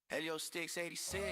Helio Sticks 86.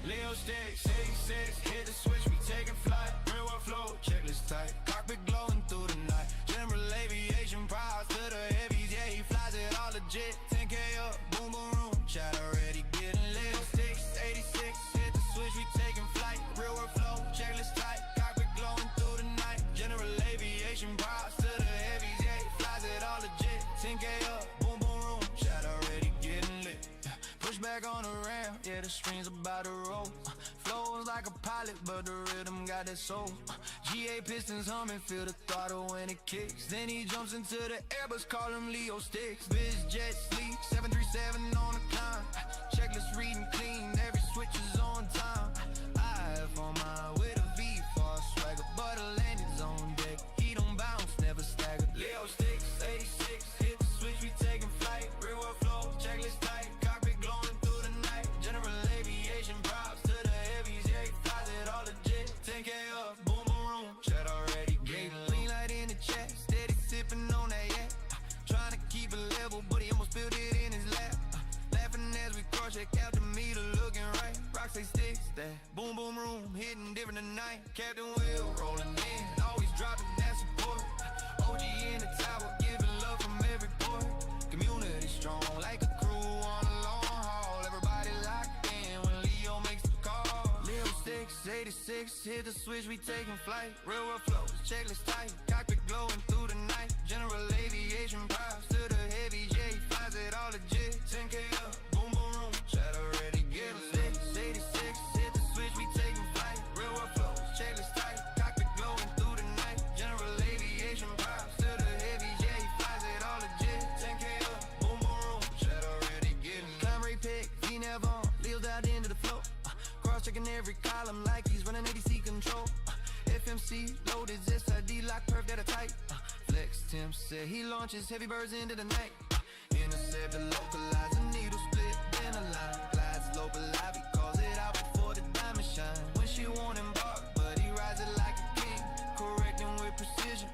Leo Sticks 86, hit the switch, we taking flight. Real world flow, checklist tight. Cockpit glowing through the night. General aviation, proud to the heavies. Yeah, he flies it all legit. 10K up, boom boom room, chat already getting lit. Leo Sticks 86, hit the switch, we taking flight. Real world flow, checklist tight. Cockpit glowing through the night. General aviation, proud to the heavies. Yeah, he flies it all legit. 10K up, boom boom room, chat already getting lit. Pushback on the ramp, yeah, the streams about to roll. Flows like a pilot, but the rhythm got that soul. GA pistons humming, feel the throttle when it kicks. Then he jumps into the Airbus, call him Leo Sticks. Biz jet sleep, 737 on the climb. Checklist reading clean, every switch is on time. IF on mine with a V for a swagger, but the landing's on deck. He don't bounce, never stagger. Leo Sticks 86, hit the switch, we taking flight. Real world flow, checklist tight. Cockpit glowing through the night. General aviation, props to the heavies. Yeah, he flies it all legit. 10K up, boom boom room, chat already getting lean light in the chat. Steady sipping on that yak. Trying to keep it level, but he almost spilled it in his lap. Laughing as we cross check out the meter, looking right. Rock say sticks, that boom boom room, hitting different tonight. Captain Will rolling in, always dropping that support. OG in the tower, giving love from every port. Community strong, like a crew on a long haul. Everybody locked in when Leo makes the call. Leo Sticks 86, hit the switch, we taking flight. Real world flows, checklist tight. Cockpit glowing through the night. General aviation, props to the heavies. Yeah, he flies it all legit. 10K up, boom boom room, chat already getting lit. 86, hit the switch, we taking flight. Real world flows, checklist tight. Cockpit glowing through the night. General aviation, props to the heavies. Yeah, he flies it all legit. 10K up, boom boom room, chat already getting lit. Climb rate pick, V-nav on, Leo's out into the flow. Cross checking every column like he's running ADC control. FMC loaded, SID lock perf that are tight. Flex Tim said he launches heavy birds into the night. Intercept the localize, a needle split, then a line. Glides low but live, he calls it out before the diamond shine. When she won't embark, but he rides it like a king. Correcting with precision,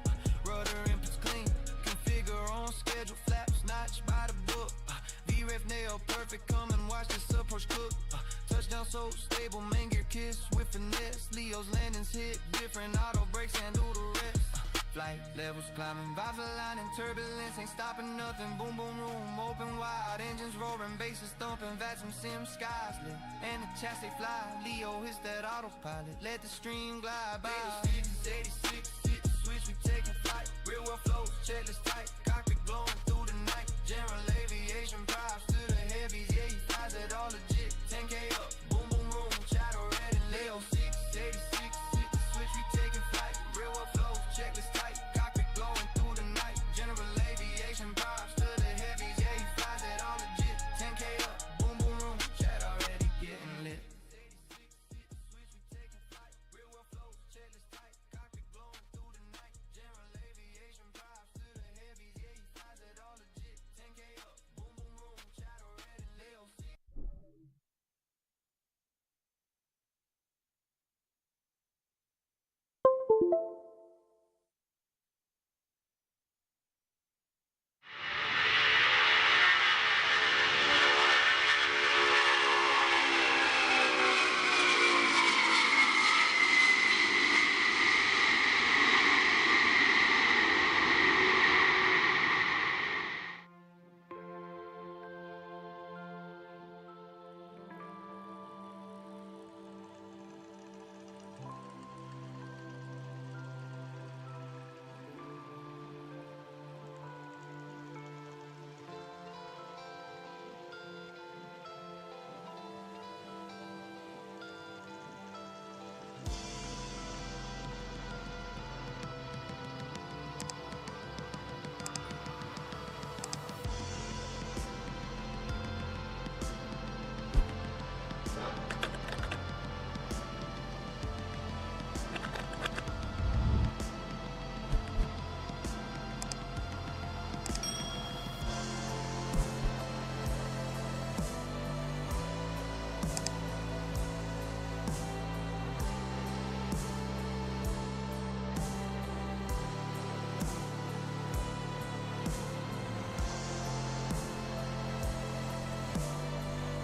rudder inputs clean. Configure on schedule, flaps notch by the book. V-ref nail perfect, come and watch this approach cook. Touchdown so stable, man gear kiss with finesse. Leo's landings hit different, auto brakes and do the rest. Flight levels climbing, vibes aligning, turbulence ain't stopping nothing. Boom boom room, open wide, engines roaring, bases thumping, vats and sim skies lit, and the chassis fly. Leo hits that autopilot, let the stream glide by. 86, hit the switch, we taking flight. Real world flows, checklist tight. Cockpit glowing through the night. General aviation, props to the heavies. Yeah, he flies it all legit. 10K up, boom boom room, chat already lit. Leo 86, hit the switch, we taking flight. Real world flows, checklist tight. Cockpit glowing through the night. General aviation, props to the heavies. Yeah, he flies it all legit. 10K up, boom boom room, chat already getting lit. 86, hit the switch, we taking flight. Real world flows, checklist tight. Cockpit glowing through the night. General aviation, props to the heavies.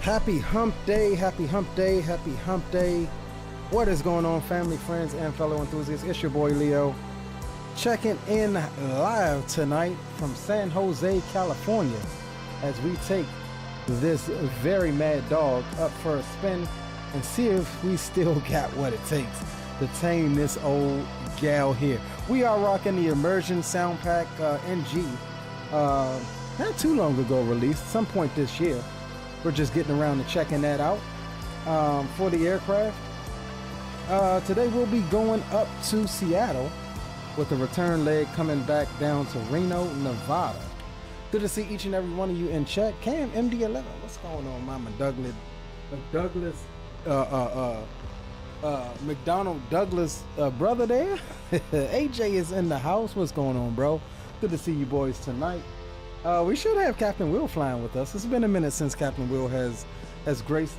Happy hump day, happy hump day, happy hump day. What is going on, family, friends, and fellow enthusiasts? It's your boy Leo, checking in live tonight from San Jose, California, as we take this very mad dog up for a spin and see if we still got what it takes to tame this old gal here. We are rocking the Immersion Sound Pack NG, not too long ago released, some point this year. We're just getting around to checking that out for the aircraft. Today we'll be going up to Seattle with the return leg coming back down to Reno, Nevada. Good to see each and every one of you in chat. Cam MD-11, what's going on, Mama Douglas, McDonald Douglas brother there? AJ is in the house. What's going on, bro? Good to see you boys tonight. We should have Captain Will flying with us. It's been a minute since Captain Will has graced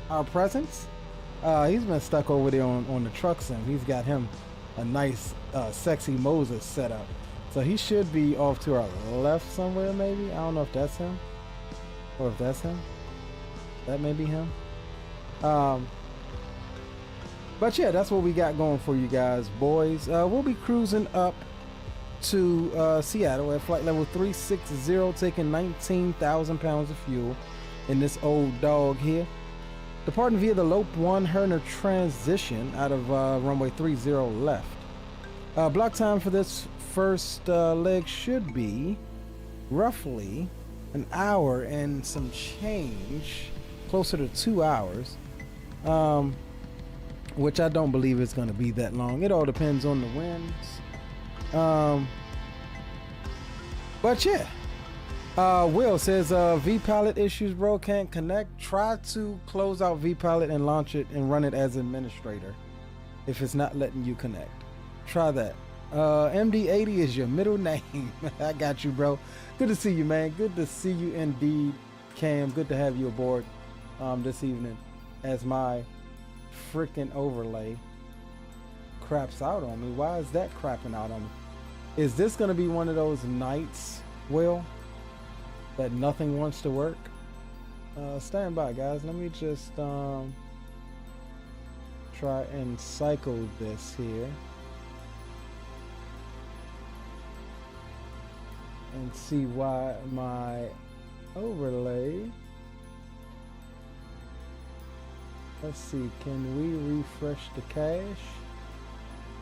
our presence. He's been stuck over there on the truck sim. He's got him a nice sexy Moses set up. So he should be off to our left somewhere, maybe. I don't know if that's him or if that's him. That may be him. But yeah, that's what we got going for you guys, boys. We'll be cruising up to Seattle at flight level 360, taking 19,000 pounds of fuel in this old dog here. Departing via the Lope 1 Herner transition out of runway 30 left. Block time for this first leg should be roughly an hour and some change, closer to 2 hours, which I don't believe it's going to be that long. It all depends on the winds. But yeah, Will says vPilot issues, bro, can't connect. Try to close out vPilot and launch it and run it as administrator if it's not letting you connect. Try that. MD-80 is your middle name. I got you, bro. Good to see you, man. Good to see you indeed, Cam. Good to have you aboard this evening as my freaking overlay craps out on me. Why is that crapping out on me? Is this going to be one of those nights, Will, that nothing wants to work? Stand by, guys. Let me just try and cycle this here and see why my overlay. Let's see, can we refresh the cache?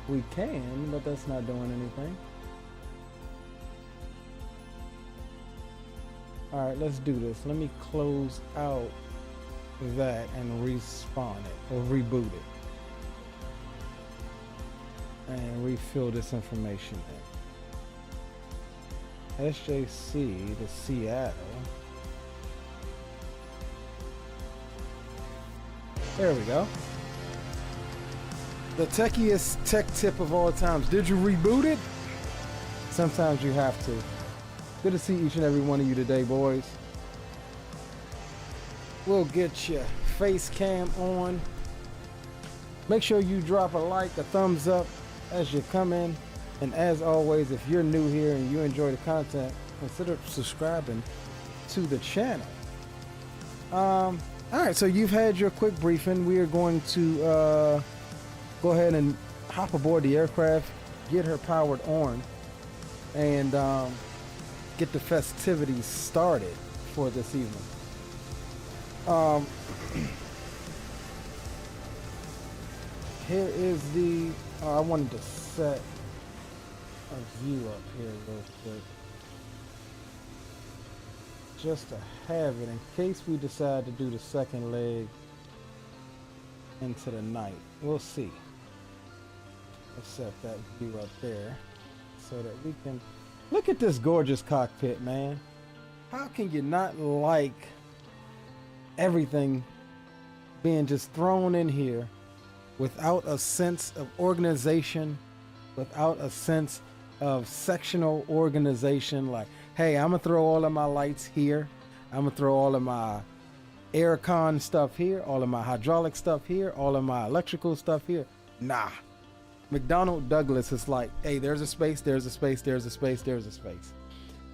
We can, but that's not doing anything. All right, let's do this. Let me close out that and respawn it or reboot it and refill this information in. KSJC to Seattle. There we go. The techiest tech tip of all times. Did you reboot it? Sometimes you have to. Good to see each and every one of you today, boys. We'll get your face cam on. Make sure you drop a like, a thumbs up as you come in. And as always, if you're new here and you enjoy the content, consider subscribing to the channel. All right, so you've had your quick briefing. We are going to go ahead and hop aboard the aircraft, get her powered on, and get the festivities started for this evening. Here is the, I wanted to set a view up here real quick, just to have it in case we decide to do the second leg into the night. We'll see. Let's set that view up there so that we can look at this gorgeous cockpit, man. How can you not like everything being just thrown in here without a sense of organization, without a sense of sectional organization? Like, hey, I'm gonna throw all of my lights here. I'm gonna throw all of my aircon stuff here, all of my hydraulic stuff here, all of my electrical stuff here. Nah. McDonnell Douglas is like, hey, there's a space, there's a space, there's a space, there's a space.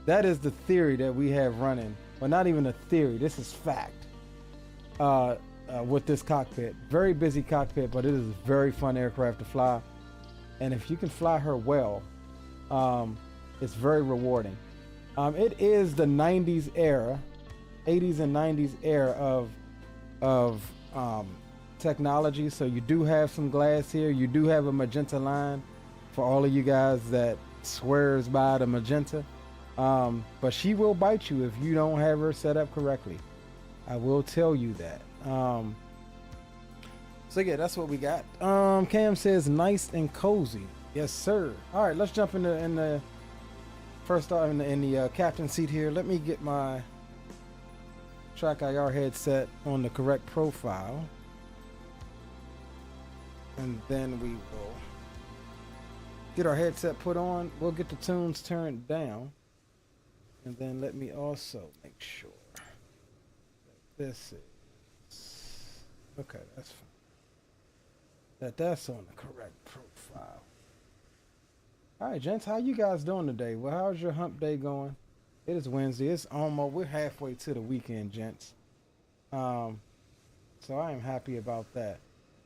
That is the theory that we have running. Well, not even a theory, this is fact. with this cockpit. Very busy cockpit, but it is a very fun aircraft to fly. And if you can fly her well, it's very rewarding. It is the 90s era, 80s and 90s era of technology. So you do have some glass here. You do have a magenta line for all of you guys that swears by the magenta. But she will bite you if you don't have her set up correctly. I will tell you that. So yeah, that's what we got. Cam says nice and cozy. Yes, sir. All right, let's jump in the first off in the captain seat here. Let me get my Track IR headset on the correct profile, and then we will get our headset put on. We'll get the tunes turned down, and then let me also make sure that this is okay. That's fine. That's on the correct profile. All right, gents, how you guys doing today? Well, how's your hump day going? It is Wednesday. It's almost, we're halfway to the weekend, gents. So I am happy about that.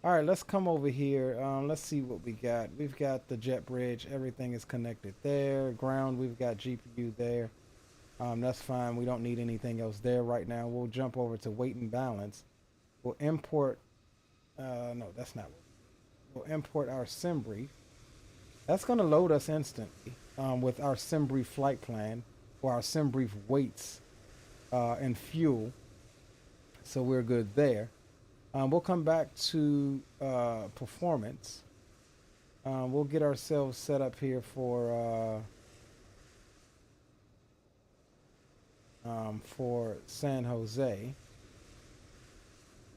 All right, let's come over here. Let's see what we got. We've got the jet bridge. Everything is connected there. Ground, we've got GPU there. That's fine. We don't need anything else there right now. We'll jump over to weight and balance. We'll import, no, that's not what. We'll import our sim brief. That's going to load us instantly with our sim brief flight plan or our sim brief weights and fuel. So we're good there. We'll come back to performance. We'll get ourselves set up here for San Jose.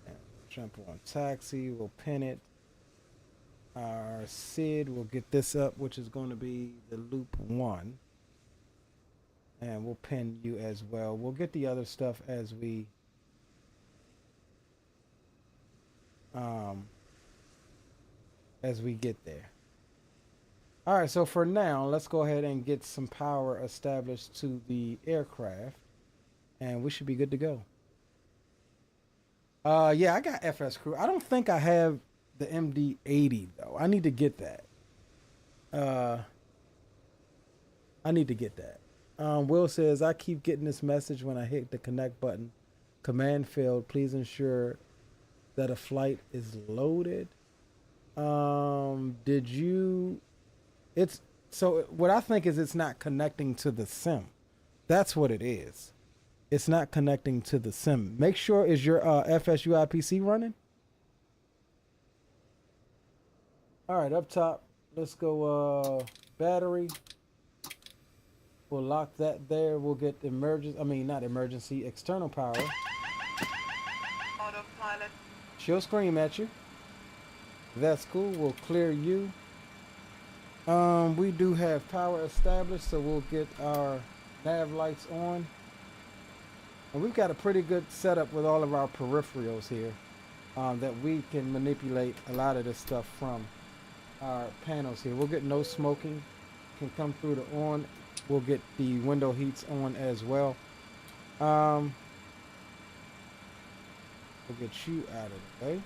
And jump on taxi. We'll pin it. Our SID, we'll get this up, which is going to be the loop 1, and we'll pin you as well. We'll get the other stuff as we get there. All right, so for now, let's go ahead and get some power established to the aircraft, and we should be good to go. Yeah, I got FS Crew. I don't think I have the MD-80 though. I need to get that. Will says, I keep getting this message when I hit the connect button. Command failed. Please ensure that a flight is loaded. So what I think is it's not connecting to the sim. That's what it is. It's not connecting to the sim. Make sure, is your FSUI PC running? All right, up top, let's go battery. We'll lock that there. We'll get external power. Autopilot. She'll scream at you. That's cool. We'll clear you. We do have power established, so we'll get our nav lights on. And we've got a pretty good setup with all of our peripherals here that we can manipulate a lot of this stuff from our panels here. We'll get no smoking, can come through the on. We'll get the window heats on as well. We'll get you out of the way.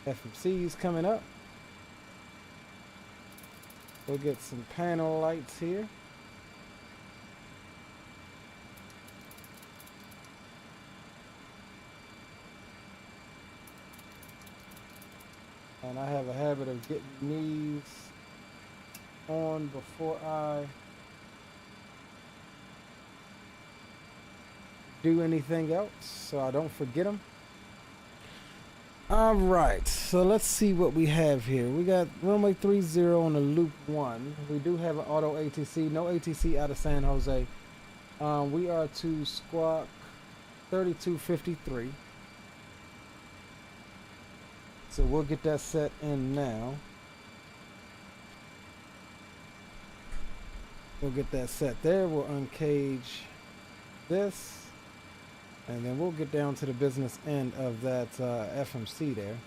FMC's coming up. We'll get some panel lights here. And I have a habit of getting these on before I do anything else, so I don't forget them. All right, so let's see what we have here. We got runway 30 on the loop 1. We do have an auto ATC, no ATC out of San Jose. We are to squawk 3253. So we'll get that set in now. We'll get that set there. We'll uncage this. And then we'll get down to the business end of that FMC there.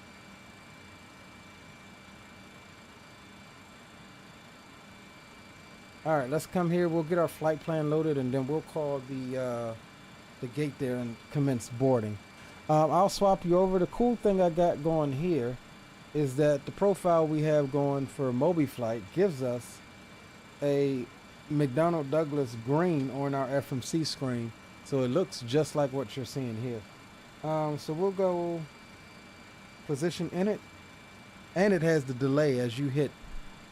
All right, let's come here. We'll get our flight plan loaded, and then we'll call the gate there and commence boarding. I'll swap you over. The cool thing I got going here is that the profile we have going for MoBo flight gives us a McDonnell Douglas green on our FMC screen, so it looks just like what you're seeing here. So we'll go position in it, and it has the delay as you hit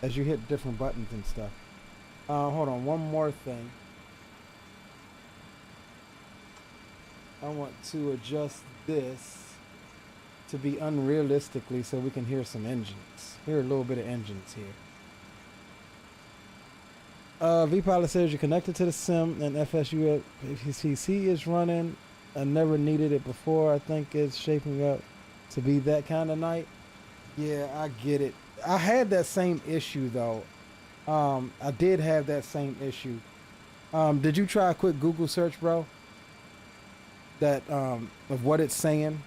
different buttons and stuff. Hold on, one more thing. I want to adjust this to be unrealistically so we can hear some engines. Hear a little bit of engines here. vPilot says you're connected to the sim and FSUCC is running. I never needed it before. I think it's shaping up to be that kind of night. Yeah, I get it. I had that same issue though. I did have that same issue. Did you try a quick Google search, bro? That of what it's saying?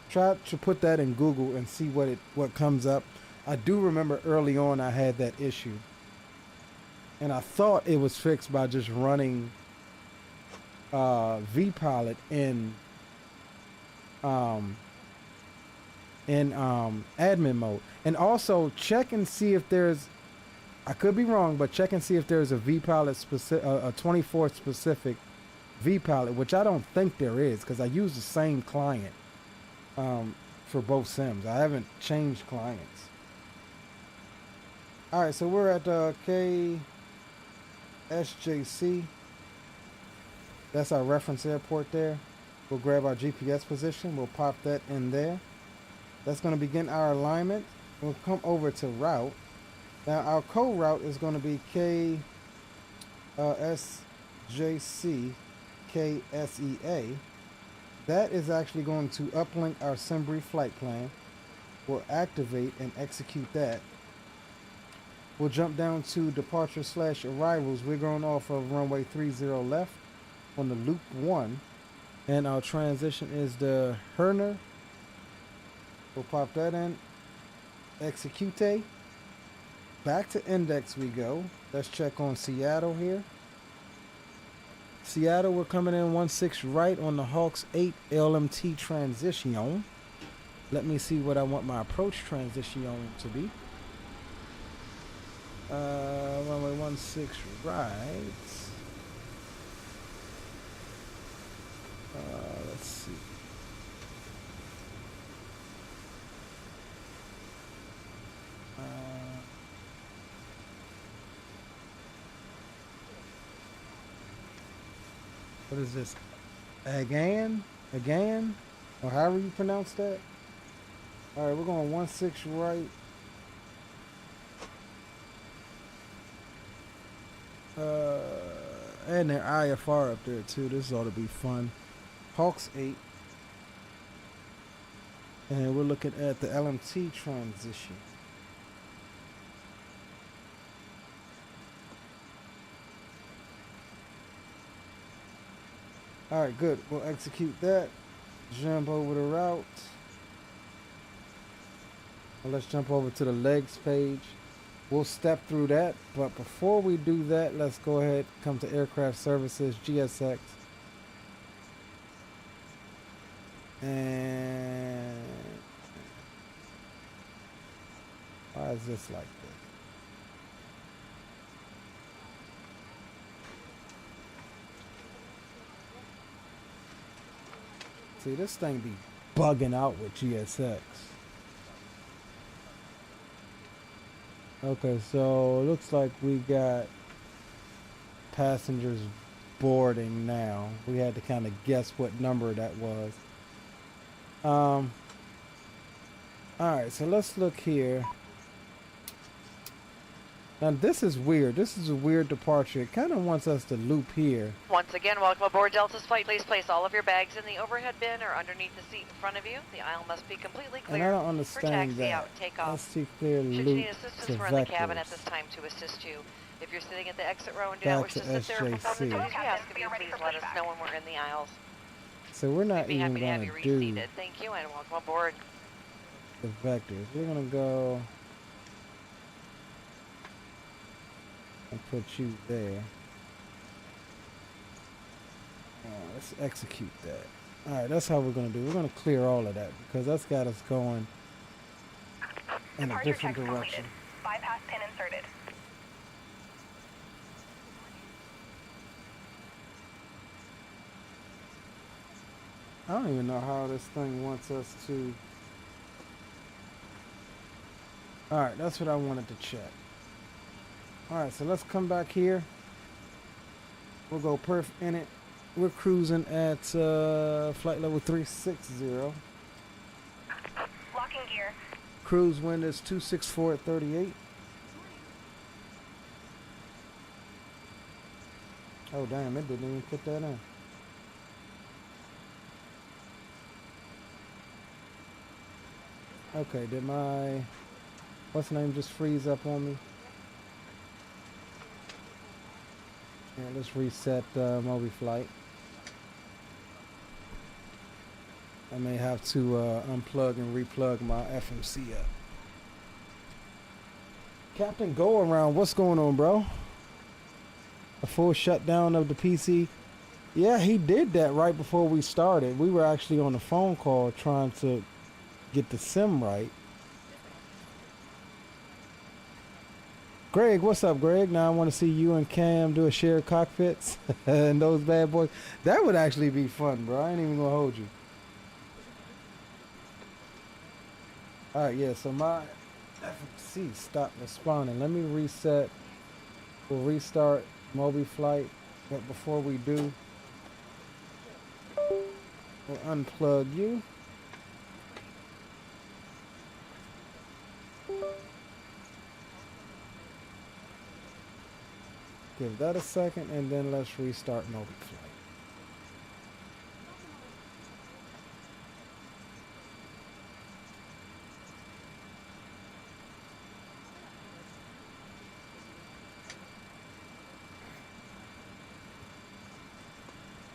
Try to put that in Google and see what comes up. I do remember early on I had that issue, and I thought it was fixed by just running vPilot in admin mode, and also check and see if there's, I could be wrong, but check and see if there's a vPilot specific, a 24 specific vPilot, which I don't think there is because I use the same client for both sims. I haven't changed clients. All right, so we're at KSJC. That's our reference airport there. We'll grab our GPS position. We'll pop that in there. That's going to begin our alignment. We'll come over to route. Now our code route is going to be KSJC KSEA. That is actually going to uplink our SimBrief flight plan. We'll activate and execute that. We'll jump down to departure/arrivals. We're going off of runway 30 left on the loop 1, and our transition is the Herner. We'll pop that in. Execute. Back to index we go. Let's check on Seattle here. Seattle, we're coming in 16 right on the Hawks 8 LMT transition. Let me see what I want my approach transition to be. Runway 16 right. Let's see. What is this? Again, or however you pronounce that. All right, we're going 16 right. And their IFR up there too. This ought to be fun. Hawks 8. And we're looking at the LMT transition. All right, good. We'll execute that. Jump over the route. Well, let's jump over to the legs page. We'll step through that, but before we do that, let's go ahead, come to aircraft services, GSX. And why is this like this? See, this thing be bugging out with GSX. Okay, so it looks like we got passengers boarding now. We had to kind of guess what number that was. Alright, so let's look here. Now this is weird. This is a weird departure. It kind of wants us to loop here. Once again, welcome aboard Delta's flight. Please place all of your bags in the overhead bin or underneath the seat in front of you. The aisle must be completely clear. And I don't understand for taxi out and takeoff. Let's see clear Should you loop need assistance, to we're in the vectors. cabin at this time to assist you. If you're sitting at the exit row and do not Back wish to to sit there and SJC. fulfill the doors, we ask of you please let us know when we're in the aisles. So we're not We'd be even happy to have going you to do reseated. Thank you and welcome aboard. the vectors. We're going to go and put you there. Let's execute that. All right, that's how we're gonna do. We're gonna clear all of that because that's got us going in a different direction. Bypass pin inserted. I don't even know how this thing wants us to. All right, that's what I wanted to check. All right, so let's come back here. We'll go perf in it. We're cruising at flight level 360. Locking gear. Cruise wind is 264 at 38. Oh damn, it didn't even put that in. Okay, did my what's the name just freeze up on me? Yeah, let's reset MoBo flight. I may have to unplug and replug my FMC up. Captain Go Around, what's going on, bro? A full shutdown of the PC. Yeah, he did that right before we started. We were actually on a phone call trying to get the sim right. Greg, what's up, Greg? Now I want to see you and Cam do a shared cockpits and those bad boys. That would actually be fun, bro. I ain't even gonna hold you. All right, yeah. So my FMC stopped responding. Let me reset. We'll restart MoBo flight, but before we do, we'll unplug you. Give that a second, and then let's restart MoBo flight.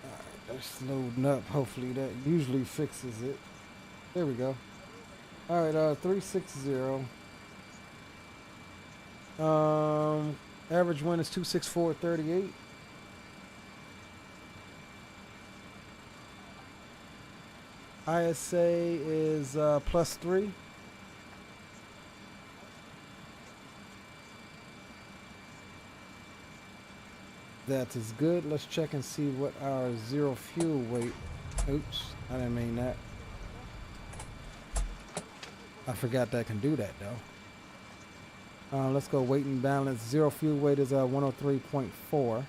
Alright, that's loading up. Hopefully that usually fixes it. There we go. Alright, 360. Average wind is 264 at 38. ISA is +3. That is good. Let's check and see what our zero fuel weight. Oops, I didn't mean that. I forgot that I can do that though. Let's go weight and balance. Zero fuel weight is 103.4.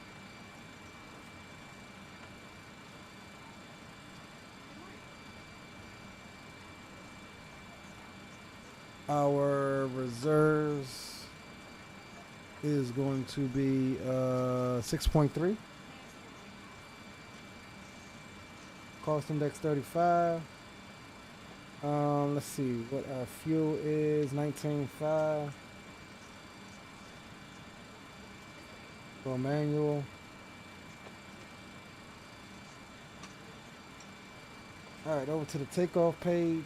Our reserves is going to be 6.3. Cost index 35. Let's see what our fuel is. 19.5. Go manual. All right, over to the takeoff page.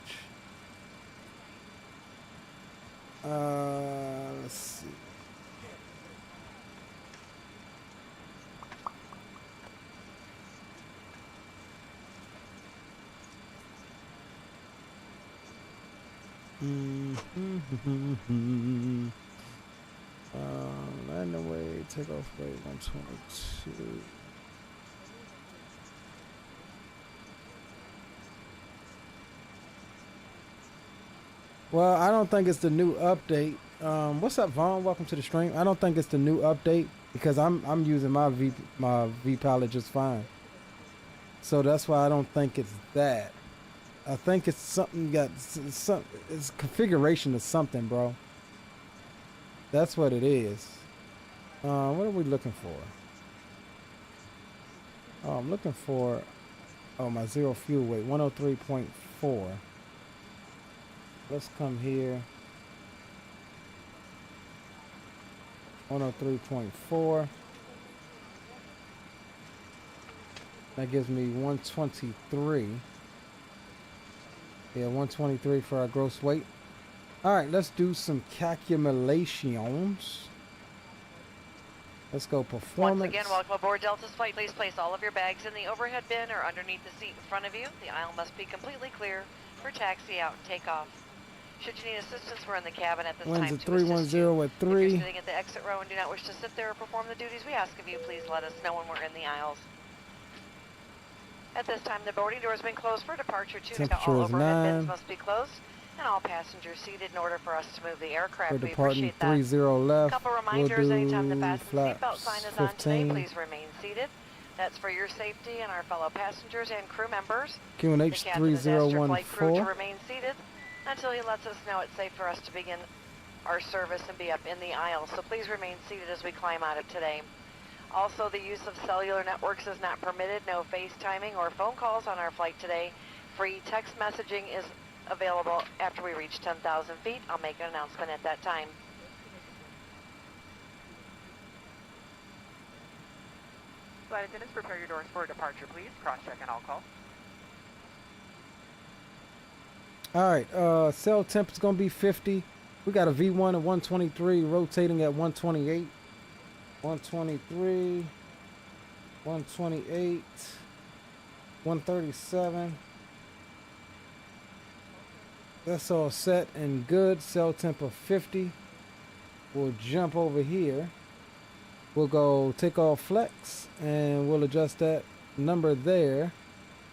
Let's see. Land away, takeoff weight 122. Well, I don't think it's the new update. What's up, Vaughn? Welcome to the stream. I don't think it's the new update because I'm using my V palette just fine. So that's why I don't think it's that. I think it's something it's configuration of something, bro. That's what it is. What are we looking for? Oh, I'm looking for my zero fuel weight, 103.4. Let's come here. 103.4. That gives me 123. Yeah, 123 for our gross weight. All right, let's do some calculations. Let's go Once performance. again, welcome aboard Delta's flight. Please place all of your bags in the overhead bin or underneath the seat in front of you. The aisle must be completely clear for taxi out and takeoff. Should you need assistance, we're in the cabin at this Winds time at to assist you. 310 at If 3. you're sitting at the exit row and do not wish to sit there or perform the duties we ask of you, please let us know when we're in the aisles. At this time, the boarding door has been closed for departure. Temperature All is overhead 9. bins must be closed, and all passengers seated in order for us to move the aircraft. We're We departing appreciate that. 30 left. Couple We'll reminders: do anytime the fasten seatbelt flaps sign is on today, 15. please remain seated. That's for your safety and our fellow passengers and crew members. QNH The captain has asked your flight crew to 3014. remain seated until he lets us know it's safe for us to begin our service and be up in the aisle. So please remain seated as we climb out of today. Also, the use of cellular networks is not permitted. No FaceTiming or phone calls on our flight today. Free text messaging is available after we reach 10,000 feet. I'll make an announcement at that time. Flight attendants, prepare your doors for departure, please. Cross-check and all call. Alright, cell temp is going to be 50. We got a V1 at 123 rotating at 128. 123, 128, 137. That's all set and good. Cell temp of 50. We'll jump over here. We'll go takeoff flex and we'll adjust that number there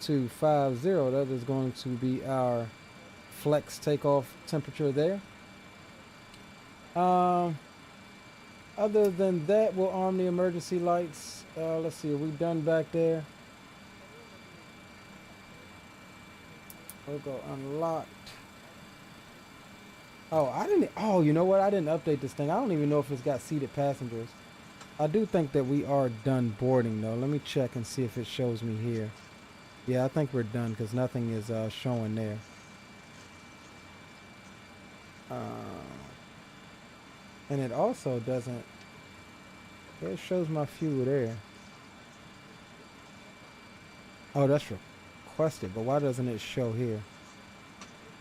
to 50. That is going to be our flex takeoff temperature there. Other than that, we'll arm the emergency lights. Let's see, are we done back there? We'll go unlocked. Oh, you know what? I didn't update this thing. I don't even know if it's got seated passengers. I do think that we are done boarding though. Let me check and see if it shows me here. Yeah, I think we're done because nothing is showing there. And it also doesn't. It shows my fuel there. Oh, that's requested, but why doesn't it show here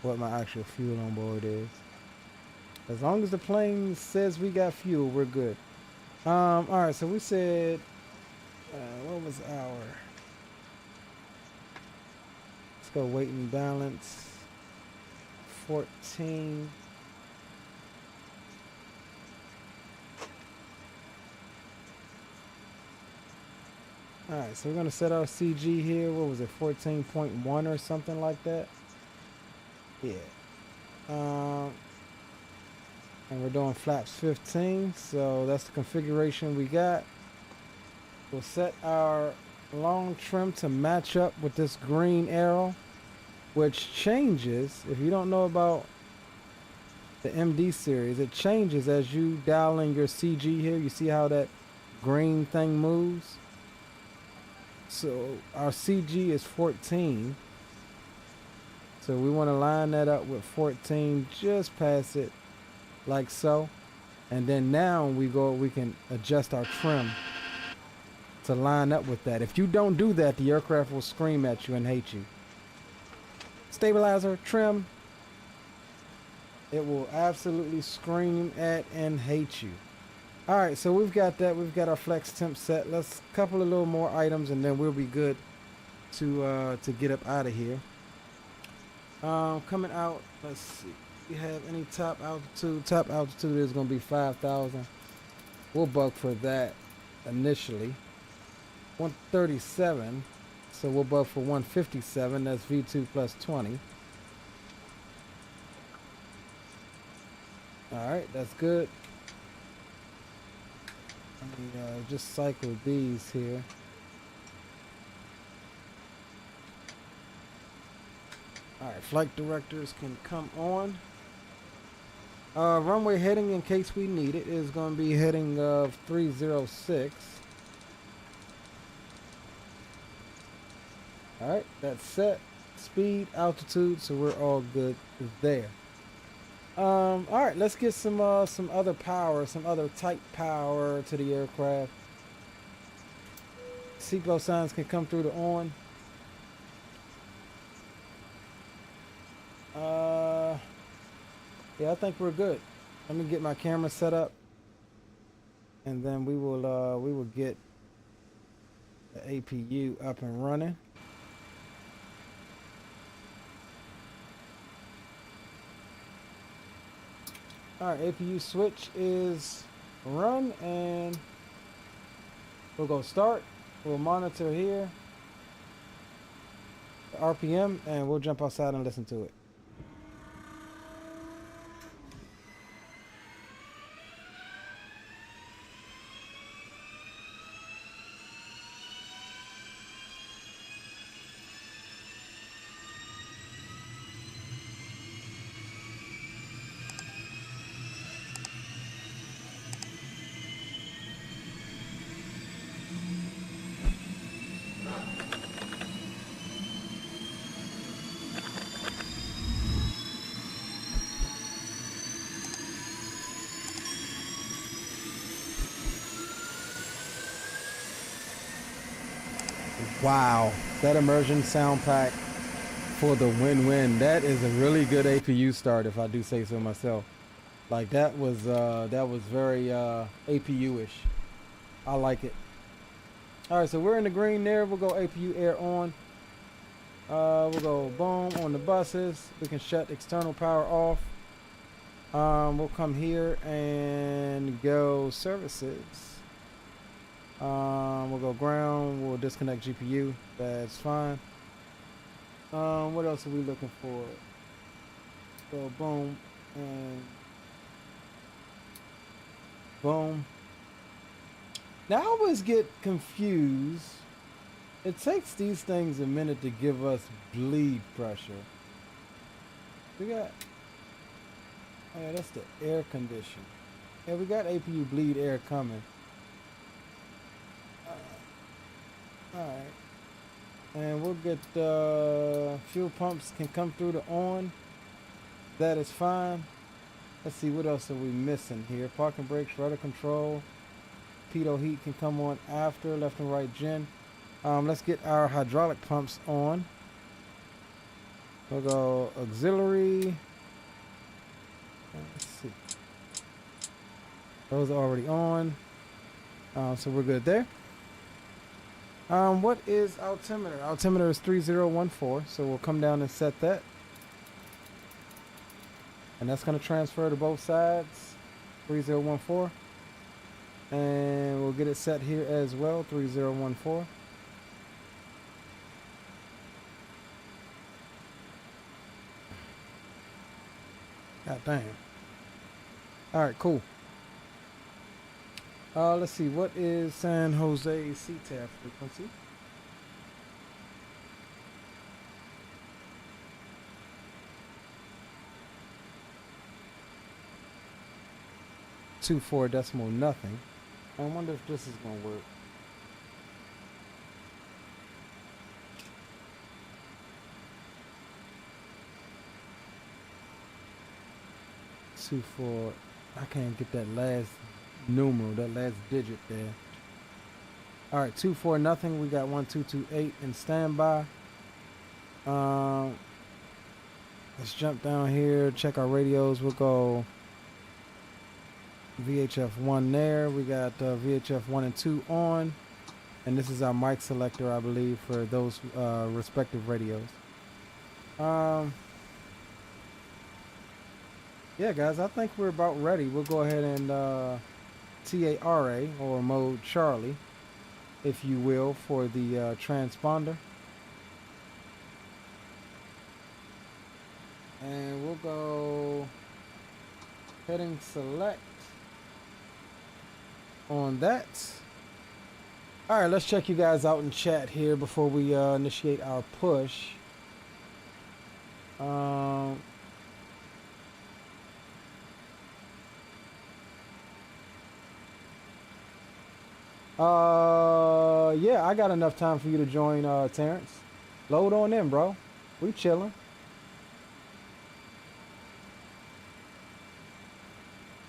what my actual fuel on board is? As long as the plane says we got fuel, we're good. All right, so we said, what was our? Let's go weight and balance. 14. Alright, so we're going to set our CG here. What was it, 14.1 or something like that? Yeah. And we're doing flaps 15, so that's the configuration we got. We'll set our long trim to match up with this green arrow, which changes. If you don't know about the MD series, it changes as you dial in your CG here. You see how that green thing moves? So our CG is 14. So we want to line that up with 14, just past it like so. And then now we can adjust our trim to line up with that. If you don't do that, the aircraft will scream at you and hate you. Stabilizer, trim, it will absolutely scream at and hate you. All right, so we've got that. We've got our flex temp set. Let's couple a little more items and then we'll be good to get up out of here. Coming out, let's see. We have any top altitude? Top altitude is going to be 5,000. We'll bug for that initially. 137. So we'll bug for 157. That's V2 plus 20. All right, that's good. Let me just cycle these here. All right, flight directors can come on. Runway heading, in case we need it, is going to be heading of 306. All right, that's set. Speed, altitude, so we're all good there. All right, let's get some other power, some other type power to the aircraft. Seatbelt signs can come through the on. Yeah, I think we're good. Let me get my camera set up and then we will get the APU up and running. All right, APU switch is run, and we'll go start. We'll monitor here the RPM, and we'll jump outside and listen to it. Wow, that immersion sound pack for the win-win. That is a really good APU start, if I do say so myself. Like that was very APU-ish. I like it. All right, so we're in the green there. We'll go APU air on. We'll go boom on the buses. We can shut external power off. We'll come here and go services. We'll go ground. We'll disconnect GPU. That's fine. What else are we looking for? Go boom and boom. Now I always get confused. It takes these things a minute to give us bleed pressure. We got, oh yeah, that's the air condition. Yeah, we got APU bleed air coming. Alright. And we'll get fuel pumps can come through the on. That is fine. Let's see, what else are we missing here? Parking brakes, rudder control. Pitot heat can come on after, left and right gen. Let's get our hydraulic pumps on. We'll go auxiliary. Let's see. Those are already on. So we're good there. What is altimeter? Altimeter is 3014, so we'll come down and set that. And that's going to transfer to both sides, 3014. And we'll get it set here as well, 3014. God damn. Alright, cool. Let's see, what is San Jose CTAF frequency? .24 decimal nothing. I wonder if this is gonna work. .24. I can't get that last numeral, that last digit there. All right, 24 nothing. We got 1228 in standby. Let's jump down here, check our radios. We'll go VHF 1 there. We got VHF 1 and 2 on, and this is our mic selector, I believe, for those respective radios. Yeah, guys, I think we're about ready. We'll go ahead and TARA, or mode Charlie, if you will, for the transponder. And we'll go heading select on that. All right, let's check you guys out in chat here before we initiate our push. Yeah, I got enough time for you to join, Terrence. Load on in, bro. We chilling.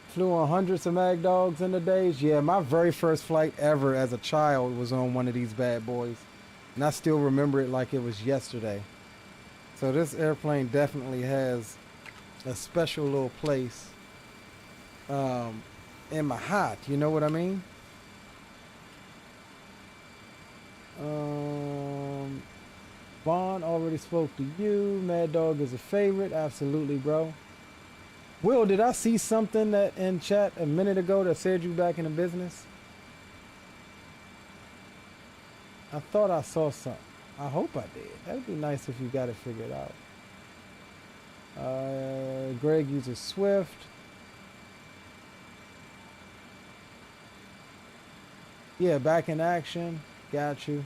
Flew on hundreds of MADDOGs in the days. Yeah, my very first flight ever as a child was on one of these bad boys. And I still remember it like it was yesterday. So this airplane definitely has a special little place in my hat, you know what I mean? Vaughn already spoke to you. MADDOG is a favorite. Absolutely, bro. Will, did I see something that in chat a minute ago that said you back in the business? I thought I saw something. I hope I did. That'd be nice if you got it figured out. Greg uses Swift. Yeah, back in action. Got you.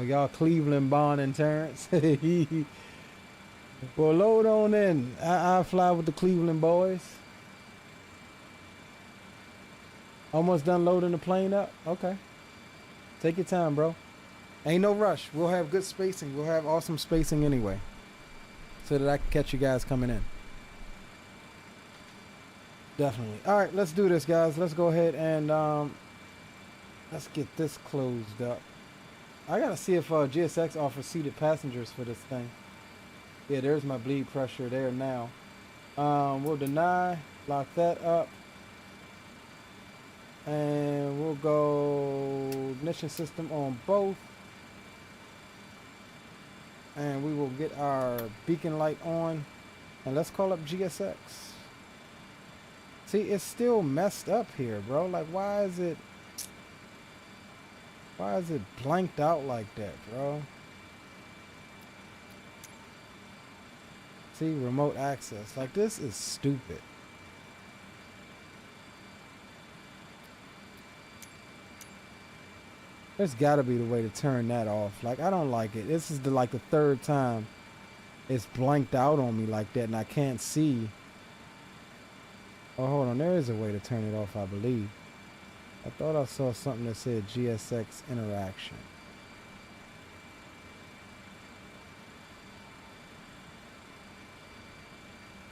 Y'all Cleveland, Bond, and Terrence. Well, load on in. I fly with the Cleveland boys. Almost done loading the plane up? Okay. Take your time, bro. Ain't no rush. We'll have good spacing. We'll have awesome spacing anyway. So that I can catch you guys coming in. Definitely. Alright, let's do this, guys. Let's go ahead and let's get this closed up. I gotta see if GSX offers seated passengers for this thing. Yeah, there's my bleed pressure there now. We'll deny, lock that up. And we'll go ignition system on both. And we will get our beacon light on. And let's call up GSX. See, it's still messed up here, bro. Like, why is it blanked out like that, bro? See, remote access. Like, this is stupid. There's gotta be the way to turn that off. Like, I don't like it. This is like the third time it's blanked out on me like that and I can't see. Oh, hold on. There is a way to turn it off, I believe. I thought I saw something that said GSX interaction.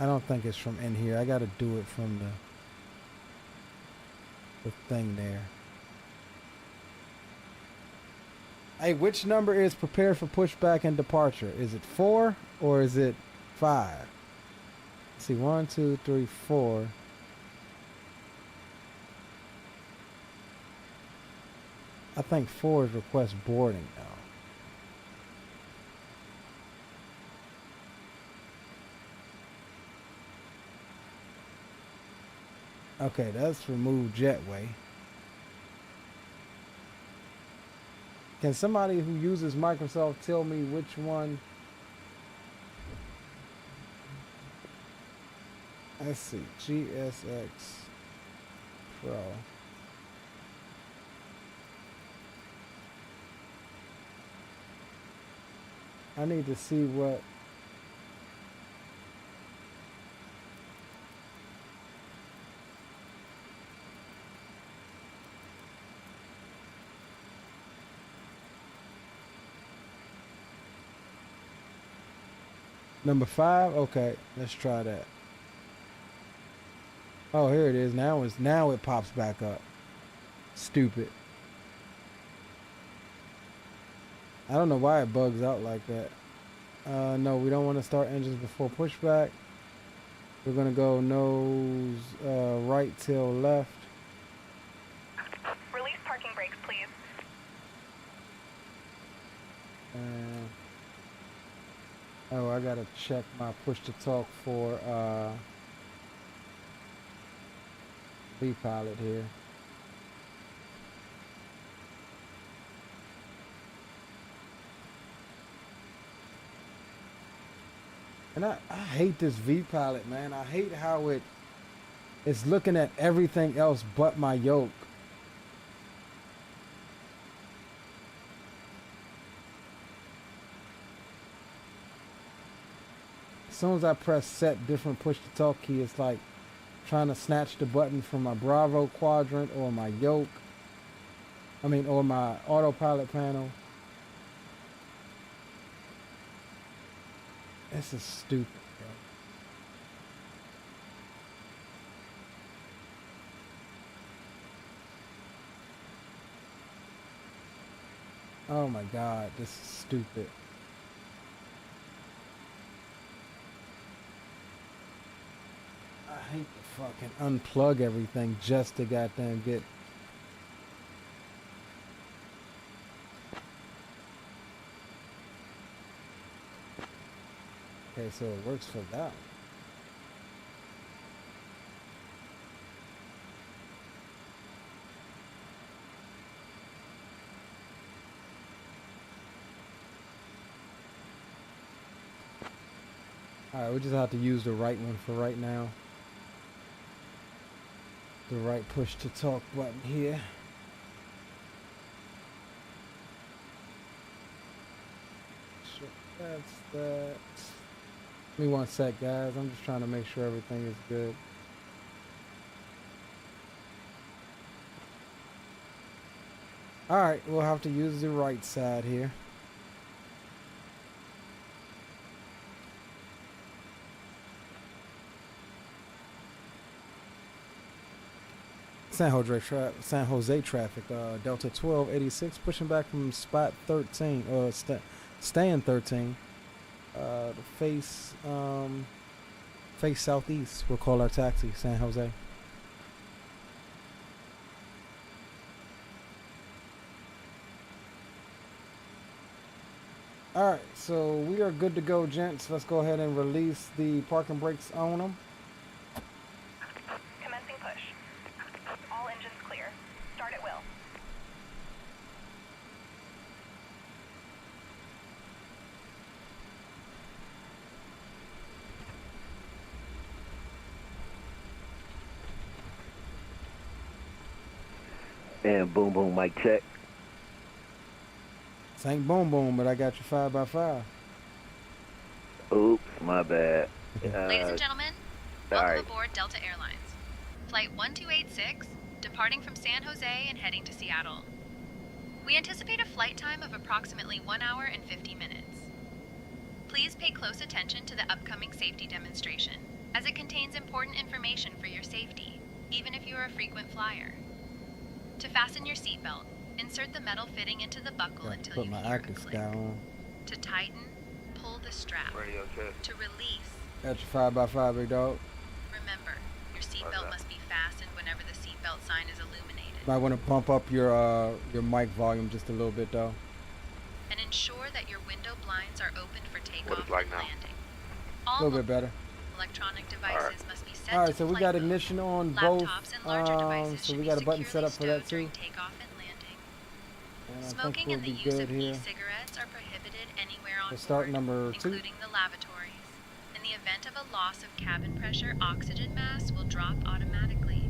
I don't think it's from in here. I got to do it from the thing there. Hey, which number is prepared for pushback and departure? Is it 4 or is it 5? Let's see, 1, 2, 3, 4. I think 4 is request boarding now. Okay, that's remove jetway. Can somebody who uses Microsoft tell me which one? Let's see, GSX Pro. I need to see what. Number 5? Okay, let's try that. Oh, here it is. Now it pops back up. Stupid. I don't know why it bugs out like that. No, we don't want to start engines before pushback. We're gonna go nose right till left. Release parking brakes, please. Oh, I gotta check my push to talk for V-pilot here. And I hate this V-pilot, man. I hate how it's looking at everything else but my yoke. As soon as I press set different push to talk key, it's like trying to snatch the button from my Bravo quadrant or my yoke. Or my autopilot panel. This is stupid, bro. Oh my God, this is stupid. hate to fucking unplug everything just to goddamn get. Okay, so it works for that. Alright, we just have to use the right one for right now. The right push to talk button here. Sure, that's that. Give me 1 sec, guys. I'm just trying to make sure everything is good. Alright, we'll have to use the right side here. San Jose traffic, Delta 1286 pushing back from spot 13, stand 13, to face southeast. We'll call our taxi, San Jose. All right, so we are good to go, gents. Let's go ahead and release the parking brakes on them. And boom, boom, mic check. This ain't boom, boom, but I got your 5x5. Oops, my bad. Ladies and gentlemen, welcome aboard Delta Airlines. Flight 1286, departing from San Jose and heading to Seattle. We anticipate a flight time of approximately 1 hour and 50 minutes. Please pay close attention to the upcoming safety demonstration, as it contains important information for your safety, even if you are a frequent flyer. To fasten your seatbelt, insert the metal fitting into the buckle until you hear a click. To tighten, pull the strap. To release. Got your 5x5, big dog. Remember, your seatbelt must be fastened whenever the seatbelt sign is illuminated. Might want to bump up your mic volume just a little bit, though. And ensure that your window blinds are open for takeoff and landing. A little bit better. Electronic devices must be set Alright, to so we flight got mode. ignition on both. Laptops and larger devices So should we be got a button set securely up for that stowed too. during takeoff and landing. And Smoking we'll and the be use good of here. e-cigarettes are prohibited anywhere on We'll start board, number 2. including the lavatories. In the event of a loss of cabin pressure, oxygen mask will drop automatically.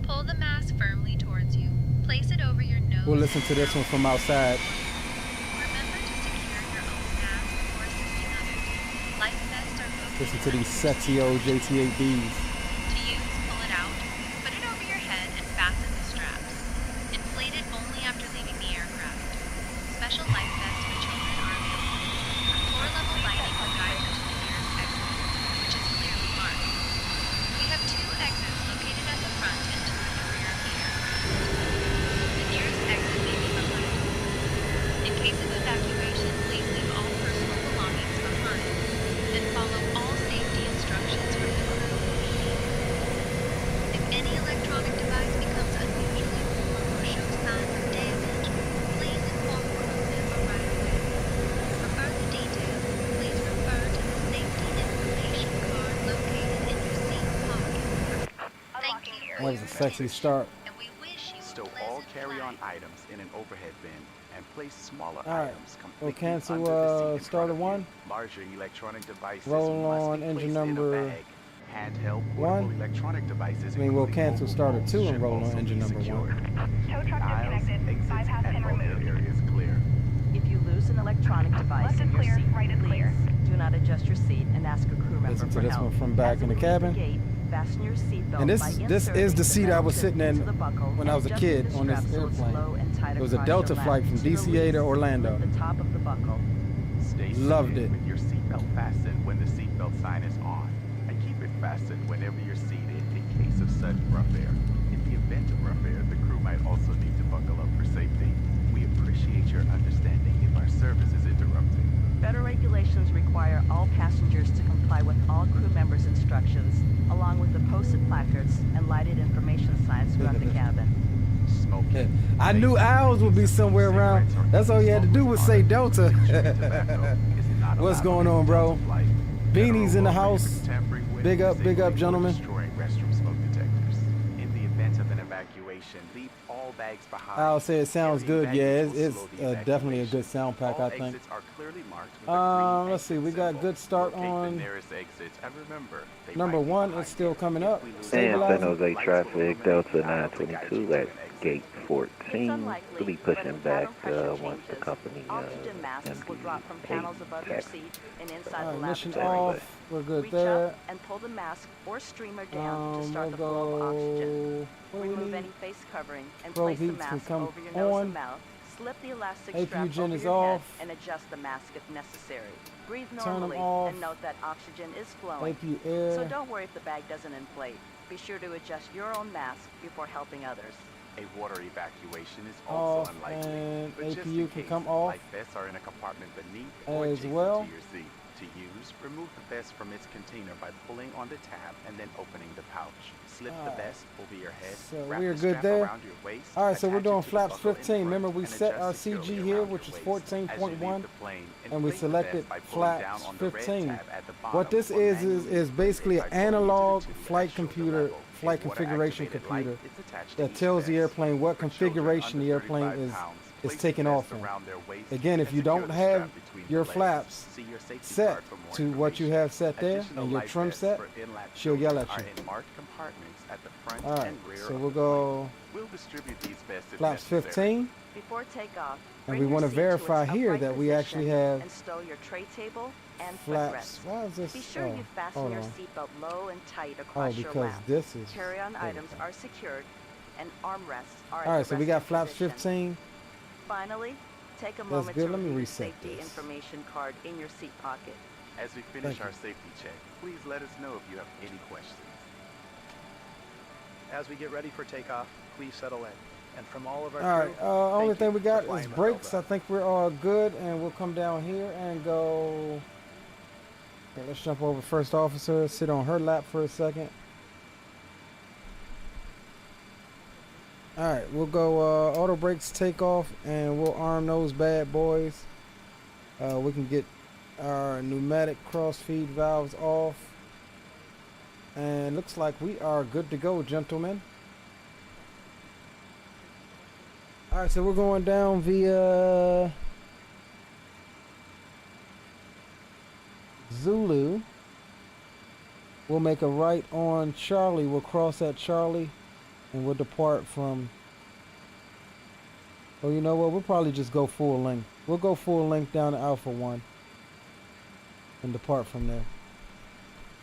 Pull the mask firmly towards you. Place it over your nose. We'll listen to this one from outside. Remember to secure your own mask before assisting others. Life vests are located. Listen to these sexy old JT8Bs. To use, pull it out, put it over your head, and fasten the straps. Inflate it only after leaving the aircraft. Special life vests for children are available. Floor-level lighting will guide you to the nearest exit, which is clearly marked. We have 2 exits located at the front and 2 at the rear of the aircraft. The nearest exit may be behind you. In case of evacuation, please leave all personal belongings behind and follow all safety instructions from the crew immediately. If any electronic device becomes unusually warm or shows signs of damage, please inform crew member right away. For further details, please refer to the safety information card located in your seat pocket. Thank you for That was a sexy start. and we wish you Stow a all pleasant carry-on flight. items in an overhead bin and place smaller Alright, items we'll completely cancel, under the seat in starter front of you. 1. Larger electronic devices Roll must on be engine placed in a number bag. Handheld 1. portable electronic devices, I mean, we'll including cancel mobile starter phones, 2 and should roll on also engine be number 1. secured. Tow truck Aisles, disconnected. exits, Bypass and pin bulkhead removed. areas clear. If you lose an electronic device Left is in your clear, seat, right is please clear. do not adjust your seat and ask a crew member Listen to for this help. one from back As in we the leave cabin. gate, fasten your seatbelt And by this is the inserting seat I metal was tip sitting in into the buckle when I was a and kid adjusting on the this strap so it's airplane. low and tight It was a across Delta your flight lap. from To DCA release, to Orlando. lift the top of the buckle. Stay Loved seated it. with your seatbelt fastened when the seatbelt sign is on, and keep it fastened whenever you're seated in case of sudden rough air. In the event of rough air, the crew might also need to buckle up for safety. We appreciate your understanding if our service is interrupted. Better regulation regulations require all passengers to comply with all crew members' instructions, along with the posted placards and lighted information signs throughout the cabin. Smoking. I knew owls would be somewhere around. That's all you had to do was say Delta. What's going on, bro? Beanies in the house. Big up, gentlemen. Restroom smoke detectors. In the event of an evacuation, leave all bags behind. I'll say it sounds good. Yeah, it's definitely a good sound pack, I think. Let's see. We got good start on number 1. It's still coming up. And San Jose traffic, Delta 922 at gate 14. We'll be pushing back once the company Oxygen masks will drop from panels above your seat and inside the mission lavatory. off. We're good Reach there. up and pull the mask or streamer down to start the flow of oxygen. Remove any face covering and place the mask over your nose and mouth. Slip the elastic strap APU over is your head off. and adjust the mask if necessary. Breathe Turn 'em normally off. and note that oxygen is flowing. APU air. So don't worry if the bag doesn't inflate. Be sure to adjust your own mask before helping others. A water evacuation is also Off, unlikely, and but just APU in can case, come off life vests are in a compartment beneath or as adjacent well. to your seat. To use, remove the vest from its container by pulling on the tab and then opening the pouch. Slip the vest over your head. So wrap we're the good strap there. around your waist, All right, so we're attach doing it to the flaps buckle in 15. Remember, we front, set and our adjust securely CG here, around which is your waist. As you leave 14.1, the plane, and we inflate the selected vest by pulling down flaps on the red 15. tab at the What bottom this or is manually basically an by pulling into the analog tube flight at shoulder computer, level. flight A configuration water-activated light computer is attached to that each tells the vest. airplane what For children configuration the under airplane 35 is pounds, is place the taking vest off in. around their waist Again, if and you secure don't the have strap between your the legs. flaps See your safety set card for more to what you information. have set there Additional and your life trim vests set, for in-lap she'll yell children at are you. in marked compartments at the front All right, and rear so of we'll the plane. go We'll distribute these vests if flaps necessary. 15. Before takeoff, And bring we your want to seat verify its here upright that we position actually have and stow your tray table and flaps. footrest. Why is this? Be sure you fasten hold your on. seatbelt low and tight across your because lap. this is. Carry-on there we items go. are secured and armrests are at All right, the so we got resting flaps position. 15. Finally, take a That's moment good. to Let me review the reset safety this. information card in your seat pocket. As we finish Thank our you. safety check, please let us know if you have any questions. As we get ready for takeoff, please settle in. And from all of our All crew, right, only thank thing you we for got flying is with brakes. I Elva. think we're all good, and we'll come down here and go. Okay, let's jump over first officer, sit on her lap for a second. All right, we'll go auto brakes, takeoff, and we'll arm those bad boys. We can get our pneumatic cross feed valves off. And looks like we are good to go, gentlemen. All right, so we're going down via Zulu. We'll make a right on Charlie. We'll cross at Charlie, and we'll depart from. Oh, you know what? We'll probably just go full length. We'll go full length down to Alpha 1 and depart from there.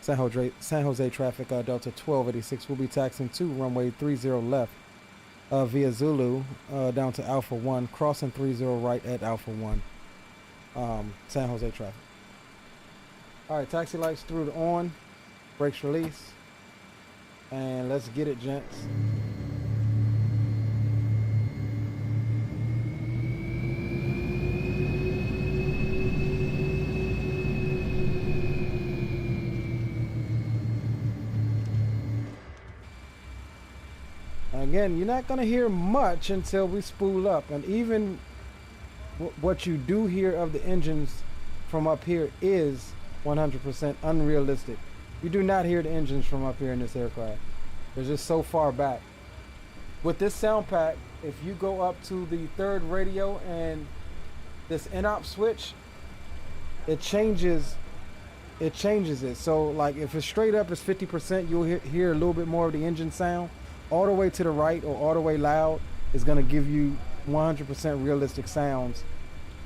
San Jose traffic, Delta 1286. We'll be taxiing to runway 30 left via Zulu down to Alpha 1, crossing 30 right at Alpha 1. San Jose traffic. All right, taxi lights through to on, brakes release, and let's get it, gents. Again, you're not going to hear much until we spool up, and even what you do hear of the engines from up here is 100% unrealistic. You do not hear the engines from up here in this aircraft. They're just so far back. With this sound pack, if you go up to the third radio and this in-op switch, it changes it. So like if it's straight up, it's 50%, you'll hear a little bit more of the engine sound. All the way to the right or all the way loud is going to give you 100% realistic sounds,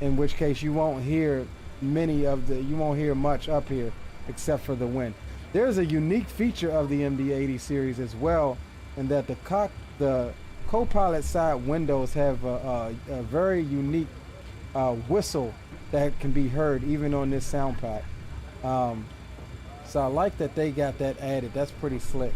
in which case you won't hear you won't hear much up here except for the wind. There's a unique feature of the MD-80 series as well, in that the co-pilot side windows have a very unique whistle that can be heard even on this sound pack. So I like that they got that added. That's pretty slick.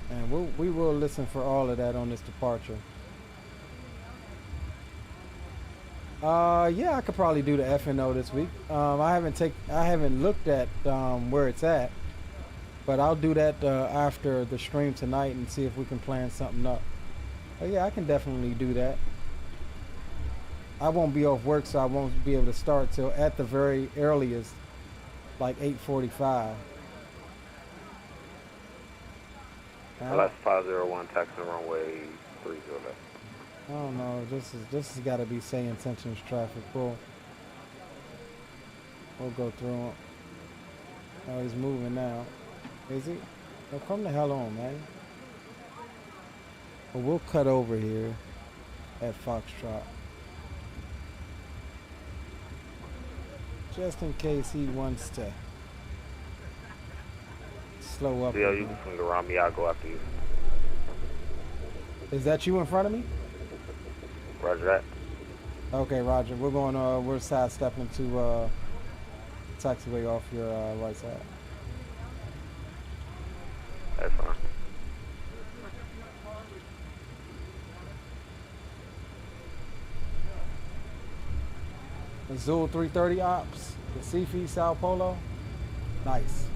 And we will listen for all of that on this departure. Yeah, I could probably do the FNO this week. I haven't looked at where it's at, but I'll do that after the stream tonight and see if we can plan something up. But yeah, I can definitely do that. I won't be off work, so I won't be able to start till at the very earliest, like 8:45. LS 501, taxi runway 30 left. I don't know. This has got to be say intentions traffic. We'll go through him. Oh, he's moving now. Is he? Well, come the hell on, man. Well, we'll cut over here at Foxtrot, just in case he wants to slow up. Yeah, you can swing around me. I'll go after you. Is that you in front of me? Roger that. Okay, Roger. We're going. We're sidestepping to taxiway off your right side. That's fine. Azul 330 ops. The Seafeed Sao Paulo. Nice.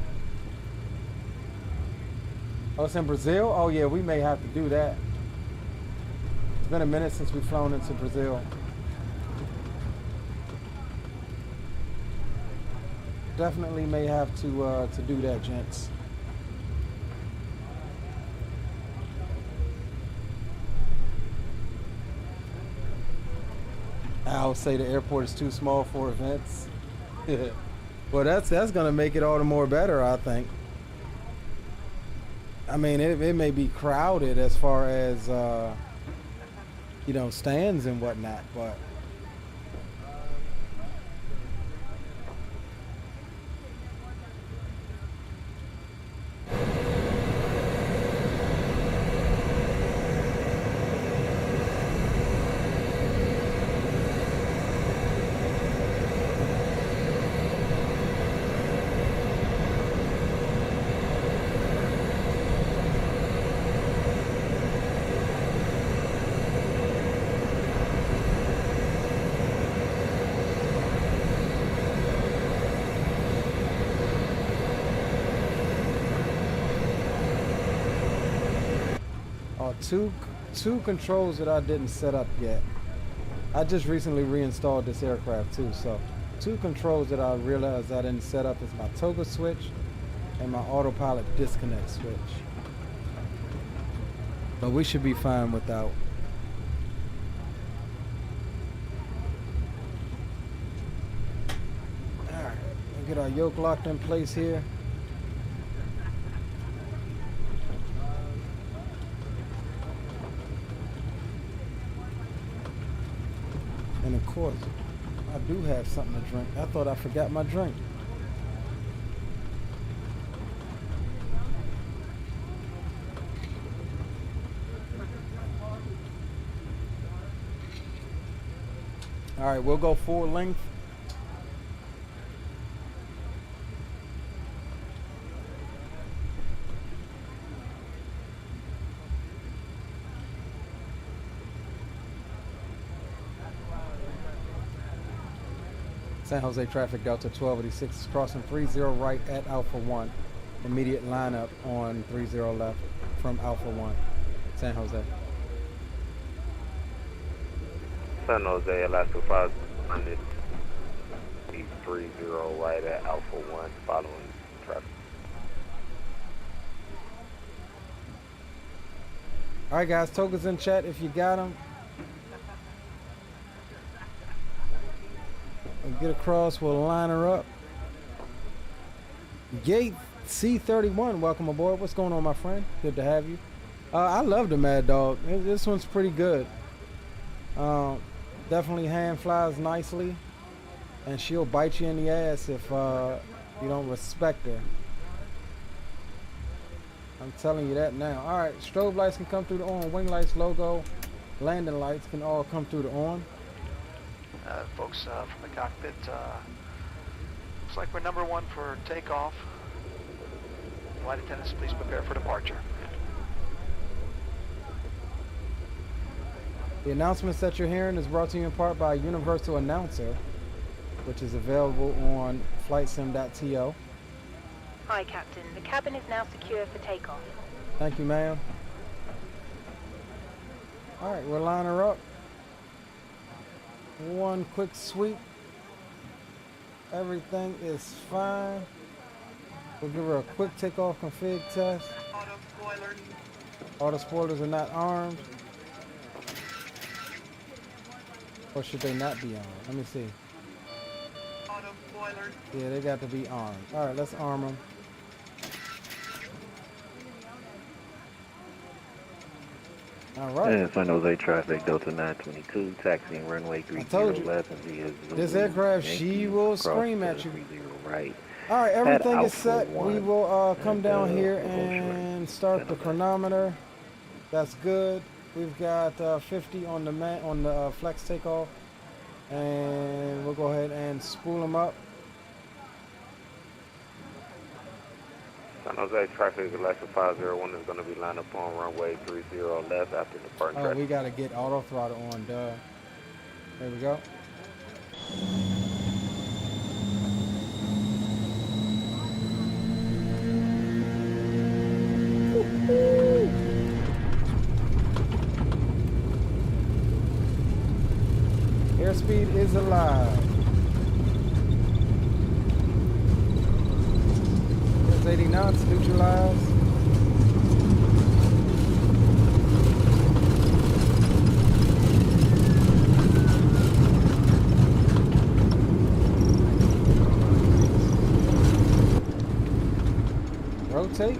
Oh, it's in Brazil? Oh yeah, we may have to do that. It's been a minute since we've flown into Brazil. Definitely may have to do that, gents. I'll say the airport is too small for events. Well, that's gonna make it all the more better, I think. I mean, it may be crowded as far as you know, stands and whatnot, but two controls that I didn't set up yet. I just recently reinstalled this aircraft too, so two controls that I realized I didn't set up is my toggle switch and my autopilot disconnect switch. But we should be fine without. Alright, we'll get our yoke locked in place here. And of course, I do have something to drink. I thought I forgot my drink. All right, we'll go full length. San Jose traffic, Delta 1286 is crossing 30 right at Alpha 1. Immediate lineup on 30 left from Alpha 1, San Jose. San Jose, Alaska 500, 30 right at Alpha 1, following traffic. All right, guys, tokens in chat if you got them. We'll get across, we'll line her up. Gate C31, welcome aboard. What's going on, my friend? Good to have you. I love the MADDOG. This one's pretty good. Definitely hand flies nicely, and she'll bite you in the ass if you don't respect her. I'm telling you that now. All right, strobe lights can come through the on, wing lights, logo, landing lights can all come through the on. Folks from the cockpit, looks like we're number 1 for takeoff. Flight attendants, please prepare for departure. The announcements that you're hearing is brought to you in part by Universal Announcer, which is available on flightsim.to. Hi, Captain. The cabin is now secure for takeoff. Thank you, ma'am. All right, we'll line her up. One quick sweep. Everything is fine. We'll give her a quick takeoff config test. Auto spoilers. Auto spoilers are not armed. Or should they not be armed? Let me see. Auto spoilers. Yeah, they got to be armed. All right, let's arm them. All right. And San Jose traffic, Delta 922, taxiing runway 30 left and via this aircraft, she will scream at you. Right. All right, everything is set. We will come down here and start the chronometer. That's good. We've got 50 on the flex takeoff, and we'll go ahead and spool them up. San Jose traffic, Alexa 501 is going to be lined up on runway 30 left after departing traffic. Oh, we got to get auto throttle on, duh. There we go. Airspeed is alive. There's 80 knots, neutralize. Rotate.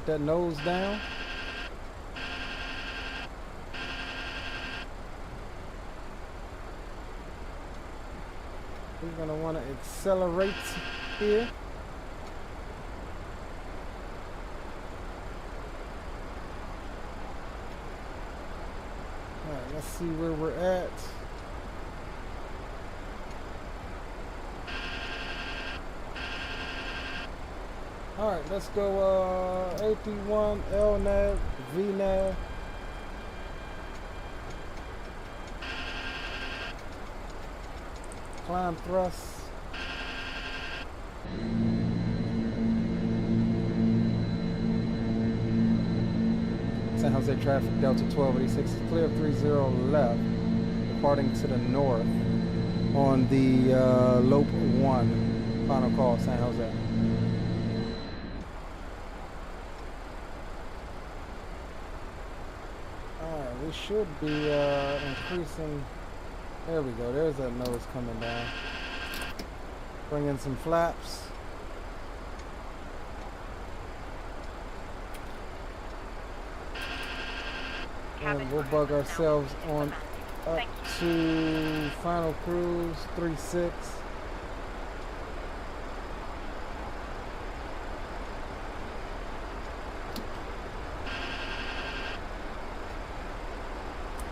That nose down. We're going to want to accelerate here. All right, let's see where we're at. All right, let's go AP1, LNAV, VNAV. Climb thrust. San Jose traffic, Delta 1286 is clear of 30 left, departing to the north on the Lope 1. Final call, San Jose. We should be increasing. There we go. There's that nose coming down. Bring in some flaps. And we'll bug ourselves on up to final cruise 36.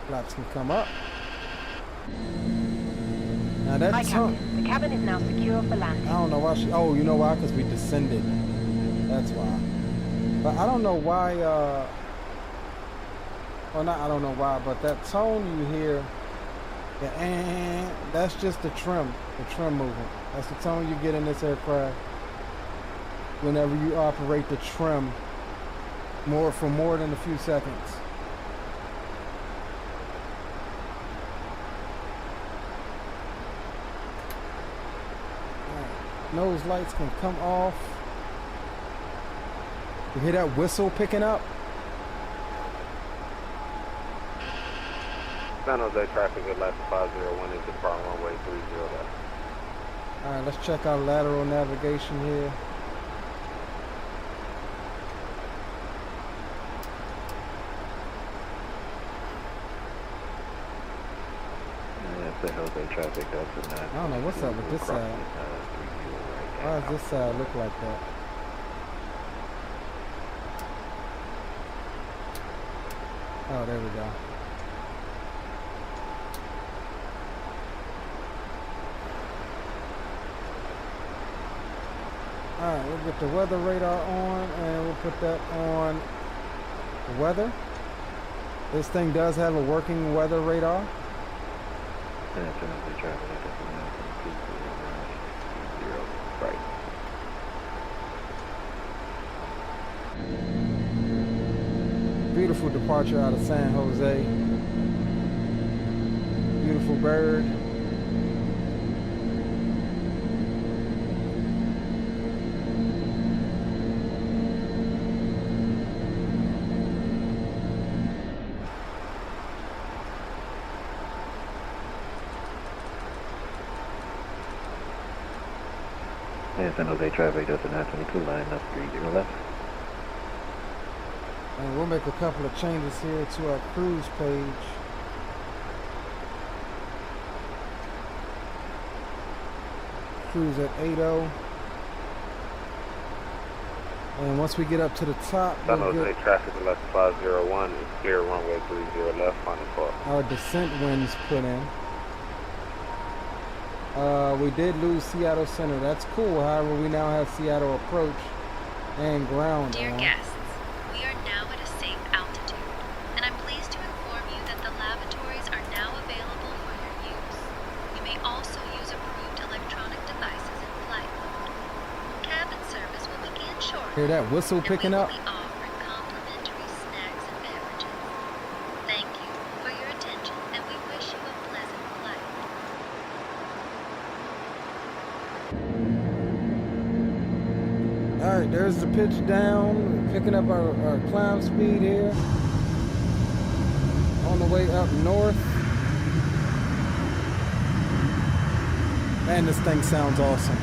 Flaps can come up. Now that's Hi, Captain. The cabin is now secure for landing. I don't know why she. Oh, you know why? Because we descended. That's why. But I don't know why. Well, not I don't know why, but that tone you hear, that's just the trim movement. That's the tone you get in this aircraft whenever you operate the trim for more than a few seconds. Nose lights can come off. You hear that whistle picking up? San Jose traffic at Alexa 501 is departing runway 30 left. Alright, let's check our lateral navigation here. San Jose traffic, Delta 9. I don't know what's up with this side. Why does this side look like that? Oh, there we go. Alright, we'll get the weather radar on and we'll put that on weather. This thing does have a working weather radar. Right. Beautiful departure out of San Jose. Beautiful bird. San Jose traffic, Delta 922, line up 30 left. And we'll make a couple of changes here to our cruise page. Cruise at 80. And once we get up to the top, San Jose traffic, left 501, is clear runway 30 left, final call. Our descent winds put in. We did lose Seattle Center. That's cool. However, we now have Seattle approach and ground. Dear guests, we are now at a safe altitude, and I'm pleased to inform you that the lavatories are now available for your use. You may also use approved electronic devices in flight mode. Cabin service will begin shortly. Hear that whistle picking up? And we will be offering complimentary snacks and beverages. Thank you for your attention, and we wish you a pleasant flight. Alright, there's the pitch down, picking up our climb speed here. On the way up north. Man, this thing sounds awesome.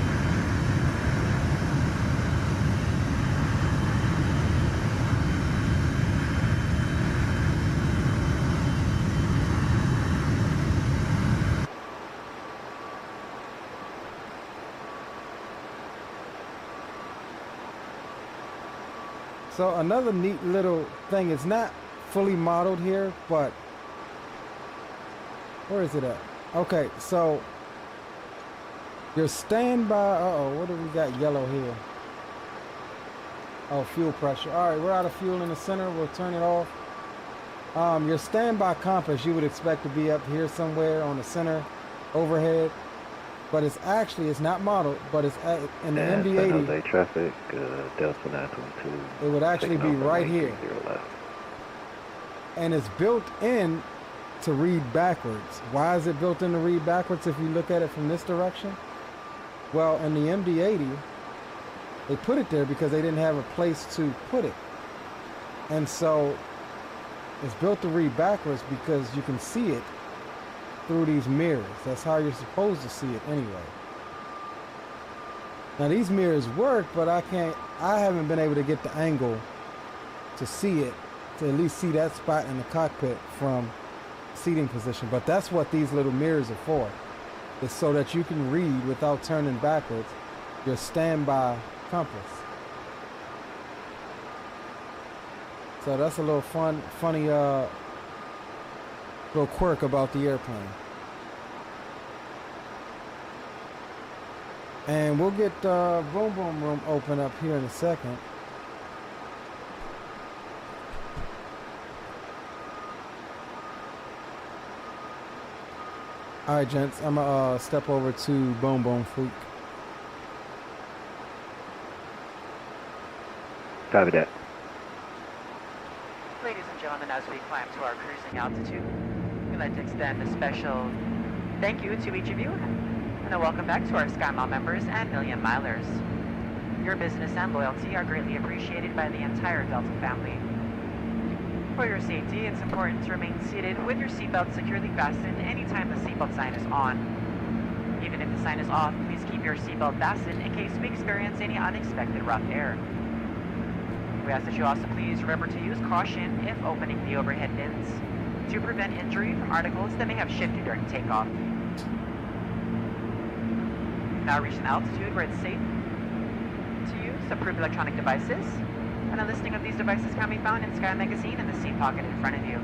So another neat little thing, it's not fully modeled here, but where is it at? Okay, so your standby, what do we got yellow here? Oh, fuel pressure. All right, we're out of fuel in the center. We'll turn it off. Your standby compass, you would expect to be up here somewhere on the center overhead. But it's not modeled, but it's in the MD-80. San traffic, Delta 922. It would actually be right here. And it's built in to read backwards. Why is it built in to read backwards if you look at it from this direction? Well, in the MD-80, they put it there because they didn't have a place to put it. And so it's built to read backwards because you can see it through these mirrors. That's how you're supposed to see it anyway. Now these mirrors work, but I haven't been able to get the angle to see it, to at least see that spot in the cockpit from seating position. But that's what these little mirrors are for. It's so that you can read without turning backwards your standby compass. So that's a little funny little quirk about the airplane. And we'll get boom boom room open up here in a second. All right, gents, I'm gonna step over to Boom Boom Freak. Copy that. Ladies and gentlemen, as we climb to our cruising altitude, we'd like to extend a special thank you to each of you, and a welcome back to our SkyMile members and Million Milers. Your business and loyalty are greatly appreciated by the entire Delta family. For your safety, it's important to remain seated with your seatbelt securely fastened anytime the seatbelt sign is on. Even if the sign is off, please keep your seatbelt fastened in case we experience any unexpected rough air. We ask that you also please remember to use caution if opening the overhead bins to prevent injury from articles that may have shifted during takeoff. We've now reached an altitude where it's safe to use approved electronic devices, and a listing of these devices can be found in Sky Magazine in the seat pocket in front of you.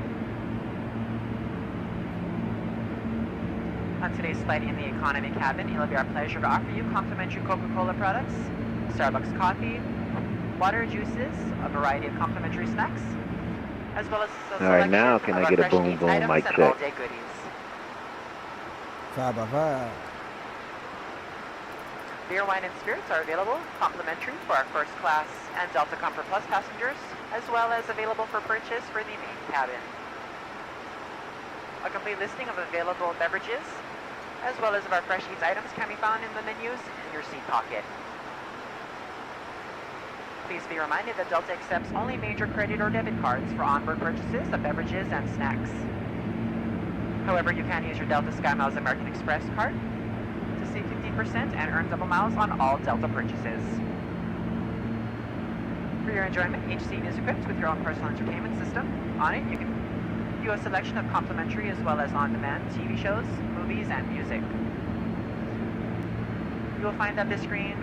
On today's flight in the economy cabin, it'll be our pleasure to offer you complimentary Coca-Cola products, Starbucks coffee, water, juices, a variety of complimentary snacks, as well as a All right, now selection can of I our get a fresh boom needs boom items mic and check? all-day goodies. 5 by 5. Beer, wine, and spirits are available, complimentary for our first class and Delta Comfort Plus passengers, as well as available for purchase for the main cabin. A complete listing of available beverages, as well as of our fresh eats items, can be found in the menus in your seat pocket. Please be reminded that Delta accepts only major credit or debit cards for onboard purchases of beverages and snacks. However, you can use your Delta SkyMiles American Express card to save 15% and earn double miles on all Delta purchases. For your enjoyment, each seat is equipped with your own personal entertainment system. On it, you can view a selection of complimentary as well as on-demand TV shows, movies, and music. You will find that this screen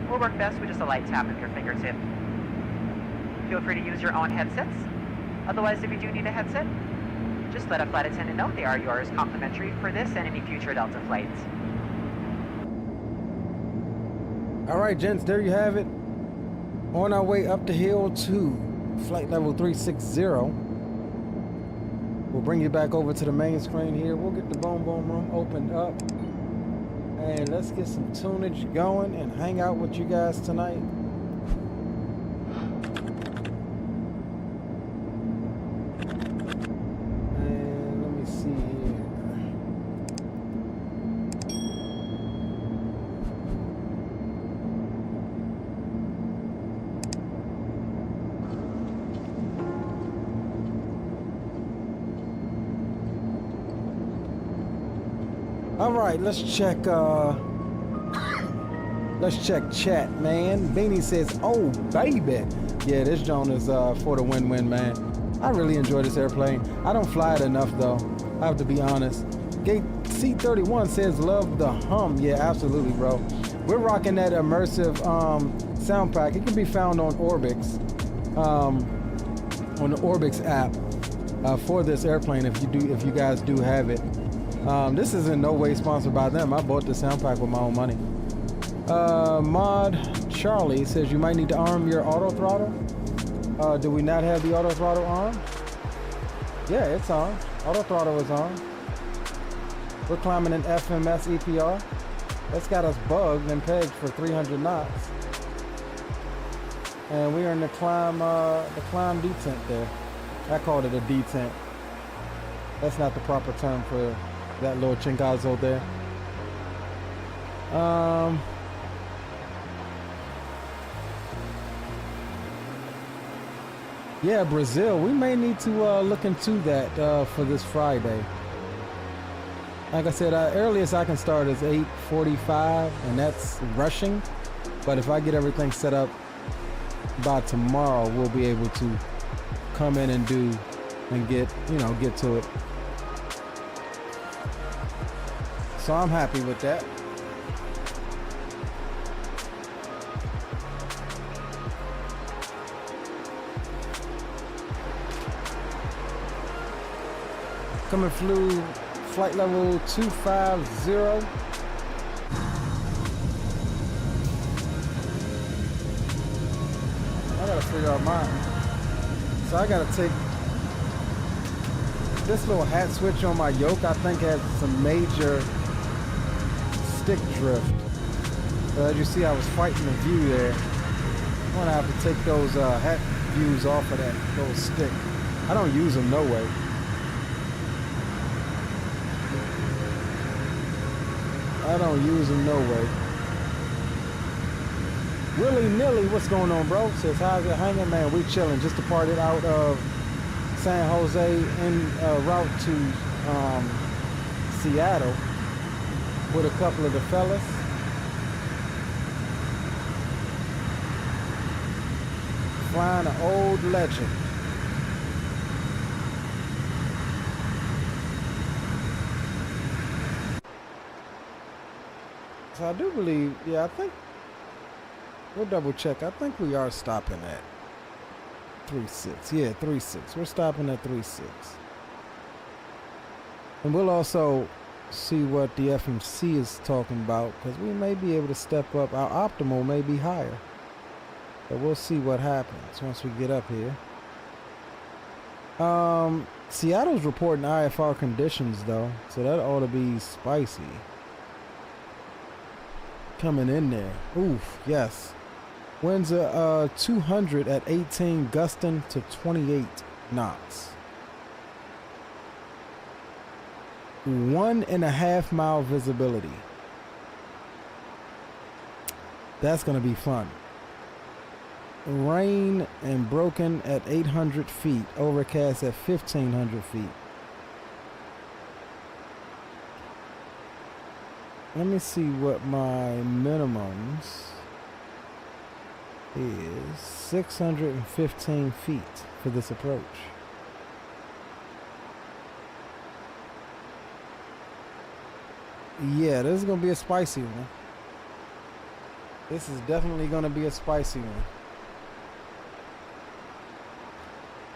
will work best with just a light tap of your fingertip. Feel free to use your own headsets. Otherwise, if you do need a headset, just let a flight attendant know they are yours complimentary for this and any future Delta flights. All right, gents, there you have it. On our way up the hill to flight level 360. We'll bring you back over to the main screen here. We'll get the boom boom room opened up. And let's get some tunage going and hang out with you guys tonight. And let me see here. All right, let's check chat, man. Beanie says, oh baby. Yeah, this joint is for the win-win, man. I really enjoy this airplane. I don't fly it enough though, I have to be honest. Gate C31 says love the hum. Yeah, absolutely, bro. We're rocking that immersive sound pack. It can be found on Orbix, on the Orbix app for this airplane if you guys do have it. This is in no way sponsored by them. I bought the sound pack with my own money. Mod Charlie says you might need to arm your auto throttle. Do we not have the auto throttle on? Yeah, it's on. Auto throttle is on. We're climbing an FMS EPR. That's got us bugged and pegged for 300 knots. And we're in the climb detent there. I called it a detent. That's not the proper term for that little chingazo there. Yeah, Brazil. We may need to look into that for this Friday. Like I said, earliest I can start is 8:45, and that's rushing. But if I get everything set up by tomorrow, we'll be able to come in and get to it. So I'm happy with that. Coming through flight level 250. I gotta figure out mine. So I gotta take this little hat switch on my yoke. I think has some major stick drift. As you see, I was fighting the view there. I'm gonna have to take those hat views off of that little stick. I don't use them no way. I don't use them no way. Willy Nilly, what's going on, bro? Says, how's it hanging? Man, we chilling. Just departed out of San Jose en route to Seattle with a couple of the fellas. Flying an old legend. So I do believe, yeah, I think, we'll double check. I think we are stopping at 3.6. Yeah, 3.6. We're stopping at 3.6. And we'll also see what the FMC is talking about, because we may be able to step up. Our optimal may be higher, but we'll see what happens once we get up here. Seattle's reporting IFR conditions though, so that ought to be spicy. Coming in there. Oof, yes. Winds are 200 at 18, gusting to 28 knots. 1.5 mile visibility. That's gonna be fun. Rain and broken at 800 feet, overcast at 1,500 feet. Let me see what my minimums is. 615 feet for this approach. Yeah, this is gonna be a spicy one. This is definitely gonna be a spicy one.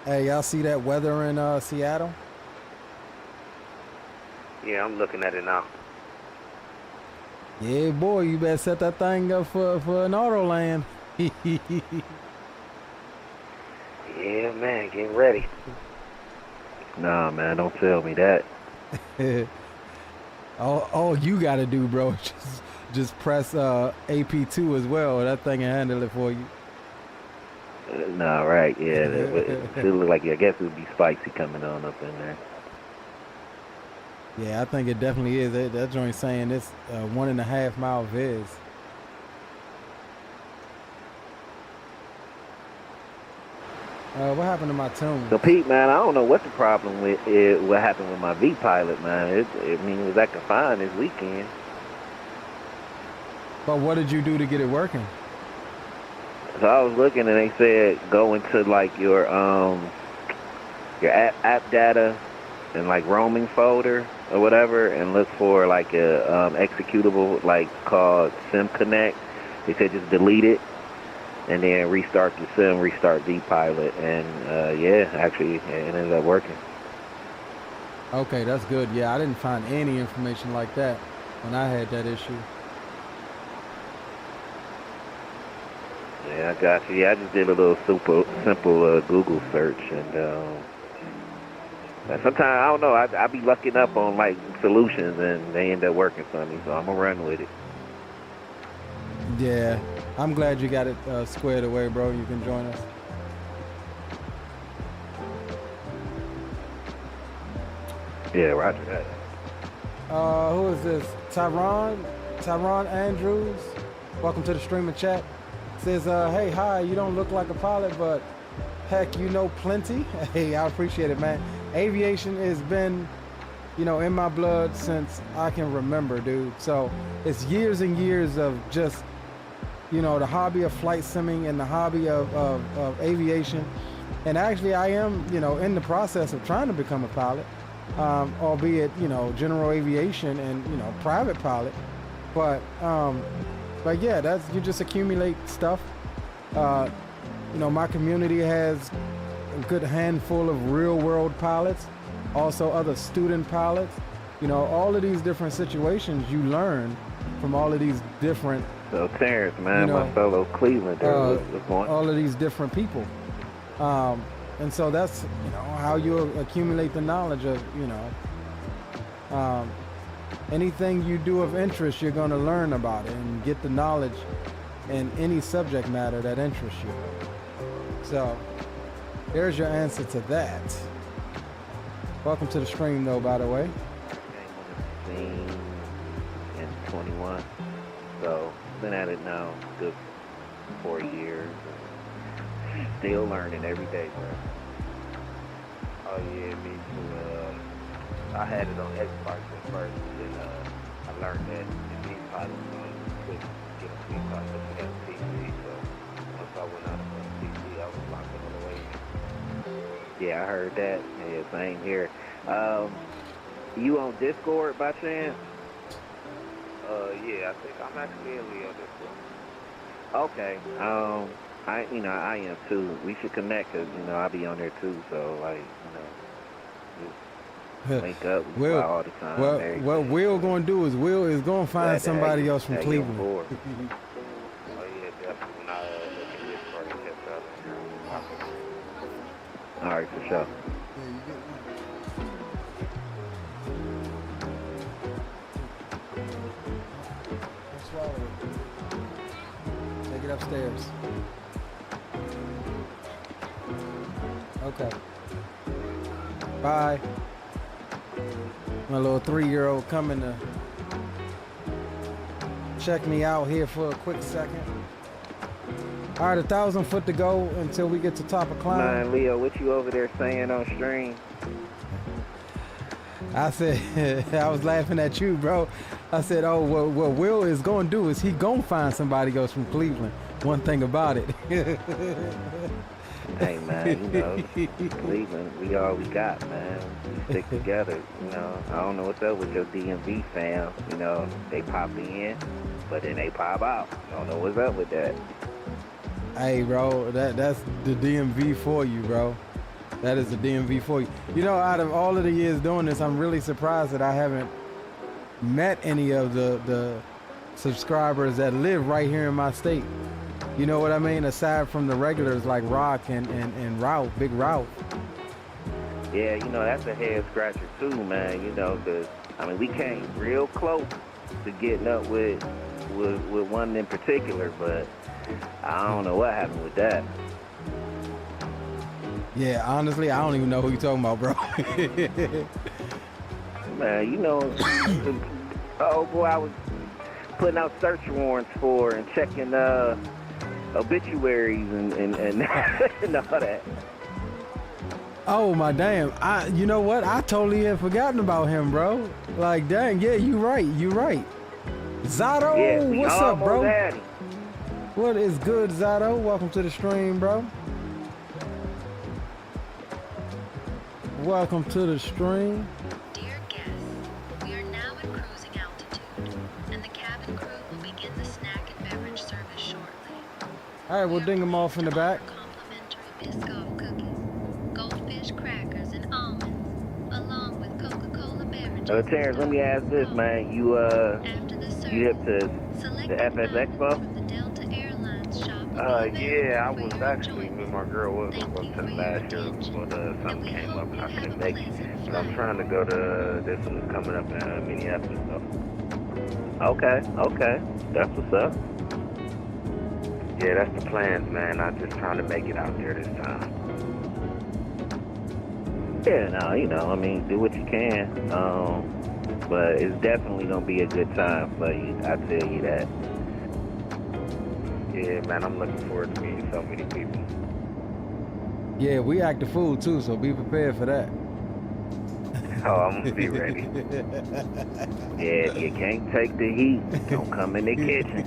Hey, y'all see that weather in Seattle? Yeah, I'm looking at it now. Yeah, boy, you better set that thing up for an auto land. Yeah, man, getting ready. Nah, man, don't tell me that. all you gotta do, bro, just press AP2 as well. That thing can handle it for you. Nah, right, yeah. It should look like, I guess it would be spicy coming on up in there. Yeah, I think it definitely is. That joint saying it's 1.5 mile viz. What happened to my tune? So Pete, man, I don't know what the problem with it. What happened with my V pilot, man? It was acting fine this weekend. But what did you do to get it working? So I was looking and they said go into like your app data and like roaming folder or whatever and look for like a executable like called Sim Connect. They said just delete it and then restart the sim, restart V-Pilot, and yeah, actually it ended up working. Okay, that's good. Yeah, I didn't find any information like that when I had that issue. Yeah, I got you. Yeah, I just did a little simple Google search, and sometimes I don't know. I be lucking up on like solutions, and they end up working for me. So I'm gonna run with it. Yeah, I'm glad you got it squared away, bro. You can join us. Yeah, roger that. Who is this? Tyron Andrews. Welcome to the stream and chat. Says, hey, hi, you don't look like a pilot, but heck, you know plenty. Hey, I appreciate it, man. Aviation has been, you know, in my blood since I can remember, dude. So it's years and years of just, you know, the hobby of flight simming and the hobby of aviation. And actually I am, you know, in the process of trying to become a pilot, albeit, you know, general aviation and, you know, private pilot. But yeah, that's, you just accumulate stuff. You know, my community has a good handful of real world pilots, also other student pilots. You know, all of these different situations you learn from all of these different. So Terrence, man, you know, my fellow Clevelander, what's going on? All of these different people. And so that's, you know, how you accumulate the knowledge of, you know, anything you do of interest, you're going to learn about it and get the knowledge in any subject matter that interests you. So there's your answer to that. Welcome to the stream, though, by the way. In 21, so been at it now good 4 years. Still learning every day, bro. Oh yeah, me too. I had it on Xbox at first, and then I learned that the V-Pilot could get a V-Pilot if you had a PC. So once I went out on the PC, I was locking on the way. Yeah, I heard that. Yeah, same here. You on Discord by chance? Yeah, I think I'm actually in Leon Discord. Okay. I am too. We should connect, cause you know I'll be on there too. So like, you know, link up. We fly all the time. What Will gonna do is Will is gonna find somebody else from Cleveland. Oh yeah, definitely. When I look at this part, it kept up. All right, for sure. Swallow it. Take it upstairs. Okay. Bye. My little 3-year-old coming to check me out here for a quick second. All right, 1,000 foot to go until we get to top of climb. Man, Leo, what you over there saying on stream? I said, I was laughing at you, bro. I said, oh, what Will is going to do is he going to find somebody else from Cleveland. One thing about it. Hey, man, you know, Cleveland, we all we got, man. We stick together, you know. I don't know what's up with your DMV fam. You know, they pop in, but then they pop out. I don't know what's up with that. Hey, bro, that's the DMV for you, bro. That is the DMV for you. You know, out of all of the years doing this, I'm really surprised that I haven't met any of the subscribers that live right here in my state. You know what I mean? Aside from the regulars like Rock and Ralph, Big Ralph. Yeah, you know, that's a head scratcher too, man, you know, because, I mean, we came real close to getting up with one in particular, but I don't know what happened with that. Yeah, honestly, I don't even know who you're talking about, bro. Man, you know, oh boy, I was putting out search warrants for and checking obituaries and and all that. Oh my damn! You know what? I totally had forgotten about him, bro. Like, dang, yeah, you right. Zato, yeah, what's up, bro? Had him. What is good, Zato? Welcome to the stream, bro. Welcome to the stream. Dear guests, we are now at cruising altitude, and the cabin crew will begin the snack and beverage service shortly. All right, we'll ding them off in the back. Complimentary Biscoff cookies, goldfish crackers, and almonds, along with Coca-Cola beverages. Terrence, let me ask this, man. You hip to the FS Expo? Yeah, I was actually, me and my girl was going to last year, but something came up and I couldn't make it. But I'm trying to go to this one that's coming up in Minneapolis, though. Okay, that's what's up. Yeah, that's the plans, man. I'm just trying to make it out there this time. Yeah, no, you know, I mean, do what you can. But it's definitely gonna be a good time for you. I tell you that. Yeah, man, I'm looking forward to meeting so many people. Yeah, we act a fool too, so be prepared for that. Oh, I'm gonna be ready. Yeah, if you can't take the heat, don't come in the kitchen.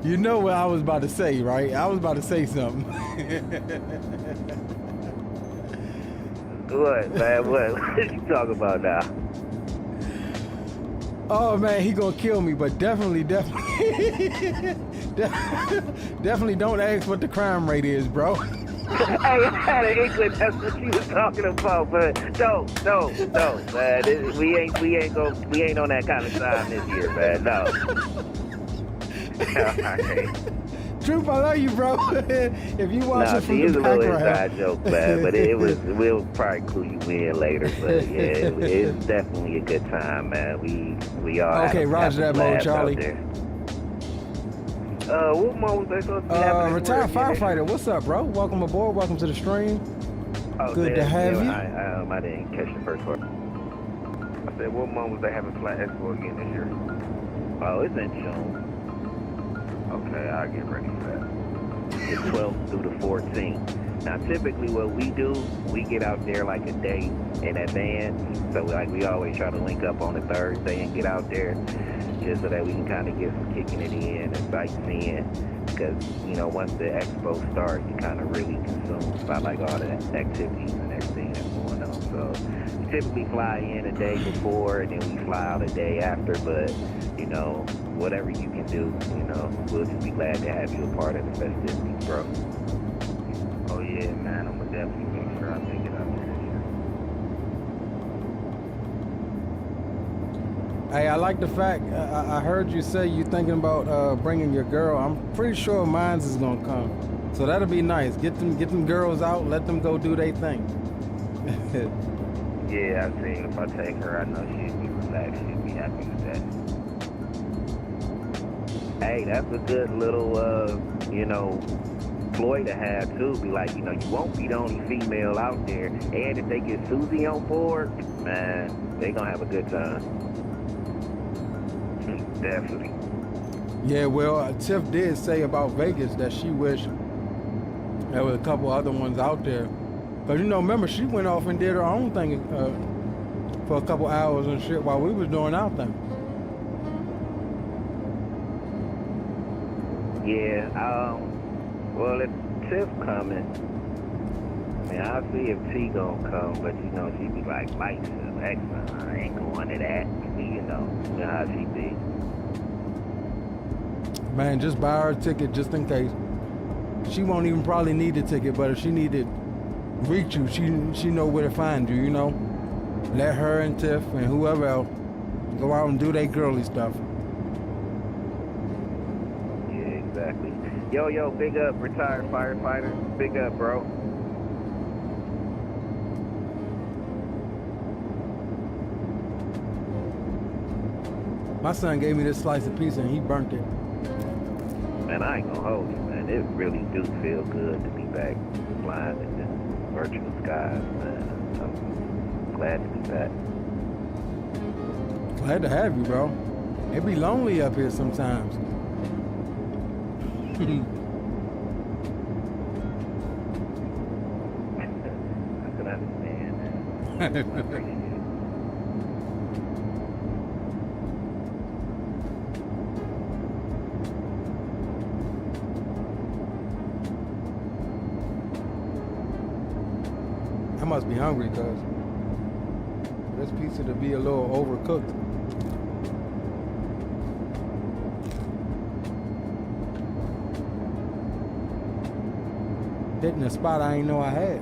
You know what I was about to say, right? I was about to say something. What, man? What you talking about now? Oh man, he gonna kill me, but definitely don't ask what the crime rate is, bro. Hey, I had an inkling that's what you was talking about, but don't, man. We ain't on that kind of time this year, man. No. Truth, I love you, bro. If you watch it from the background. It's a little inside joke, man, but we'll probably clue you in later. But yeah, it's definitely a good time, man. We all okay, roger that, Mo, Charlie. What month was they supposed to be happening? Retired firefighter, what's up, bro? Welcome aboard. Welcome to the stream. Good to have you. I didn't catch the first part. I said, what month was they having Flat Expo again this year? Oh, it's in June. Okay, I'll get ready for that. The 12th through the 14th. Now, typically what we do, we get out there like a day in advance. So, like, we always try to link up on a Thursday and get out there just so that we can kind of get some kicking it in and sightseeing. Because, you know, once the expo starts, you kind of really consumed by, like, all the activities and everything that's going on. So, we typically fly in a day before and then we fly out a day after. But, you know, whatever you can do, you know, we'll just be glad to have you a part of the festivities, bro. Oh yeah, Yeah, man, I'm gonna definitely make sure I make it out there this year. Hey, I like the fact, I heard you say you thinking about bringing your girl. I'm pretty sure mine's is gonna come. So that'll be nice. Get them girls out, let them go do their thing. Yeah, I think if I take her, I know she'd be relaxed. She'd be happy with that. Hey, that's a good little, you know, ploy to have too. Be like, you know, you won't be the only female out there. And if they get Susie on board, man, they gonna have a good time. Definitely. Yeah, well, Tiff did say about Vegas that she wished there were a couple other ones out there. Because, you know, remember, she went off and did her own thing for a couple hours and shit while we was doing our thing. Yeah, well, if Tiff coming, I mean, I'll see if T gonna come, but, you know, she be like, lights up, excellent, I ain't going to that. You know how she be. Man, just buy her a ticket just in case. She won't even probably need a ticket, but if she needed reach you, she know where to find you, you know? Let her and Tiff and whoever else go out and do their girly stuff. Yeah, exactly. Yo, big up, retired firefighter. Big up, bro. My son gave me this slice of pizza and he burnt it. Man, I ain't gonna hold you, man. It really do feel good to be back flying in the virtual skies, man. I'm glad to be back. Glad to have you, bro. It be lonely up here sometimes. I can understand that. I appreciate it. I must be hungry because this pizza to be a little overcooked. Hitting a spot I didn't know I had.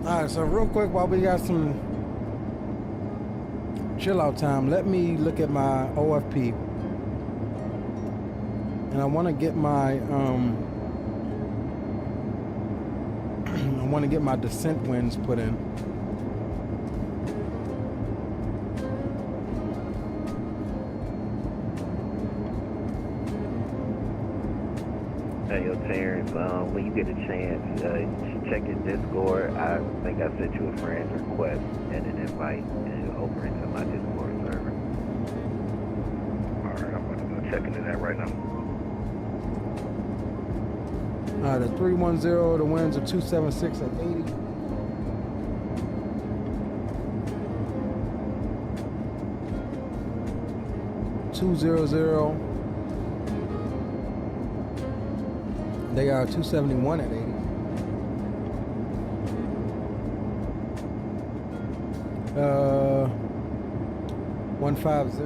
All right, so real quick while we got some chill out time, let me look at my OFP. And I want to get my I want to get my descent winds put in. Hey, yo, Terrence, when you get a chance, check your Discord. I think I sent you a friend request and an invite over into my Discord server. All right, I'm about to go check into that right now. All right, at 310, the winds are 276 at 80. $200. They are 271 at 80. 150.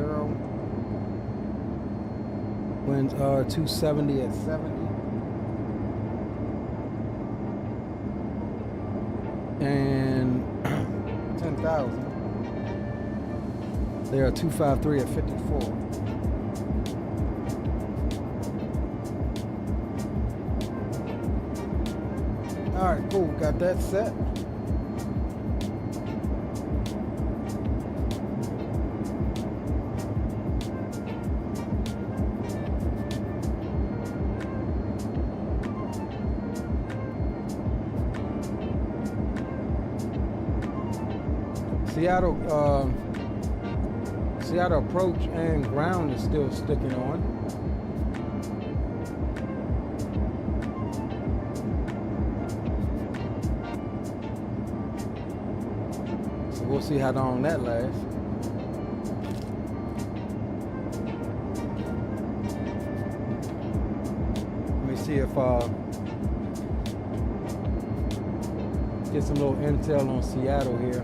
Winds are 270 at 70. And 10,000. They are 253 at 54. All right, cool. Got that set. Seattle approach and ground is still sticking on. So we'll see how long that lasts. Let me see if get some little intel on Seattle here.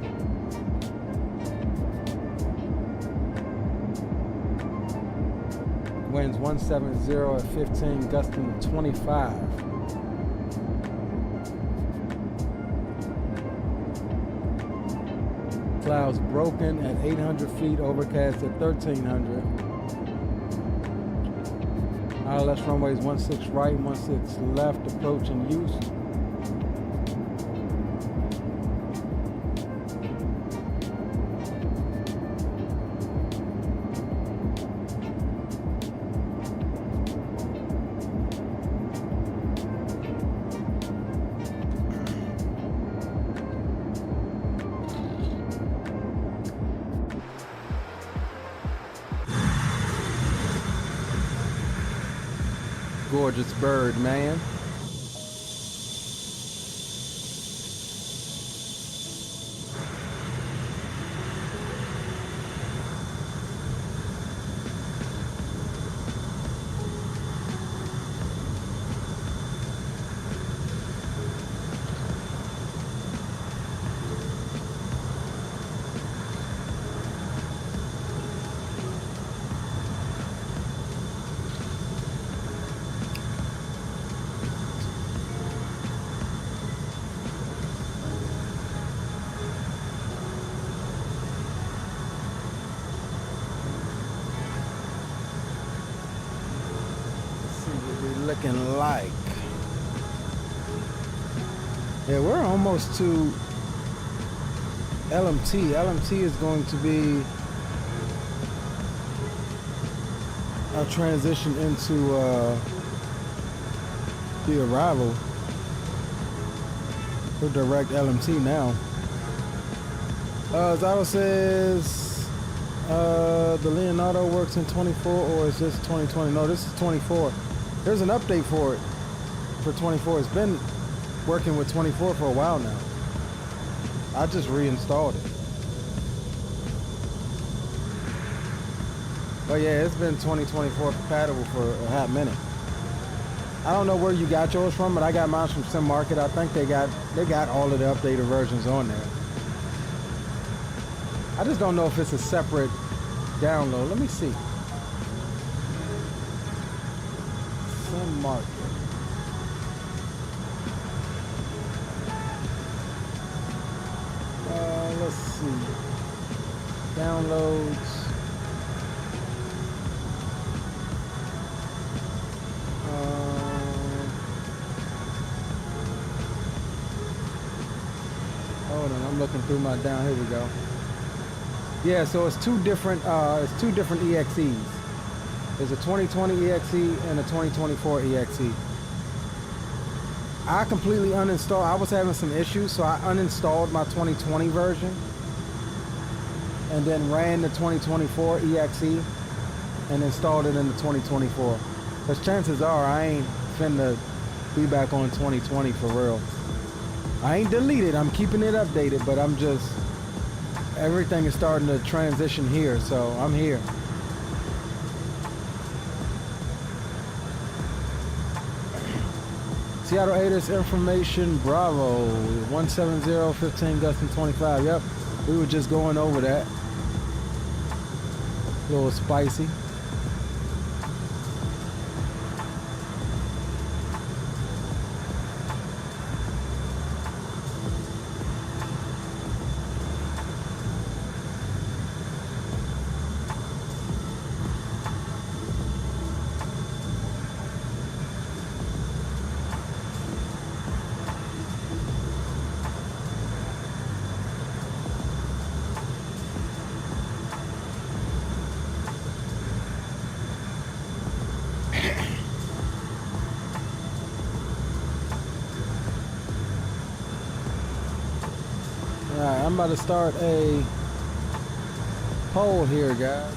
Winds 170 at 15, gusting 25. Clouds broken at 800 feet, overcast at 1300. ILS runways 16 right, 16 left, approaching use. Gorgeous bird, man. Looking like, yeah, we're almost to LMT. LMT is going to be a transition into the arrival for direct LMT now. Zyro says the Leonardo works in 24, or is this 2020? No, this is 24. There's an update for it for 24. It's been working with 24 for a while now. I just reinstalled it. But yeah, it's been 2024 compatible for a hot minute. I don't know where you got yours from, but I got mine from Sim Market. I think they got all of the updated versions on there. I just don't know if it's a separate download. Let me see. Market. Let's see. Downloads. Hold on, I'm looking through my down. Here we go. Yeah, so it's two different EXEs. There's a 2020 EXE and a 2024 EXE. I completely uninstalled. I was having some issues, so I uninstalled my 2020 version and then ran the 2024 EXE and installed it in the 2024. Because chances are I ain't finna be back on 2020 for real. I ain't deleted. I'm keeping it updated, but I'm just, everything is starting to transition here, so I'm here. Seattle Aorus information, Bravo, 170, 15, gusting 25. Yep, we were just going over that. A little spicy. I'm about to start a poll here, guys.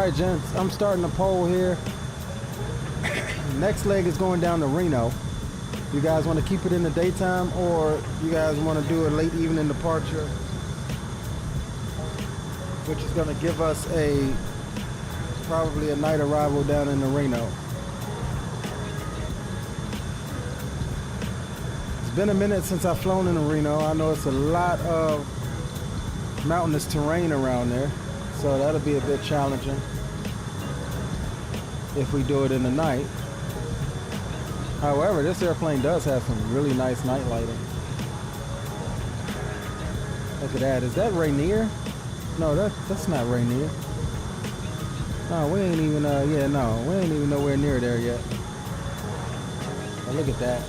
right, gents, I'm starting the poll here. Next leg is going down to Reno. You guys want to keep it in the daytime, or you guys want to do a late evening departure, which is going to give us probably a night arrival down in the Reno. It's been a minute since I've flown in Reno. I know it's a lot of mountainous terrain around there, so that'll be a bit challenging if we do it in the night. However, this airplane does have some really nice night lighting. Look at that. Is that Rainier? No, that's not Rainier. No, we ain't even, yeah, no, we ain't even nowhere near there yet. Oh, look at that.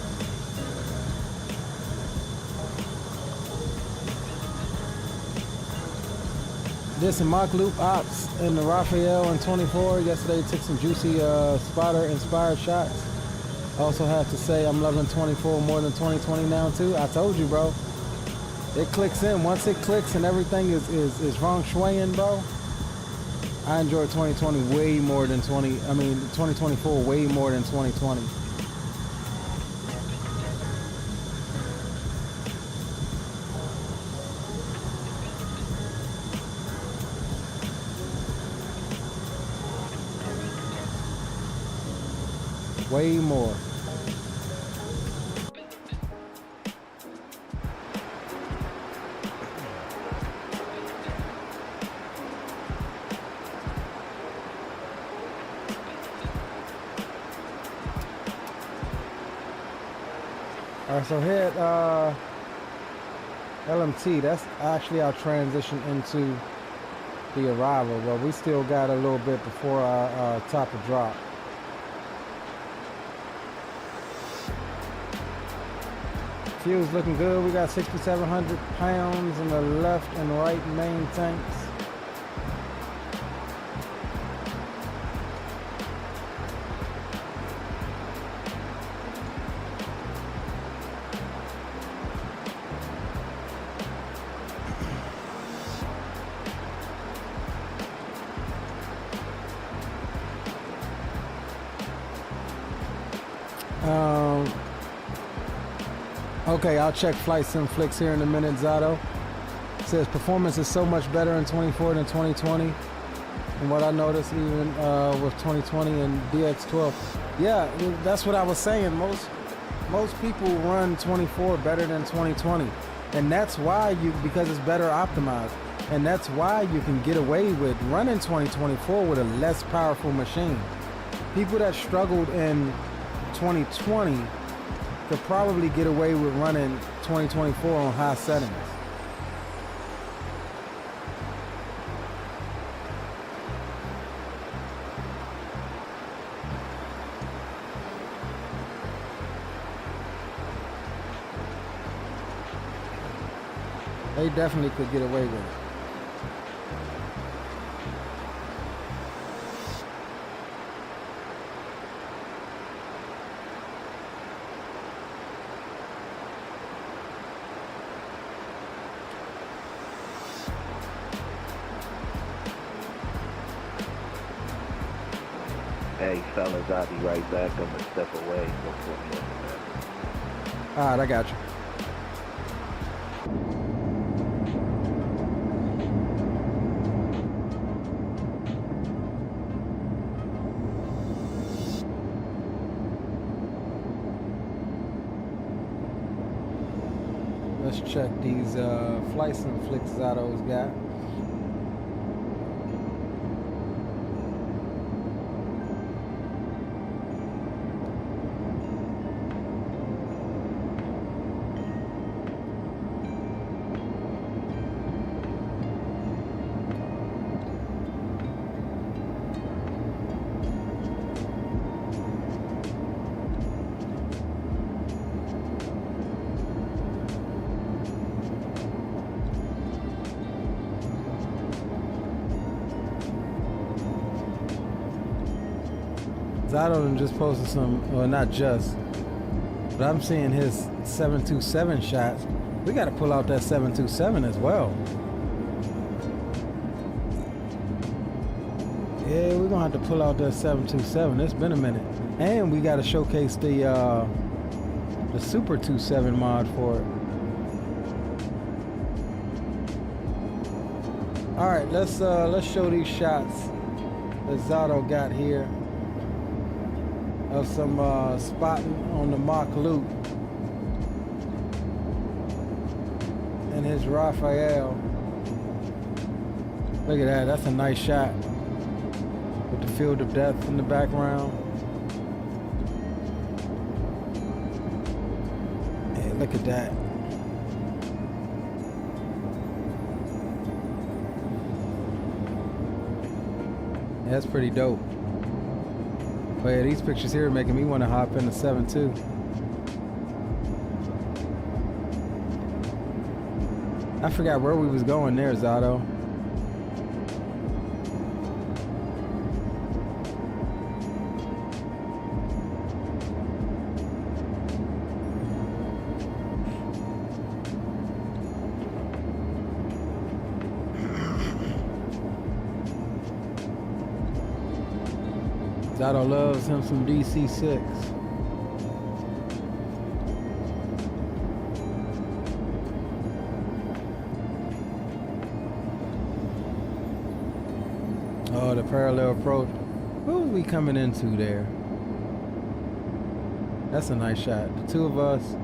Did some mock loop ops in the Raphael in 24. Yesterday took some juicy spotter inspired shots. Also have to say I'm loving 24 more than 2020 now too. I told you, bro. It clicks in. Once it clicks and everything is feng shuiing, bro. I enjoy 2020 way more than 2024 way more than 2020. Way more. All right, so here at LMT, that's actually our transition into the arrival, but we still got a little bit before our top of drop. Fuel's looking good. We got 6,700 pounds in the left and right main tanks. Okay, I'll check Flight Sim Flicks here in a minute, Zato. It says performance is so much better in 24 than 2020. And what I noticed even with 2020 and DX12. Yeah, that's what I was saying. Most people run 24 better than 2020. And that's why because it's better optimized. And that's why you can get away with running 2024 with a less powerful machine. People that struggled in 2020 could probably get away with running 2024 on high settings. They definitely could get away with it. Hey, fellas, I'll be right back. I'm going to step away. Don't put me on the map. All right, I got you. Let's check these Flight Sim Flicks Zato's got. Zato done just posted some, well, not just, but I'm seeing his 727 shots. We got to pull out that 727 as well. Yeah, we're gonna have to pull out that 727. It's been a minute. And we gotta showcase the Super 27 mod for it. Alright, let's show these shots that Zato got here of some spotting on the Mach loop and his Raphael. Look at that, that's a nice shot with the field of depth in the background. Hey, look at that. That's pretty dope. But yeah, these pictures here are making me want to hop in the 7.2. I forgot where we was going there, Zato. Zato loves him some DC6. Oh, the parallel approach. Who are we coming into there? That's a nice shot. The two of us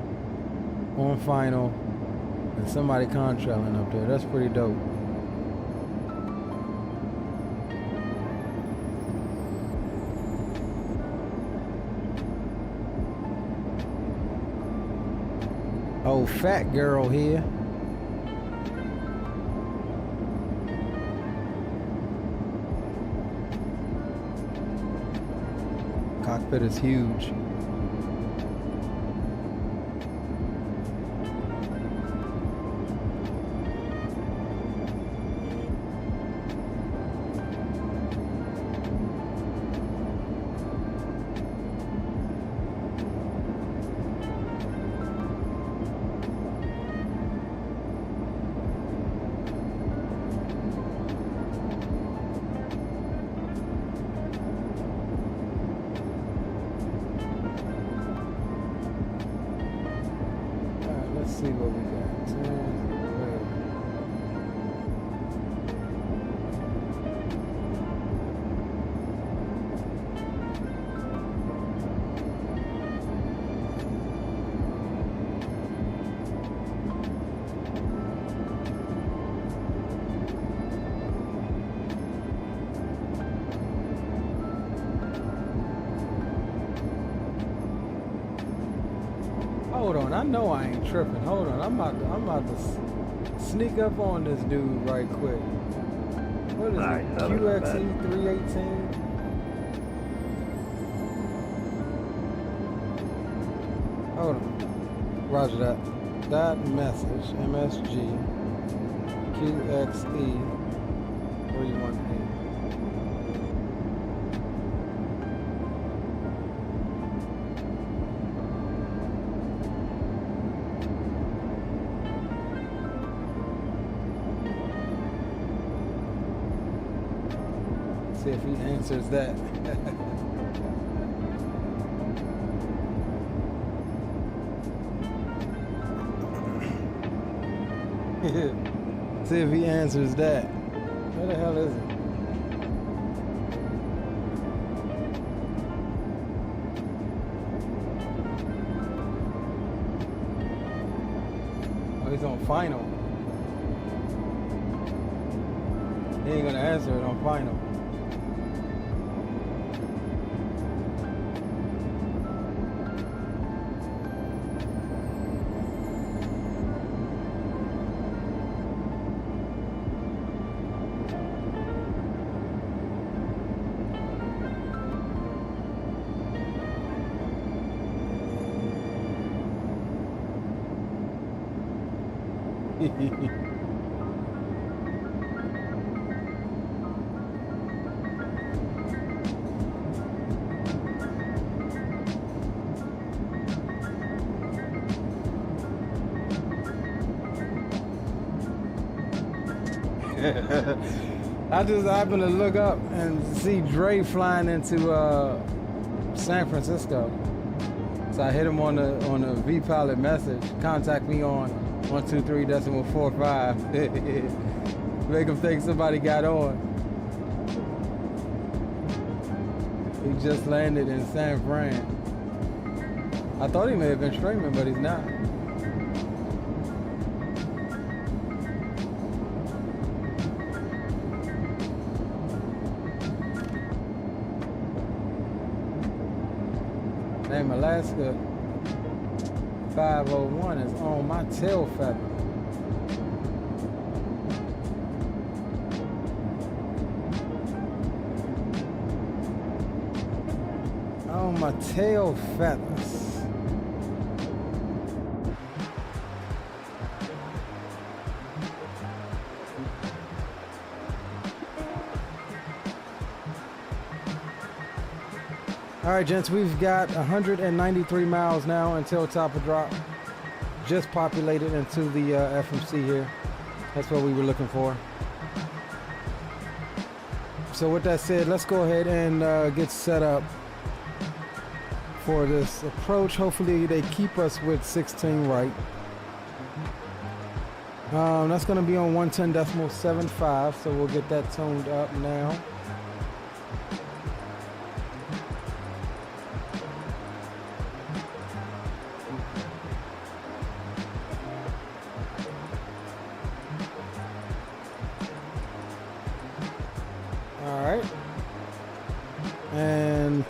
on final and somebody contrailing up there. That's pretty dope. Oh, fat girl here. Cockpit is huge. See what we got. Hold on, I know I ain't tripping. Hold on, I'm about to sneak up on this dude right quick. What is it? QXE318? Hold on. Roger that. That message, MSG QXE318. See if he answers that. See if he answers that. Where the hell is it? Oh, he's on final. He ain't gonna answer it on final. I just happened to look up and see Dre flying into San Francisco. So I hit him on the vPilot message. Contact me on 123.45. Make him think somebody got on. He just landed in San Fran. I thought he may have been streaming, but he's not. Name Alaska 501 is on my tail feather. On my tail feathers. All right, gents, we've got 193 miles now until top of drop. Just populated into the FMC here. That's what we were looking for. So with that said, let's go ahead and get set up for this approach. Hopefully they keep us with 16 right. That's going to be on 110.75, so we'll get that toned up now.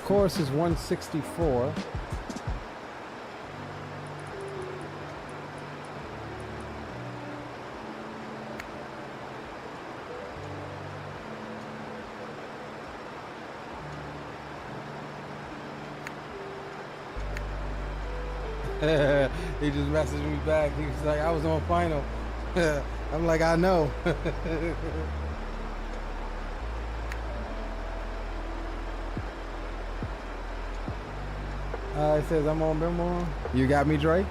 Course is 164. He just messaged me back. He was like, I was on final. I'm like, I know. He says, I'm on Bimbo. You got me, Dre?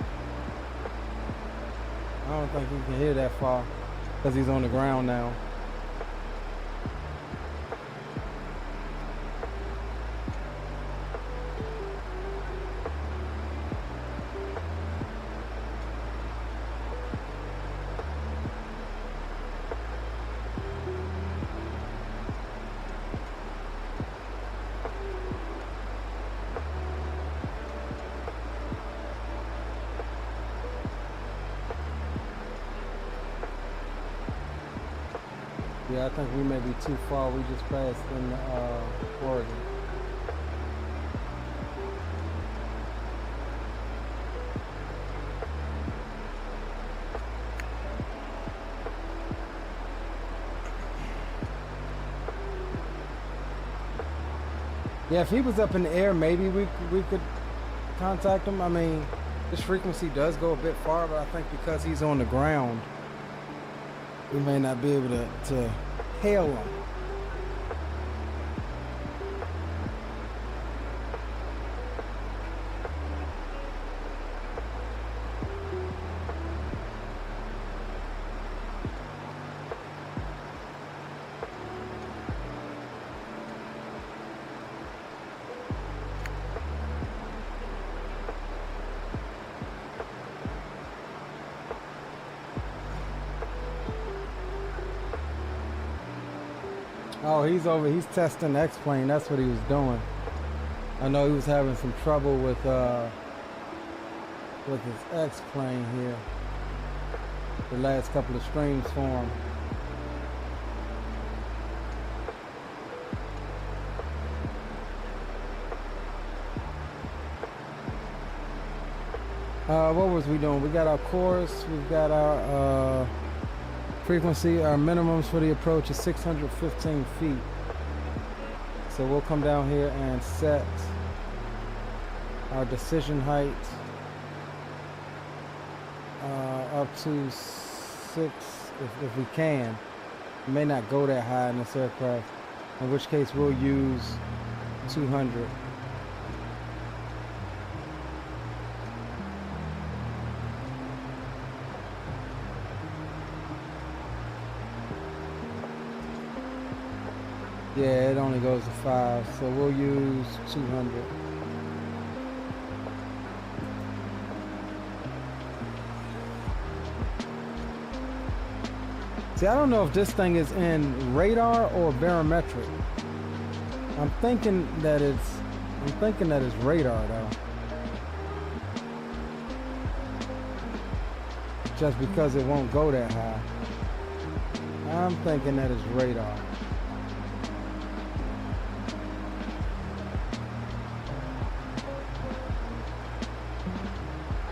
I don't think he can hear that far because he's on the ground now. Yeah, I think we may be too far. We just passed in Oregon. Yeah, if he was up in the air, maybe we could contact him. I mean, this frequency does go a bit far, but I think because he's on the ground, we may not be able to hail him. Oh, he's testing the X-plane. That's what he was doing. I know he was having some trouble with his X-plane here. The last couple of streams for him. What was we doing? We got our course, we've got our frequency. Our minimums for the approach is 615 feet. So we'll come down here and set our decision height up to 6 if we can. We may not go that high in this aircraft, in which case we'll use 200. Yeah, it only goes to 5, so we'll use 200. See, I don't know if this thing is in radar or barometric. I'm thinking that it's radar though. Just because it won't go that high. I'm thinking that it's radar.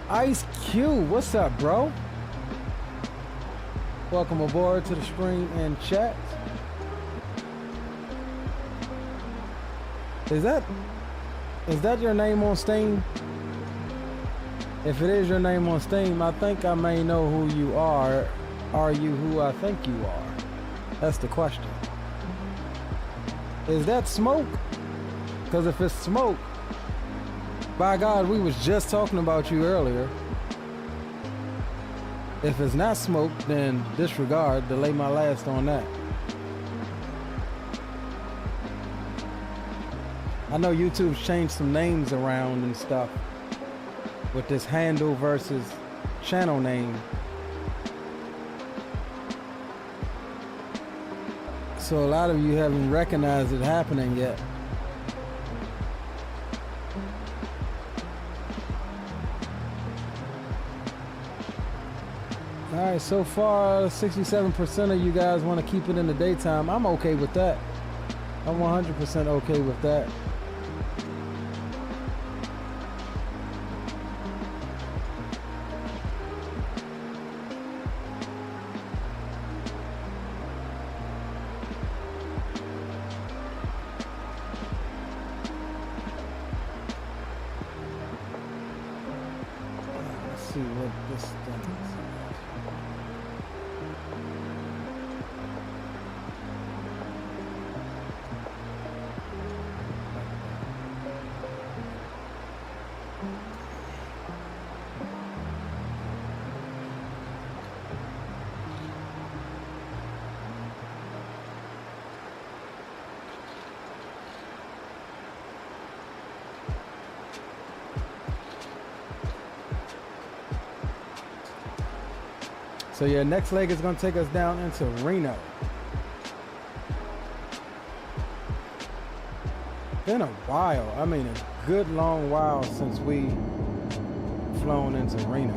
Ice Cube, what's up, bro? Welcome aboard to the stream and chat. Is that your name on Steam? If it is your name on Steam, I think I may know who you are. Are you who I think you are? That's the question. Is that Smoke? Because if it's Smoke, by God, we was just talking about you earlier. If it's not Smoke, then disregard, delay my last on that. I know YouTube's changed some names around and stuff with this handle versus channel name. So a lot of you haven't recognized it happening yet. Alright, so far 67% of you guys want to keep it in the daytime. I'm okay with that. I'm 100% okay with that. Let's see what this thing is. So yeah, next leg is gonna take us down into Reno. Been a while, I mean a good long while since we flown into Reno.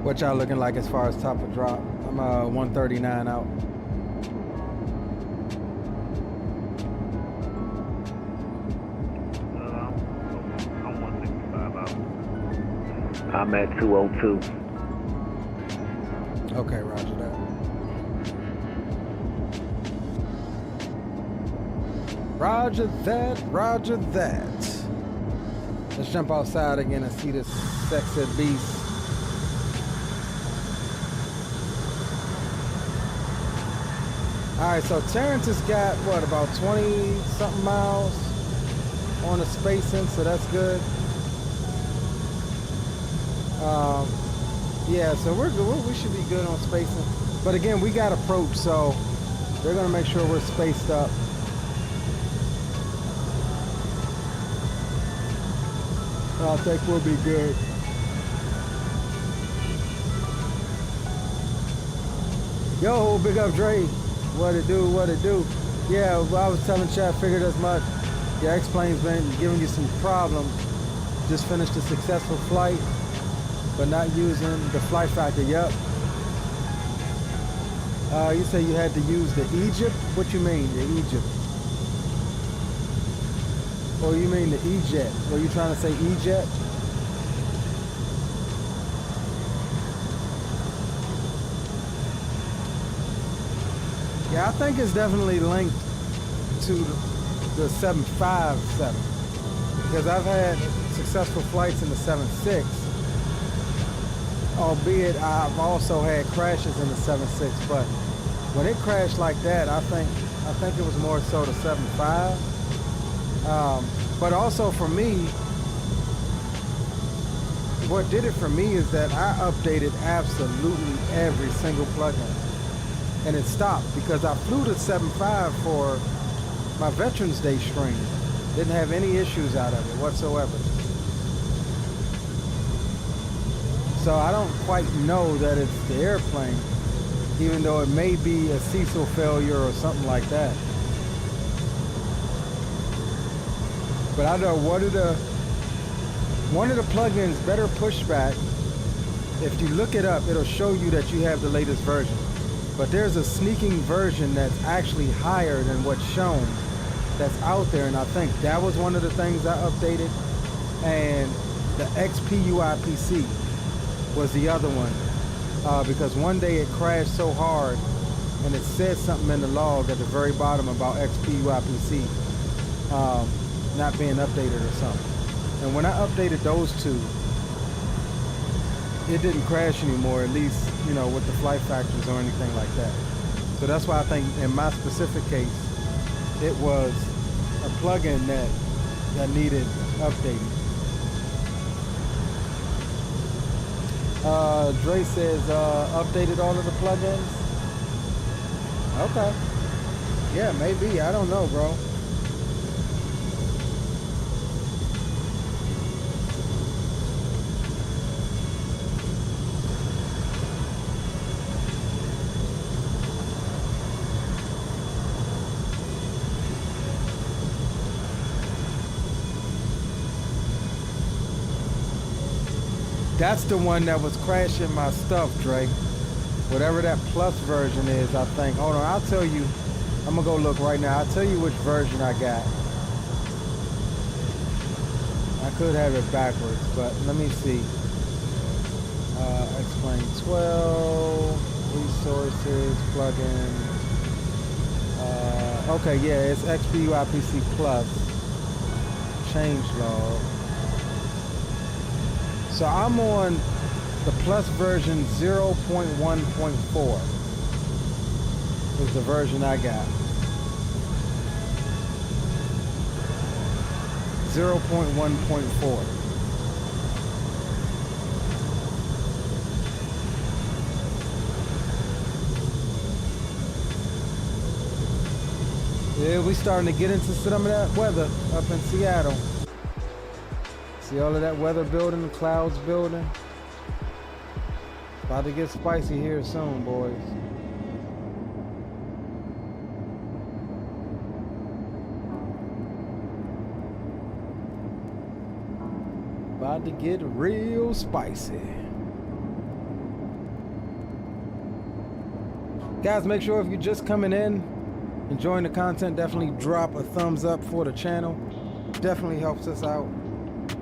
What y'all looking like as far as top of drop? I'm 139 out. I'm 165 out. I'm at 202. Okay, roger that. Roger that, roger that. Let's jump outside again and see this sexy beast. All right, so Terrence has got, what, about 20-something miles on the spacing, so that's good. Yeah, so we're good. We should be good on spacing. But again, we got approach, so they're gonna make sure we're spaced up. I think we'll be good. Yo, big up Dre. What it do, what it do. Yeah, I was telling chat, figured as much. Your X-Plane's been giving you some problems. Just finished a successful flight, but not using the flight factor. Yep. You say you had to use the Egypt? What you mean, the Egypt? Or you mean the E-Jet? Were you trying to say E-Jet? Yeah, I think it's definitely linked to the 757. because I've had successful flights in the 7.6, albeit I've also had crashes in the 7.6, but when it crashed like that, I think it was more so the 7.5. But also for me, what did it for me is that I updated absolutely every single plugin, and it stopped because I flew the 7.5 for my Veterans Day stream. Didn't have any issues out of it whatsoever. So I don't quite know that it's the airplane, even though it may be a Cecil failure or something like that. But I know one of the plugins, Better Pushback, if you look it up, it'll show you that you have the latest version. But there's a sneaking version that's actually higher than what's shown that's out there, and I think that was one of the things I updated. And the XPUIPC was the other one, because one day it crashed so hard, and it said something in the log at the very bottom about XPUIPC not being updated or something. And when I updated those two, it didn't crash anymore, at least, you know, with the flight factors or anything like that. So that's why I think in my specific case, it was a plugin that needed updating. Dre says, updated all of the plugins? Okay. Yeah, maybe. I don't know, bro. That's the one that was crashing my stuff, Dre. Whatever that plus version is, I think. Hold on, I'll tell you. I'm gonna go look right now. I'll tell you which version I got. I could have it backwards, but let me see. Explain 12, resources, plugin. Okay, yeah, it's XPUIPC plus. Change log. So I'm on the plus version 0.1.4 is the version I got. 0.1.4. Yeah, we starting to get into some of that weather up in Seattle. See all of that weather building, the clouds building. About to get spicy here soon, boys. About to get real spicy. Guys, make sure if you're just coming in, enjoying the content, definitely drop a thumbs up for the channel. Definitely helps us out.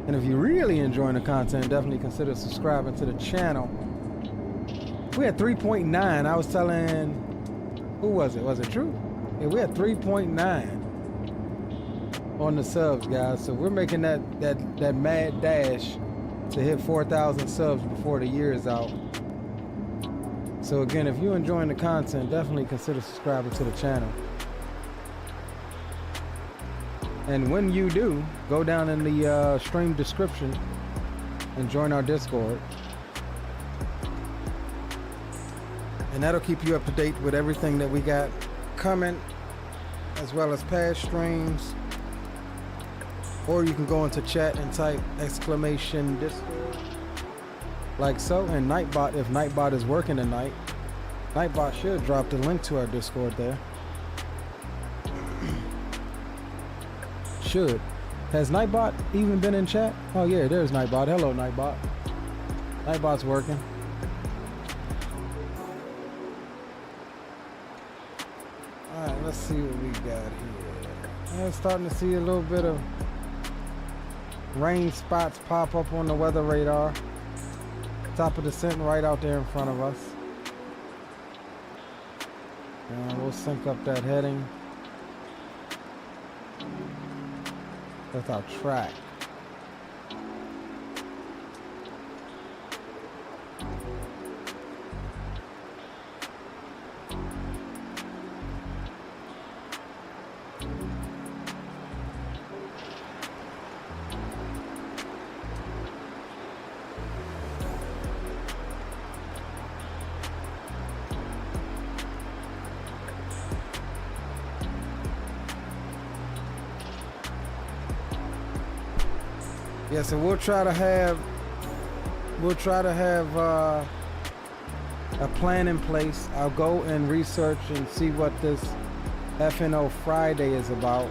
And if you're really enjoying the content, definitely consider subscribing to the channel. We had 3.9. I was telling, who was it? Was it True? Yeah, we had 3.9 on the subs, guys. So we're making that mad dash to hit 4,000 subs before the year is out. So again, if you're enjoying the content, definitely consider subscribing to the channel. And when you do, go down in the stream description and join our Discord. And that'll keep you up to date with everything that we got coming, as well as past streams. Or you can go into chat and type exclamation Discord, like so. And Nightbot, if Nightbot is working tonight, Nightbot should drop the link to our Discord there. Should. Has Nightbot even been in chat? Oh yeah, there's Nightbot. Hello, Nightbot. Nightbot's working. Alright, let's see what we got here. I'm starting to see a little bit of rain spots pop up on the weather radar. Top of descent right out there in front of us. And we'll sync up that heading. That's our track. Yeah, so we'll try to have a plan in place. I'll go and research and see what this FNO Friday is about,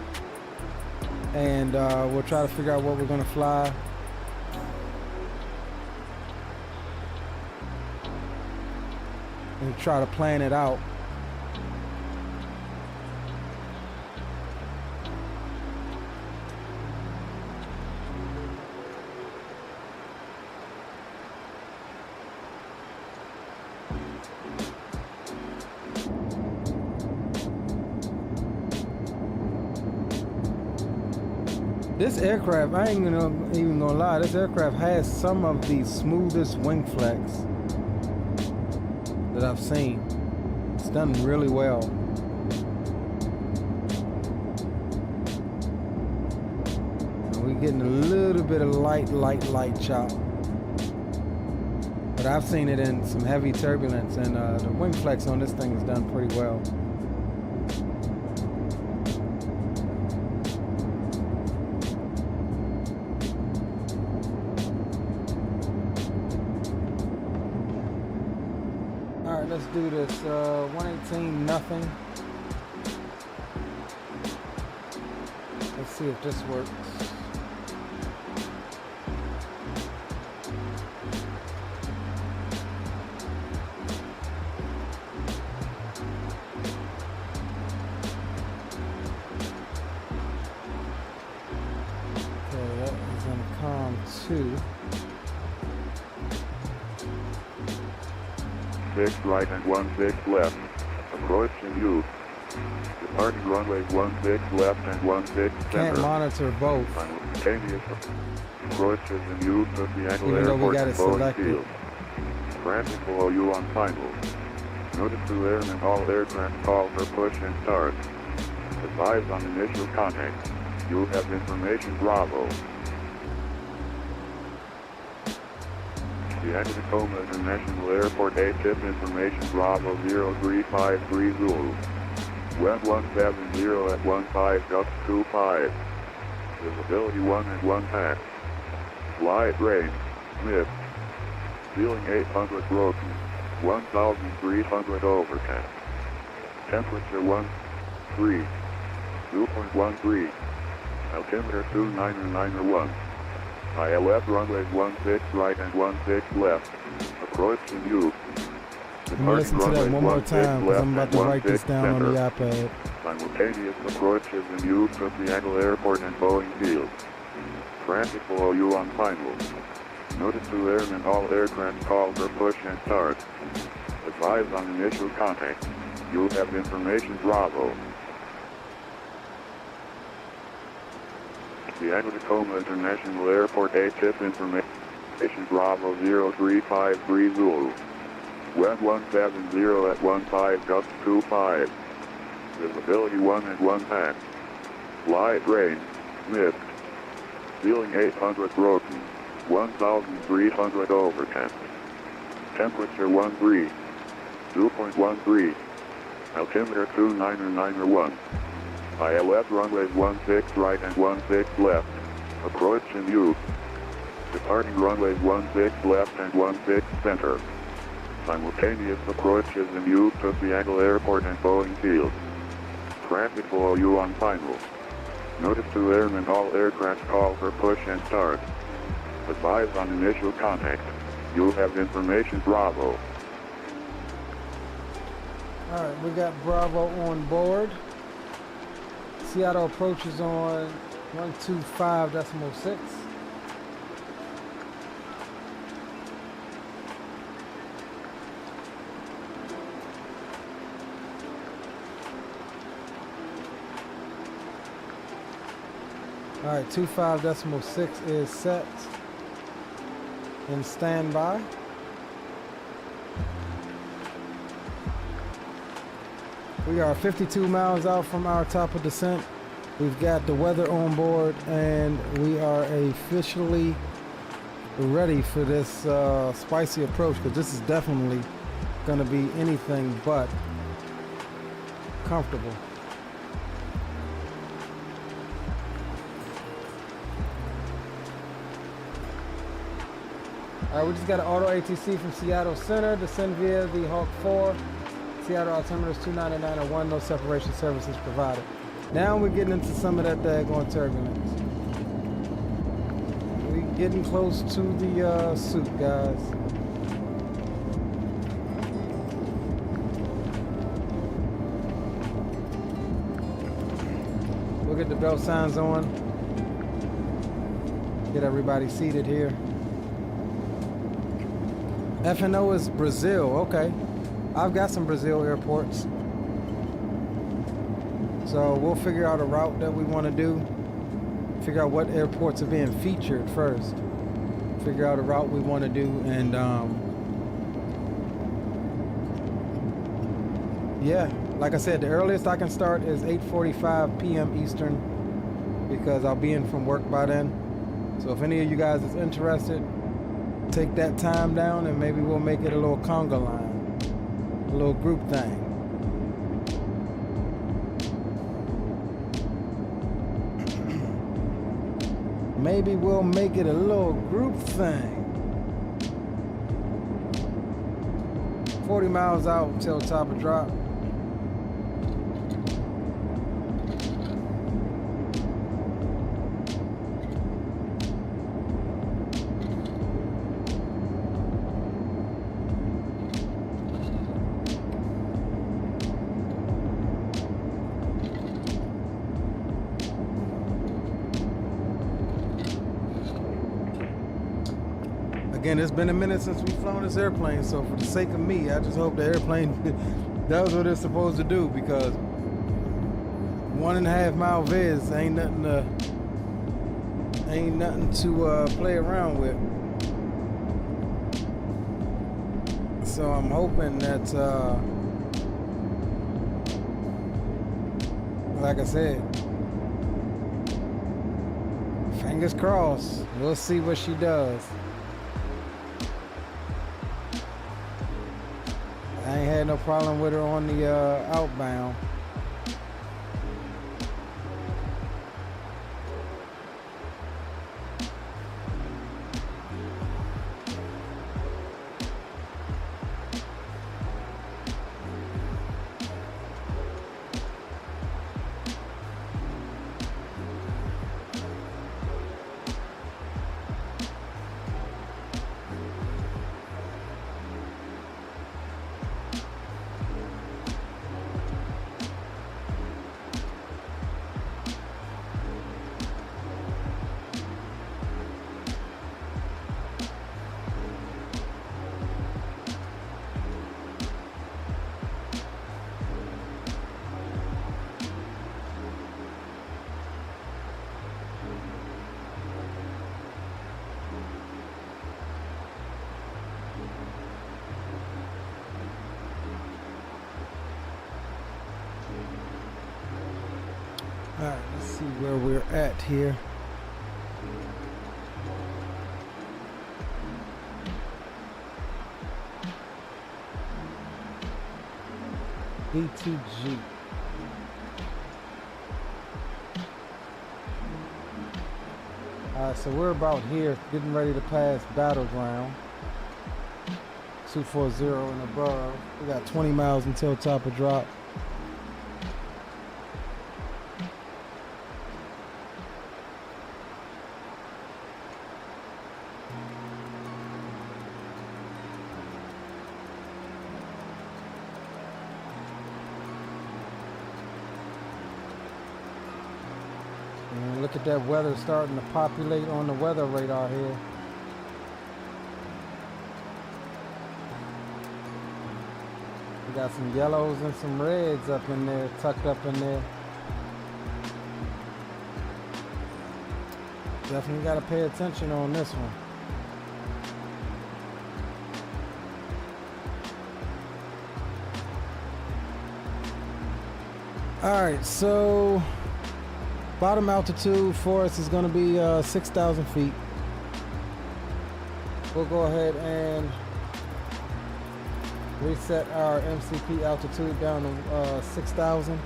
and we'll try to figure out what we're gonna fly. And try to plan it out. This aircraft, I ain't even gonna lie, this aircraft has some of the smoothest wing flex that I've seen. It's done really well. And we're getting a little bit of light chop. But I've seen it in some heavy turbulence, and the wing flex on this thing is done pretty well. Let's do this 118 nothing. Let's see if this works. Okay, that is on COM 2. 6 right and 16 left. Approach and use. Departing runway 16 left and 16 center. Can't monitor both. Simultaneous approaches and use of the angle even though we airport got it and Boeing selected. field. Traffic below you on final. Notice to airmen all aircraft call for push and start. Advise on initial contact. You have information Bravo. The Tacoma International Airport ATIP information Bravo 0353 Zulu. Web 170 at 15.25. Visibility 1 and 1 pack. Light rain. Mist. Ceiling 800 broken. 1,300 overcast. Temperature 13. 2.13. Altimeter 29901. ILS runways 16 right and 16 left. Approach and use. I'm gonna listen to that one more time because I'm about to write this down on the iPad. Simultaneous approaches and use of the Angle Airport and Boeing field. Traffic below you on final. Notice to airmen all aircraft call for push and start. Advise on initial contact. You have information Bravo. The Tacoma International Airport ATIP information Bravo 0353 Zulu. Web 170 at 15.25. Visibility 1 and 1 pack. Light rain. Mist. Ceiling 800 broken. 1,300 overcast. Temperature 13. 2.13. Altimeter 29901. ILS runways 16 right and 16 left. Approach and use. Departing runways 16 left and 16 center. Simultaneous approaches and use of the Angle Airport and Boeing field. Traffic below you on final. Notice to airmen all aircraft call for push and start. Advise on initial contact. You have information Bravo. Alright, we got Bravo on board. Seattle approaches on 125.6. Alright, 25.6 is set in standby. We are 52 miles out from our top of descent. We've got the weather on board and we are officially ready for this spicy approach, because this is definitely going to be anything but comfortable. All right, we just got an auto ATC from Seattle Center. Descend via the Hawk 4. Seattle altimeters 29901. No separation services provided. Now we're getting into some of that daggone turbulence. We're getting close to the soup, guys. We'll get the belt signs on. Get everybody seated here. FNO is Brazil, okay. I've got some Brazil airports. So we'll figure out a route that we want to do. Figure out what airports are being featured first. Figure out a route we want to do, and yeah, like I said, the earliest I can start is 8:45 p.m. Eastern because I'll be in from work by then. So if any of you guys is interested, take that time down and maybe we'll make it a little conga line, a little group thing. Maybe we'll make it a little group thing. 40 miles out until top of drop. Again, it's been a minute since we've flown this airplane, so for the sake of me, I just hope the airplane does what it's supposed to do, because 1.5 mile viz ain't nothing to play around with. So I'm hoping that, like I said, fingers crossed. We'll see what she does. I ain't had no problem with her on the outbound. Alright, let's see where we're at here. BTG. Alright, so we're about here, getting ready to pass Battleground. 240 and above. We got 20 miles until top of drop. And look at that weather starting to populate on the weather radar here. We got some yellows and some reds up in there, tucked up in there. Definitely got to pay attention on this one. All right, so bottom altitude for us is going to be 6,000 feet. We'll go ahead and reset our MCP altitude down to 6,000.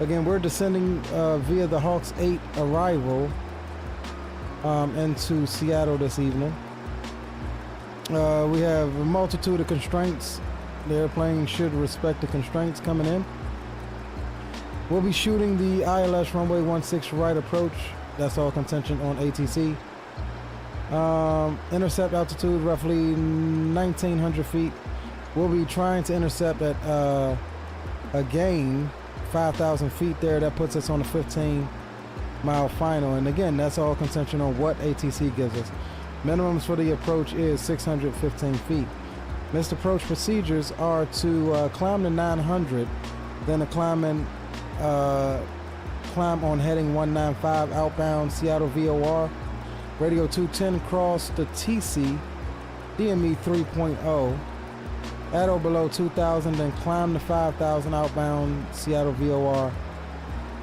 Again, we're descending via the Hawks 8 arrival into Seattle this evening. We have a multitude of constraints. The airplane should respect the constraints coming in. We'll be shooting the ILS runway 16 right approach. That's all contention on ATC. Intercept altitude roughly 1,900 feet. We'll be trying to intercept at again 5,000 feet there. That puts us on a 15-mile final. And again, that's all contention on what ATC gives us. Minimums for the approach is 615 feet. Missed approach procedures are to climb to 900, then a climb on heading 195 outbound Seattle VOR. Radio 210 cross the TC, DME 3.0. ATO below 2,000, then climb to 5,000 outbound Seattle VOR.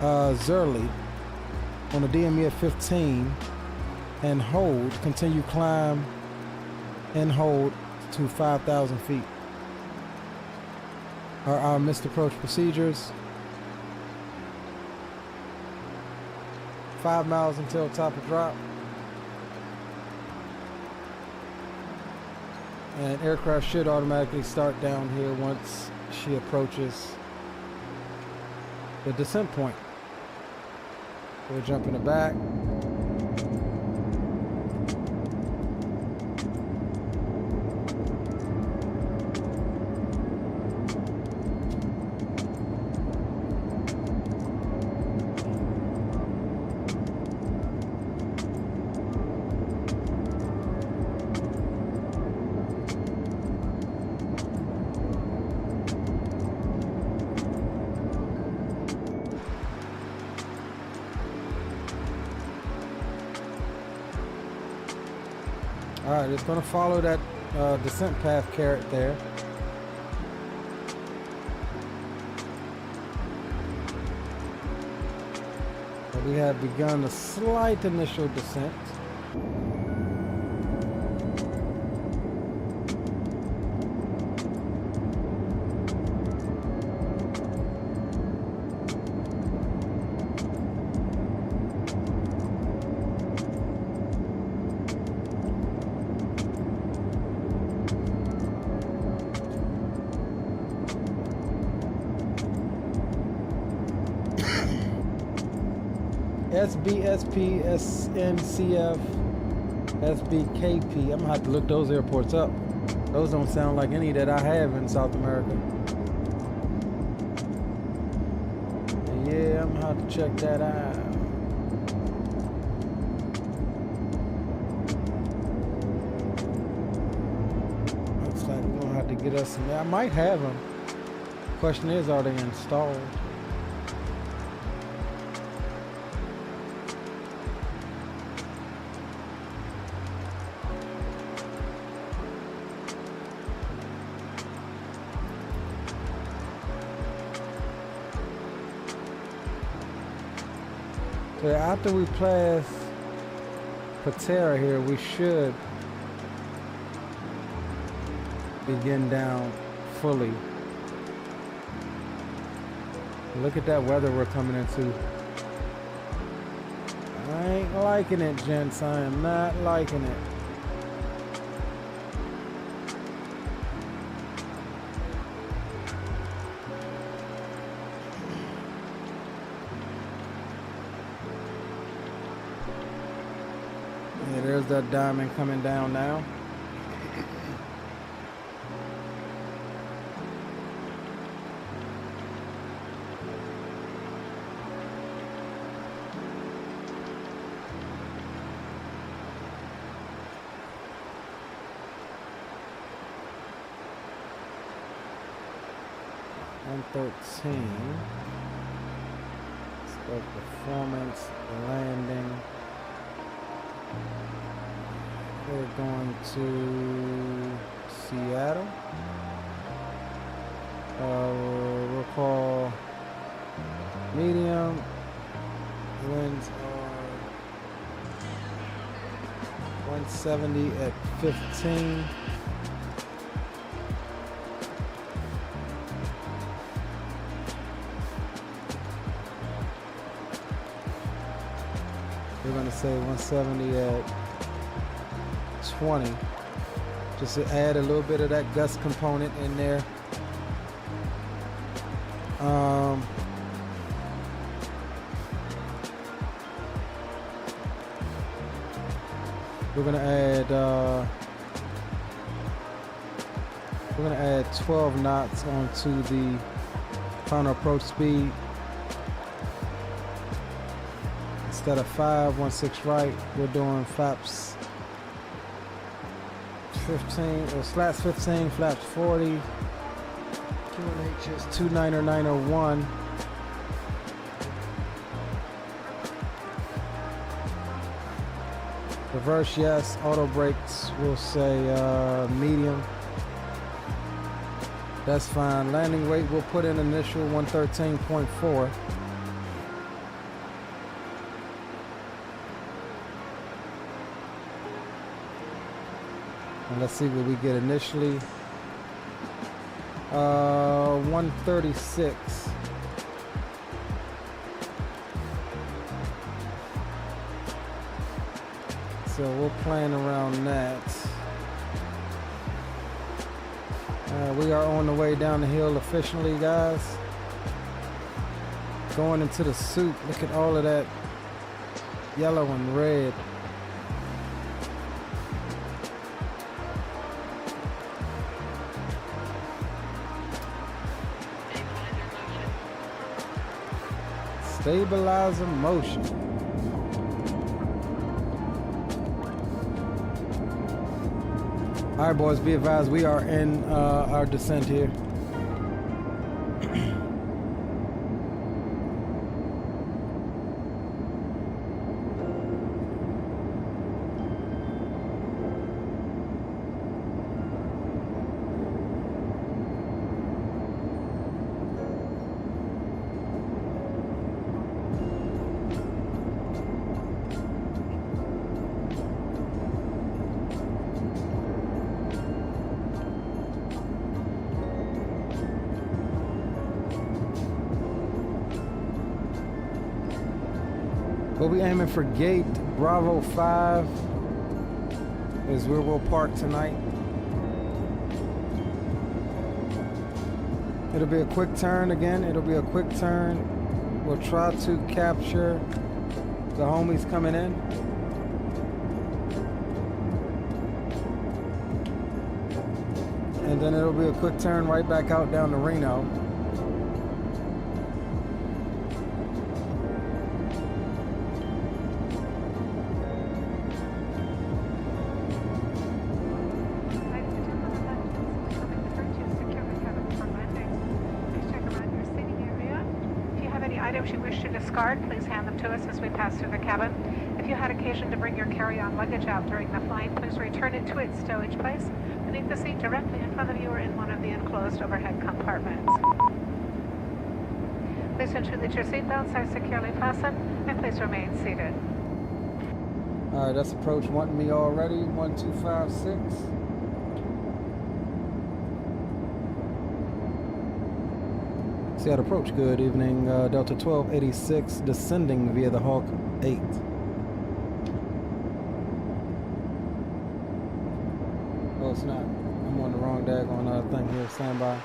Zurley on a DME of 15 and hold, continue climb and hold to 5,000 feet. Are our missed approach procedures. 5 miles until top of drop. And aircraft should automatically start down here once she approaches the descent point. We'll jump in the back. Alright, it's going to follow that descent path carrot there. But we have begun a slight initial descent. SBSP, SNCF, SBKP. I'm gonna have to look those airports up. Those don't sound like any that I have in South America. And yeah, I'm gonna have to check that out. Looks like we're gonna have to get us some. I might have them. Question is, are they installed? So after we pass Patera here, we should begin down fully. Look at that weather we're coming into. I ain't liking it, gents. I am not liking it. There's that diamond coming down now. $113. Scope performance, landing. We're going to Seattle. We'll call medium. Winds are 170 at 15. We're going to say 170 at 20. just to add a little bit of that gust component in there. We're gonna add 12 knots onto the final approach speed. Instead of 5, 16 right, we're doing flaps 15, or slats 15, flaps 40. QNH is 29901. Reverse, yes. Auto brakes, we'll say medium. That's fine. Landing weight, we'll put in initial 113.4. And let's see what we get initially. 136. So we're playing around that. We are on the way down the hill efficiently, guys. Going into the soup. Look at all of that yellow and red. Stabilizer motion. All right, boys, be advised, we are in our descent here. We'll be aiming for gate Bravo 5 is where we'll park tonight. It'll be a quick turn again. It'll be a quick turn. We'll try to capture the homies coming in. And then it'll be a quick turn right back out down to Reno. Please hand them to us as we pass through the cabin. If you had occasion to bring your carry-on luggage out during the flight, please return it to its stowage place beneath the seat directly in front of you or in one of the enclosed overhead compartments. Please ensure that your seatbelts are securely fastened and please remain seated. All right, that's approach wanting me already. 1256. Seattle approach, good evening, Delta 1286, descending via the Hawk 8. Oh, it's not. I'm on the wrong daggone thing here, stand by.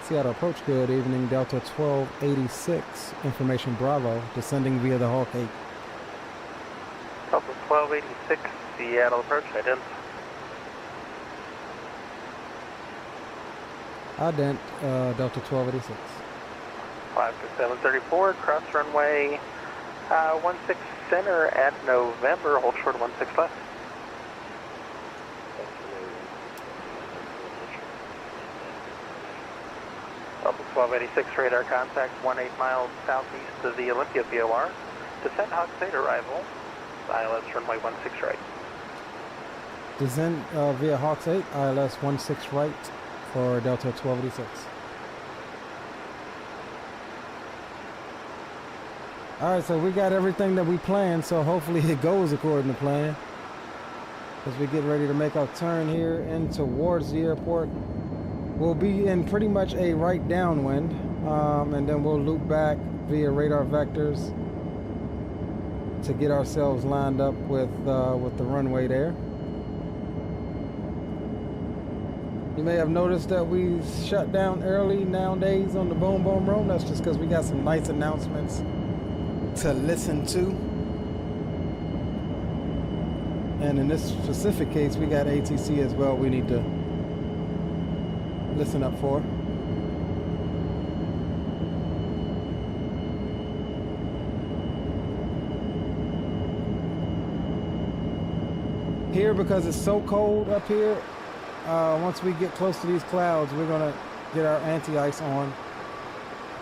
Seattle approach, good evening, Delta 1286, information Bravo, descending via the Hawk 8. Delta 1286, Seattle approach, ident. Ident, Delta 1286. 52734, cross runway 16 center at November, hold short of 16 left. Delta 1286, radar contact 18 miles southeast of the Olympia VOR. Descent Hawk 8 arrival. ILS runway 16 right. Descent via Hawks 8, ILS 16 right for Delta 1286. Alright, so we got everything that we planned, so hopefully it goes according to plan. As we get ready to make our turn here in towards the airport. We'll be in pretty much a right downwind. And then we'll loop back via radar vectors to get ourselves lined up with the runway there. You may have noticed that we shut down early nowadays on the Boom Boom Room. That's just because we got some nice announcements to listen to. And in this specific case, we got ATC as well we need to listen up for. Here, because it's so cold up here, once we get close to these clouds, we're gonna get our anti-ice on,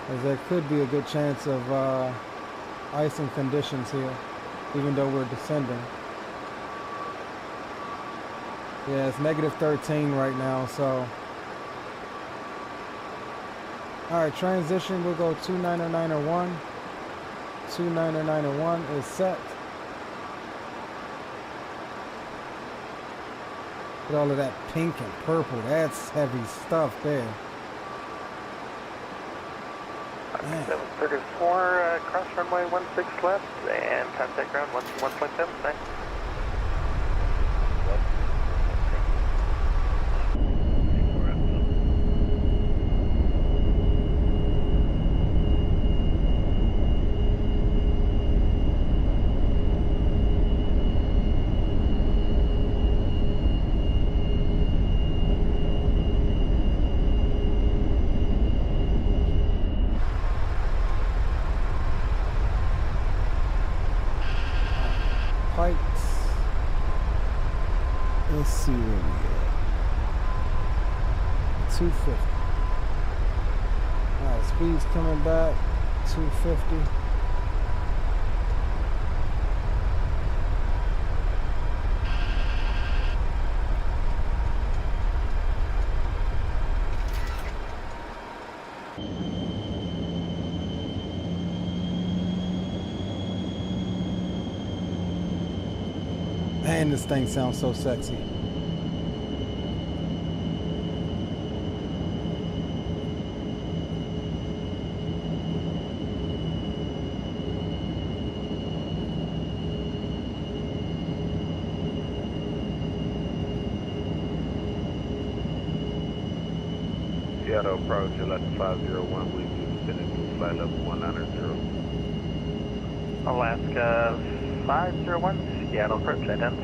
as there could be a good chance of icing conditions here, even though we're descending. Yeah, it's -13 right now, so. All right, transition, we'll go 29901. 29901 is set. With all of that pink and purple, that's heavy stuff there. 734, cross runway 16 left, and contact ground 1.7, thanks. Let's see where we are. 250. Alright, speed's coming back. 250. Man, this thing sounds so sexy. Seattle approach 11501, we descending to flight level 190. Alaska 501, Seattle approach ident.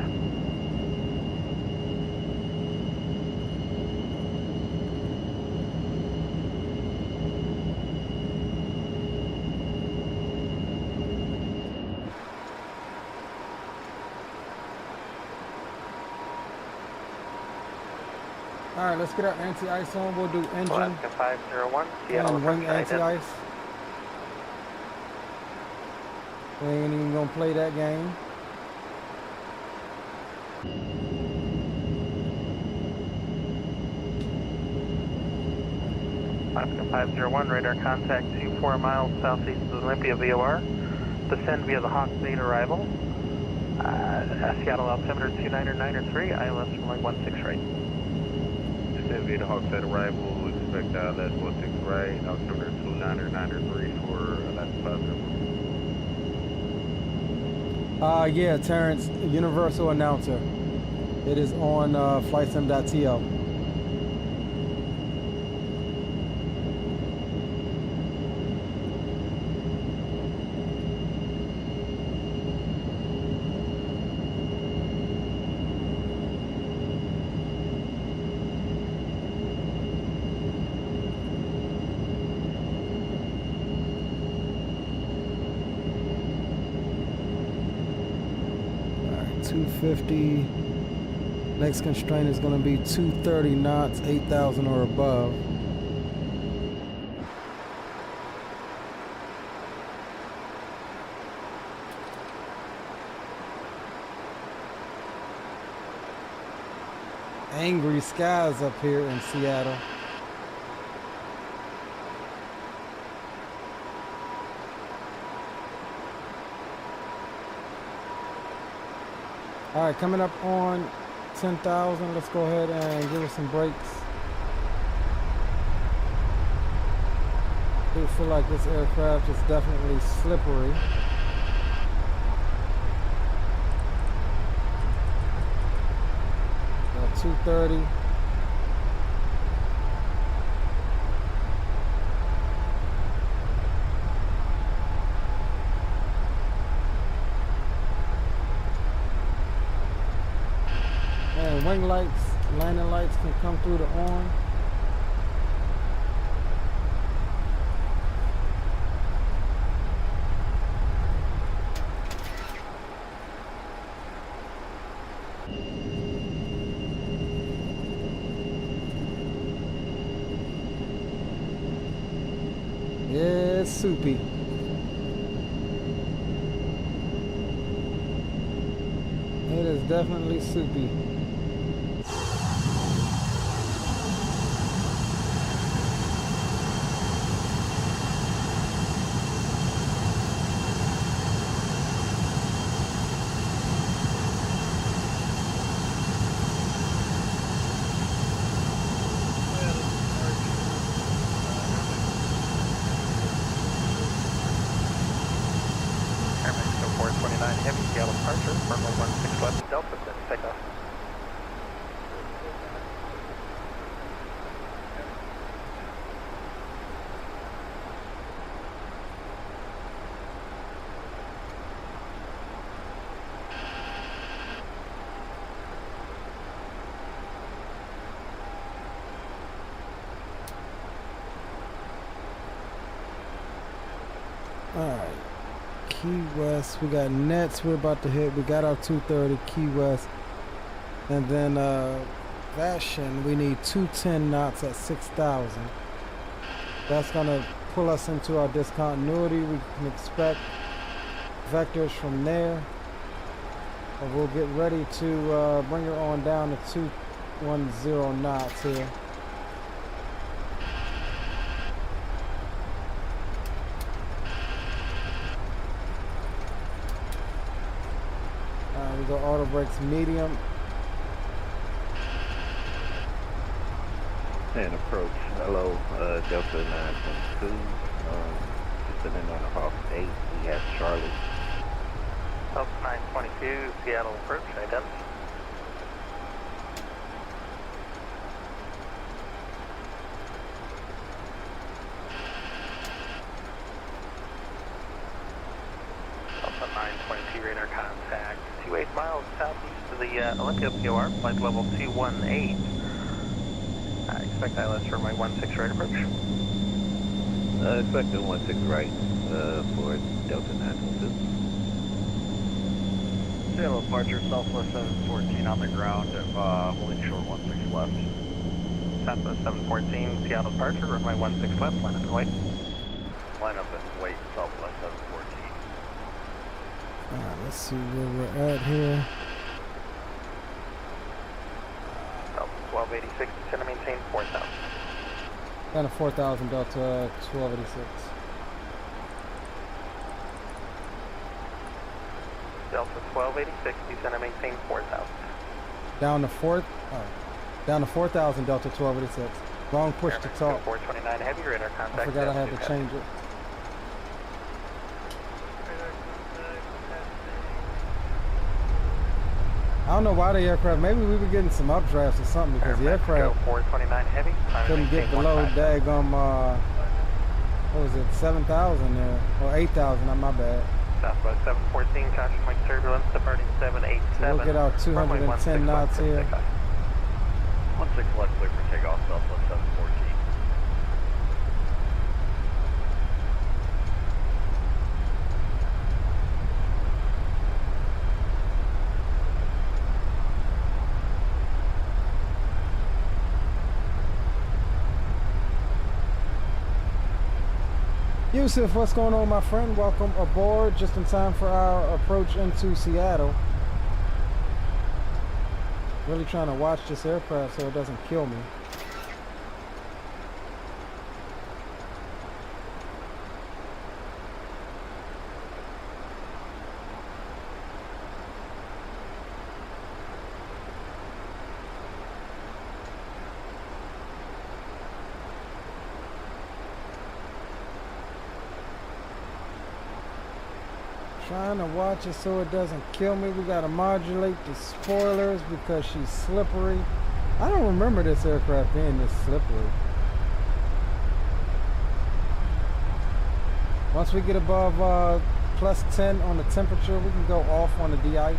All right, let's get our anti-ice on. We'll do engine Alaska 501, Seattle and wing approach anti-ice. We ain't even gonna play that game. Alaska 501, radar contact 24 miles southeast of Olympia VOR. Descend via the Hawk Beta arrival. Seattle altimeter 29903, ILS runway 16 right. Descend via the Hawk Beta arrival, we expect ILS 16 right, altimeter 29903 for Alaska 501. Yeah, Terrence, Universal Announcer. It is on flightsim.to. All right, 250. Next constraint is going to be 230 knots, 8,000 or above. Angry skies up here in Seattle. All right, coming up on 10,000. Let's go ahead and give it some brakes. I feel like this aircraft is definitely slippery. Got 230. And wing lights, landing lights can come through the on. Yeah, it's soupy. It is definitely soupy. Heavy Seattle departure, runway 16 left, Delta, set takeoff. Alright. Key West, we got nets we're about to hit. We got our 230 Key West, and then Vashon, we need 210 knots at 6,000. That's gonna pull us into our discontinuity. We can expect vectors from there, and we'll get ready to bring her on down to 210 knots here. We go auto brakes medium. And approach. Hello, Delta 922. Just in on the Hawk 8. We have Charlie. Delta 922, Seattle approach, ident. Delta 922 radar contact. 28 miles southeast of the Olympia POR, flight level 218. Expect ILS for my 16 right approach. Expect the 16 right for Delta 922. Seattle departure, Southwest 714 on the ground, holding short 16 left. Southwest 714, Seattle departure, runway 16 left, line up and wait. Line up and wait, Southwest 714. Alright, let's see where we're at here. 1286, descend to maintain 4,000. Down to 4,000 Delta 1286. Delta 1286, descend to maintain 4,000. Down to 4,000 Delta 1286. Wrong push to talk. 429 heavy radar contact. I forgot I had to change it. I don't know why the aircraft, maybe we were getting some updrafts or something because the aircraft 429 heavy, couldn't get below daggum, what was it, 7,000 there, or 8,000, not my bad. Southwest 714, caution wing turbulence, departing 787. So we'll get our 210 knots here. 16 left, clear for takeoff, Southwest 714. Yusuf, what's going on, my friend? Welcome aboard, just in time for our approach into Seattle. Really trying to watch this aircraft so it doesn't kill me. Trying to watch it so it doesn't kill me. We gotta modulate the spoilers because she's slippery. I don't remember this aircraft being this slippery. Once we get above plus 10 on the temperature, we can go off on the de-ice.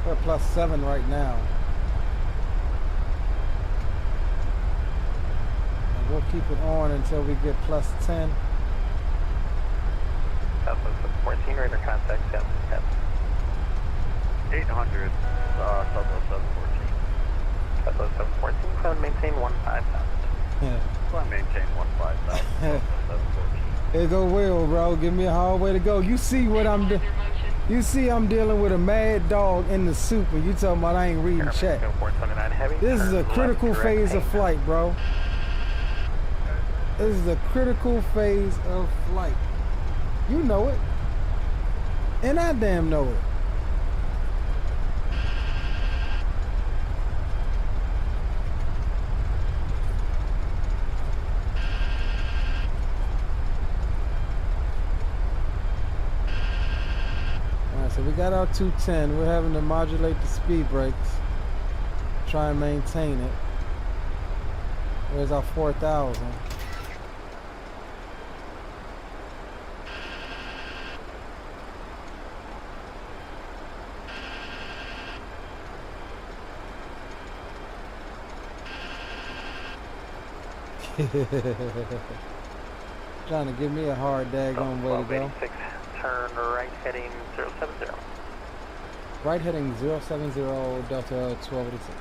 We're at plus 7 right now. And we'll keep it on until we get plus 10. Southwest 714, radar contact, Southwest 800, Southwest 714. Southwest 714, climb maintain 15,000. Yeah. Climb maintain 15,000, Southwest 714. There go Will, bro. Give me a hard way to go. You see what I'm doing? You see I'm dealing with a mad dog in the soup, and you talking about I ain't reading chat. This is a critical phase of flight, bro. This is a critical phase of flight. You know it. And I damn know it. Alright, so we got our 210. We're having to modulate the speed brakes. Try and maintain it. Where's our 4,000? Trying to give me a hard daggone way to go. Turn right heading 070. Right heading 070 Delta 1286.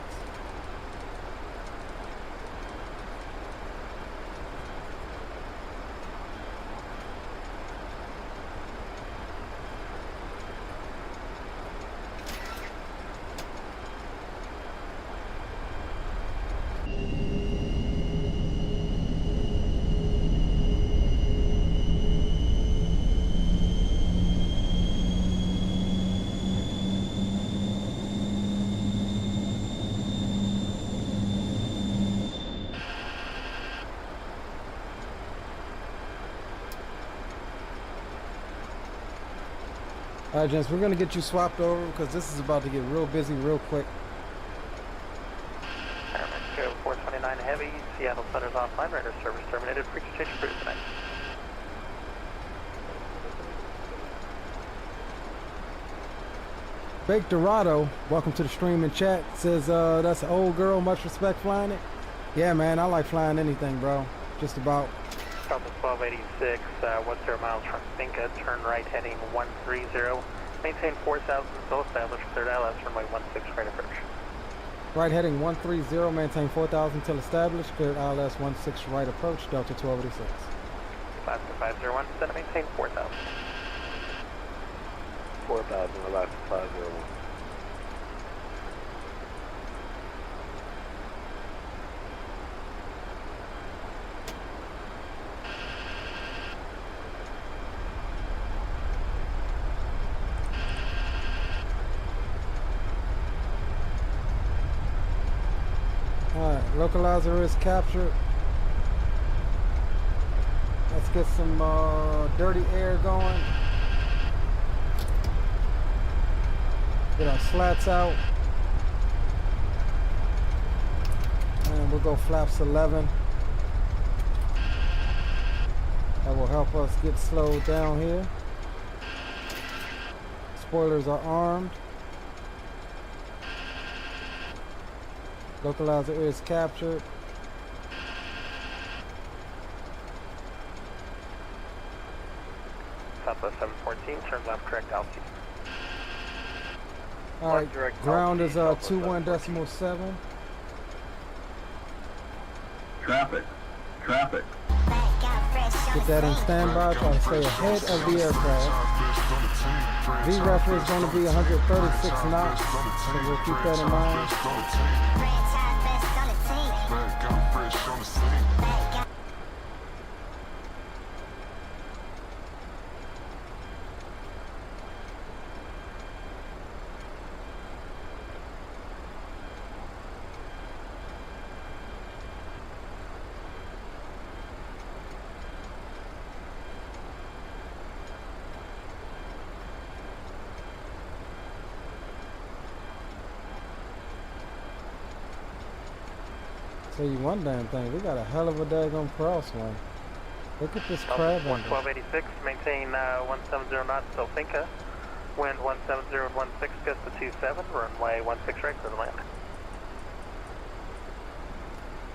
Alright, gents, we're going to get you swapped over because this is about to get real busy real quick. Go 429 Heavy, Seattle Center's offline, radar service terminated, frequency change cruise tonight. Bake Dorado, welcome to the stream and chat. Says, that's an old girl, much respect flying it. Yeah, man, I like flying anything, bro. Just about. Southwest 1286, 10 miles from Finca, turn right heading 130. Maintain 4,000, still established, cleared ILS, runway 16, right approach. Right heading 130, maintain 4,000 till established, cleared ILS 16, right approach, Delta 1286. Alaska 501, then maintain 4,000. 4,000, Alaska 501. Alright, localizer is captured. Let's get some dirty air going. Get our slats out. And we'll go flaps 11. That will help us get slowed down here. Spoilers are armed. Localizer is captured. Southwest 714, turns off correct altitude. Alright, ground is 21.7. Traffic. Traffic. Get that in standby, try to stay ahead of the aircraft. VREF is going to be 136 knots, so we'll keep that in mind. Tell you one damn thing, we got a hell of a daggone crosswind. Look at this crab. 11286, maintain 170 knots till Finca. Wind 170 and 16, gust to 27, runway 16 right for the land.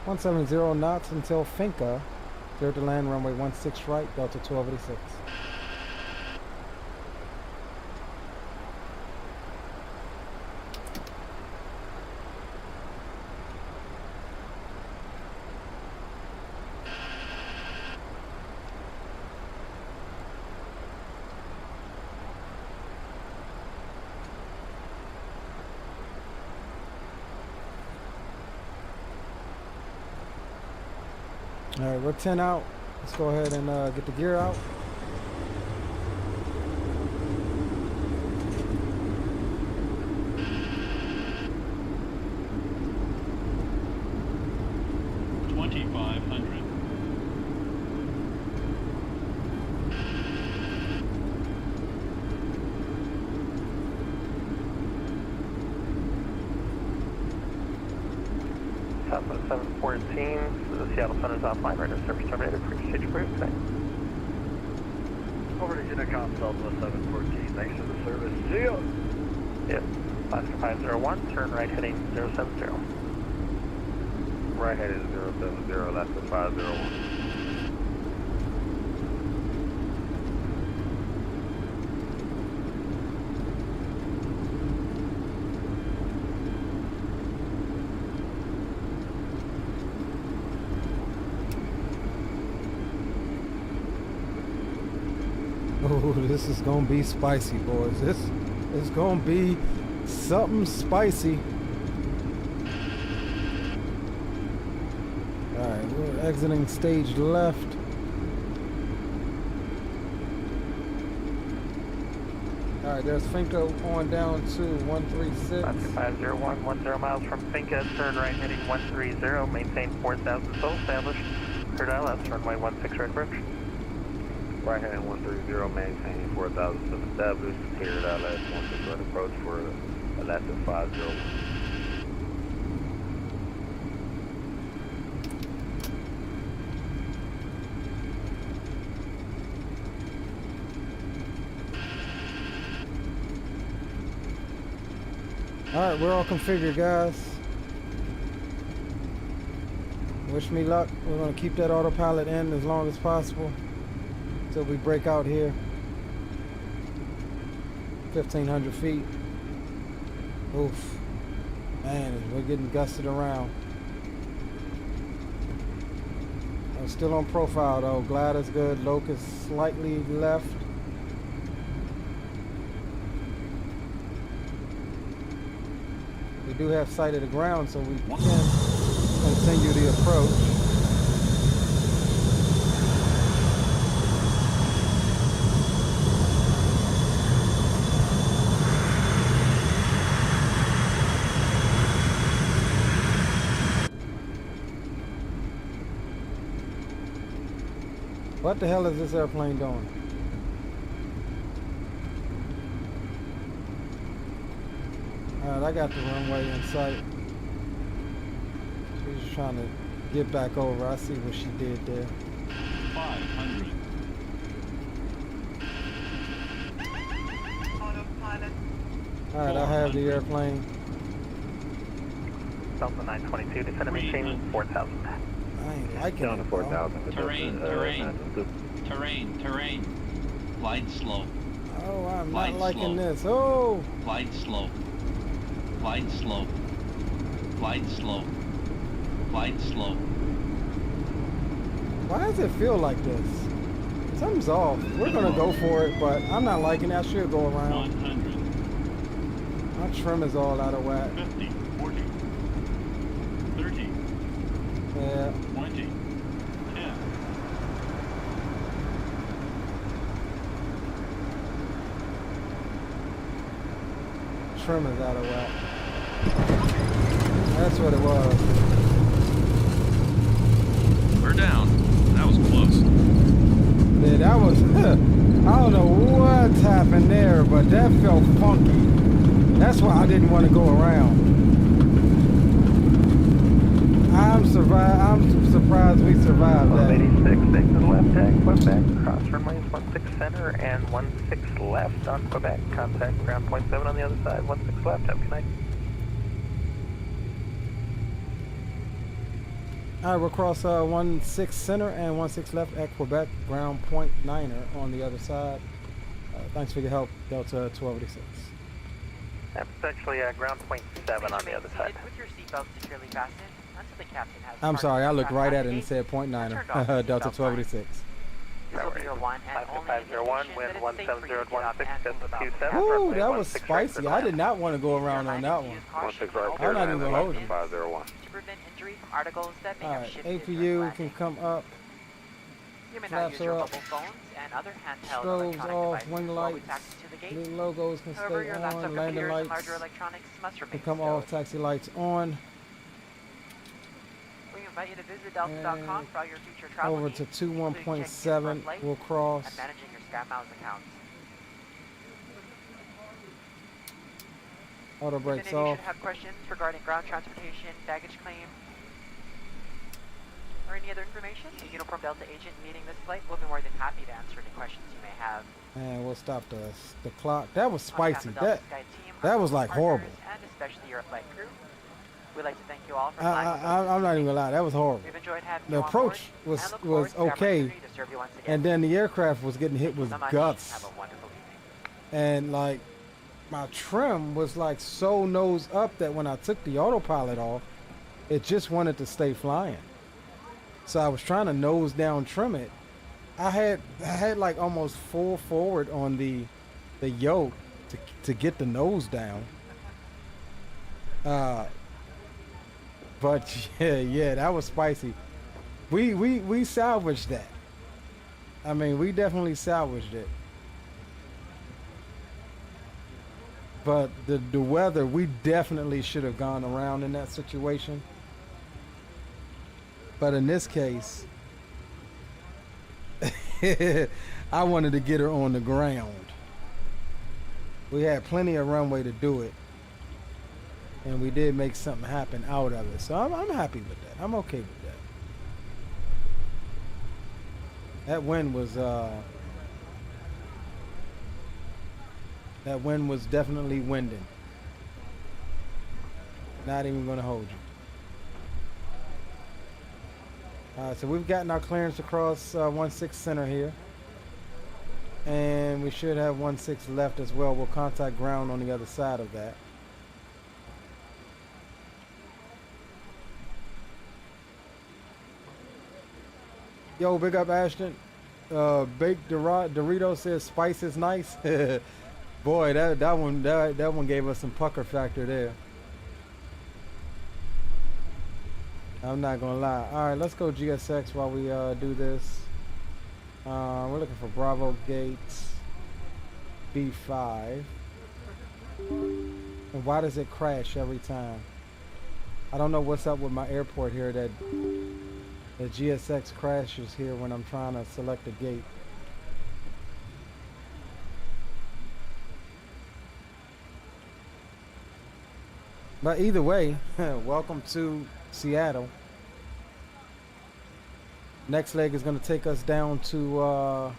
170 knots until Finca. Clear to land, runway 16 right, Delta 1286. All right, we're 10 out. Let's go ahead and get the gear out. Southwest 714, the Seattle Sun is offline, radar service terminated, stage approved, thanks. Over to Unicom, Southwest 714, thanks for the service, see ya! Yes, Alaska 501, turn right heading 070. Right heading 070, Alaska 501. Oh, this is gonna be spicy, boys. This is gonna be something spicy. Alright, we're exiting stage left. Alright, there's Finca on down to 136. 501, 10 miles from Finca, turn right heading 130, maintain 4,000 full established. Clear ILS, runway 16 right approach. Right hand 130, maintain 4,000 still established. Cleared ILS 16 right approach for Alaska 501. Alright, we're all configured, guys. Wish me luck. We're going to keep that autopilot in as long as possible until we break out here. 1,500 feet. Oof. Man, we're getting gusted around. I'm still on profile though. Glide is good. Locust slightly left. We do have sight of the ground, so we can continue the approach. What the hell is this airplane doing? Alright, I got the runway in sight. She's just trying to get back over. I see what she did there. 500. Alright, I have the airplane. Delta 922, descend machine 4,000. I ain't liking Down to it, 4,000. Terrain. Glide slow. Oh, I'm Glide not liking slow. this. Oh! Glide slow. Glide slow. Glide slow. Glide slow. Why does it feel like this? Something's off. We're gonna go for it, but I'm not liking it. I should go around. 100. My trim is all out of whack. 50. 40. 30. Yeah. 20. 10. Trim is out of whack. That's what it was. We're down. That was close. Yeah, that was, I don't know what's happened there, but that felt funky. That's why I didn't want to go around. I'm surviving. surprised we survived that. 86, exit left at Quebec, cross runways 16 center and 16 left on Quebec. Contact ground point 7 on the other side, 16 left. Have a good night. All right, we'll cross 16 center and 16 left at Quebec, ground point 9er on the other side. Thanks for your help, Delta 1286. That's actually ground point 7 on the other side. With your seatbelt securely fastened until the captain has. I'm sorry, I looked right at it and said point 9er, Delta 1286. This will be your one and only 501, wind 170.16, Ooh, that was spicy. I did not want to go around on that one. I'm not even holding. 501. To prevent injury from articles that may All have right, shifted APU can come up. You may not use your mobile phones and other handheld Strobes electronic off, devices wing while we lights, taxi to the gate. little logos can However, stay your laptop on, landing computers and lights larger electronics must can remain come stowed. off, taxi lights on. We invite you to visit delta.com for all your future travel Over needs, to including checking in 21.7, for flight we'll cross. and managing your SkyMiles accounts. Auto If brakes any of you off. should have questions regarding ground transportation, baggage claim, or any other information, a uniform Delta agent meeting this flight will be more than happy to answer any questions you may have. And we'll stop the clock. That was On behalf spicy. of Delta Sky team, That our was like partners, horrible. And especially your flight crew, we'd like to thank you all for flying with us. I'm not even gonna lie. That was horrible. We've enjoyed having The you on approach board was and look forward to the okay, opportunity to serve you once again. and then the aircraft was getting hit Thank you with so much. gusts, Have a wonderful evening. and like my trim was like so nose up that when I took the autopilot off, it just wanted to stay flying. So I was trying to nose down trim it. I had like almost full forward on the yoke to get the nose down. But yeah, that was spicy. We salvaged that. I mean, we definitely salvaged it. But the weather, we definitely should have gone around in that situation. But in this case, I wanted to get her on the ground. We had plenty of runway to do it. And we did make something happen out of it. So I'm happy with that. I'm okay with that. That wind was definitely winding. Not even gonna hold you. Alright, so we've gotten our clearance across 16 center here. And we should have 16 left as well. We'll contact ground on the other side of that. Yo, big up Ashton. Baked Dorito says spice is nice. Boy, that one gave us some pucker factor there. I'm not gonna lie. All right, let's go GSX while we do this. We're looking for Bravo Gates B5. And why does it crash every time? I don't know what's up with my airport here that the GSX crashes here when I'm trying to select a gate. But either way, welcome to Seattle. Next leg is going to take us down to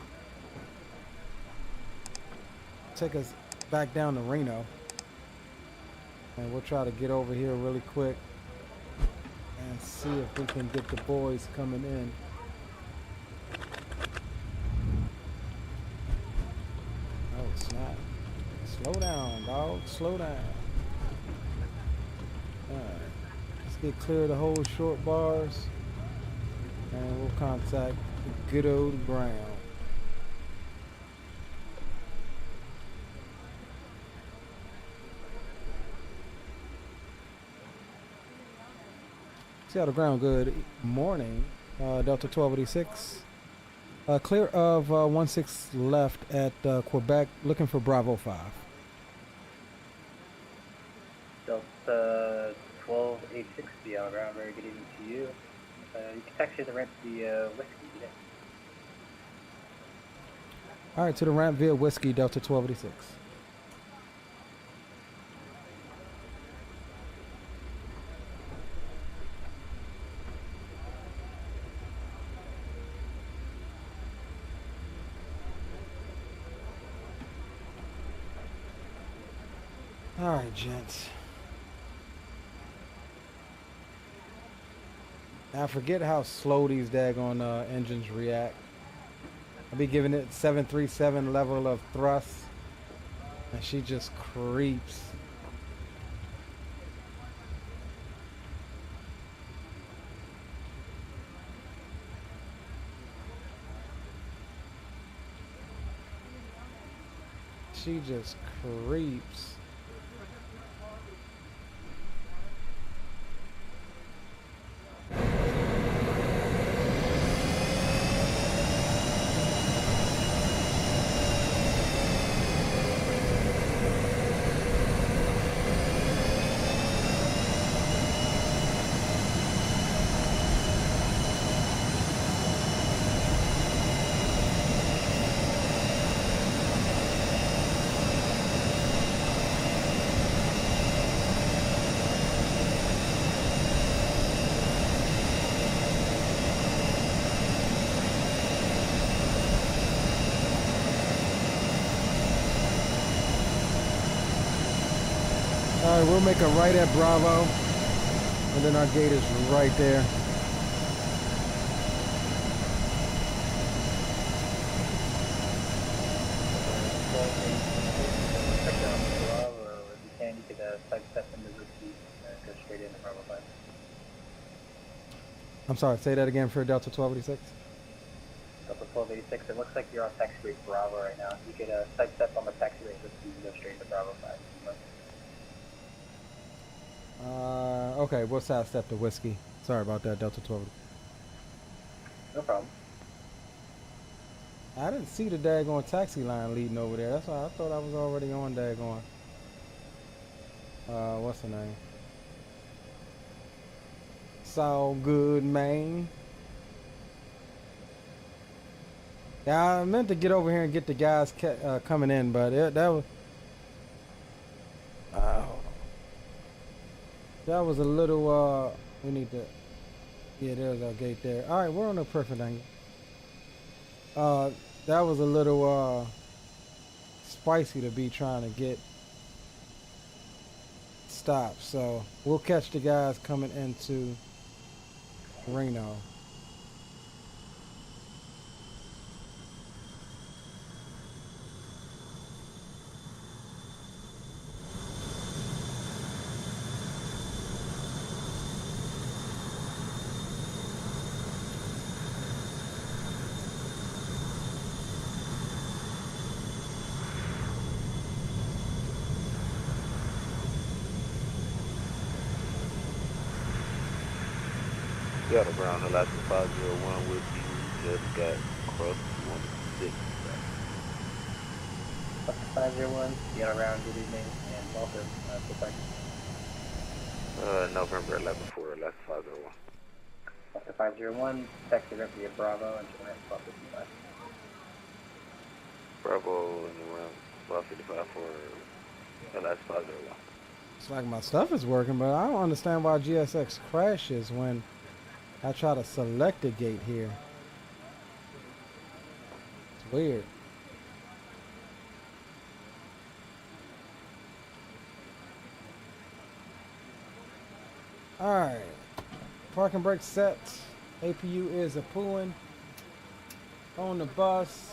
take us back down to Reno, and we'll try to get over here really quick and see if we can get the boys coming in. Oh snap. Slow down, dog. Slow down. Alright. Let's get clear of the whole short bars. And we'll contact the good old ground. Seattle ground, good morning. Delta 1286. Clear of 16 left at Quebec, looking for Bravo 5. Delta 12860 on ground, very good evening to you. You can taxi the ramp via Whiskey today. Alright, to the ramp via Whiskey, Delta 1286. All right, gents. I forget how slow these daggone engines react. I'll be giving it 737 level of thrust, and she just creeps. She just creeps. All right, we'll make a right at Bravo, and then our gate is right there. I'm sorry, say that again for Delta 1286. Delta 1286, it looks like you're on taxiway Bravo right now. You could sidestep on the taxiway so you can go straight to Bravo 5. Okay, we'll sidestep the whiskey. Sorry about that, Delta 12. No problem. I didn't see the daggone taxi line leading over there. That's why I thought I was already on daggone. What's the name? So good, man. Yeah, I meant to get over here and get the guys coming in, but that was. That was a little, we need to, yeah, there's our gate there. All right, we're on a perfect angle. That was a little, spicy to be trying to get stopped. So we'll catch the guys coming into Reno. Got a Brown Alaska 501 with you. Just got cross 16. 501, you got around, good evening, and welcome to Pushback. November 11-4, Alaska 501. Alaska 501, taxi rep via Bravo, and turn right 1255. Bravo and around 1255 for Alaska 501. It's like my stuff is working, but I don't understand why GSX crashes when I try to select a gate here. It's weird. Alright. Parking brake set. APU is a pulling. On the bus.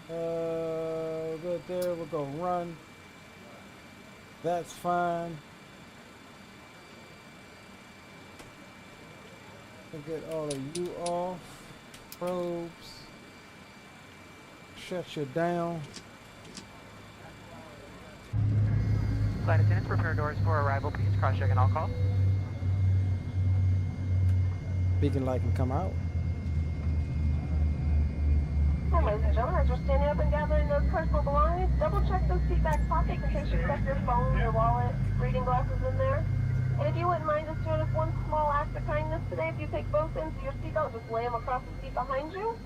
Good there. We'll go run. That's fine. We'll get all of you off. Probes. Shut you down. Flight attendants, prepare doors for arrival, please. Cross-check and all call. Beacon light can come out. Hey, ladies and gentlemen, as we're standing up and gathering those personal belongings, double check those seat back pockets in case you've got your phone, your wallet, reading glasses in there. And if you wouldn't mind just doing us one small act of kindness today, if you take both ends of your seatbelt, just lay them across the seat behind you.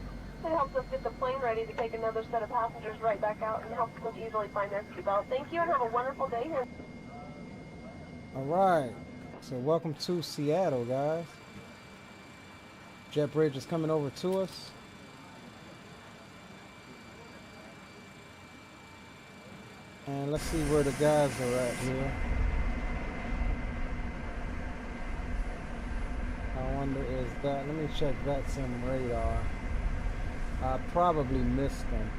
It helps us get the plane ready to take another set of passengers right back out and helps them easily find their seatbelt. Thank you and have a wonderful day here. All right. So welcome to Seattle, guys. Jet bridge is coming over to us. And let's see where the guys are at here. I wonder is that, let me check that sim radar. I probably missed them.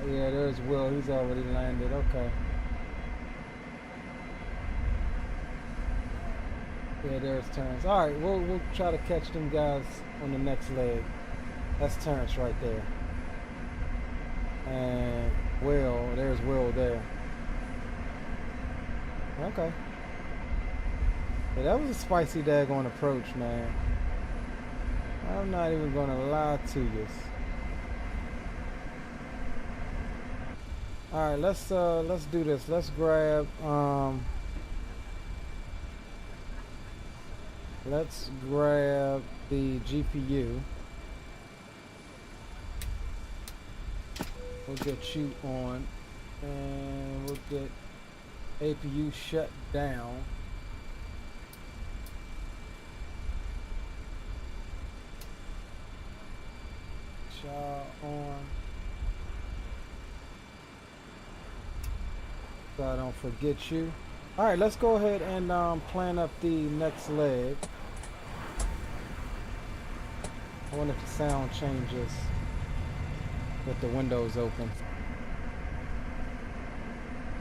Yeah, there's Will, he's already landed, okay. Yeah, there's Terrence. Alright, we'll try to catch them guys on the next leg. That's Terrence right there. And Will, there's Will there. Okay. Yeah, that was a spicy daggone approach, man. I'm not even gonna lie to you. Alright, let's do this. Let's grab the GPU. We'll get you on and we'll get APU shut down. Y'all on so I don't forget you. Alright, let's go ahead and plan up the next leg. I wonder if the sound changes with the windows open.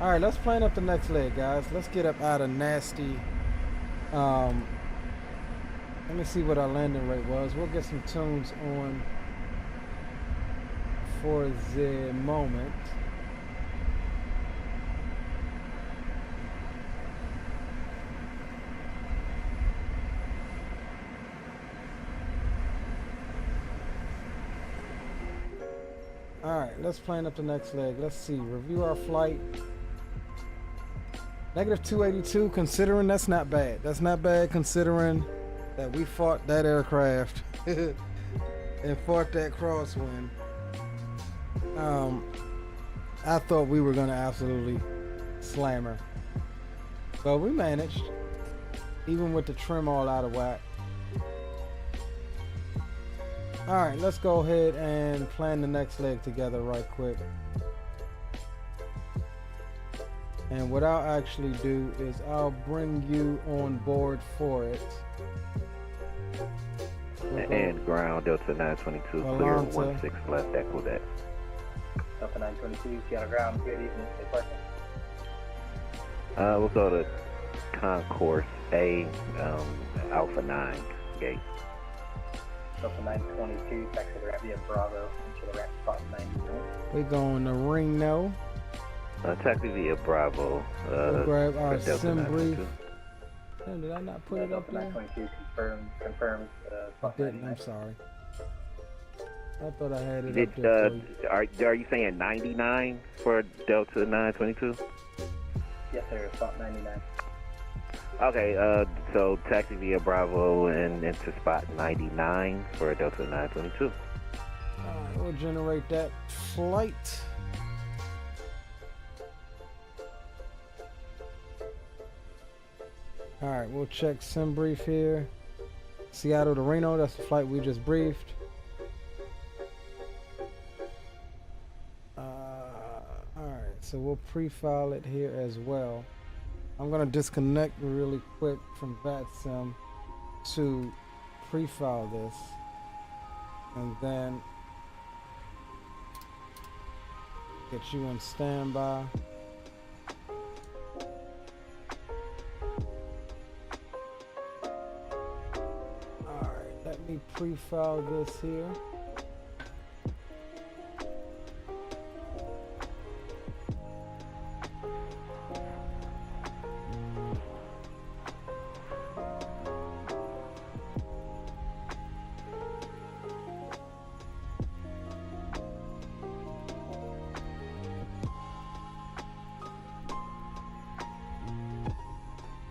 Alright, let's plan up the next leg, guys. Let's get up out of nasty. Let me see what our landing rate was. We'll get some tunes on for the moment. Alright, let's plan up the next leg. Let's see, review our flight. Negative 282, considering that's not bad. That's not bad considering that we fought that aircraft and fought that crosswind. I thought we were gonna absolutely slam her, but we managed, even with the trim all out of whack. Alright, let's go ahead and plan the next leg together right quick. And what I'll actually do is I'll bring you on board for it. And ground Delta 922, clear 16 left, echo that. Delta 922, Seattle ground, good evening, stay parking. We'll go to Concourse A, Alpha 9 gate. Delta 922, taxi via Bravo, into the ramp spot 99. We're going to Reno. Taxi via Bravo. We'll grab our Delta sim brief. 922. Damn, did I not put it up there? 922 confirmed spot 99. I'm sorry. I thought I had it Did, up there for you. are you saying 99 for Delta 922? Yes, sir, spot 99. Okay, so taxi via Bravo and into spot 99 for Delta 922. Alright, we'll generate that flight. Alright, we'll check sim brief here. Seattle to Reno, that's the flight we just briefed. Alright, so we'll pre-file it here as well. I'm gonna disconnect really quick from VATSIM to pre-file this, and then get you on standby. Alright, let me pre-file this here.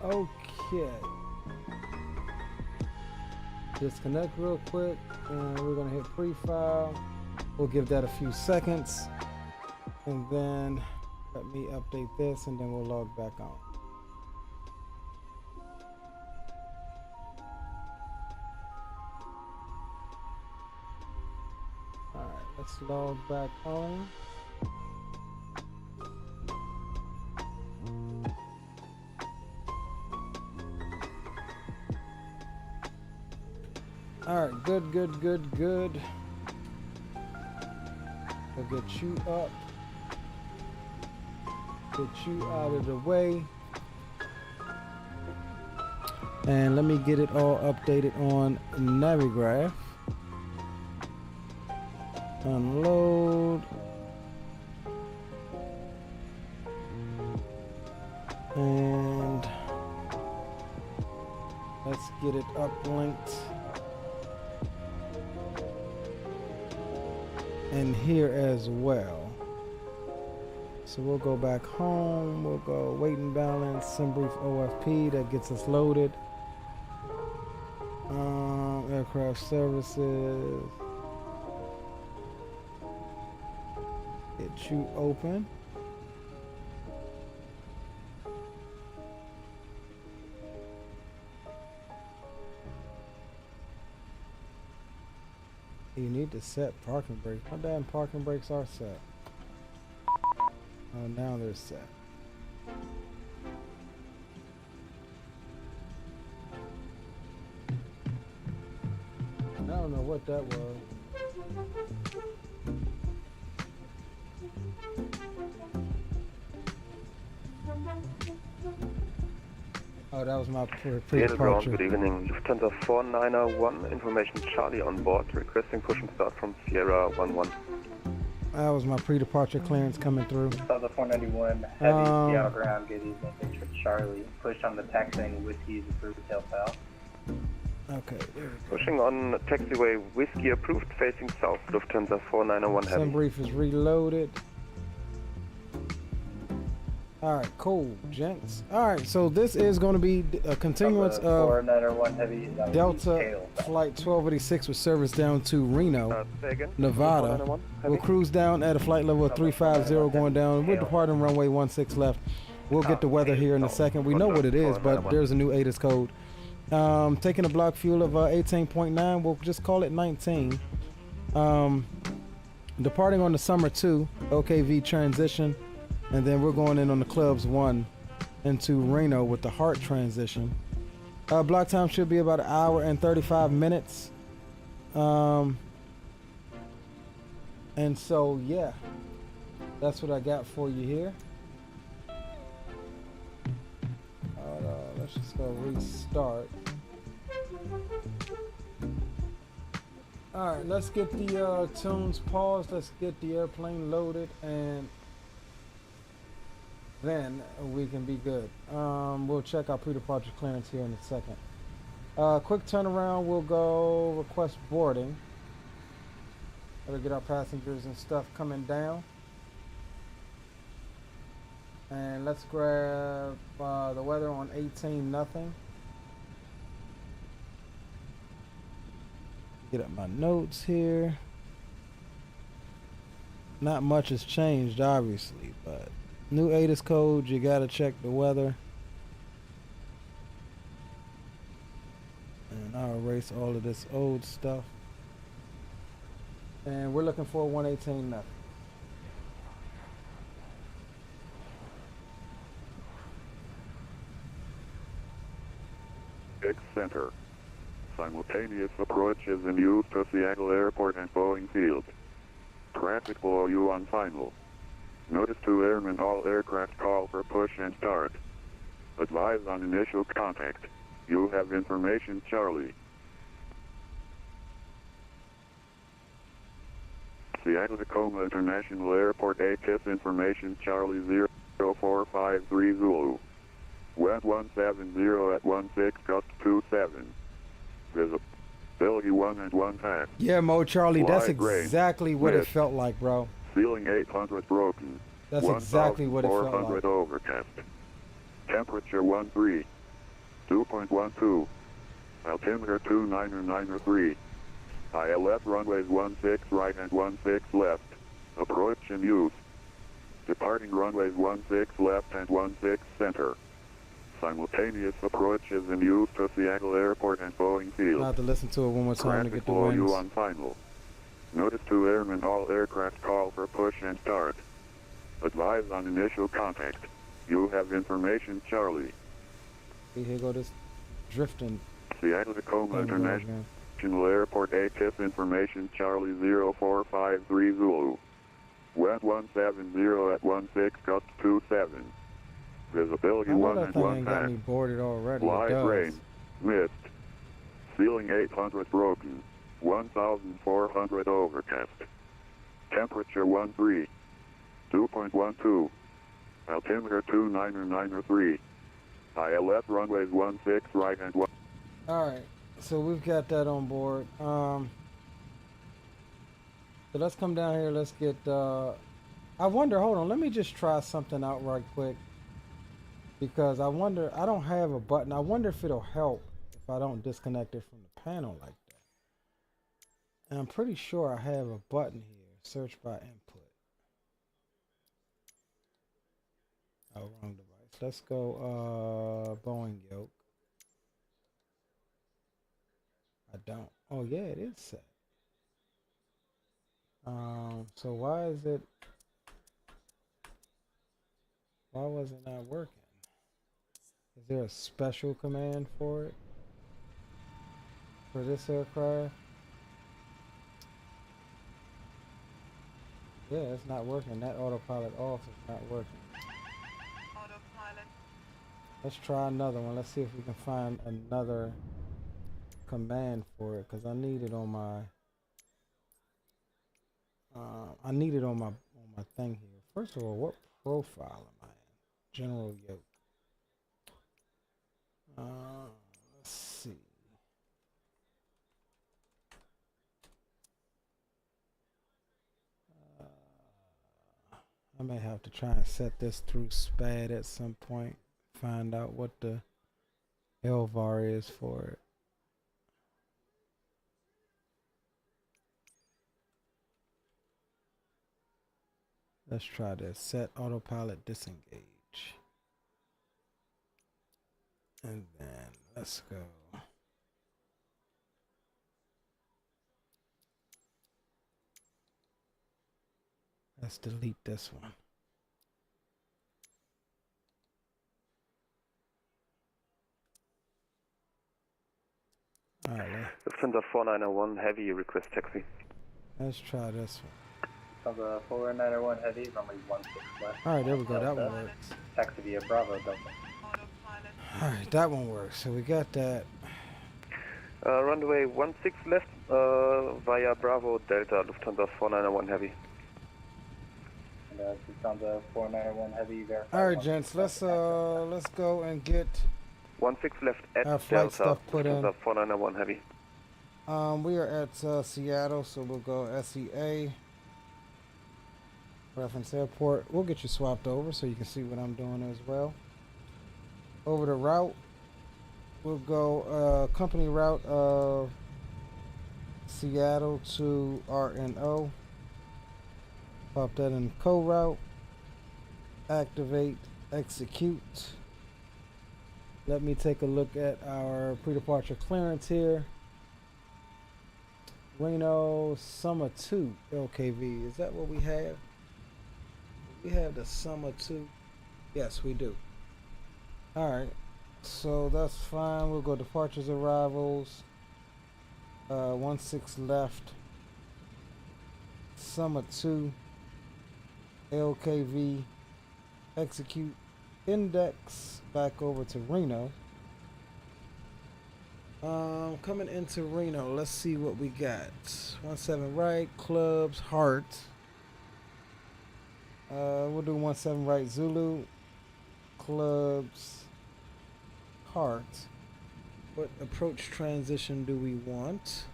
Okay. Disconnect real quick, and we're gonna hit pre-file. We'll give that a few seconds, and then let me update this, and then we'll log back on. Alright, let's log back on. Alright, good. We'll get you up. Get you out of the way. And let me get it all updated on Navigraph. Unload. And let's get it uplinked. And here as well. So we'll go back home. We'll go wait and balance, some brief OFP that gets us loaded. Aircraft services. Get you open. You need to set parking brakes. My damn parking brakes are set. Oh, now they're set. I don't know what that was. Oh, that was my pre-departure. Good evening. Lufthansa 4901, information Charlie on board, requesting push and start from Sierra 11. That was my pre-departure clearance coming through. Lufthansa 491, heavy Seattle ground, good evening. Thanks for Charlie. Push on the taxiing Whiskey is approved, tail south. Okay, there we go. Pushing on taxiway Whiskey approved, facing south, Lufthansa 4901 heavy. Some brief is reloaded. Alright, cool, gents. Alright, so this is going to be a continuance of Delta Flight 1286 with service down to Reno, Nevada. We'll cruise down at a flight level of 350 going down. We're departing runway 16 left. We'll get the weather here in a second. We know what it is, but there's a new ATIS code. Taking a block fuel of 18.9, we'll just call it 19. Departing on the Summer 2, OKV transition. And then we're going in on the Clubs 1 into Reno with the Heart transition. Block time should be about 1 hour and 35 minutes. And so, yeah, that's what I got for you here. Let's just go restart. All right, let's get the tunes paused. Let's get the airplane loaded, and then we can be good. We'll check our pre-departure clearance here in a second. Quick turnaround, we'll go request boarding. Gotta get our passengers and stuff coming down. And let's grab the weather on 18 nothing. Get up my notes here. Not much has changed, obviously, but new ATIS code, you gotta check the weather. And I'll erase all of this old stuff. And we're looking for 118 nothing. X Center. Simultaneous approach is in use to Seattle Airport and Boeing Field. Traffic below you on final. Notice to airmen all aircraft call for push and start. Advise on initial contact. You have information, Charlie. Seattle Tacoma International Airport ATIS information, Charlie 0453 Zulu. Wind 170 at 16 gust 27. Visibility 1 and 1/2. Yeah, Mo Charlie, that's Wide exactly what it felt like, bro. Ceiling 800 broken. That's exactly what it felt like. 400 overcast. Temperature 13. 2.12. Altimeter 2993. ILS runways 16 right and 16 left. Approach in use. Departing runways 16 left and 16 center. Simultaneous approach is in use to Seattle Airport and Boeing Field. I'll have to listen to it one more time to get the below winds. you on final. Notice to airmen, all aircraft call for push and start. Advise on initial contact. You have information, Charlie. See, here go this drifting. Seattle Tacoma International Airport ATIP information, Charlie 0453 Zulu. Wind 170 at 16 gust 27. Visibility 1 and 1 got me boarded already. Light rain. Mist. Ceiling 800 broken. 1,400 overcast. Temperature 13. 2.12. Altimeter 2993. ILS runways 16 right and 1. Alright, so we've got that on board. So let's come down here, let's get I wonder, hold on, let me just try something out right quick. Because I wonder, I don't have a button. I wonder if it'll help if I don't disconnect it from the panel like that. And I'm pretty sure I have a button here. Search by input. Oh, wrong device. Let's go Boeing yoke. I don't. Oh yeah, it is set. So why is it? Why was it not working? Is there a special command for it? For this aircraft? Yeah, it's not working. That autopilot off is not working. Autopilot. Let's try another one. Let's see if we can find another command for it, because I need it on my thing here. First of all, what profile am I in? General yoke. Let's see. I may have to try and set this through SPAD at some point. Find out what the LVAR is for it. Let's try this. Set autopilot disengage. And then let's go. Let's delete this one. Alright, Lufthansa 4901 Heavy, request taxi. let's try this one. Lufthansa 4901 Heavy, runway 16 left. Alright, there we go. That one works. Taxi via Bravo Delta. Alright, that one works. So we got that. Runway 16 left via Bravo Delta, Lufthansa 4901 Heavy. And Lufthansa 4901 Heavy verify. Alright, gents, let's go and get 16 left at our flight Delta, stuff put in. Lufthansa 4901 Heavy. We are at Seattle, so we'll go SEA. Reference airport. We'll get you swapped over so you can see what I'm doing as well. Over the route, we'll go company route of Seattle to RNO. Pop that in co-route. Activate, execute. Let me take a look at our pre-departure clearance here. Reno Summer 2 LKV. Is that what we have? We have the Summer 2. Yes, we do. Alright. So that's fine. We'll go departures, arrivals. 16 left. Summer 2. LKV. Execute. Index. Back over to Reno. Coming into Reno, let's see what we got. 17 right, clubs, heart. We'll do 17 right Zulu, clubs, heart. What approach transition do we want?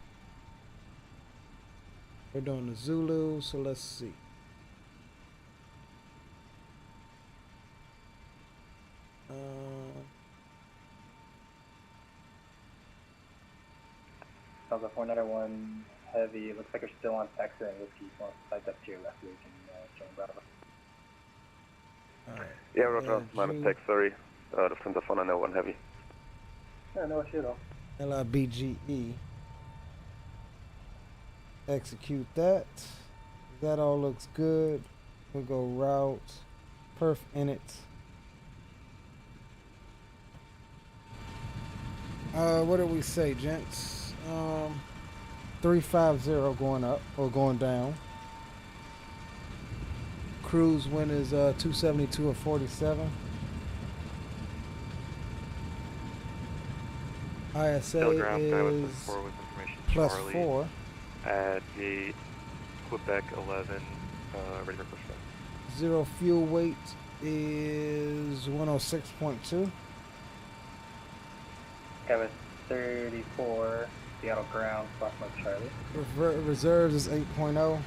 We're doing the Zulu, so let's see. Lufthansa 491 Heavy, it looks like you're still on Texas and Whiskey. So flight up to your left so you can join Bravo. Alright. Yeah, Roger, my mistake, sorry. Lufthansa 491 Heavy. Yeah, no issue at all. LIBGE. Execute that. That all looks good. We'll go route, perf init. What did we say, gents? 350 going up or going down. Cruise wind is 272 or 47. ISA is +4. At gate, Quebec 11, ready for pushback. Zero fuel weight is 106.2. Kevin 34, Seattle ground, Foxtrot Charlie. Reserves is 8.0.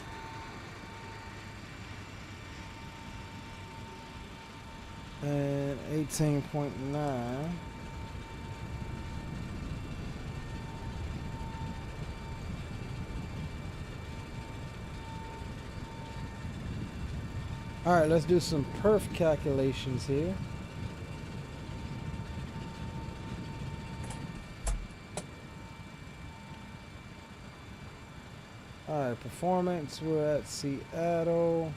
And 18.9. All right, let's do some perf calculations here. All right, performance, we're at Seattle.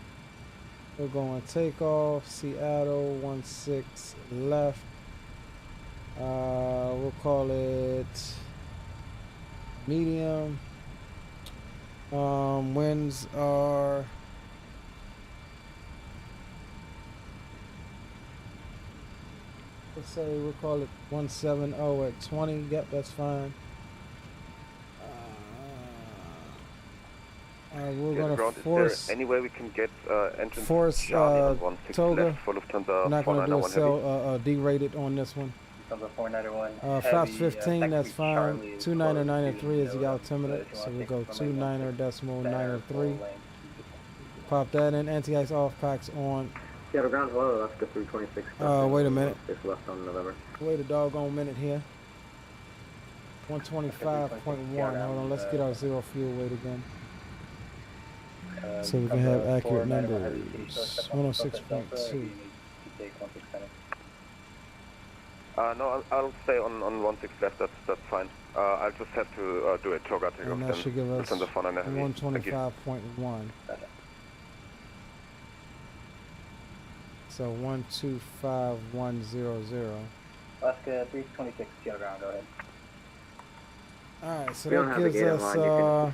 We're going takeoff, Seattle, 16 left. We'll call it medium. Winds are let's say we'll call it 170 at 20. Yep, that's fine. We're going to force. Is there any way we can get entrance force Toga. for Lufthansa? Not going to do a cell derated on this one. Lufthansa 491. Flaps 15, that's fine. 2993 is the altimeter, so we'll go 29.93. Pop that in. Anti-ice off, packs on. Seattle ground, hello, that's the 326. Wait a minute. It's left on November. Wait a doggone minute here. 125.1. Hold on, let's get our zero fuel weight again. So we can have accurate numbers. 106.2. No, I'll stay on 16 left. That's fine. I'll just have to do a Toga takeoff. And that should give us 125.1. So 125.100. Alaska 326, Seattle ground, go ahead. Alright, so that gives us for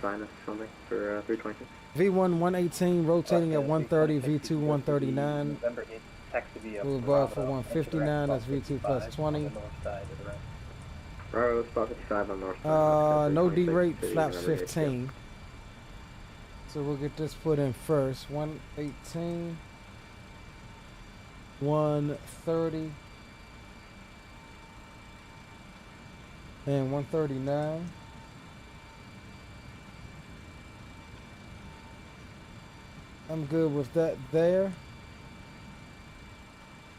326. V1 118 rotating at 130, V2 139. We're above for 159, that's V2 plus 20. No D rate, flaps 15. So we'll get this put in first. 118, 130, and 139. I'm good with that there.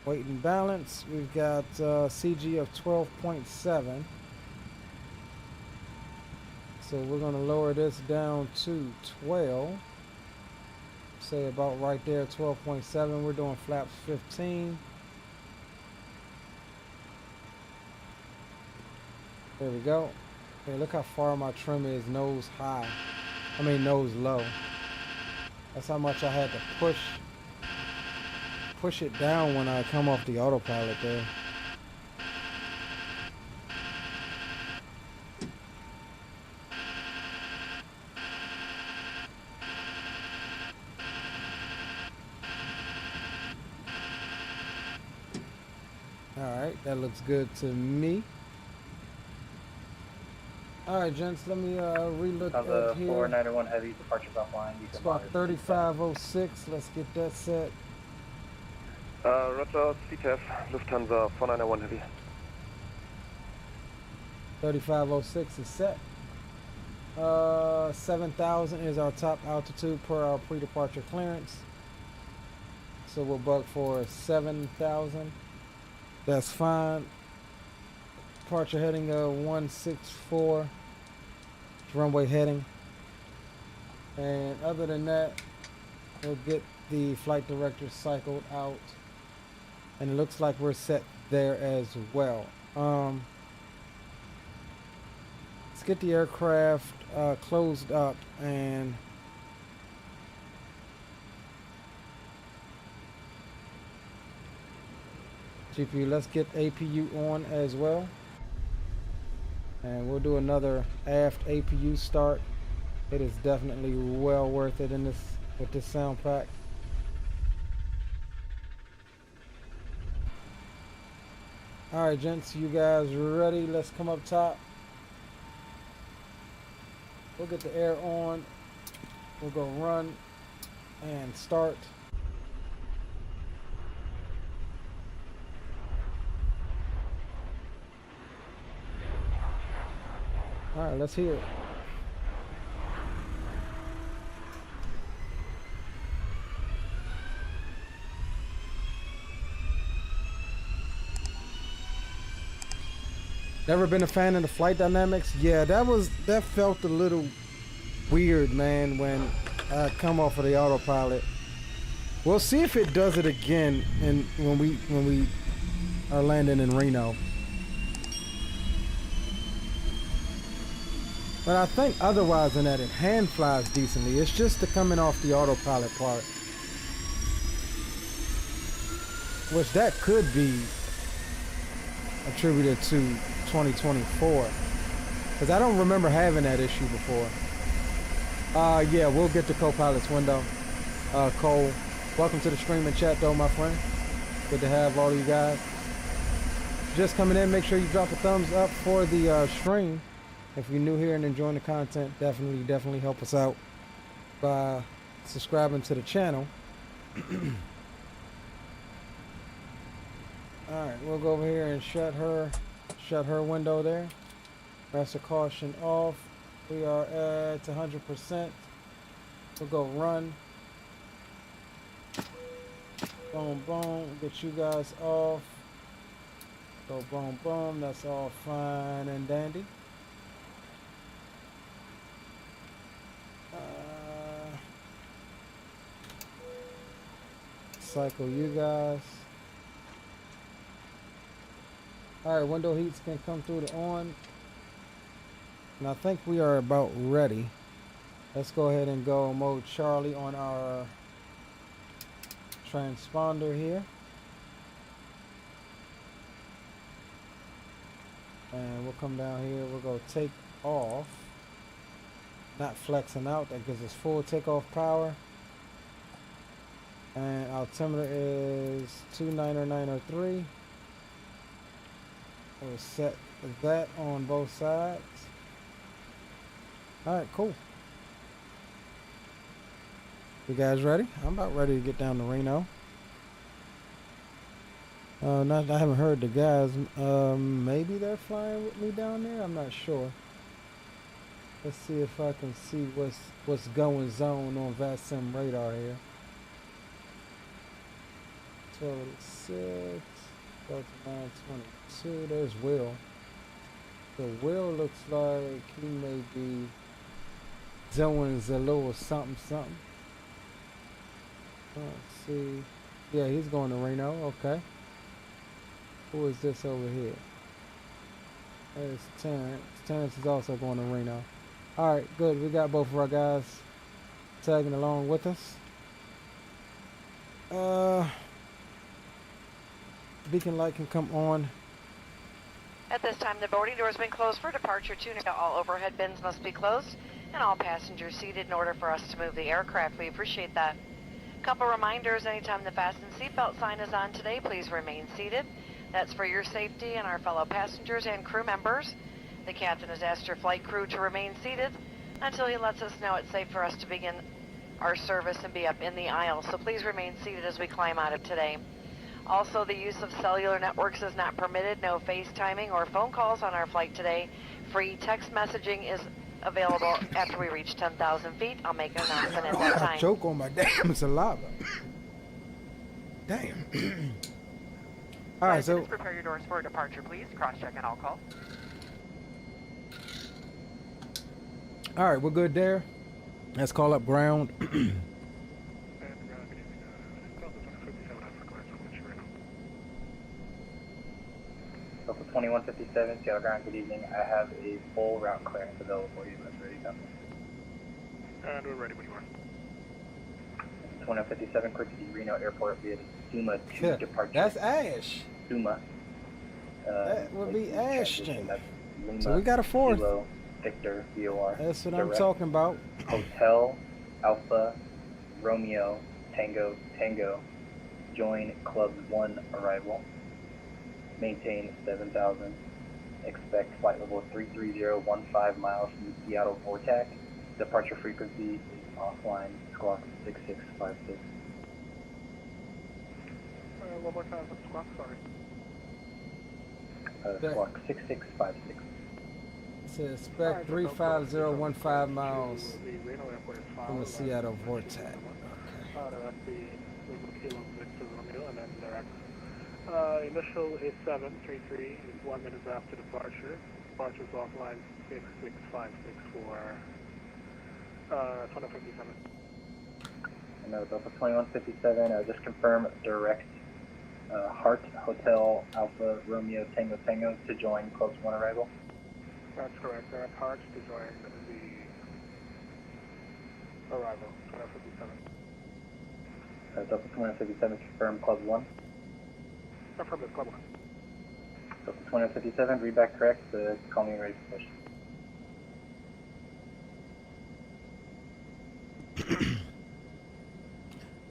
Weight and balance, we've got CG of 12.7. So we're going to lower this down to 12. Say about right there, 12.7. We're doing flaps 15. There we go. Okay, look how far my trim is nose high. I mean nose low. That's how much I had to push it down when I come off the autopilot there. Alright, that looks good to me. Alright, gents, let me relook at here. 491 heavy, departures offline. Squawk 3506, let's get that set. Roger, CTF, Lufthansa 491 heavy. 3506 is set. 7,000 is our top altitude per our pre-departure clearance. So we'll bug for 7,000. That's fine. Departure heading 164. Runway heading. And other than that, we'll get the flight director cycled out. And it looks like we're set there as well. It's get the aircraft closed up and GPU. Let's get APU on as well, and we'll do another aft APU start. It is definitely well worth it in this with this sound pack. All right, gents, you guys ready? Let's come up top. We'll get the air on. We'll go run and start. All right, let's hear it. Never been a fan of the flight dynamics. Yeah, that felt a little weird, man, when I come off of the autopilot. We'll see if it does it again and when we are landing in Reno. But I think otherwise than that, it hand flies decently. It's just the coming off the autopilot part, which that could be attributed to 2024, because I don't remember having that issue before. Yeah, we'll get the co-pilot's window. Cole, welcome to the stream and chat though, my friend. Good to have all of you guys. Just coming in, make sure you drop a thumbs up for the stream. If you're new here and enjoying the content, definitely help us out by subscribing to the channel. Alright, we'll go over here and shut her window there. Master caution off. We are at 100%. We'll go run. Boom, boom. Get you guys off. Go boom, boom. That's all fine and dandy. Cycle you guys. Alright, window heats can come through the on. And I think we are about ready. Let's go ahead and go mode Charlie on our transponder here. And we'll come down here, we'll go take off. Not flexing out, that gives us full takeoff power. And altimeter is 29903. We'll set that on both sides. Alright, cool. You guys ready? I'm about ready to get down to Reno. I haven't heard the guys. Maybe they're flying with me down there. I'm not sure. Let's see if I can see what's going zone on VATSIM radar here. 1286, 922. There's Will. So Will looks like he may be doing a little something. Let's see. Yeah, he's going to Reno. Okay. Who is this over here? There's Terrence. Terrence is also going to Reno. Alright, good. We got both of our guys tagging along with us. Beacon light can come on. At this time, the boarding door has been closed for departure. All overhead bins must be closed and all passengers seated in order for us to move the aircraft. We appreciate that. Couple reminders, anytime the fasten seatbelt sign is on today, please remain seated. That's for your safety and our fellow passengers and crew members. The captain has asked your flight crew to remain seated until he lets us know it's safe for us to begin our service and be up in the aisle. So please remain seated as we climb out of today. Also, the use of cellular networks is not permitted. No FaceTiming or phone calls on our flight today. Free text messaging is available after we reach 10,000 feet. I'll make an announcement at that time. Choke on my damn saliva. Damn. All right, so prepare your doors for departure, please. Cross-check and all call. all right, we're good there. Let's call up ground. 2157, Seattle Ground, good evening. I have a full route clearance available for you. That's ready, copy. And we're ready when you are. 2157, quick to the Reno Airport via the Suma 2 departure. That's Ash. Suma. That would be Ashton. Lima, So we got a fourth. Kilo, Victor, VOR. That's what direct. I'm talking about. Hotel, Alpha, Romeo, Tango, Tango. Join Club 1 arrival. Maintain 7,000. Expect flight level 33015 miles from the Seattle Vortex. Departure frequency is offline, squawk 6656. One more time, squawk, sorry. Squawk 6656. It says expect 35015 miles from the Seattle Vortex. Okay. That's the Kilo Victor Romeo, and then direct. Initial is 733, is 1 minute after departure. Departure is offline 6656 for 2157. And that was Alpha 2157. Just confirm direct Hart Hotel Alpha Romeo Tango Tango to join Club 1 arrival. That's correct. Direct Hart to join the arrival 2157. That's Alpha 2157. Confirm Club 1. Confirm this Club 1. Alpha 2157. Read back correct. Call me ready for push.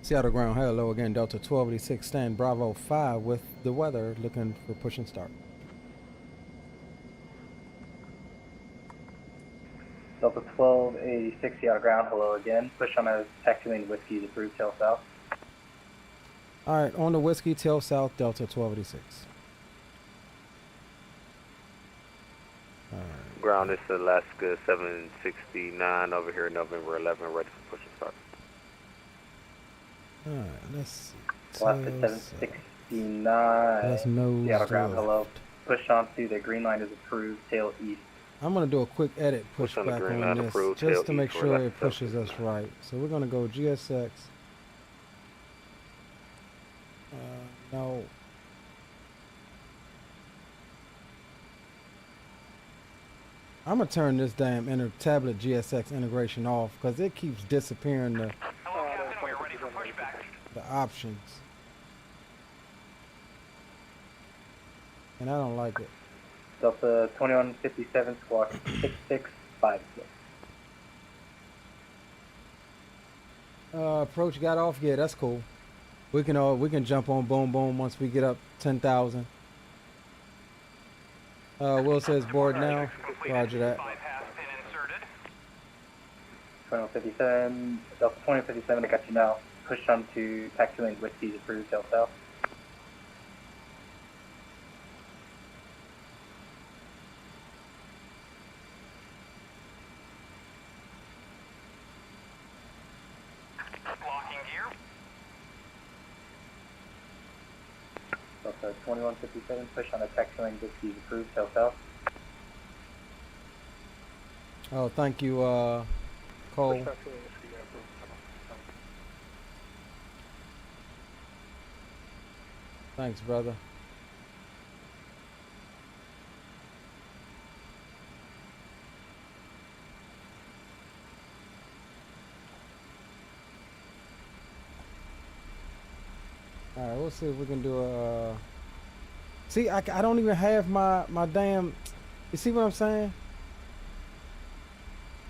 Seattle ground, hello again, Delta 1286, stand Bravo 5 with the weather, looking for push and start. Delta 1286, Seattle ground, hello again. Push on a taxi lane whiskey to through tail south. Alright, on the whiskey, tail south, Delta 1286. Alright. Ground, it's Alaska 769 over here, November 11, ready for push and start. Alright, let's see. Alaska 769. That's nose Seattle ground, left. hello. Push on to the green line is approved, tail east. I'm going to do a quick edit Push on the pushback green on line, this approved, just tail to make east, sure left, it pushes us right. So we're going to go GSX. No. I'm going to turn this damn tablet GSX integration off because it keeps disappearing the options. And I don't like it. Delta 2157, squawk 6656. Approach got off. Yeah, that's cool. We can jump on boom boom once we get up 10,000. Will says board now. Roger that. 2157, Delta 2057, I got you now. Push on to taxi lane whiskey to through tail south. Locking gear. Delta 2157, push on a taxi lane whiskey to through tail south. Oh, thank you, Cole. Thanks, brother. All right, we'll see if we can do a. See, I don't even have my damn. You see what I'm saying?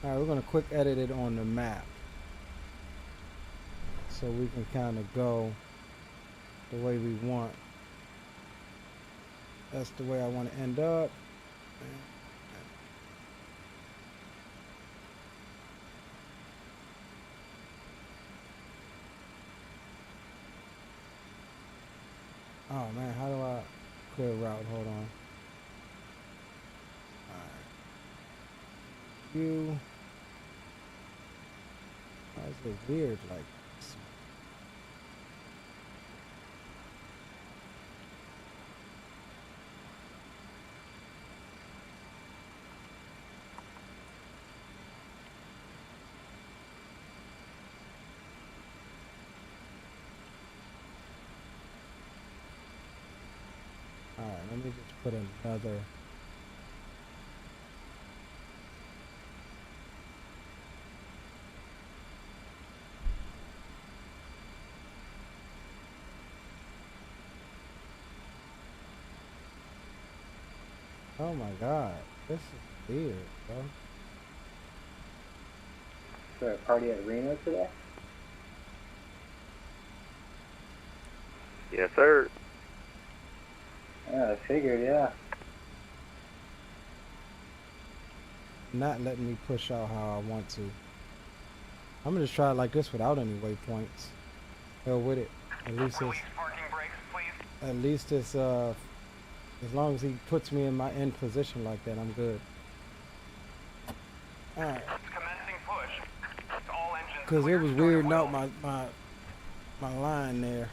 All right, we're gonna quick edit it on the map, so we can kind of go the way we want. That's the way I want to end up. Oh man, how do I clear route? Hold on. Alright. You. Why is it weird like this? Alright, let me me just put another. Oh my God, this is weird, bro. Is there a party at Reno today? Yes, sir. Yeah, I figured, yeah. Not letting me push out how I want to. I'm gonna just try it like this without any waypoints. Hell with it. At least it's as long as he puts me in my end position like that, I'm good. Alright. Because it was weirding out my line there.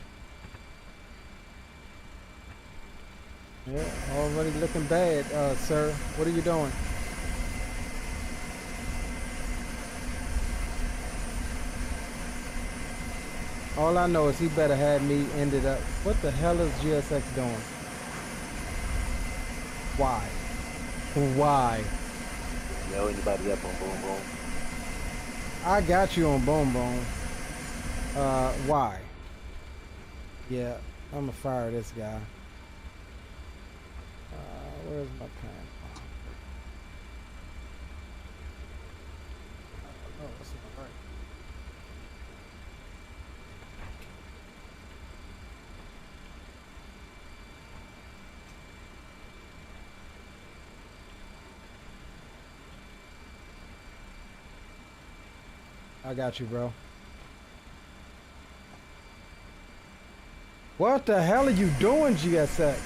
Yeah, already looking bad, sir. What are you doing? All I know is he better have me ended up. What the hell is GSX doing? Why? Why? Yo, anybody up on Boom Boom? I got you on Boom Boom. Why? Yeah, I'm gonna fire this guy. Where's my pen? Oh, that's not right. I got you, bro. What the hell are you doing, GSX?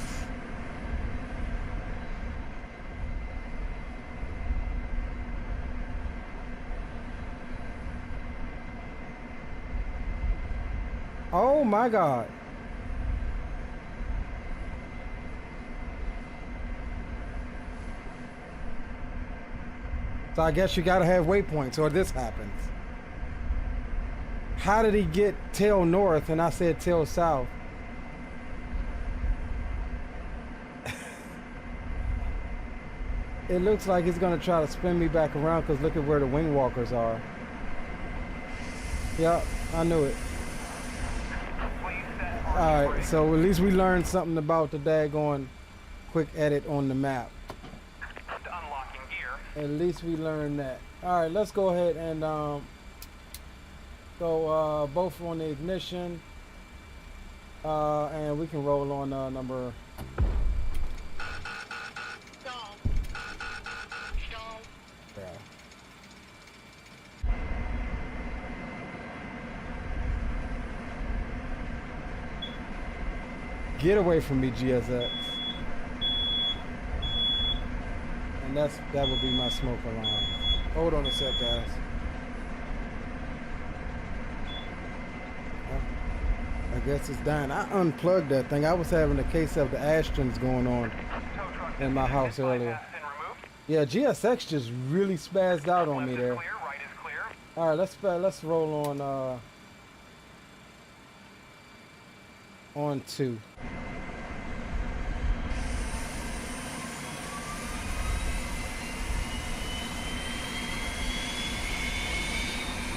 Oh my God. So I guess you gotta have waypoints or this happens. How did he get tail north and I said tail south? It looks like he's gonna try to spin me back around because look at where the wing walkers are. Yep, I knew it. Alright, so at least we learned something about the daggone quick edit on the map. At least we learned that. Alright, let's go ahead and go both on the ignition. And we can roll on number. Get away from me, GSX. And that would be my smoke alarm. Hold on a sec, guys. I guess it's dying. I unplugged that thing. I was having a case of the Astrons going on in my house earlier. Yeah, GSX just really spazzed out on me there. All right, let's roll on 2.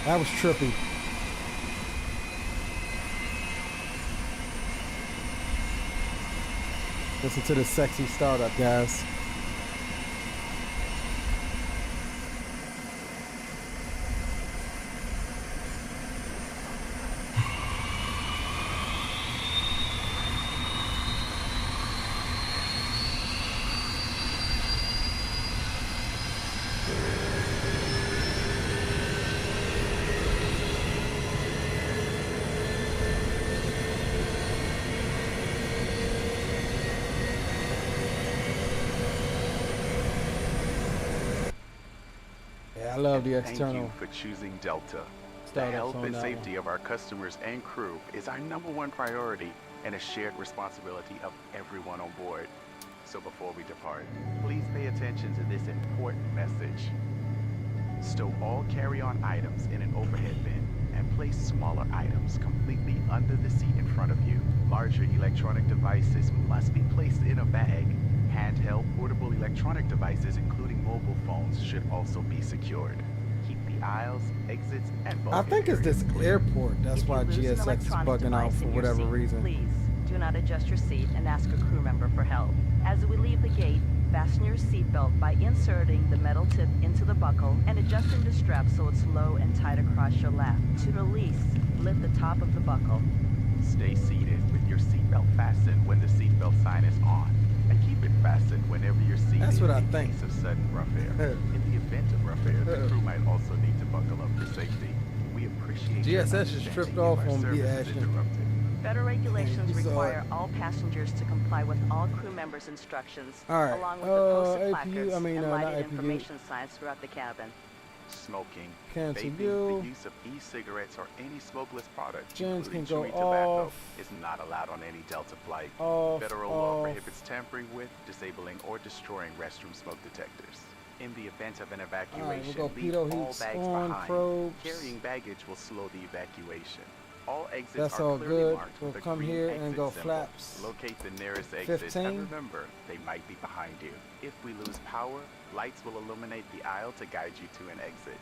That was trippy. Listen to the sexy startup, guys. I love the external. Thank you for choosing Delta. The health and safety of our customers and crew is our #1 priority and a shared responsibility of everyone on board. So before we depart, please pay attention to this important message. Stow all carry-on items in an overhead bin and place smaller items completely under the seat in front of you. Larger electronic devices must be placed in a bag Handheld portable electronic devices, including mobile phones, should also be secured. Keep the aisles, exits, and bulkhead I think it's this clear. airport. That's why GSX is bugging out for whatever reason. Please do not adjust your seat and ask a crew member for help. As we leave the gate, fasten your seatbelt by inserting the metal tip into the buckle and adjusting the strap so it's low and tight across your lap. To release, lift the top of the buckle. Stay seated with your seatbelt fastened when the seatbelt sign is on, and keep it fastened whenever you're seated. That's what I in think. case of sudden rough air. In the event of rough air, the crew might also need to buckle up for safety. We appreciate your GSS just tripped off on B Ashton. Federal regulations require all passengers to comply with all crew members' instructions, Alright, along with the posted APU, placards and not lighted APU. information signs throughout the cabin. Smoking, Cancel vaping, you. the use of e-cigarettes or any smokeless products, Gens including can go chewing tobacco, off. is not allowed on any Delta flight. Off, Federal law off. prohibits tampering with, disabling, or destroying restroom smoke detectors. In the event of an evacuation, go leave pitot all heats bags on, behind. probes. Carrying baggage will slow the evacuation. All exits That's are all clearly good. marked We'll with a come green here and exit go symbol. flaps. Locate the nearest exit 15. and remember, they might be behind you. If we lose power, lights will illuminate the aisle to guide you to an exit.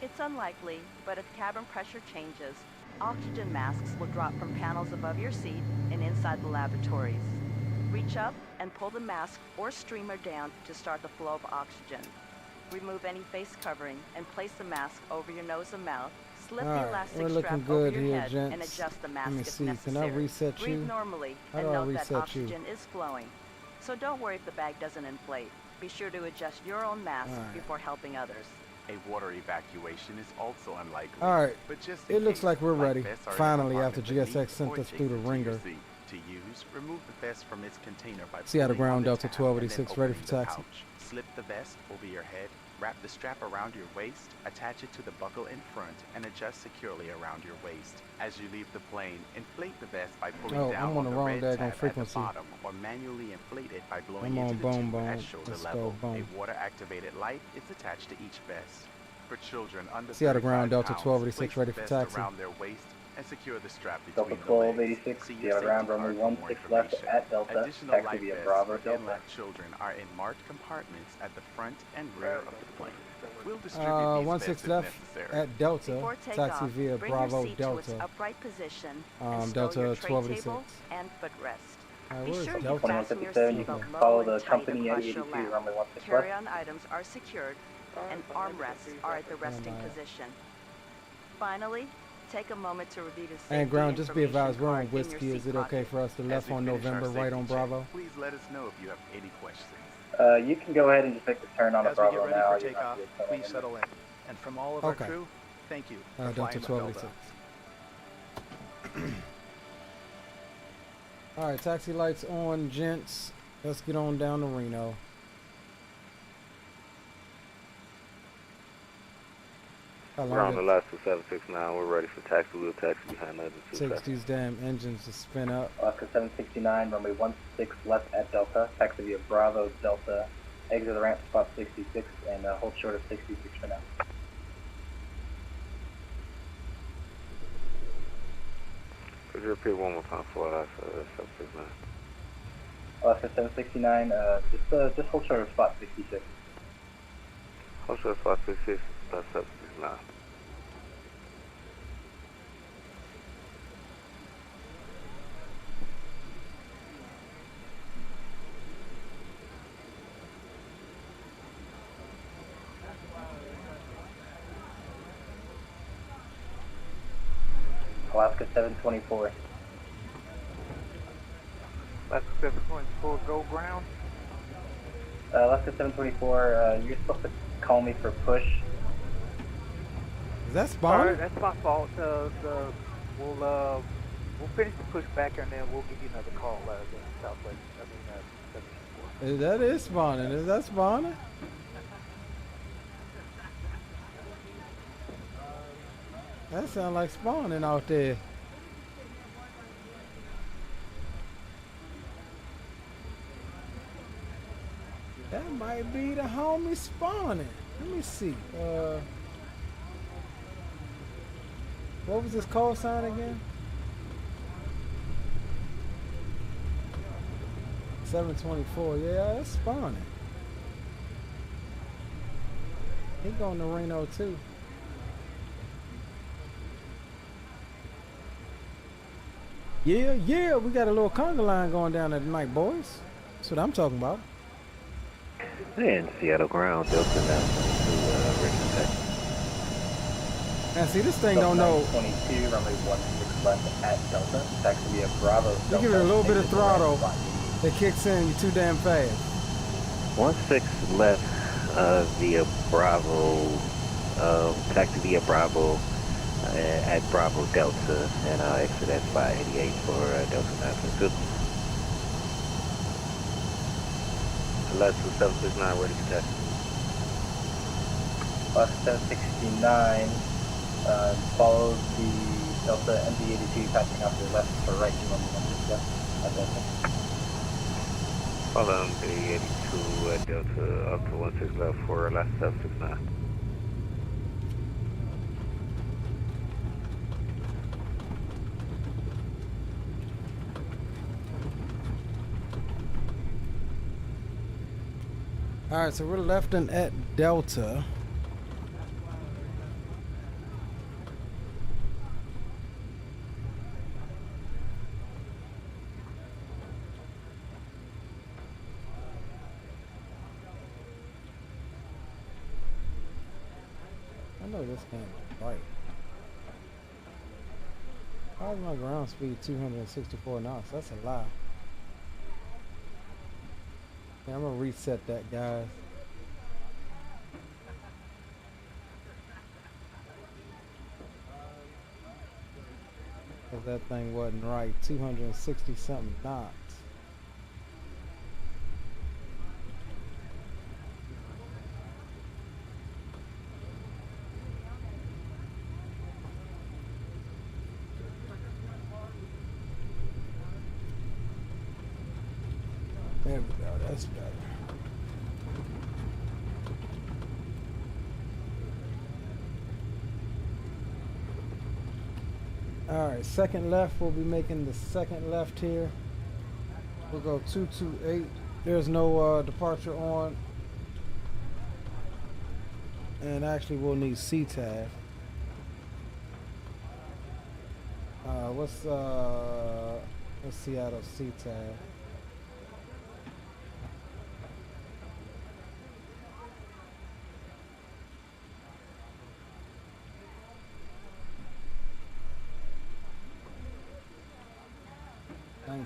It's unlikely, but if cabin pressure changes, oxygen masks will drop from panels above your seat and inside the lavatories. Reach up and pull the mask or streamer down to start the flow of oxygen. Remove any face covering and place the mask over your nose and mouth. Slip the Alright, elastic we're looking strap over good your here, head gents. and adjust the Let mask me if see. necessary. Can I reset Breathe you? normally How and do I note that reset you? oxygen is flowing. So don't worry if the bag doesn't inflate. Be sure to adjust your own mask Alright. before helping others. A water evacuation is also unlikely. Alright, But just in it looks case, like we're life ready. vests are in a Finally, after compartment GSX beneath sent or us through the adjacent to your ringer. seat. To use, remove the vest from its container by Seattle pulling on Ground the Delta tab and then 1286 ready for opening the taxi. pouch. Slip the vest over your head, wrap the strap around your waist, attach it to the buckle in front, and adjust securely around your waist. As you leave the plane, inflate the vest by pulling Oh, down I'm on on the the wrong red daggone tab at the frequency. bottom, or manually inflate it by blowing I'm into on the boom tube boom. at shoulder Let's level. go boom. A water-activated light is attached to each vest. For children under Seattle Ground 35 Delta pounds, 1286 place ready the for vest taxi. around their waist and secure the strap Delta between the legs. 1286, See your Seattle Ground, safety runway card for more 16 left information. at Delta, Additional taxi life via vests Bravo for Delta. inland children are in marked compartments at the front and rear of the plane. We'll distribute these 16 vests if left necessary. at Delta, Before taxi takeoff, via bring Bravo your seat to its Delta. upright position and stow Delta your tray 1286. table and footrest. Alright, Be where's sure you Delta? fasten your 2157, you seatbelt can low follow and the tight company across your 82, lap. runway 16 left. Carry-on items are secured and armrests are at the resting position. Finally, take a moment to review the safety And ground, just be advised, we're on information card in whiskey. your Is seat it okay pocket. for us to As left we on finish our November, right on safety check, Bravo? Please let us know if you have any questions. You can go ahead and just make the turn on the As we Bravo get ready now. for You don't have takeoff, to turn please in. settle in. And from all of Okay. our crew, thank you for Delta flying with 1286. Alright, taxi lights on, gents. Let's get on down to Reno. How long Ground it Alaska 769, we're ready for taxi. We'll taxi behind the other two takes taxis. these damn engines to spin up? Alaska 769, runway 16 left at Delta, taxi via Bravo Delta, exit the ramp spot 66, and hold short of 66 for now. Could you repeat one more time for Alaska 769? Alaska 769, just hold short of spot 66. Hold short of spot 66, that's 769. Alaska 724. Alaska 724, go ground. Alaska 724, you're supposed to call me for push. Is that spawn? Alright, that's my fault. We'll finish the pushback and then we'll give you another call in Southwest. That is spawning. Is that spawning? That sounds like spawning out there. That might be the homie spawning. Let me see. What was his call sign again? 724, yeah, it's spawning. He going to Reno too. Yeah, yeah, we got a little conga line going down there tonight, boys. That's what I'm talking about. And Seattle ground, Delta now to Richmond, Texas. Now see, this thing don't know. 22, runway 16 left at Delta. Taxi via Bravo. You give it a little bit of throttle, it kicks in. You're too damn fast. 16 left via Bravo, taxi via Bravo at Bravo Delta, and I'll exit at 588 for Delta 922. Less than 769, ready for taxi. Bus 769 follows the Delta MD-82 passing off your left to right to runway 16 left at Delta. Follow MD-82 at Delta up to 16 left for last 769. All right, so we're lefting at Delta. I know this can't be right. Why is my ground speed 264 knots? That's a lie. Yeah, I'm gonna reset that, guys. Cause that thing wasn't right. 260 something knots. There we go, that's better. Alright, second left, we'll be making the second left here. We'll go 228. There's no departure on. And actually we'll need CTAF. What's Seattle CTAF?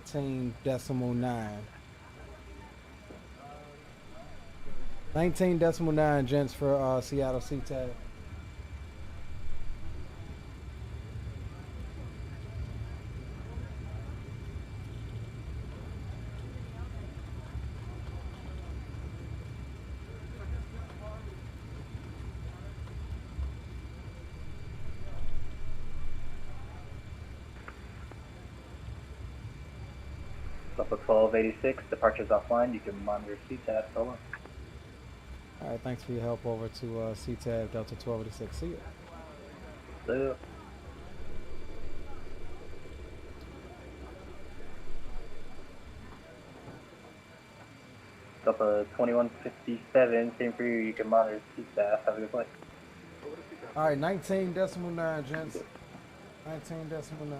.9. 19.9, gents, for Seattle CTAG. Up at 1286, departures offline, you can monitor CTAF solo. Alright, thanks for your help over to CTAF Delta 1286. See ya. See ya. Delta 2157, same for you, you can monitor CTAF. Have a good play. Alright, 19.9, gents. 19.9.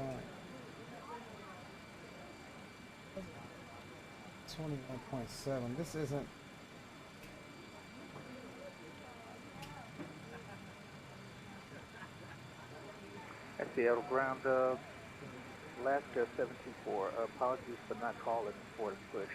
21.7. This isn't. At Seattle ground, Alaska 724. Apologies for not calling for the push.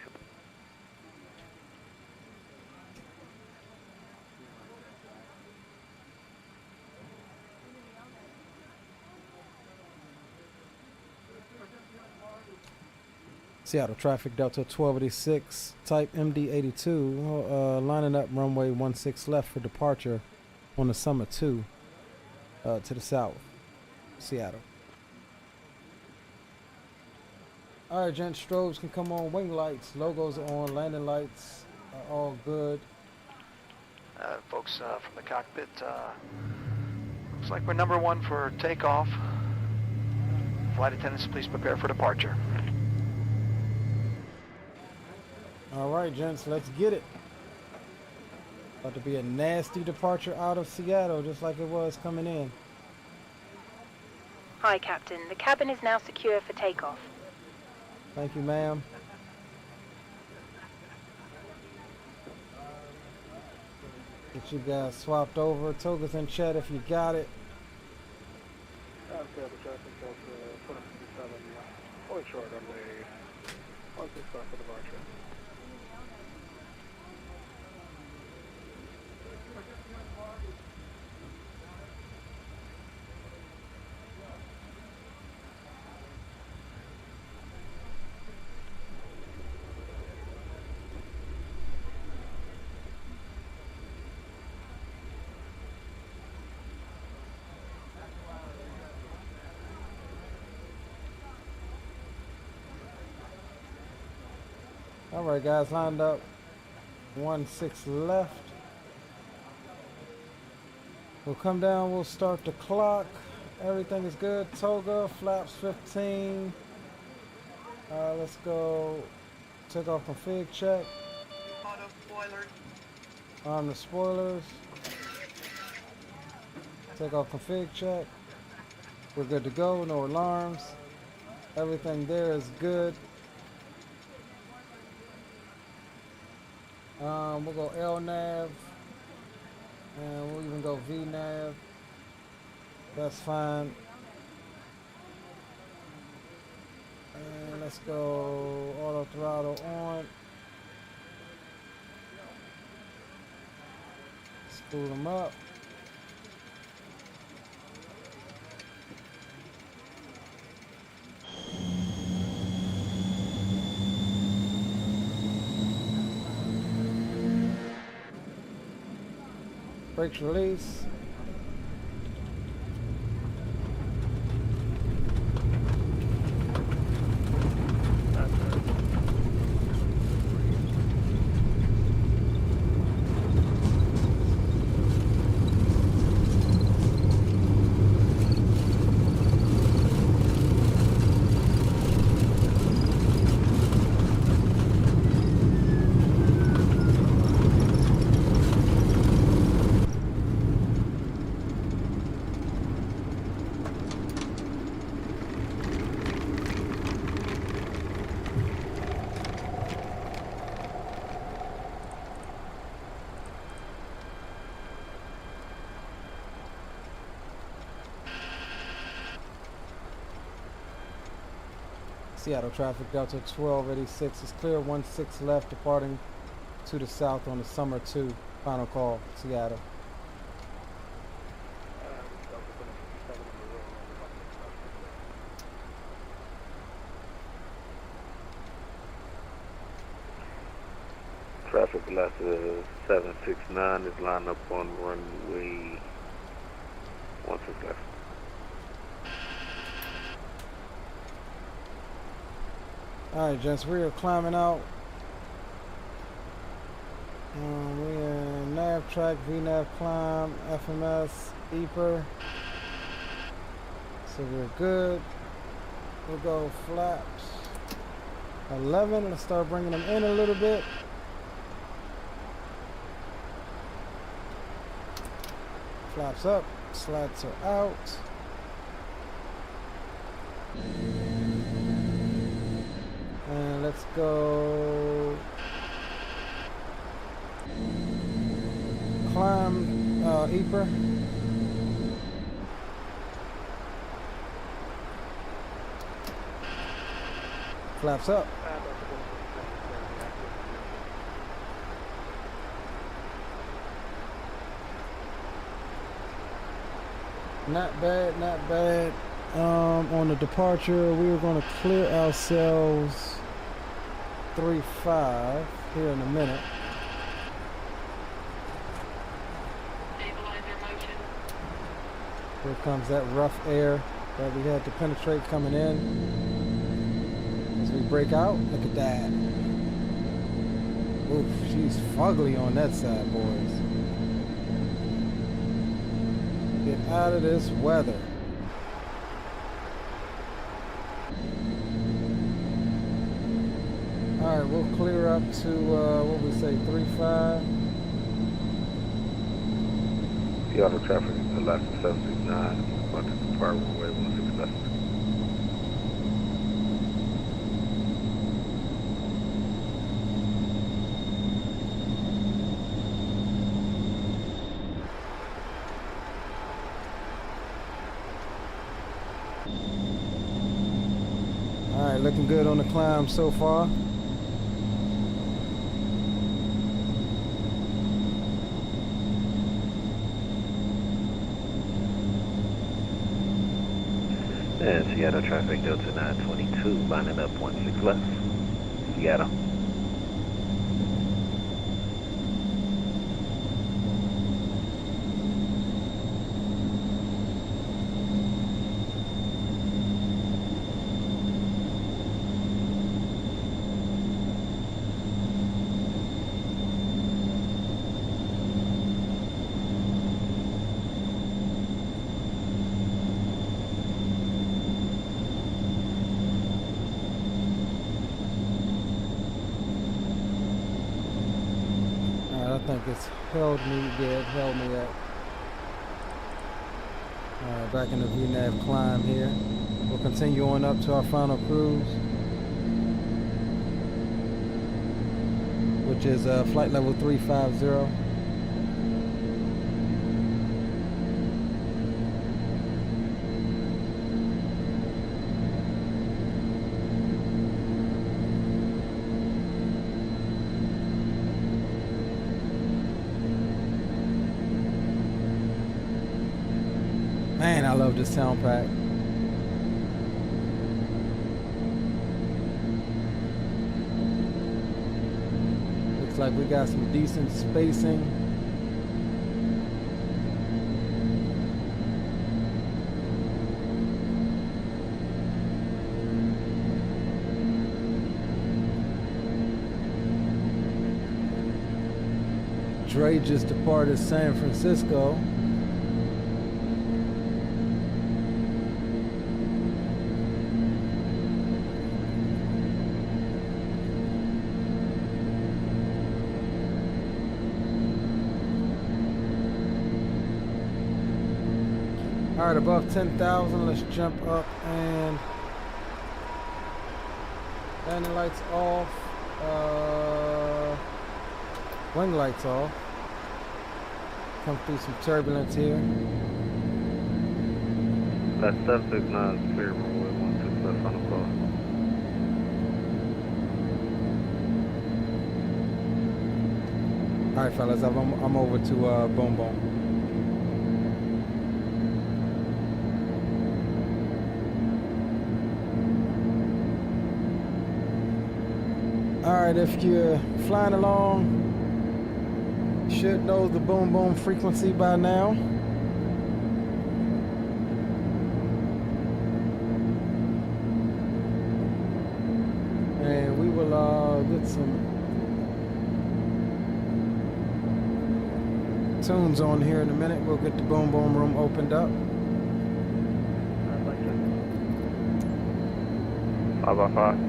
Seattle traffic, Delta 1286, type MD-82, lining up runway 16 left for departure on the Summer 2 to the south, Seattle. All right, gents, strobes can come on, wing lights, logos are on, landing lights are all good. Folks from the cockpit, looks like we're number 1 for takeoff. Flight attendants, please prepare for departure. All right, gents, let's get it. About to be a nasty departure out of Seattle, just like it was coming in. Hi, Captain. The cabin is now secure for takeoff. Thank you, ma'am. Get you guys swapped over. Toga's in chat if you got it. Point short runway 165 for departure. All right, guys, lined up. 1-6 left. We'll come down. We'll start the clock. Everything is good. Toga, flaps 15. Let's go. Take off config check. Auto spoiler. Arm the spoilers. Take off config check. We're good to go. No alarms. Everything there is good. We'll go LNAV, and we'll even go VNAV. That's fine. And let's go auto throttle on. Spool them up. Brakes release. Seattle traffic, Delta 1286 is clear, 1-6 left, departing to the south on the Summer 2. Final call, Seattle. Traffic Velocity 769 is lined up on runway 16 left. Alright, gents, we are climbing out. We in nav track, VNAV climb, FMS, EPR. So we're good. We'll go flaps 11. Let's start bringing them in a little bit. Flaps up, slats are out. And let's go climb EPR. Flaps up. Not bad, not bad. On the departure, we were going to clear ourselves 3-5 here in a minute. Here comes that rough air that we had to penetrate coming in. As we break out, look at that. Oof, she's fugly on that side, boys. Get out of this weather. All right, we'll clear up to, what we say, 3-5. Seattle traffic, Alaska 769, about to depart runway 16 left. All right, looking good on the climb so far. And Seattle traffic, Delta 922, lining up 16 left. Seattle. I think it's held me, yeah, it held me at. Alright, back in the VNAV climb here. We'll continue on up to our final cruise, which is flight level 350. Man, I love this sound pack. Looks like we got some decent spacing. Dre just departed San Francisco. All right, above 10,000, let's jump up and landing lights off, wing lights off. Come through some turbulence here. That's 769, clear runway 16 left on the call. All right, fellas, I'm over to Boom Boom. Alright, if you're flying along, you should know the boom boom frequency by now. And we will get some tunes on here in a minute. We'll get the boom boom room opened up. 5x5.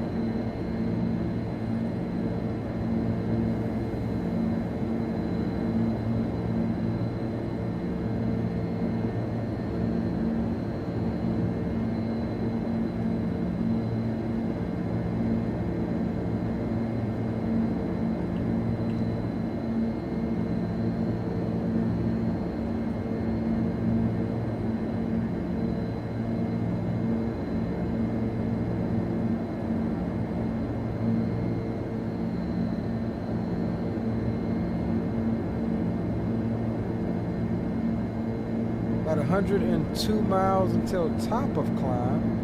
About 102 miles until top of climb.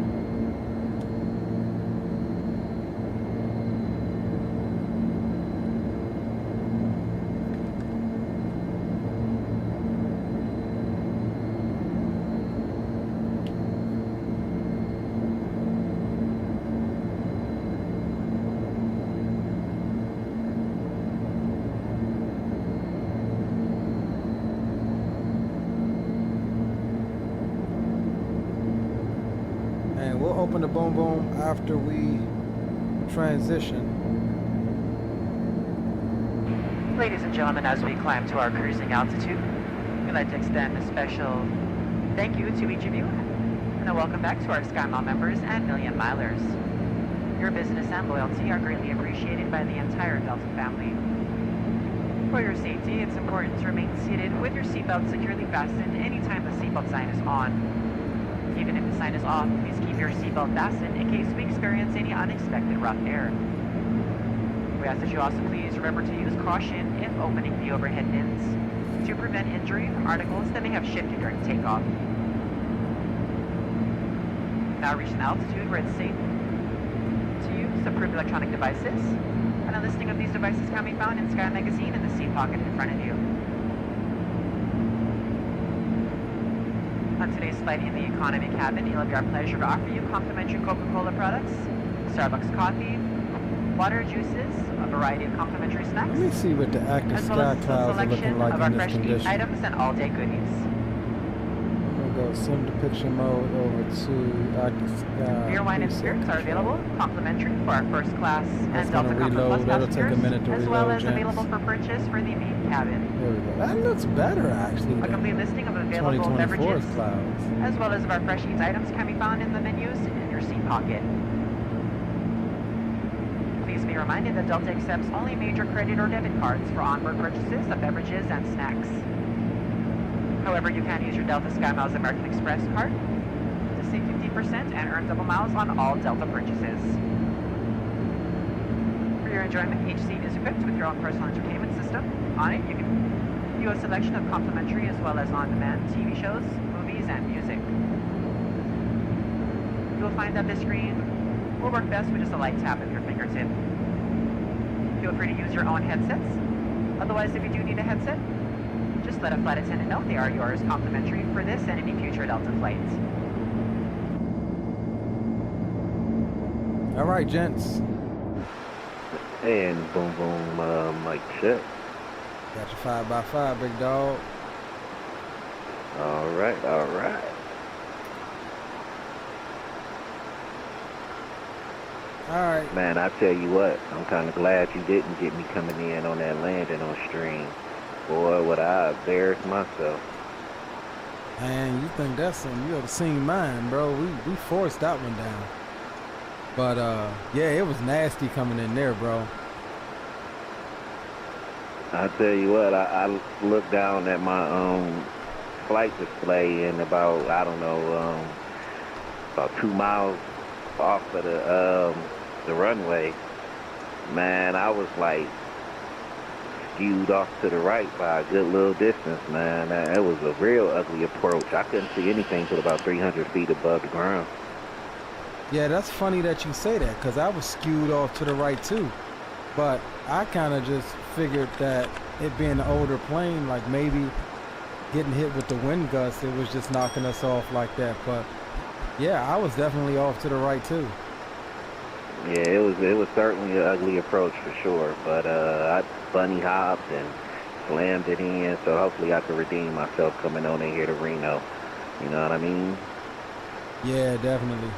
Open the boom boom after we transition. Ladies and gentlemen, as we climb to our cruising altitude, we'd like to extend a special thank you to each of you, and a welcome back to our SkyMile members and Million Milers. Your business and loyalty are greatly appreciated by the entire Delta family. For your safety, it's important to remain seated with your seatbelt securely fastened anytime the seatbelt sign is on. Even if the sign is off, please keep your seatbelt fastened in case we experience any unexpected rough air. We ask that you also please remember to use caution if opening the overhead bins to prevent injury from articles that may have shifted during takeoff. Now reach an altitude where it's safe to use approved electronic devices, and a listing of these devices can be found in Sky Magazine in the seat pocket in front of you. On today's flight in the economy cabin, it'll be our pleasure to offer you complimentary Coca-Cola products, Starbucks coffee, water, juices, a variety of complimentary snacks. Let me see what the active as well sky as a clouds are looking selection like of in our this fresh condition. eat items and all-day goodies. I'm gonna go sim to picture mode over to active sky. Beer, wine, and spirits are available, complimentary for our first class That's and Delta gonna Comfort reload. Plus That'll take a passengers, minute to as well reload, as gents. available for purchase for the main cabin. There we go. That looks better actually. A complete listing of available 2024's beverages, clouds. as well as of our fresh eats items can be found in the menus in your seat pocket. Please be reminded that Delta accepts only major credit or debit cards for onboard purchases of beverages and snacks. However, you can use your Delta SkyMiles American Express card to save 50% and earn double miles on all Delta purchases. For your enjoyment, each seat is equipped with your own personal entertainment system. On it, you can view a selection of complimentary as well as on-demand TV shows, movies, and music. You'll find that this screen will work best with just a light tap of your fingertip. Feel free to use your own headsets. Otherwise, if you do need a headset, just let a flight attendant know they are yours complimentary for this and any future Delta flights. All right, gents. And boom, boom, mic check. Got your 5x5, big dog. All right, all right. All right. Man, I tell you what, I'm kind of glad you didn't get me coming in on that landing on stream. Boy, would I embarrass myself. Man, you think that's something? You ought to seen mine, bro. We forced that one down. But, yeah, it was nasty coming in there, bro. I tell you what, I looked down at my flight display and about, I don't know, about 2 miles off of the runway. Man, I was like skewed off to the right by a good little distance, man. That was a real ugly approach. I couldn't see anything till about 300 feet above the ground. Yeah, that's funny that you say that, because I was skewed off to the right too. But I kind of just figured that it being an older plane, like maybe getting hit with the wind gust, it was just knocking us off like that. But yeah, I was definitely off to the right too. Yeah, it was certainly an ugly approach for sure. But I bunny hopped and slammed it in, so hopefully I could redeem myself coming on in here to Reno. You know what I mean? Yeah, definitely.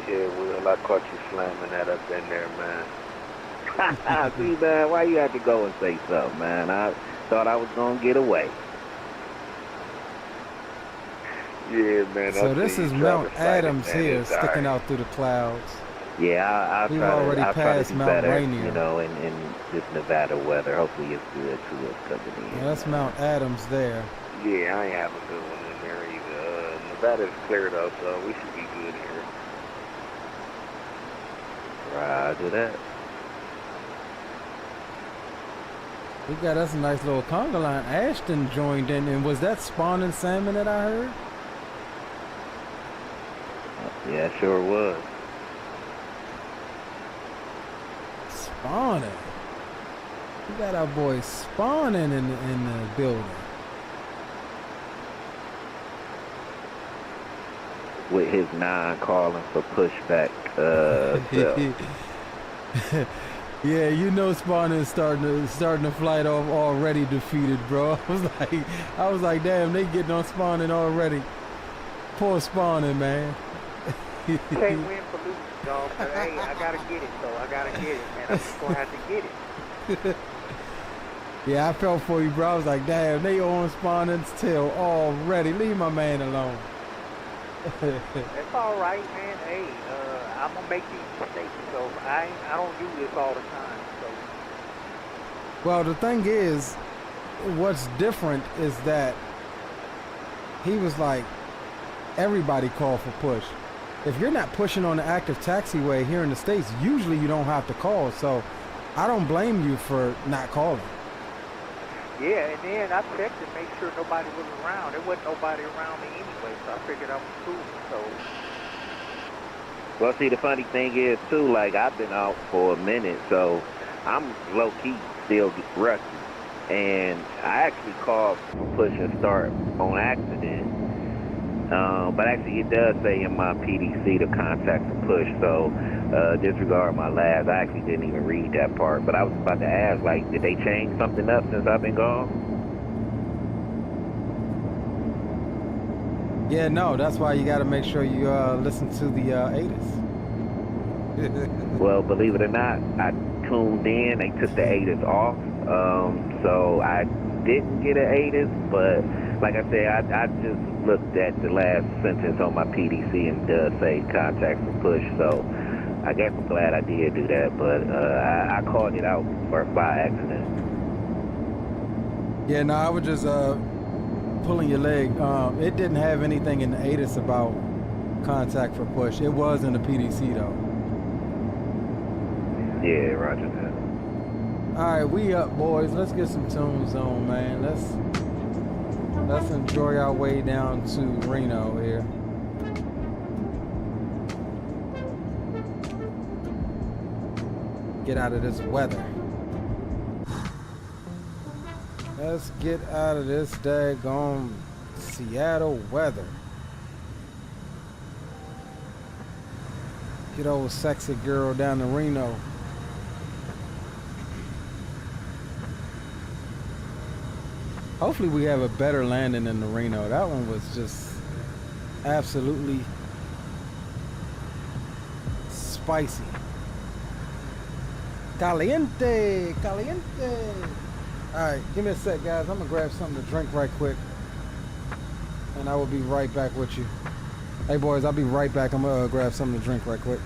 Yeah, Will, I caught you slamming that up in there, man. See, man, why you had to go and say something, man? I thought I was going to get away. Yeah, man. So this is Mount Adams here, sticking out through the clouds. Yeah, We've already passed Mount better, Rainier. you know, in this Nevada weather. Hopefully it's good to us coming in. Yeah, that's Mount Adams there. Yeah, I ain't have a good one in there either. Nevada's cleared up, so we should be good here. Roger that. We got us a nice little conga line. Ashton joined in, and was that spawning salmon that I heard? Yeah, sure was. Spawning. We got our boy spawning in the building. With his 9 calling for pushback. Yeah, you know spawning starting the flight off already defeated, bro. I was like, damn, they getting on spawning already. Poor spawning, man. Can't win for losing, dog, but hey, I gotta get it, though. I gotta get it, man. I'm just gonna have to get it. Yeah, I felt for you, bro. I was like, damn, they on Spawning's tail already. Leave my man alone. That's all right, man. Hey, I'm gonna make these mistakes, so I don't do this all the time. So. Well, the thing is, what's different is that he was like, everybody called for push. If you're not pushing on the active taxiway here in the States, usually you don't have to call. So I don't blame you for not calling. Yeah, and then I checked to make sure nobody was around. There wasn't nobody around me anyway, so I figured I was cool. So. Well, see, the funny thing is, too, like, I've been out for a minute, so I'm low-key still rusty. And I actually called for push and start on accident. But actually, it does say in my PDC to contact the push, so disregard my labs. I actually didn't even read that part. But I was about to ask, like, did they change something up since I've been gone? Yeah, no, that's why you got to make sure you listen to the ATIS. Well, believe it or not, I tuned in. They took the ATIS off, so I didn't get an ATIS. But like I said, I just looked at the last sentence on my PDC and it does say contact for push. So I guess I'm glad I did do that. But I called it out by accident. Yeah, no, I was just pulling your leg. It didn't have anything in the ATIS about contact for push. It was in the PDC though. Yeah, roger that. All right, we up, boys. Let's get some tunes on, man. Let's enjoy our way down to Reno here. Get out of this weather. Let's get out of this daggone Seattle weather. Get old sexy girl down to Reno. Hopefully we have a better landing than the Reno. That one was just absolutely spicy. Caliente, caliente. All right, give me a sec, guys. I'm gonna grab something to drink right quick, and I will be right back with you. Hey, boys, I'll be right back. I'm gonna grab something to drink right quick.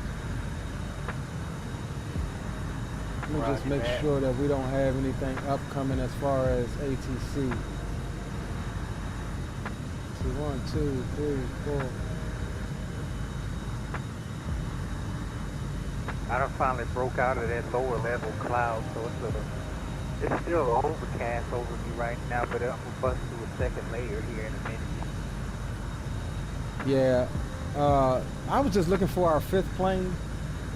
Let me just make sure that we don't have anything upcoming as far as ATC. 1, 2, 3, 4. I done finally broke out of that lower level cloud, so it's still overcast over me right now, but I'm gonna bust through a second layer here in a minute. Yeah, I was just looking for our 5th plane.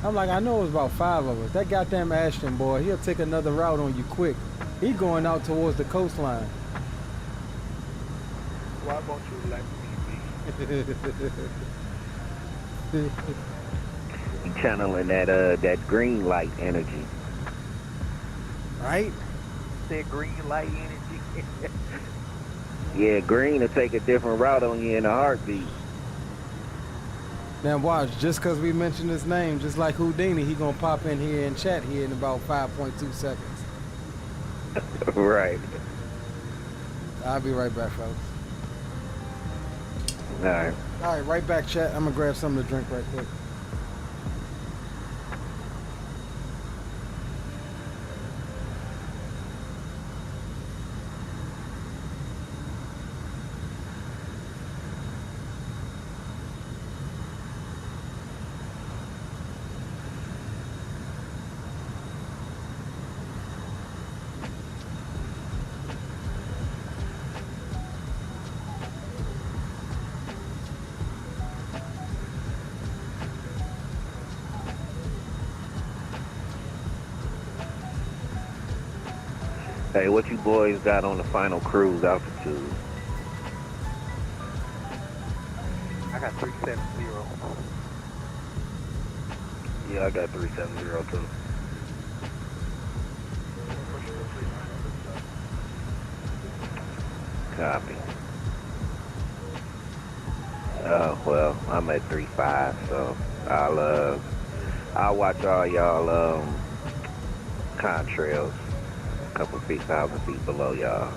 I'm like, I know it was about 5 of us. That goddamn Ashton boy, he'll take another route on you quick. He going out towards the coastline. Why won't you let me be? You channeling that green light energy. Right? That green light energy. Yeah, green will take a different route on you in a heartbeat. Now watch, just because we mentioned his name, just like Houdini, he gonna pop in here and chat here in about 5.2 seconds. Right. I'll be right back, folks. All right, right back, chat. I'm gonna grab something to drink right quick. Hey, what you boys got on the final cruise altitude? I got 370. Yeah, I got 370 too. Copy. Well, I'm at 3.5, so I'll watch all y'all contrails couple feet, 1,000 feet below y'all.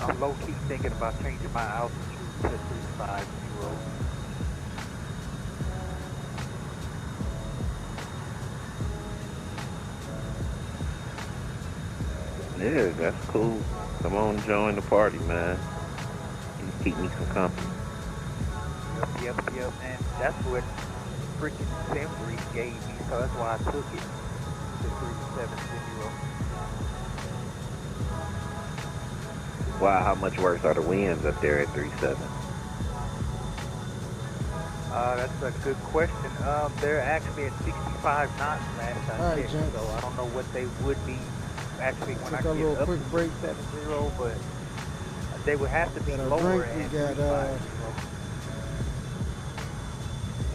I'm low-key thinking about changing my altitude to 350. Yeah, that's cool. Come on, join the party, man. You keep me some company. Yep, man. That's what freaking Simbrief gave me, so that's why I took it to 3750. Wow, how much worse are the winds up there at 3.7? That's a good question. They're actually at 65 knots last I checked, so I don't know what they would be actually when I get up to 370, but they would have to be lower at 350.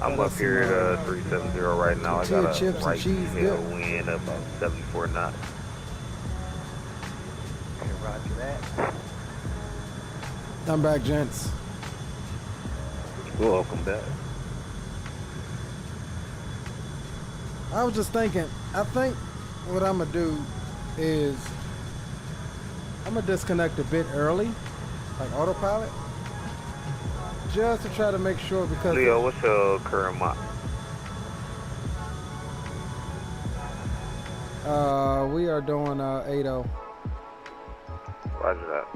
I'm up here at 370 right now. I got a right tail wind of about 74 knots. Okay, roger that. I'm back, gents. Welcome back. I was just thinking, I think what I'm gonna do is I'm gonna disconnect a bit early, like autopilot, just to try to make sure, because Leo, what's your current Mach? we are doing 80. Roger that.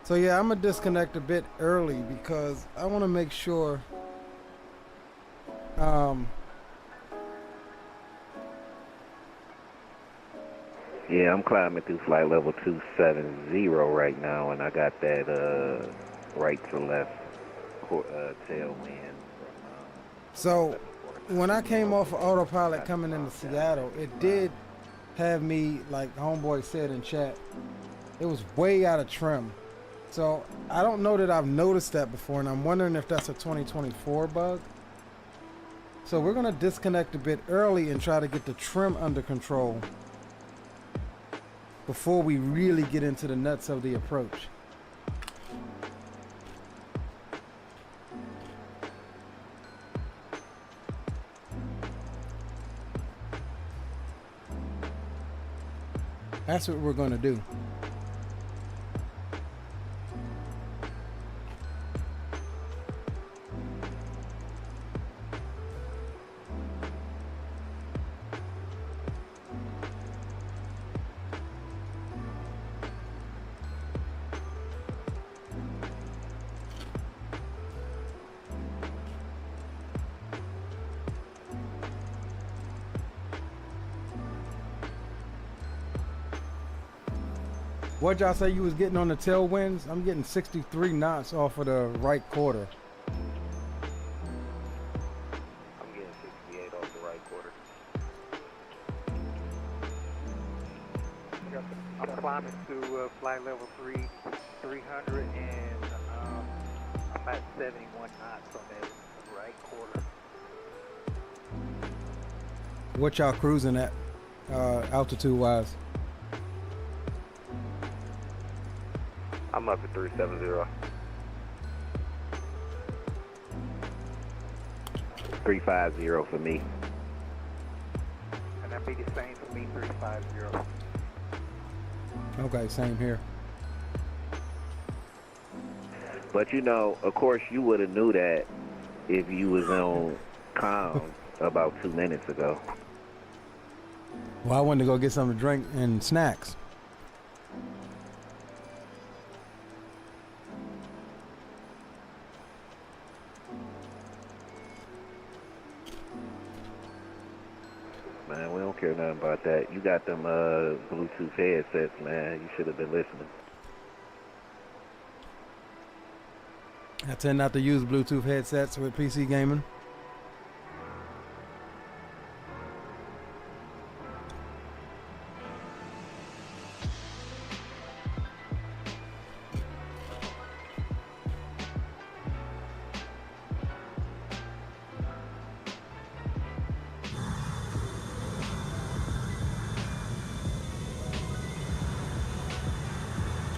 So yeah, I'm gonna disconnect a bit early because I want to make sure Yeah, I'm climbing through flight level 270 right now, and I got that right to left tailwind. So when I came off of autopilot coming into Seattle, it did have me, like homeboy said in chat, it was way out of trim. So I don't know that I've noticed that before, and I'm wondering if that's a 2024 bug. So we're gonna disconnect a bit early and try to get the trim under control before we really get into the nuts of the approach. That's what we're going to do. What y'all say you was getting on the tailwinds? I'm getting 63 knots off of the right quarter. I'm getting 68 off the right quarter. I'm climbing to flight level 300, and I'm at 71 knots on that right quarter. What y'all cruising at, altitude wise? I'm up at 370. 350 for me. And that'd be the same for me, 350. Okay, same here. But you know, of course, you would have knew that if you was on comms about 2 minutes ago. Well, I wanted to go get something to drink and snacks. Man, we don't care nothing about that. You got them Bluetooth headsets, man. You should have been listening. I tend not to use Bluetooth headsets with PC gaming.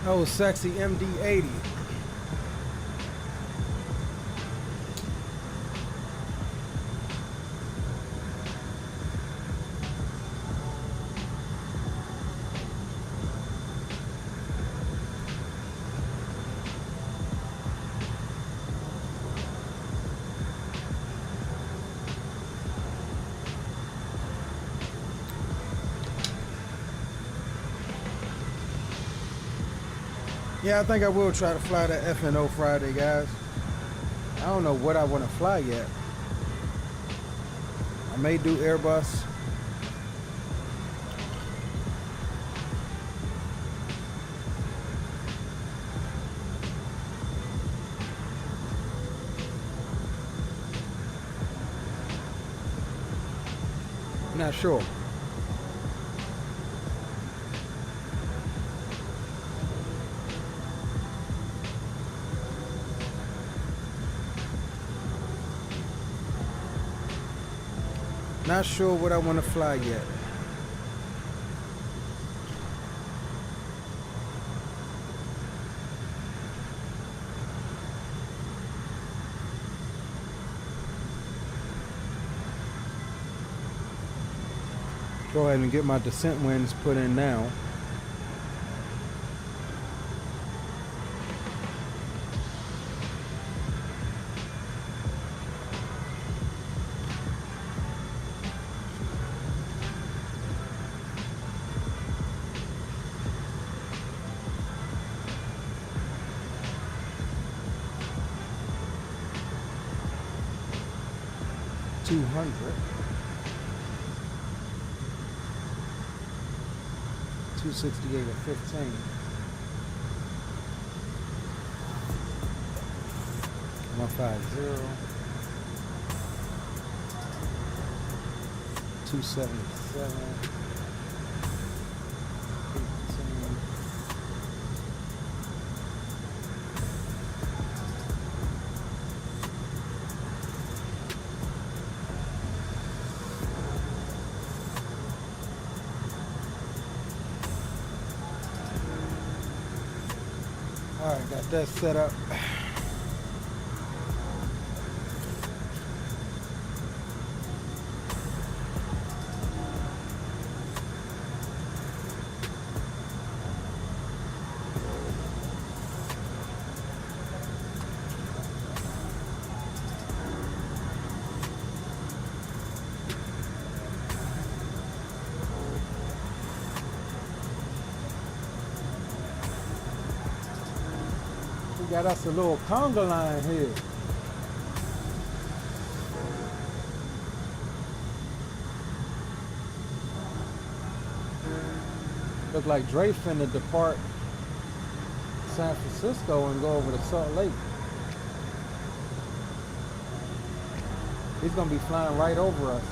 Oh, sexy MD-80. Yeah, I think I will try to fly that FNO Friday, guys. I don't know what I want to fly yet. I may do Airbus. Not sure. Not sure what I want to fly yet. Go ahead and get my descent winds put in now. $200. 268 at 15. 150. 277. 18. All right, got that set up. got us a little conga line here. Look like Dre finna depart San Francisco and go over to Salt Lake. He's gonna be flying right over us.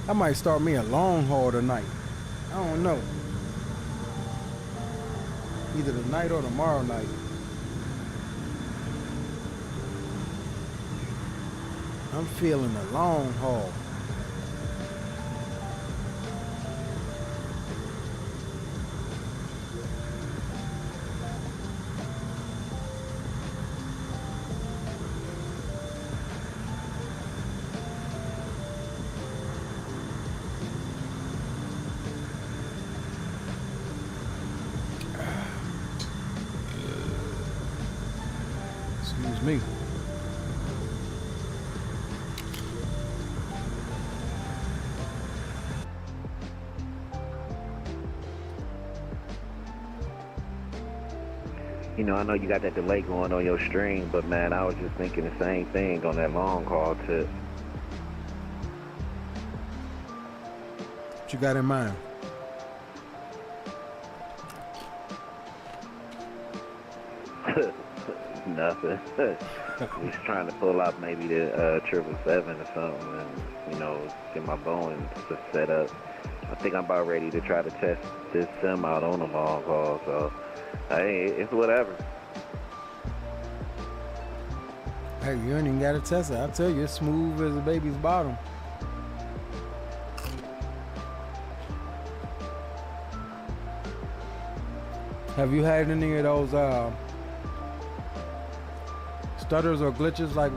I might start me a long haul tonight. I don't know. Either tonight or tomorrow night. I'm feeling a long haul. Me. You know, I know you got that delay going on your stream, but man, I was just thinking the same thing on that long haul tip. What you got in mind? Nothing. Just trying to pull out maybe the 777 or something, and you know, get my Boeing set up. I think I'm about ready to try to test this sim out on a long haul. So, hey, it's whatever. Hey, you ain't even got to test it. I tell you, it's smooth as a baby's bottom. Have you had any of those stutters or glitches like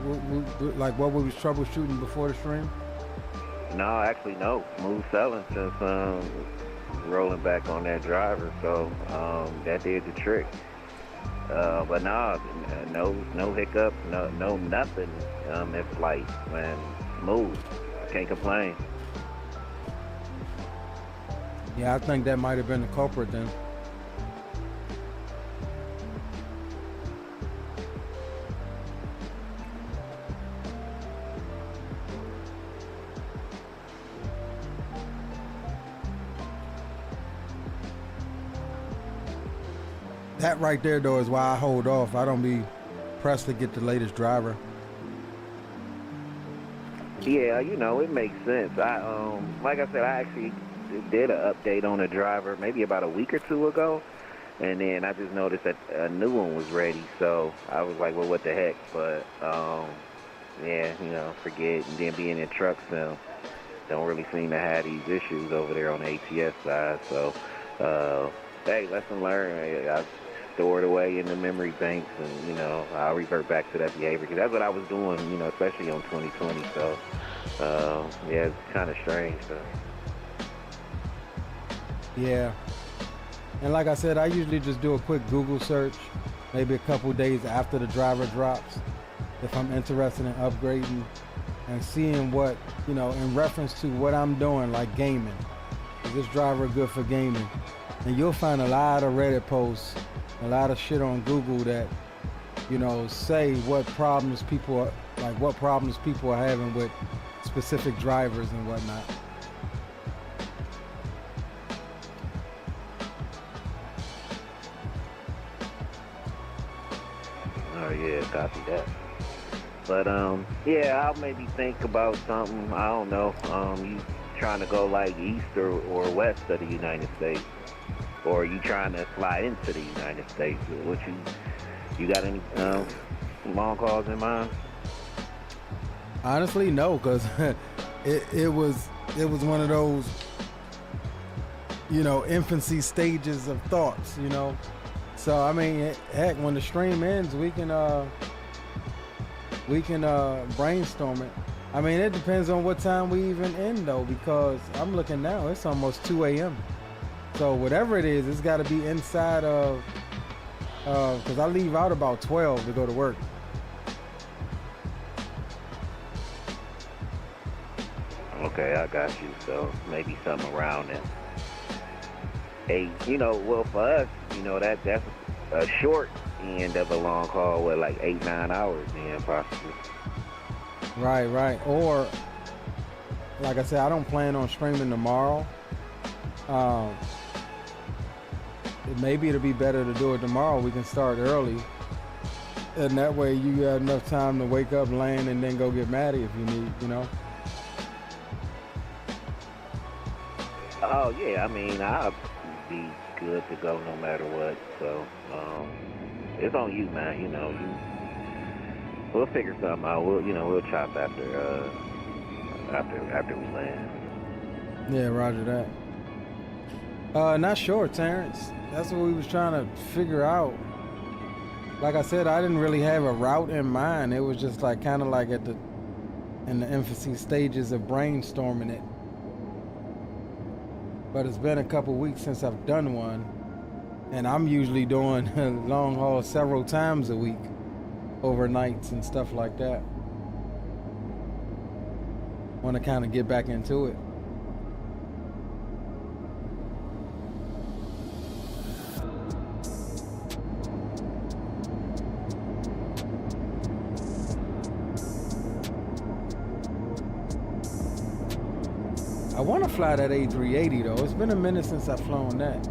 what we was troubleshooting before the stream? No, actually no. Smooth sailing since rolling back on that driver, so that did the trick. But no hiccups, no nothing in flight, man. Smooth. I can't complain. Yeah, I think that might have been the culprit then. That right there, though, is why I hold off. I don't be pressed to get the latest driver. Yeah, you know, it makes sense. Like I said, I actually did an update on the driver maybe about a week or two ago, and then I just noticed that a new one was ready, so I was like, well, what the heck? But yeah, you know, forget. And then being in truck sim, don't really seem to have these issues over there on the ATS side. So, hey, lesson learned. I store it away in the memory banks, and you know, I'll revert back to that behavior, because that's what I was doing, you know, especially on 2020. So, yeah, it's kind of strange. So. Yeah, and like I said, I usually just do a quick Google search, maybe a couple days after the driver drops, if I'm interested in upgrading and seeing what, you know, in reference to what I'm doing, like gaming. Is this driver good for gaming? And you'll find a lot of Reddit posts, a lot of shit on Google that, you know, say what problems people are having with specific drivers and whatnot. Oh yeah, copy that. But yeah, I'll maybe think about something. I don't know. You trying to go like east or west of the United States, or you trying to fly into the United States? What you got any long hauls in mind? Honestly, no, because it was one of those, you know, infancy stages of thoughts, you know. So I mean, heck, when the stream ends, we can brainstorm it. I mean, it depends on what time we even end though, because I'm looking now, it's almost 2 a.m. So whatever it is, it's got to be inside of, because I leave out about 12 to go to work. Okay, I got you. So maybe something around that. 8, you know, well for us, you know, that's a short end of a long haul with like 8-9 hours then possibly. Right. Or, like I said, I don't plan on streaming tomorrow. Maybe it'll be better to do it tomorrow. We can start early. And that way you got enough time to wake up, land, and then go get Maddie if you need, you know? Oh, yeah, I mean, I'll be good to go no matter what. So, it's on you, man. You know, we'll figure something out. We'll chop after we land. Yeah, roger that. Not sure, Terrence. That's what we was trying to figure out. Like I said, I didn't really have a route in mind. It was just like kind of like in the infancy stages of brainstorming it. But it's been a couple weeks since I've done one, and I'm usually doing long haul several times a week, overnights and stuff like that. Want to kind of get back into it. I want to fly that A380 though. It's been a minute since I've flown that.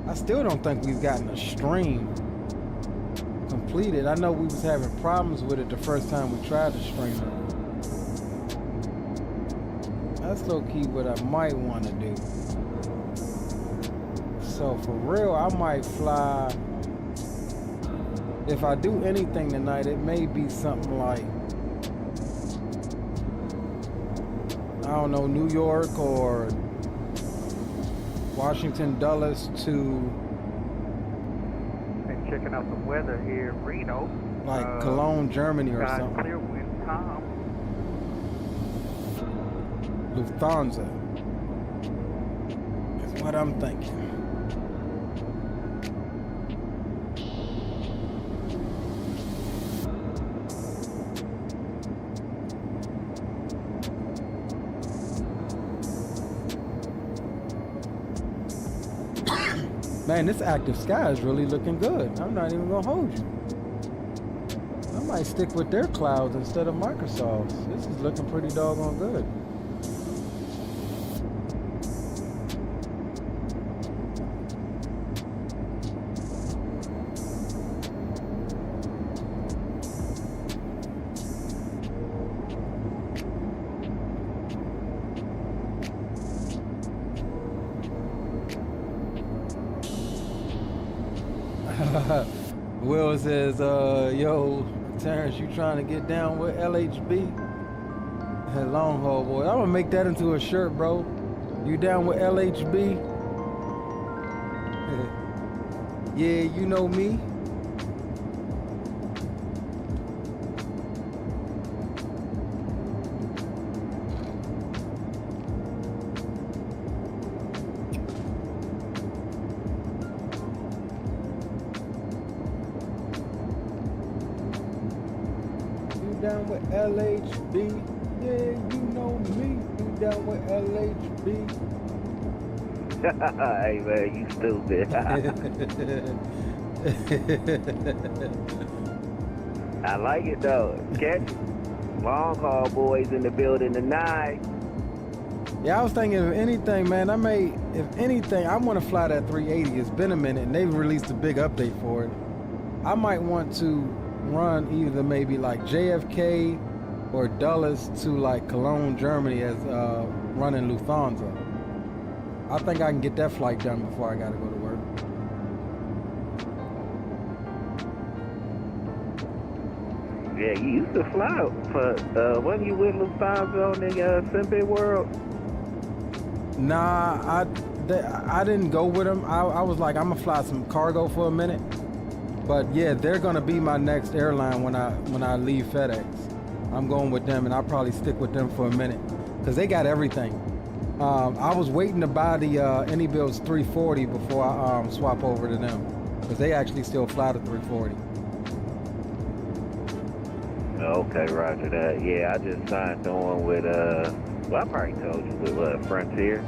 I still don't think we've gotten a stream completed. I know we was having problems with it the first time we tried to stream it. That's low-key what I might want to do. So for real, I might fly. If I do anything tonight, it may be something like, I don't know, New York or Washington Dulles to, and checking out the weather here in Reno. like Cologne, Germany or got something. clear wind calm. Lufthansa. That's what I'm thinking. Man, this active sky is really looking good. I'm not even gonna hold you. I might stick with their clouds instead of Microsoft's. This is looking pretty doggone good. Will says, yo, Terrence, you trying to get down with LHB? Long haul boy. I'm gonna make that into a shirt, bro. You down with LHB? Yeah, you know me. Down with LHB, yeah, you know me. You down with LHB? Hey man, you stupid. I like it though. Catch long haul boys in the building tonight. Yeah, I was thinking if anything, man, I want to fly that 380. It's been a minute, and they've released a big update for it. I might want to run either maybe like JFK or Dulles to like Cologne, Germany as running Lufthansa. I think I can get that flight done before I gotta go to work. Yeah, you used to fly for, wasn't you with Lufthansa on the Simpe World? Nah, I didn't go with them. I was like, I'm gonna fly some cargo for a minute. But yeah, they're gonna be my next airline when I leave FedEx. I'm going with them, and I'll probably stick with them for a minute because they got everything. I was waiting to buy the AnyBuilds 340 before I swap over to them because they actually still fly the 340. Okay, roger that. Yeah, I just signed on with, well, I probably told you, with Frontier.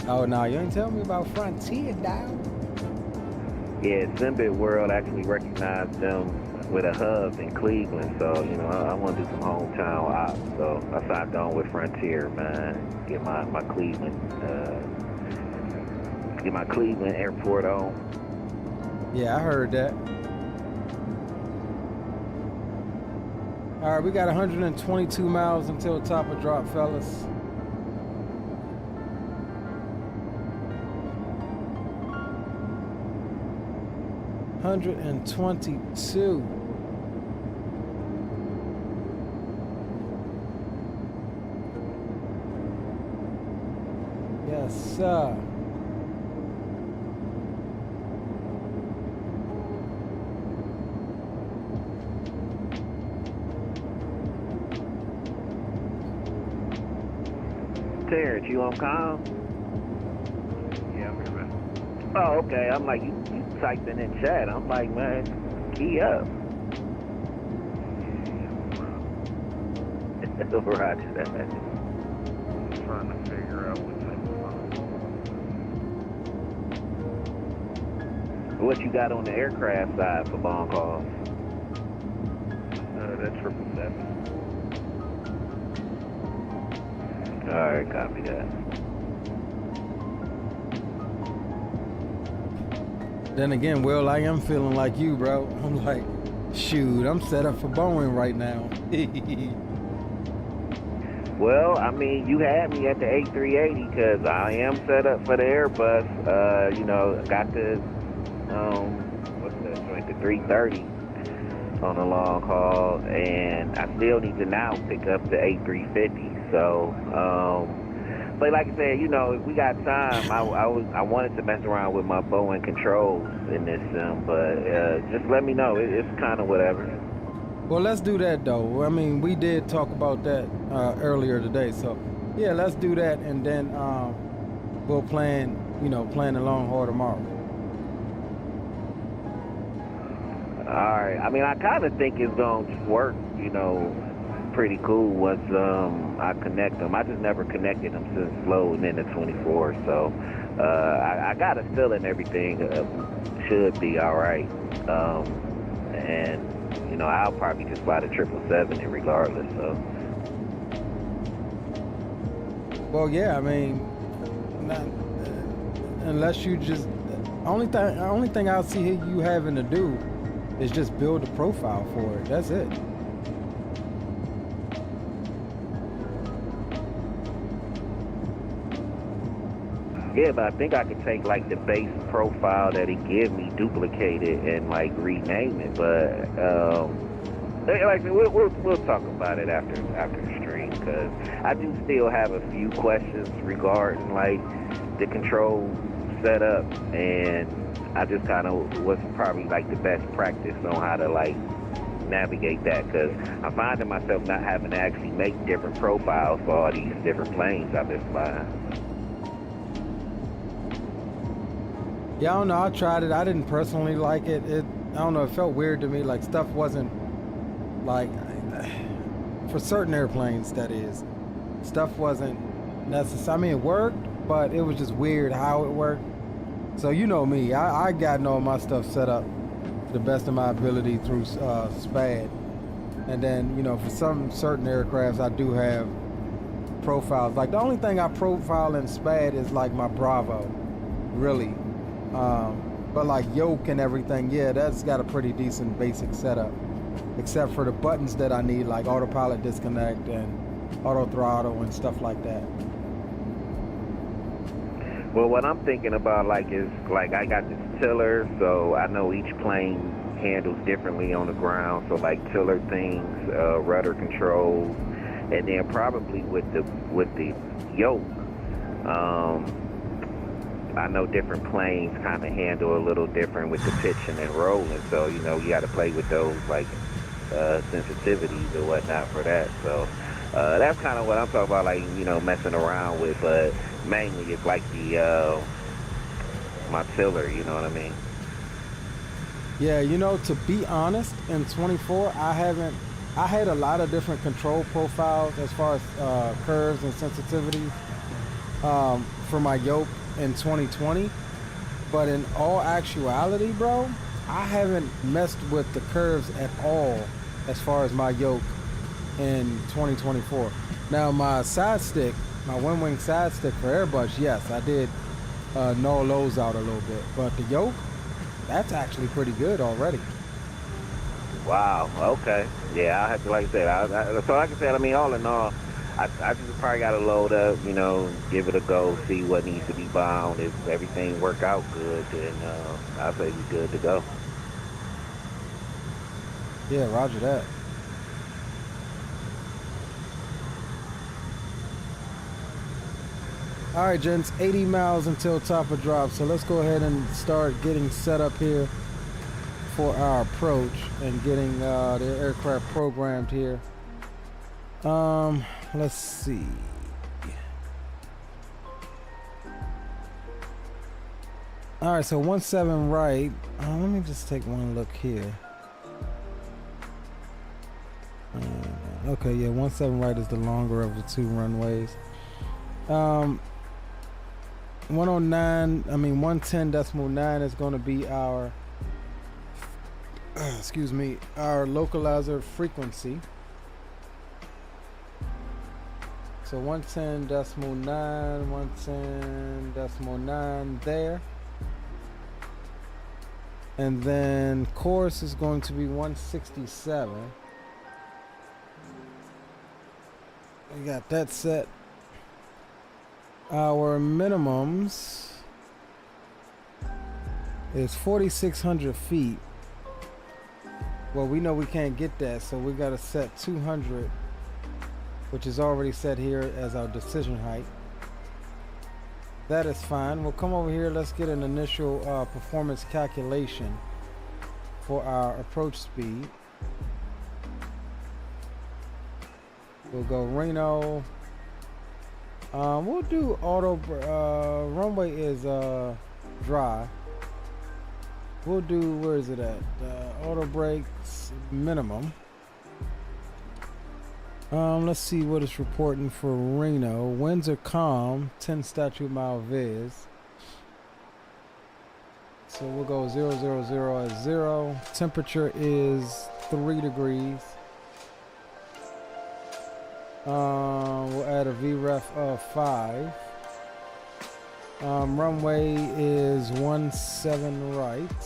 Oh, no, you ain't tell me about Frontier, dog. Yeah, Zimbit World actually recognized them with a hub in Cleveland, so, you know, I want to do some hometown ops, so I signed on with Frontier, man. Get my Cleveland airport on. Yeah, I heard that. All right, we got 122 miles until the top of drop, fellas. $122. Yes, sir. Terrence, you on comm? Yeah, I'm here, man. Oh, okay. I'm like, you typing in chat. I'm like, man, key up. Roger that. I'm trying to figure out what type of phone. What you got on the aircraft side for bomb calls? That's 777. Alright, copy that. Then again, Will, I am feeling like you, bro. I'm like, shoot, I'm set up for Boeing right now. Well, I mean, you had me at the A380 because I am set up for the Airbus. You know, got the, what's that joint, the 330 on a long haul, and I still need to now pick up the A350. So, but like I said, you know, if we got time, I wanted to mess around with my Boeing controls in this sim, but just let me know. It's kind of whatever. Well, let's do that though. I mean, we did talk about that earlier today, so yeah, let's do that, and then we'll plan the long haul tomorrow. All right. I mean, I kind of think it's gonna work, you know, pretty cool once I connect them. I just never connected them since loading in the 24, so I got a feeling everything should be all right. And you know, I'll probably just fly the 777 regardless. So. Well, yeah. I mean, unless you just only thing I'll see you having to do is just build a profile for it. That's it. Yeah, but I think I could take like the base profile that it give me, duplicate it, and like rename it. But like we'll talk about it after the stream, because I do still have a few questions regarding like the control setup, and I just kind of was probably like the best practice on how to like navigate that, because I'm finding myself not having to actually make different profiles for all these different planes I've been flying. Yeah, I don't know. I tried it. I didn't personally like it. I don't know. It felt weird to me. Like stuff wasn't like for certain airplanes. That is, stuff wasn't necessary. I mean, it worked, but it was just weird how it worked. So you know me. I got all my stuff set up to the best of my ability through SPAD, and then you know for some certain aircrafts I do have profiles. Like the only thing I profile in SPAD is like my Bravo, really. But like yoke and everything, yeah, that's got a pretty decent basic setup, except for the buttons that I need, like autopilot disconnect and auto throttle and stuff like that. Well, what I'm thinking about like is like I got this tiller, so I know each plane handles differently on the ground. So like tiller things, rudder controls, and then probably with the yoke, I know different planes kind of handle a little different with the pitching and rolling, so you know you got to play with those like sensitivities or whatnot for that. So that's kind of what I'm talking about, like, you know, messing around with. But mainly it's like the my tiller, you know what I mean? Yeah, you know, to be honest, in 24, I had a lot of different control profiles as far as curves and sensitivities for my yoke in 2020. But in all actuality, bro, I haven't messed with the curves at all as far as my yoke in 2024. Now, my side stick, my one-wing side stick for Airbus, yes, I did null those out a little bit. But the yoke, that's actually pretty good already. Wow, okay. Yeah, I have to, like I said, so like I said, I mean, all in all, I just probably got to load up, you know, give it a go, see what needs to be bound. If everything work out good, then I'll say we're good to go. Yeah, roger that. All right, gents, 80 miles until top of drop. So let's go ahead and start getting set up here for our approach and getting the aircraft programmed here. Let's see. All right, so 17 right. Let me just take one look here. Okay, yeah, 17 right is the longer of the two runways. 110.9 is going to be our excuse me, our localizer frequency. So 110.9 there. And then course is going to be 167. We got that set. Our minimums is 4,600 feet. Well, we know we can't get that, so we got to set 200, which is already set here as our decision height. That is fine. We'll come over here. Let's get an initial performance calculation for our approach speed. We'll go Reno. We'll do auto. Runway is dry. We'll do, where is it at? Auto brakes minimum. Let's see what it's reporting for Reno. Winds are calm, 10 statute mile viz. So we'll go 000 at 0. Temperature is 3 degrees. We'll add a VREF of 5. Runway is 17 right.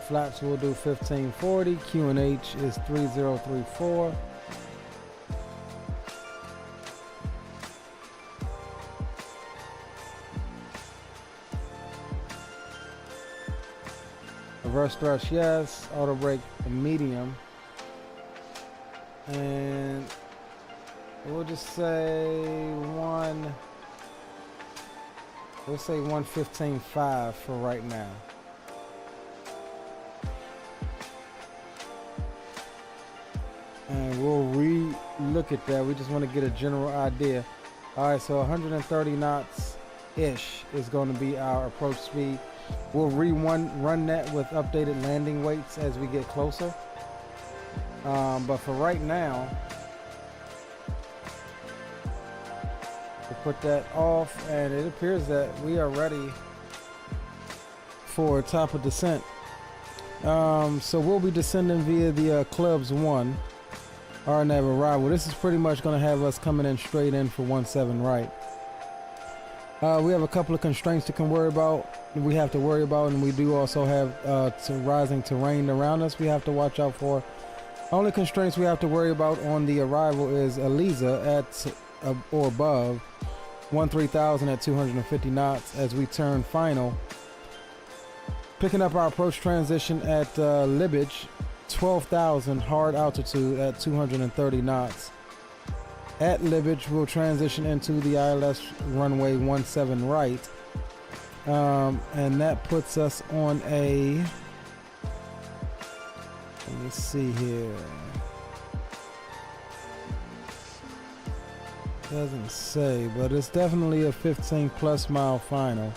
Flaps will do 1540. QNH is 3034. Reverse thrust, yes. Auto brake, medium. And we'll just say we'll say 115.5 for right now. And we'll re-look at that. We just want to get a general idea. All right, so 130 knots-ish is going to be our approach speed. We'll run that with updated landing weights as we get closer. But for right now, we'll put that off, and it appears that we are ready for top of descent. So we'll be descending via the Clubs 1 RNAV arrival. This is pretty much going to have us coming in straight in for 17 right. We have a couple of constraints we have to worry about, and we do also have some rising terrain around us we have to watch out for. Only constraints we have to worry about on the arrival is Eliza at or above 13,000 at 250 knots as we turn final. Picking up our approach transition at Libich, 12,000 hard altitude at 230 knots. At Libbage, we'll transition into the ILS runway 17 right. And that puts us on a, let me see here. Doesn't say, but it's definitely a 15+ mile final.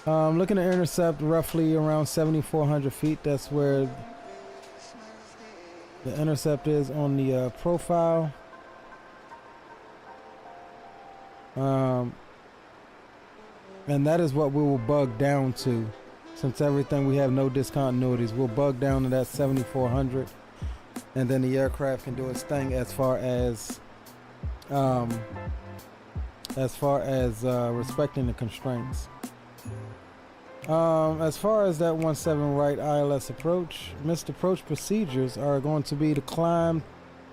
Looking to intercept roughly around 7,400 feet. That's where the intercept is on the profile. And that is what we will bug down to. Since everything, we have no discontinuities, we'll bug down to that 7,400, and then the aircraft can do its thing as far as respecting the constraints. As far as that 17 right ILS approach, missed approach procedures are going to be to climb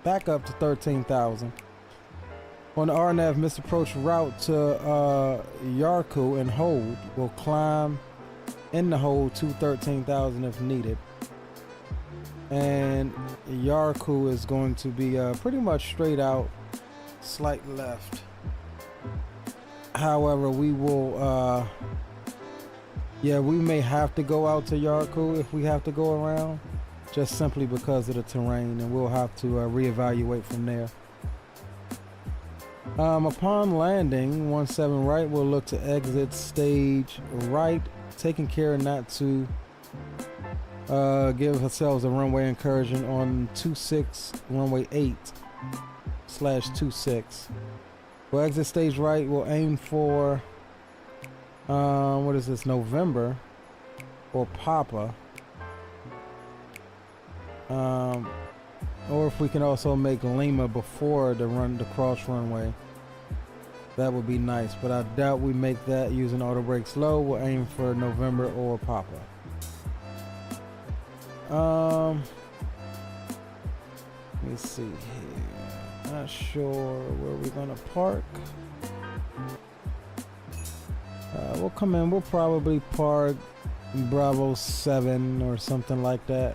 back up to 13,000. On the RNAV missed approach route to Yarku and hold, will climb in the hold to 13,000 if needed. And Yarku is going to be pretty much straight out, slight left. However, we will, yeah, we may have to go out to Yarku if we have to go around, just simply because of the terrain, and we'll have to reevaluate from there. Upon landing, 17 right will look to exit stage right, taking care not to give ourselves a runway incursion on 26 runway 8/26. We'll exit stage right. We'll aim for what is this, November or Papa, or if we can also make Lima before the cross runway, that would be nice, but I doubt we make that using auto brakes low. We'll aim for November or Papa. Let me see here. Not sure where we're gonna park. We'll come in. We'll probably park Bravo 7 or something like that.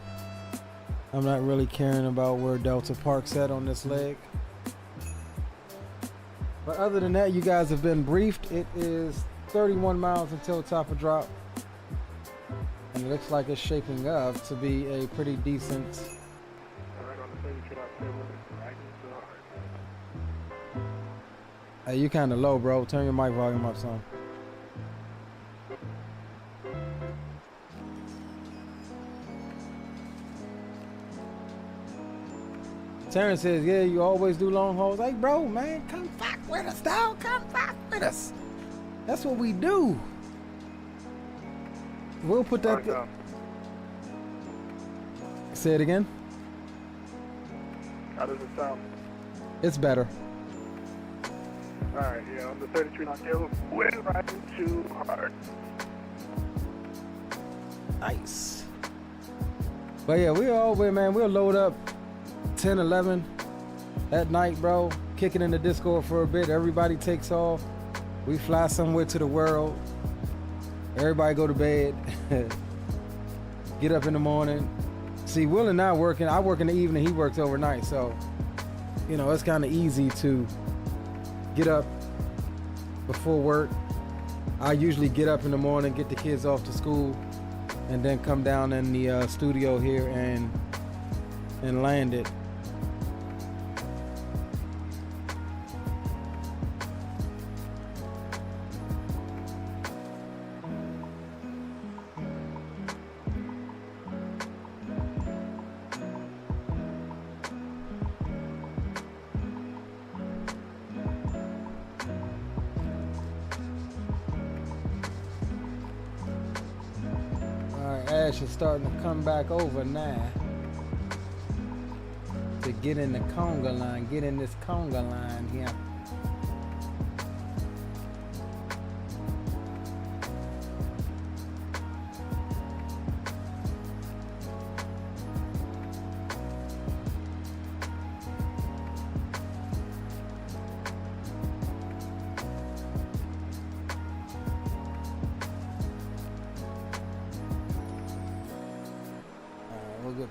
I'm not really caring about where Delta parks at on this leg. But other than that, you guys have been briefed. It is 31 miles until top of drop. And it looks like it's shaping up to be a pretty decent. Hey, you kind of low, bro. Turn your mic volume up some. Terrence says, yeah, you always do long hauls. Hey, bro, man, come back with us, dog. Come back with us. That's what we do. We'll put that. Say it again. How does it sound? It's better. Alright, yeah, on the 33 knot tail, we're riding too hard. Nice. But yeah, we'll load up 10, 11 at night, bro. Kick it in the Discord for a bit. Everybody takes off. We fly somewhere to the world. Everybody go to bed. Get up in the morning. See, Will and I working. I work in the evening. He works overnight. So, you know, it's kind of easy to get up before work. I usually get up in the morning, get the kids off to school, and then come down in the studio here and land it. Ash is starting to come back over now to get in the conga line, get in this conga line here.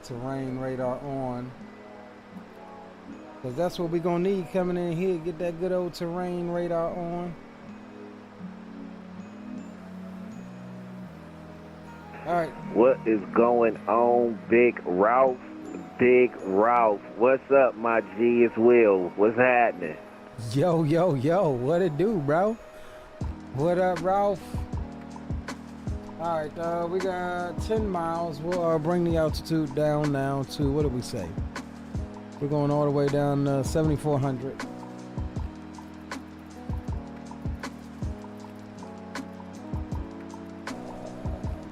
Terrain radar on. Because that's what we're going to need coming in here. Get that good old terrain radar on. All right. What is going on, Big Ralph? Big Ralph. What's up, my G? It's Will. What's happening? Yo, yo, yo. What it do, bro? What up, Ralph? All right, we got 10 miles. We'll bring the altitude down now to, what did we say? We're going all the way down 7,400.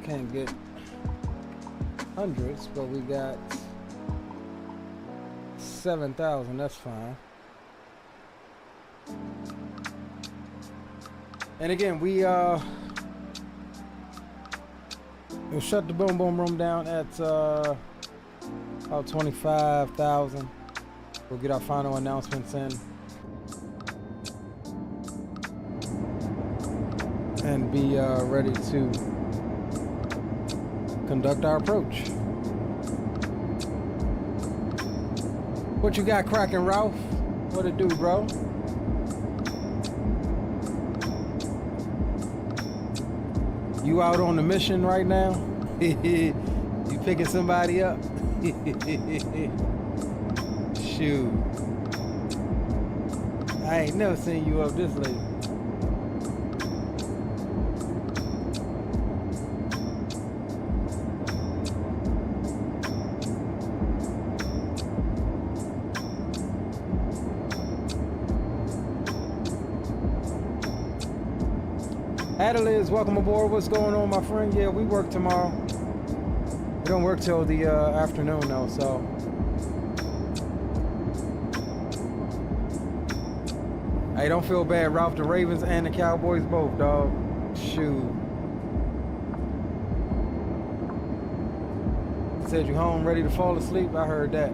Can't get hundreds, but we got 7,000. That's fine. And again, we'll shut the boom boom room down at about 25,000. We'll get our final announcements in and be ready to conduct our approach. What you got cracking, Ralph? What it do, bro? You out on the mission right now? You picking somebody up? Shoot. I ain't never seen you up this late. Adeliz, welcome aboard. What's going on, my friend? Yeah, we work tomorrow. We don't work till the afternoon though, so. Hey, don't feel bad, Ralph. The Ravens and the Cowboys both, dog. Shoot. Said you home ready to fall asleep? I heard that.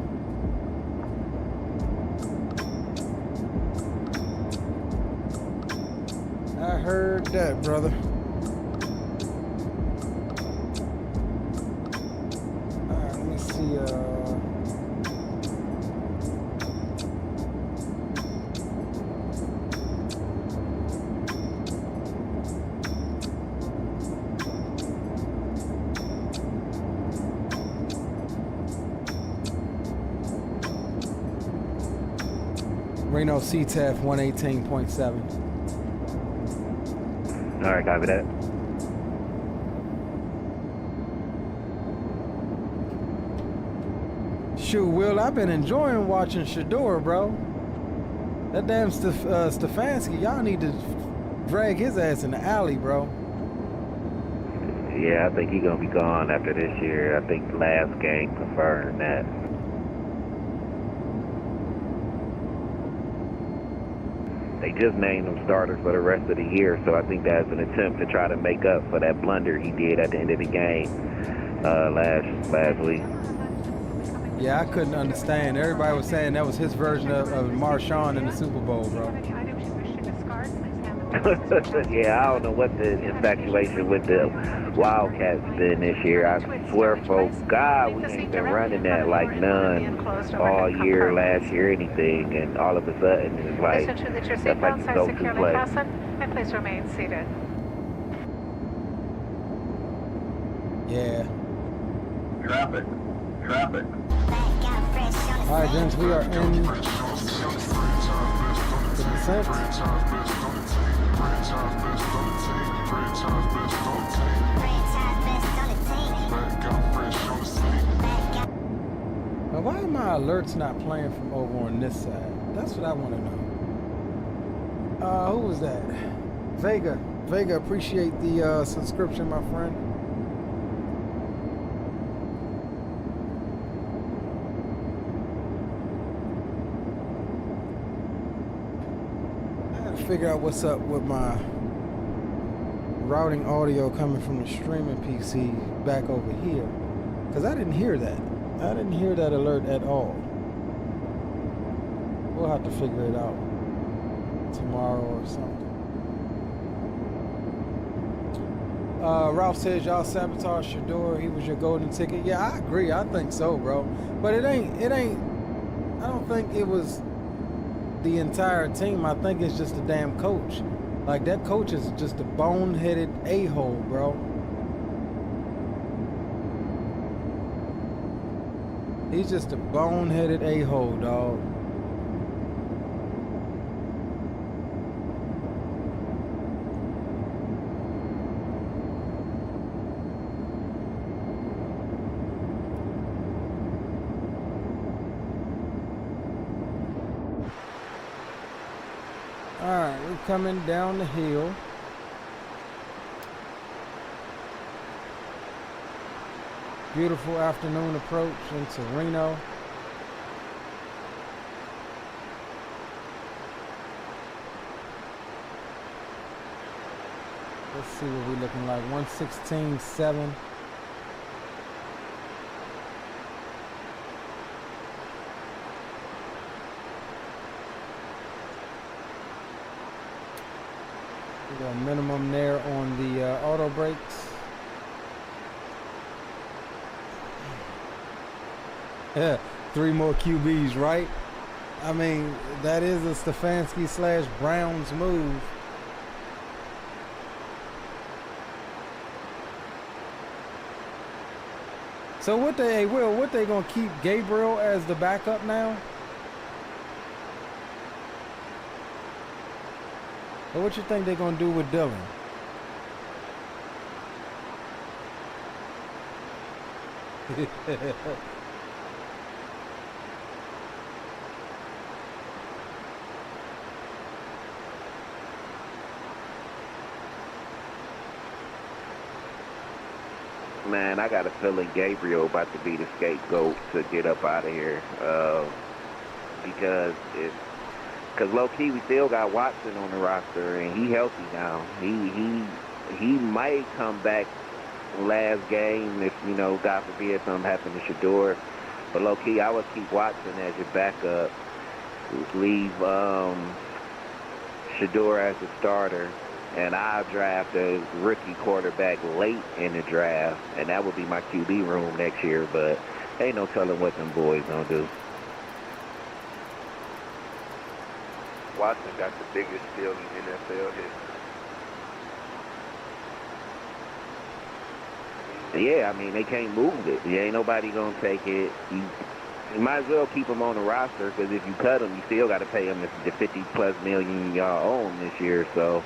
I heard that, brother. Alright, let me see, Reno CTAF 118.7. All right, copy that. Shoot, Will, I've been enjoying watching Shador, bro. That damn Stefanski, y'all need to drag his ass in the alley, bro. Yeah, I think he's going to be gone after this year. I think the last game confirmed that. They just named him starter for the rest of the year, so I think that's an attempt to try to make up for that blunder he did at the end of the game last week. Yeah, I couldn't understand. Everybody was saying that was his version of Marshawn in the Super Bowl, bro. Yeah, I don't know what the infatuation with the Wildcats been this year. I swear, for God, we ain't been running that like none all year, last year, anything, and all of a sudden it's like that's like the go-to play. And please remain seated. Yeah. Traffic. All right, gents, we are in the descent. Now, why are my alerts not playing from over on this side? That's what I want to know. Who was that? Vega. Vega, appreciate the subscription, my friend. I gotta figure out what's up with my routing audio coming from the streaming PC back over here, because I didn't hear that. I didn't hear that alert at all. We'll have to figure it out tomorrow or something. Ralph says y'all sabotaged Shador. He was your golden ticket. Yeah, I agree. I think so, bro. But it ain't. I don't think it was the entire team. I think it's just the damn coach. Like, that coach is just a boneheaded a-hole, bro. He's just a boneheaded a-hole, dog. Alright, we're coming down the hill. Beautiful afternoon approach into Reno. Let's see what we're looking like. 116.7. We got a minimum there on the auto brakes. Yeah, 3 more QBs, right? I mean, that is a Stefanski / Browns move. So what they gonna keep Gabriel as the backup now? Or what you think they're gonna do with Dylan? Man, I got a feeling Gabriel about to be the scapegoat to get up out of here. Because low-key we still got Watson on the roster and he healthy now. He might come back last game if, you know, God forbid something happened to Shador. But low-key I would keep Watson as your backup. Leave Shador as the starter. And I'll draft a rookie quarterback late in the draft, and that would be my QB room next year, but ain't no telling what them boys gonna do. Watson got the biggest steal in NFL history. Yeah, I mean, they can't move it. Ain't nobody gonna take it. You might as well keep him on the roster, because if you cut him, you still got to pay him the $50+ million y'all own this year, so...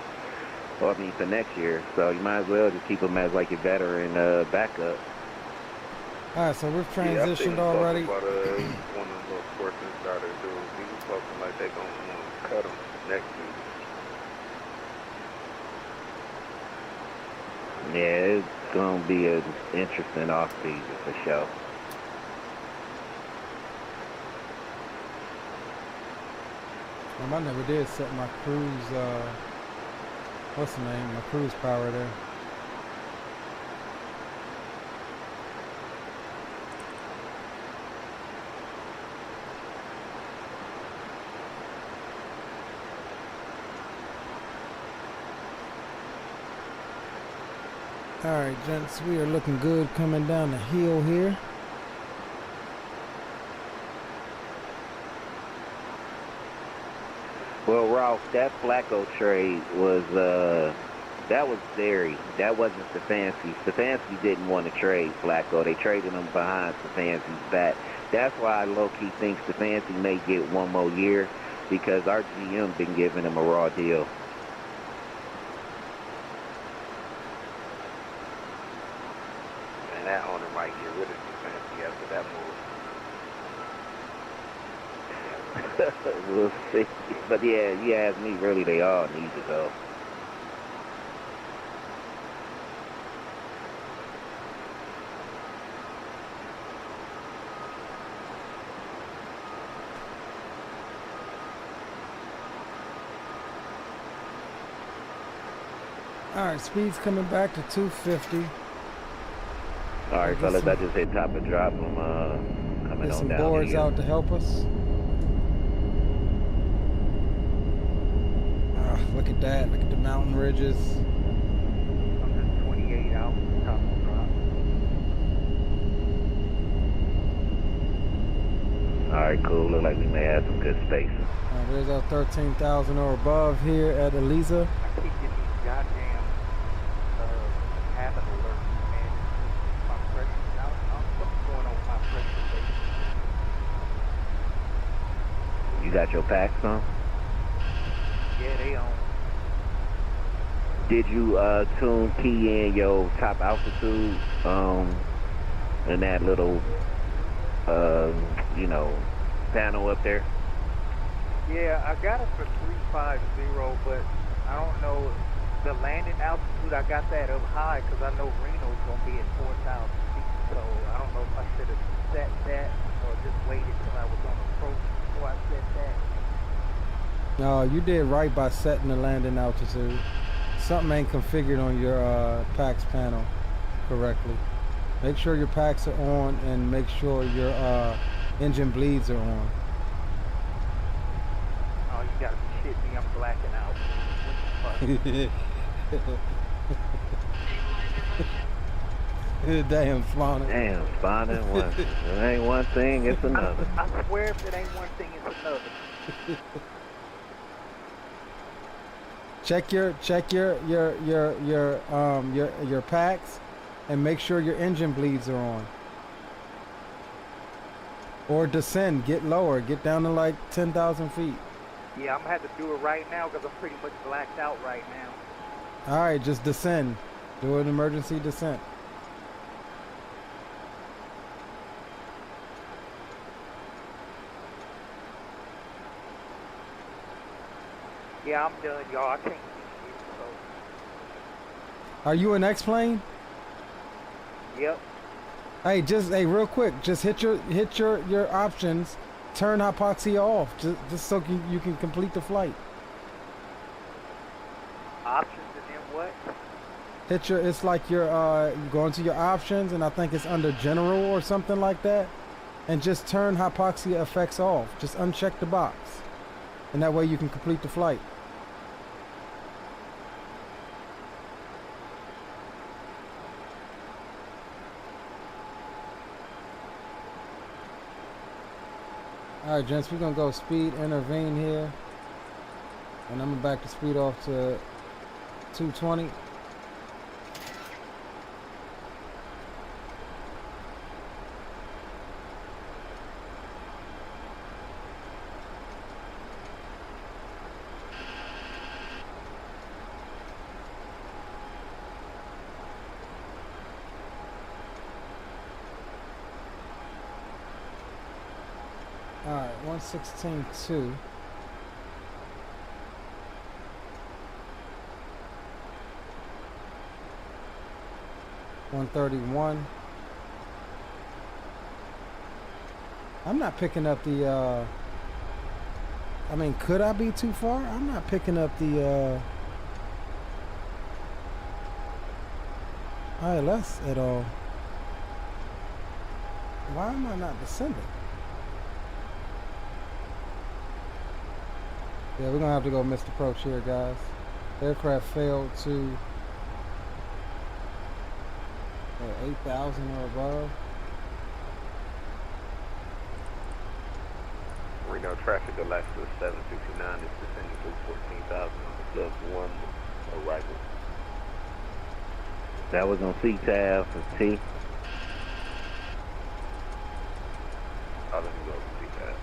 Well, I mean, for next year. So you might as well just keep him as like a veteran backup. All right, so we've transitioned already. About, one of those sports starters, dude. He was talking like they gonna want to cut him next season. Yeah, it's gonna be an interesting offseason for sure. I never did set my cruise. What's the name? My cruise power there. All right, gents, we are looking good coming down the hill here. Well, Ralph, that Flacco trade was, that was Zary. That wasn't Stefanski. Stefanski didn't want to trade Flacco. They traded him behind Stefanski's back. That's why I low-key think Stefanski may get one more year, because our GM been giving him a raw deal. And that owner might get rid of Stefanski after that move. We'll see. But yeah, you ask me, really they all need to go. All right, speed's coming back to 250. All right, fellas, I just hit top and drop. I'm coming Get on some down boards here. out to help us. Look at that. Look at the mountain ridges. I'm just 28 out from top of the drop. All Alright, cool. Look like we may have some good space. There's our 13,000 or above here at Eliza. I keep getting these goddamn habit alerts, man. My pressure, what's going on with my pressure station? You got your packs on? Yeah, they on. Did you tune key in your top altitude in that little you know, panel up there? Yeah, I got it for 350, but I don't know the landing altitude. I got that up high because I know Reno's gonna be at 4,000 feet. So I don't know if I should have set that or just waited till I was on approach before I set that. No, you did right by setting the landing altitude. Something ain't configured on your PAX panel correctly. Make sure your packs are on and make sure your engine bleeds are on. Oh, you gotta be shitting me, I'm blacking out. Damn, spawning. Damn, spawning. It ain't one thing, it's another. I swear if it ain't one thing, it's another. Check your packs and make sure your engine bleeds are on. Or descend, get lower, get down to like 10,000 feet. Yeah, I'm gonna have to do it right now because I'm pretty much blacked out right now. All right, just descend. Do an emergency descent. Yeah, I'm done, y'all. I can't see shit, so. Are you an X-plane? Yep. Hey, real quick, just hit your options, turn hypoxia off, just so you can complete the flight. Options and then what? It's like you're going to your options, and I think it's under general or something like that, and just turn hypoxia effects off. Just uncheck the box, and that way you can complete the flight. Alright, gents, we're gonna go speed intervene here, and I'm gonna back the speed off to 220. Alright, 116.2. $131. I'm not picking up the I mean, could I be too far? I'm not picking up the ILS at all. Why am I not descending? Yeah, we're gonna have to go missed approach here, guys. Aircraft failed to 8,000 or above. Reno traffic Alaska 769 is descending to 14,000 on the +1 arrival. That was on CTAF and T. Oh, let me go to CTAF.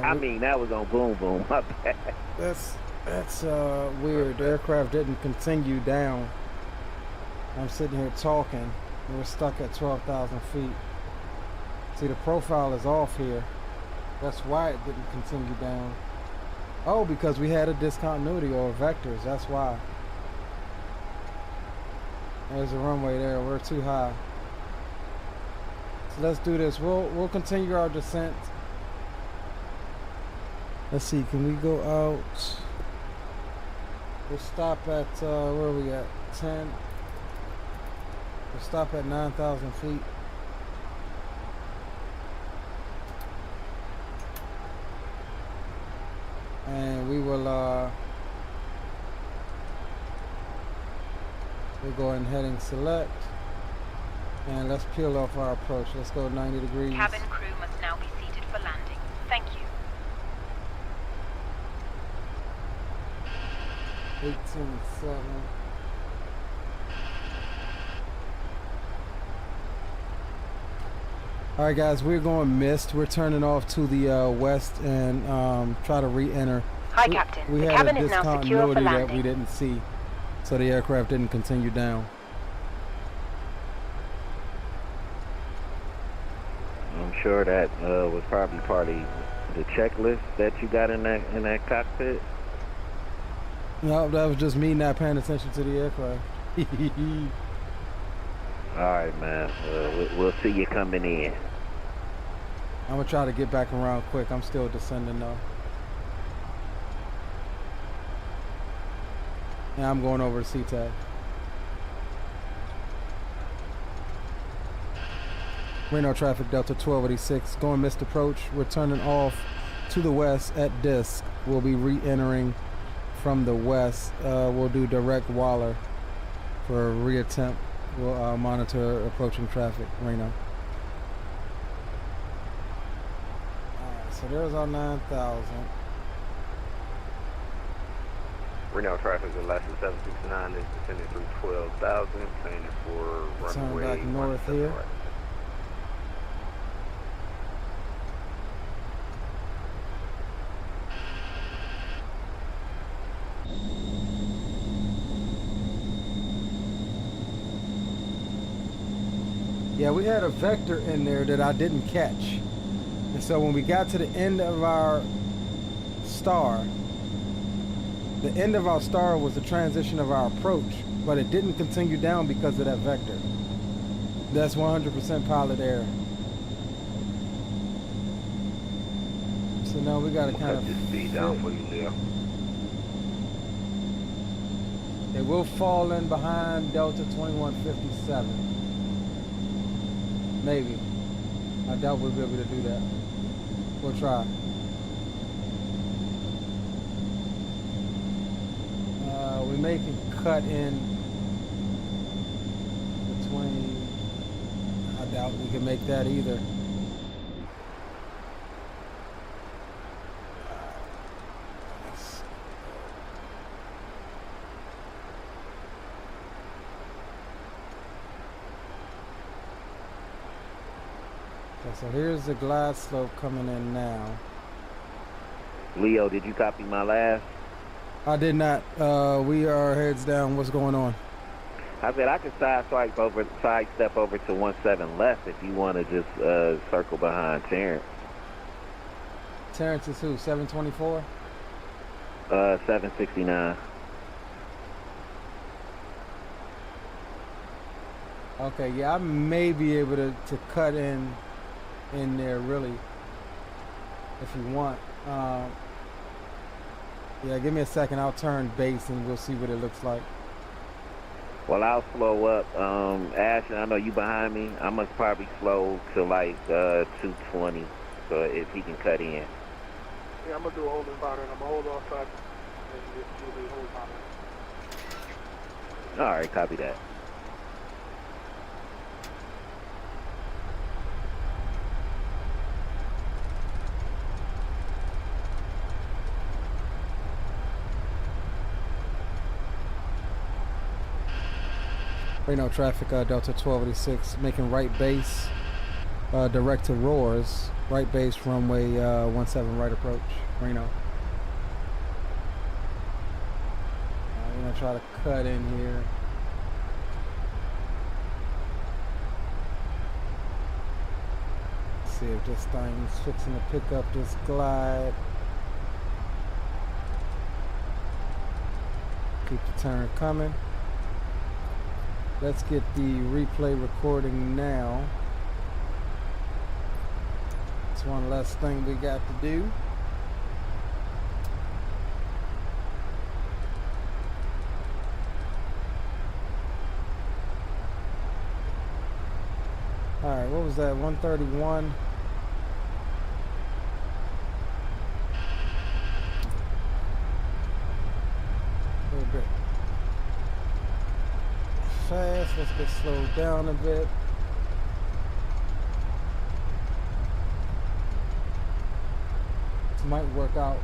I mean, that was on Boom Boom. My bad. That's weird. The aircraft didn't continue down. I'm sitting here talking. We're stuck at 12,000 feet. See, the profile is off here. That's why it didn't continue down. Oh, because we had a discontinuity or vectors. That's why. There's a runway there. We're too high. So let's do this. We'll continue our descent. Let's see, can we go out? We'll stop at, where are we at? 10. We'll stop at 9,000 feet. And we will, we'll go ahead and heading select. And let's peel off our approach. Let's go 90 degrees. Cabin crew must now be seated for landing. 18.7. All right, guys, we're going missed. We're turning off to the west and try to re-enter. Hi, Captain. We the had cabin a is now secure for discontinuity that landing. we didn't see, so the aircraft didn't continue down. I'm sure that was probably part of the checklist that you got in that cockpit. No, that was just me not paying attention to the aircraft. All right, man. We'll see you coming in. I'm gonna try to get back around quick. I'm still descending though. Yeah, I'm going over to C-Tag. Reno traffic, Delta 1286, going missed approach. We're turning off to the west at Disc. We'll be re-entering from the west. We'll do direct Waller for a reattempt. We'll monitor approaching traffic, Reno. Alright, so there's our 9,000. Reno traffic is less than 769 is descending through 12,000, planning for runway. Turn back north here. Right. Yeah, we had a vector in there that I didn't catch. And so when we got to the end of our star, the end of our star was the transition of our approach, but it didn't continue down because of that vector. That's 100% pilot error. So now we gotta kind of cut this speed down for you, Leo. It will fall in behind Delta 2157. Maybe. I doubt we'll be able to do that. We'll try. We may can cut in between. I doubt we can make that either. So here's the glide slope coming in now. Leo, did you copy my last? I did not. We are heads down. What's going on? I said I could sidestep over to 17 left if you want to just circle behind Terrence. Terrence is who? 724? 769. Okay, yeah, I may be able to cut in there really if you want. Yeah, give me a second. I'll turn base and we'll see what it looks like. Well, I'll slow up. Ashton, I know you behind me. I must probably slow to like 220, so if he can cut in. Yeah, I'm gonna do a holding pattern. I'm gonna hold off side and just do the hold pattern. All right, copy that. Reno traffic, Delta 1286, making right base, direct to Roars, right base, runway 17 right approach, Reno. We're gonna try to cut in here. See if this thing's fixing to pick up this glide. Keep the turn coming. Let's get the replay recording now. It's one less thing we got to do. All right, what was that? 131. A little bit fast. Let's get slowed down a bit. This might work out.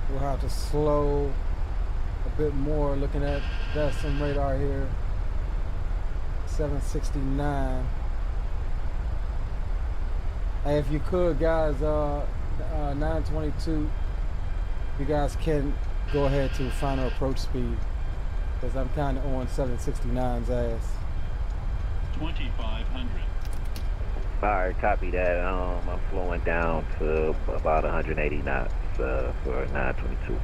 We'll have to slow a bit more. Looking at that sim radar here, 769. Hey, if you could, guys, 922, you guys can go ahead to final approach speed, because I'm kind of on 769's ass. 2,500. Alright, copy that. I'm slowing down to about 180 knots for 922.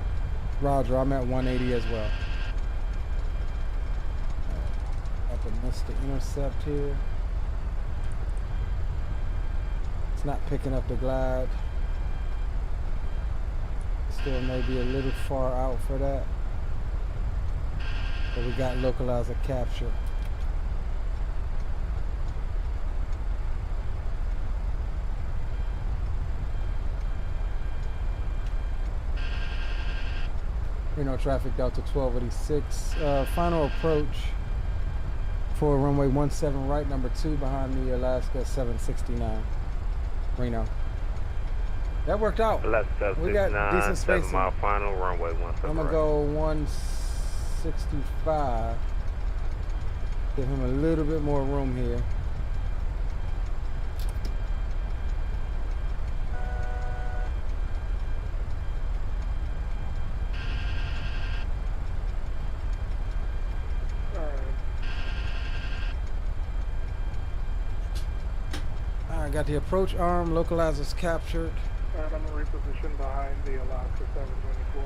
Roger, I'm at 180 as well. Up and missed the intercept here. It's not picking up the glide. Still maybe a little far out for that. But we got localizer capture. Reno traffic Delta 1286. Final approach for runway 17 right, number 2 behind the Alaska 769. Reno. That worked out. We got decent spacing. 7 mile final, runway 17 I'm gonna go 165. Give him a little bit more room here. Got the approach arm, localizers captured. Alright, I'm gonna reposition behind the Alaska 724.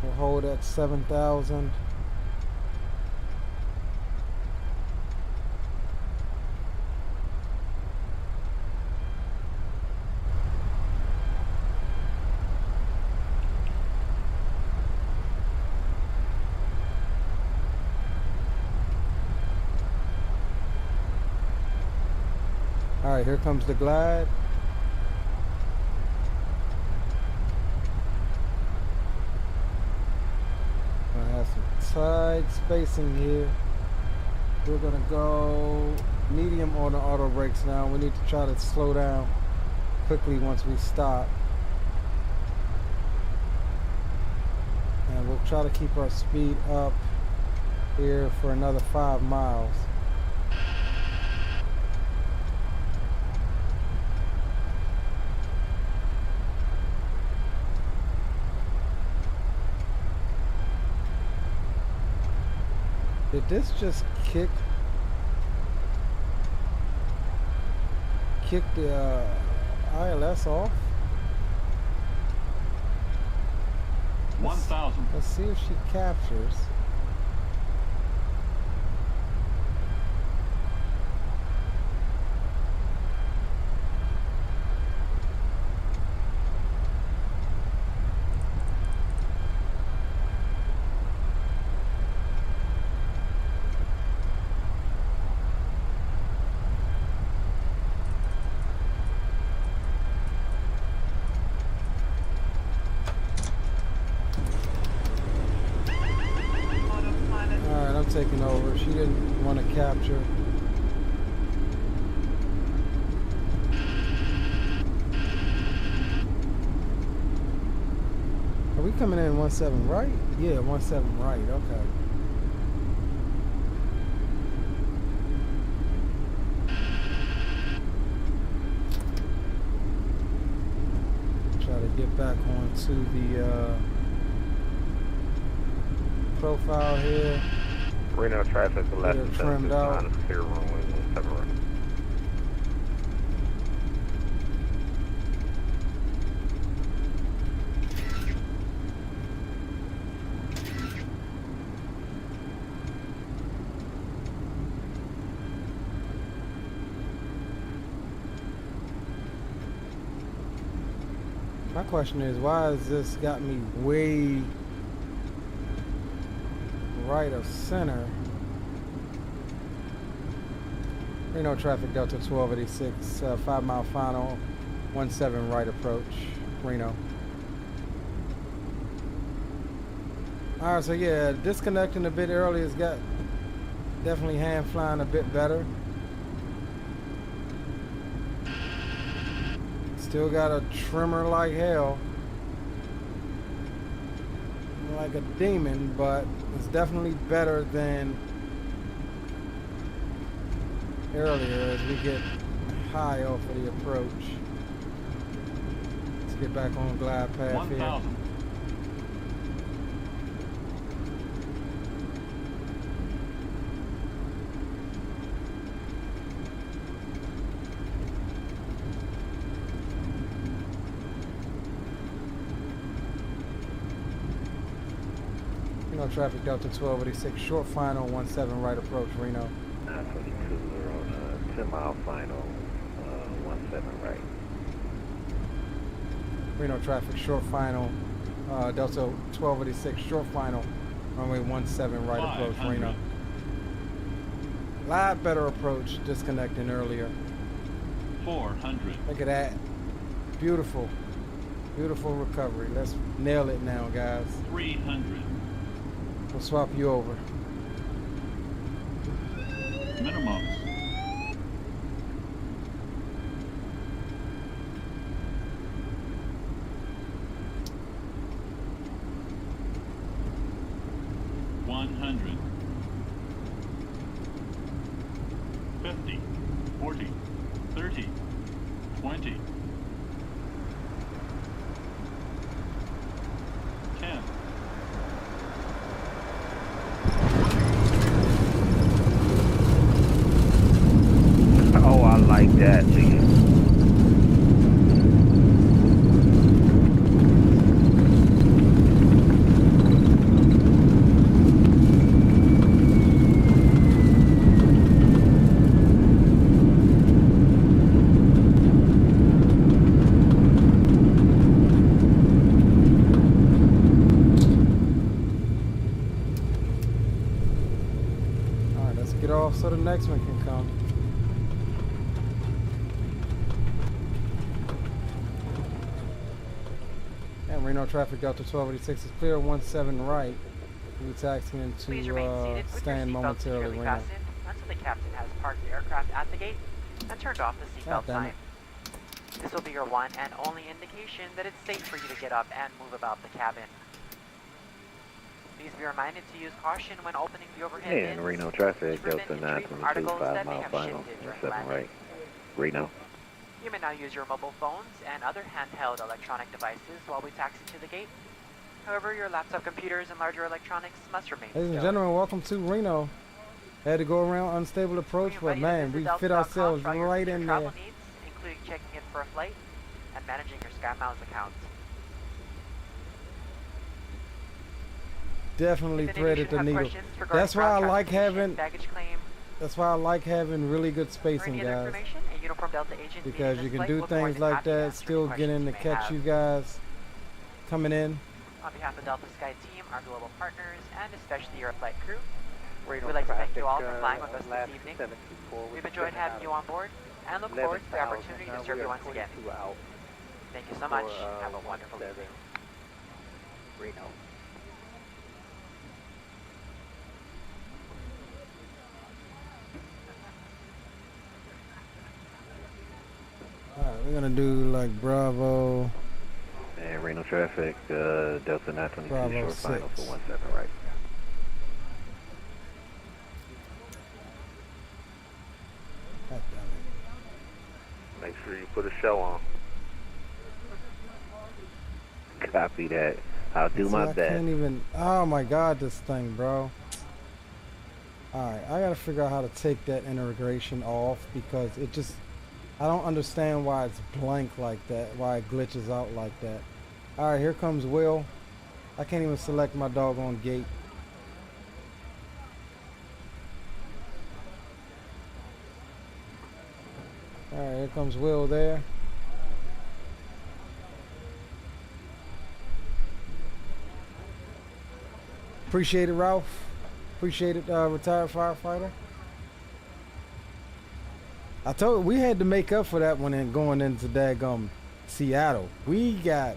We'll hold at 7,000. Alright, here comes the glide. Gonna have some tight spacing here. We're gonna go medium on the auto brakes now. We need to try to slow down quickly once we stop. And we'll try to keep our speed up here for another 5 miles. Did this just kick the ILS off? 1,000. Let's see if she captures. Taking over. She didn't want to capture. Are we coming in 17 right? Yeah, 17 right. Okay. Try to get back onto the profile here. Reno traffic, left trimmed out. Clear runway 17 right. My question is, why has this got me way right of center? Reno traffic Delta 1286, 5 mile final, 17 right approach, Reno. Alright, so yeah, disconnecting a bit early has got definitely hand flying a bit better. Still got a trimmer like hell. like a demon, but it's definitely better than earlier as we get high off of the approach. Let's get back on glide path 1,000. here. Reno traffic Delta 1286, short final 17 right approach, Reno. 922, we're on a 10-mile final, 17 right. Reno traffic, short final, Delta 1286, short final, runway 17 right approach, Reno. Lot better approach, disconnecting earlier. 400. Look at that. Beautiful. Beautiful recovery. Let's nail it now, guys. 300. We'll swap you over. Minimum. $100. 50. 40. 30. 20. 10. Oh, I like that, Lian. All right, let's get off so the next one can come. Reno traffic Delta 1286 is clear, 17 right. We're taxiing into stand momentarily, Reno. Until the captain has parked the aircraft at the gate and turned off the seatbelt sign. This will be your one and only indication that it's safe for you to get up and move about the cabin. Please be reminded to use caution when opening the overhead bins. And Reno traffic, Delta 922, 5-mile final, 7 right. Reno. You may now use your mobile phones and other handheld electronic devices while we taxi to the gate. However, your laptop computers and larger electronics must remain Ladies and gentlemen, welcome to Reno. Had to go around unstable approach, but man, we fit ourselves right in there. Needs, including checking in for a flight and managing your SkyMiles account. Definitely threaded the needle. That's why I like having. That's why I like having really good spacing, guys. Because you can do things like that, still get in to catch you guys coming in. On behalf of Delta Sky Team, our global partners, and especially your flight crew, we'd like to thank you all for flying with us this evening. We've enjoyed having you on board and look forward to the opportunity to serve you once again. Thank you so much. Have a wonderful evening. Reno. Alright, we're gonna do like Bravo. And Reno traffic, Delta 922, Bravo short 6. final for 17 right. God damn Make sure you put a show on. Copy that. I'll do my best. I can't even. Oh my god, this thing, bro. Alright, I gotta figure out how to take that integration off because it just. I don't understand why it's blank like that, why it glitches out like that. Alright, here comes Will. I can't even select my doggone gate. Alright, here comes Will there. Appreciate it, Ralph. Appreciate it, retired firefighter. I told we had to make up for that one in going into daggum Seattle. We got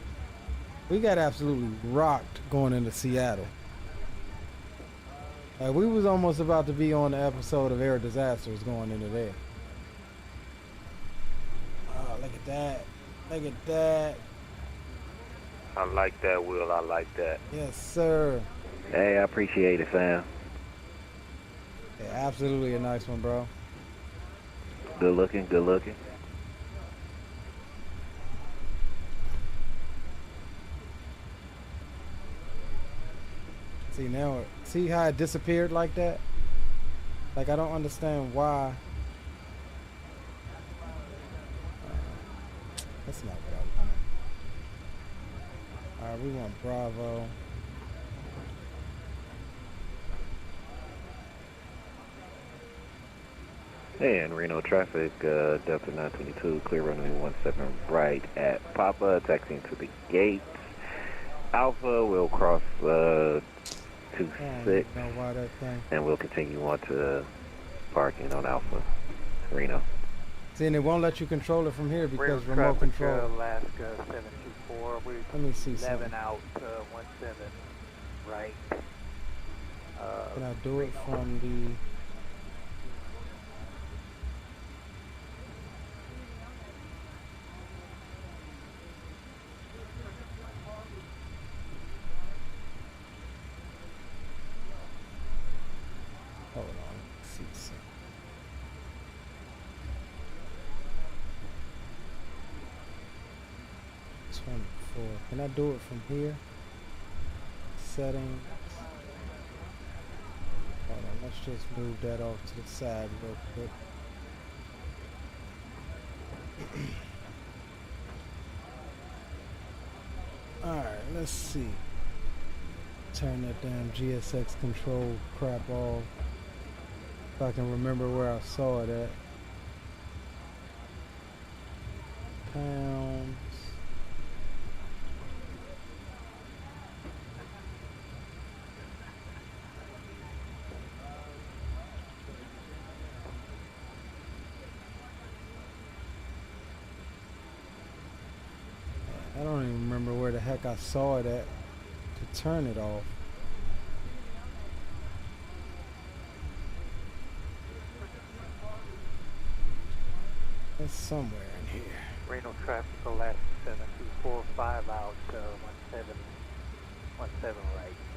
absolutely rocked going into Seattle. We was almost about to be on the episode of Air Disasters going into there. Oh, look at that. Look at that. I like that, Will. I like that. Yes, sir. Hey, I appreciate it, fam. Yeah, absolutely a nice one, bro. Good looking, good looking. See now, see how it disappeared like that? Like, I don't understand why. That's not what I want. Alright, we want Bravo. And Reno traffic, Delta 922, clear runway 17 right at Papa, taxiing to the gates. Alpha will cross 26, and we'll continue on to parking on Alpha, Reno. See, and it won't let you control it from here because Real remote traffic, control. Alaska 724. We're Let me see 11 something. out, 17 right. Can I do it from the... Hold on, let's see something. Can I do it from here? Settings. Hold on, let's just move that off to the side real quick. Alright, let's see. Turn that damn GSX control crap off. If I can remember where I saw it at. Pounds. I don't even remember where the heck I saw it at to turn it off. It's somewhere in here. Reno traffic, Alaska 7245 out, 17 right,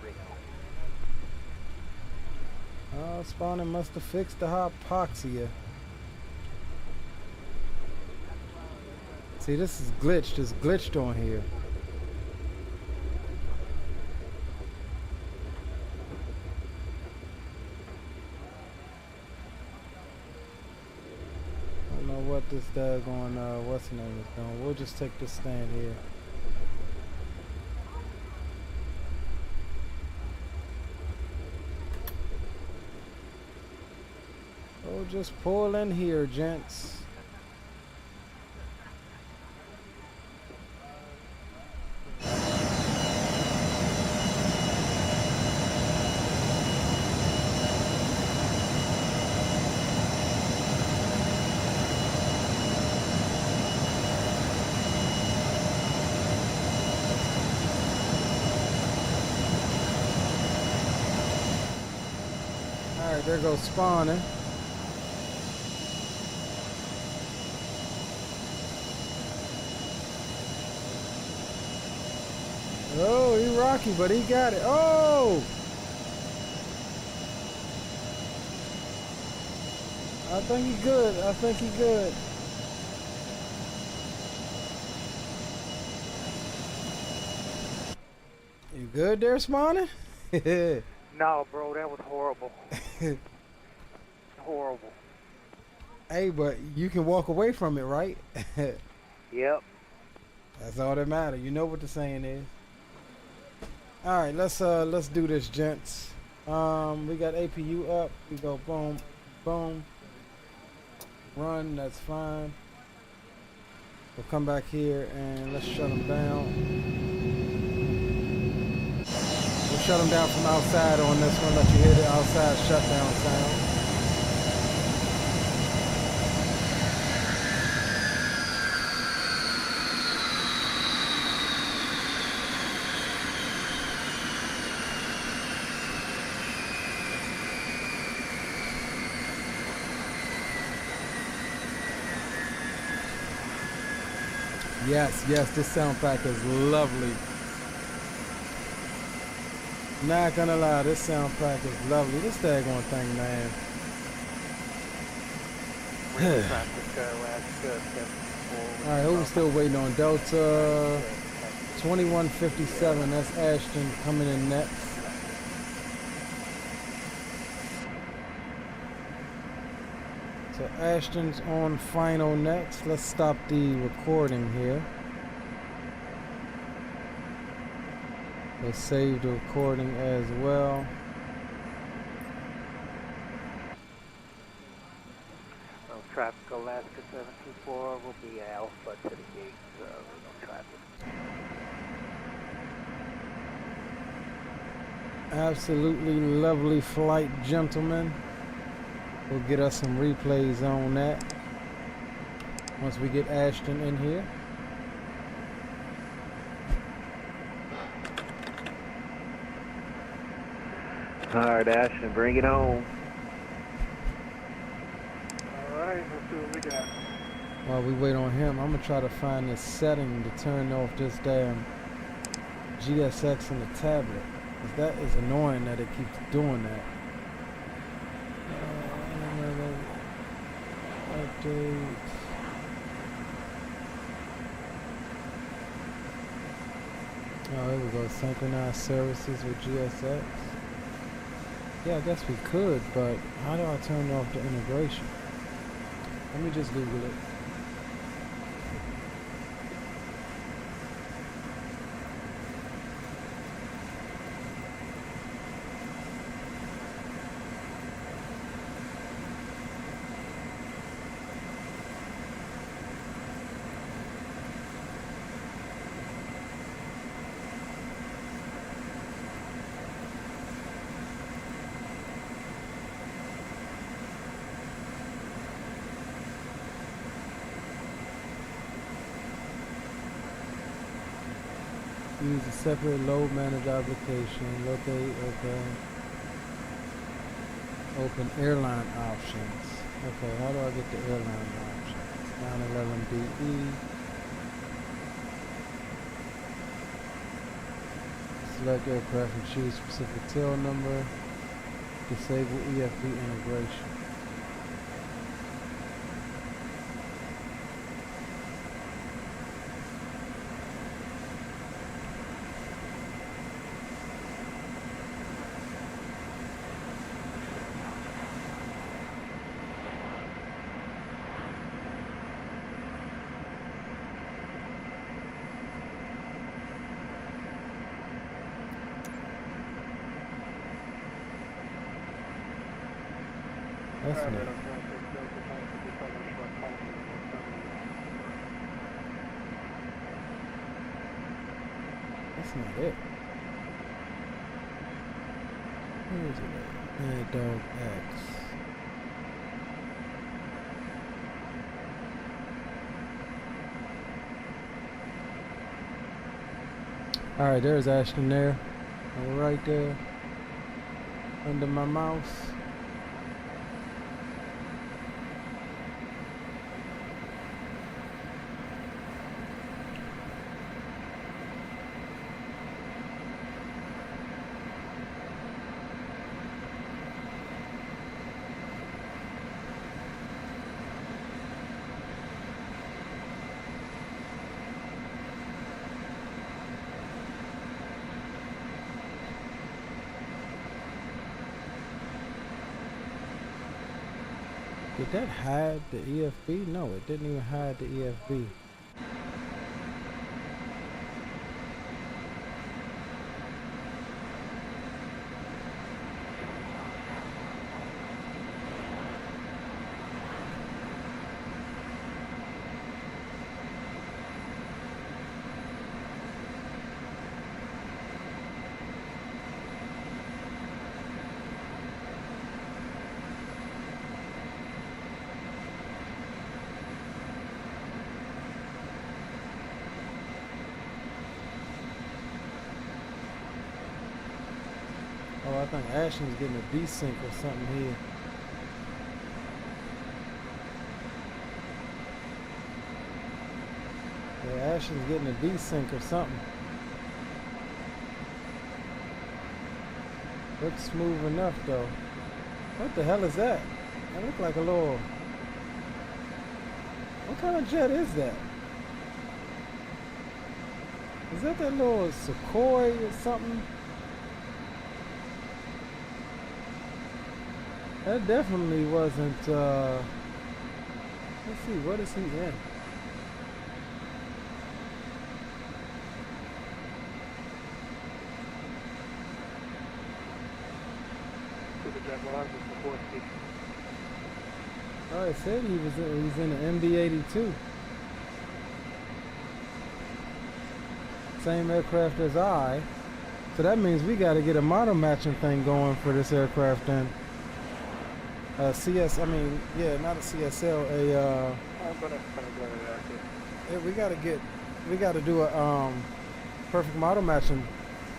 Reno. Oh, spawning must have fixed the hypoxia. See, this is glitched. It's glitched on here. I don't know what this daggone, what's the name is doing. We'll just take this stand here. We'll just pull in here, gents. Alright, there goes spawning. Oh, he rocky, but he got it. Oh! I think he good. I think he good. You good there, spawning? No, bro, that was horrible. Horrible. Hey, but you can walk away from it, right? Yep. That's all that matters. You know what the saying is. All right, let's do this, gents. We got APU up. We go boom, boom. Run. That's fine. We'll come back here and let's shut them down. We'll shut them down from outside on this one. Let you hear the outside shutdown sound. Yes, yes, this sound pack is lovely. Not gonna lie, this sound pack is lovely. This daggone thing, man. Alright, who we still waiting on? Delta 2157, that's Ashton coming in next. So Ashton's on final next. Let's stop the recording here. Let's save the recording as well. Traffic Alaska 724 will be alpha to the gate, no traffic. Absolutely lovely flight, gentlemen. We'll get us some replays on that once we get Ashton in here. Alright, Ashton, bring it home. Alright, let's see what we got. While we wait on him, I'm gonna try to find this setting to turn off this damn GSX in the tablet. Cause that is annoying that it keeps doing that. Update. Oh, here we go. Synchronize services with GSX. Yeah, I guess we could, but how do I turn off the integration? Let me just Google it. Use a separate load manage application. Locate, okay. Open airline options. Okay, how do I get the airline options? 911DE. Select aircraft and choose specific tail number. Disable EFB integration. That's not it. That's not it. Where is it at? MADDOG X. Alright, there's Ashton there. Right there. Under my mouse. Did that hide the EFB? No, it didn't even hide the EFB. Oh, I think Ashton's getting a desync or something here. Yeah, Ashton's getting a desync or something. Looks smooth enough though. What the hell is that? That look like a little... What kind of jet is that? Is that little Sukhoi or something? That definitely wasn't, let's see, what is he in? Oh, I said he's in the MD-82. Same aircraft as I. So that means we got to get a model matching thing going for this aircraft then. Not a CSL, we got to do a perfect model matching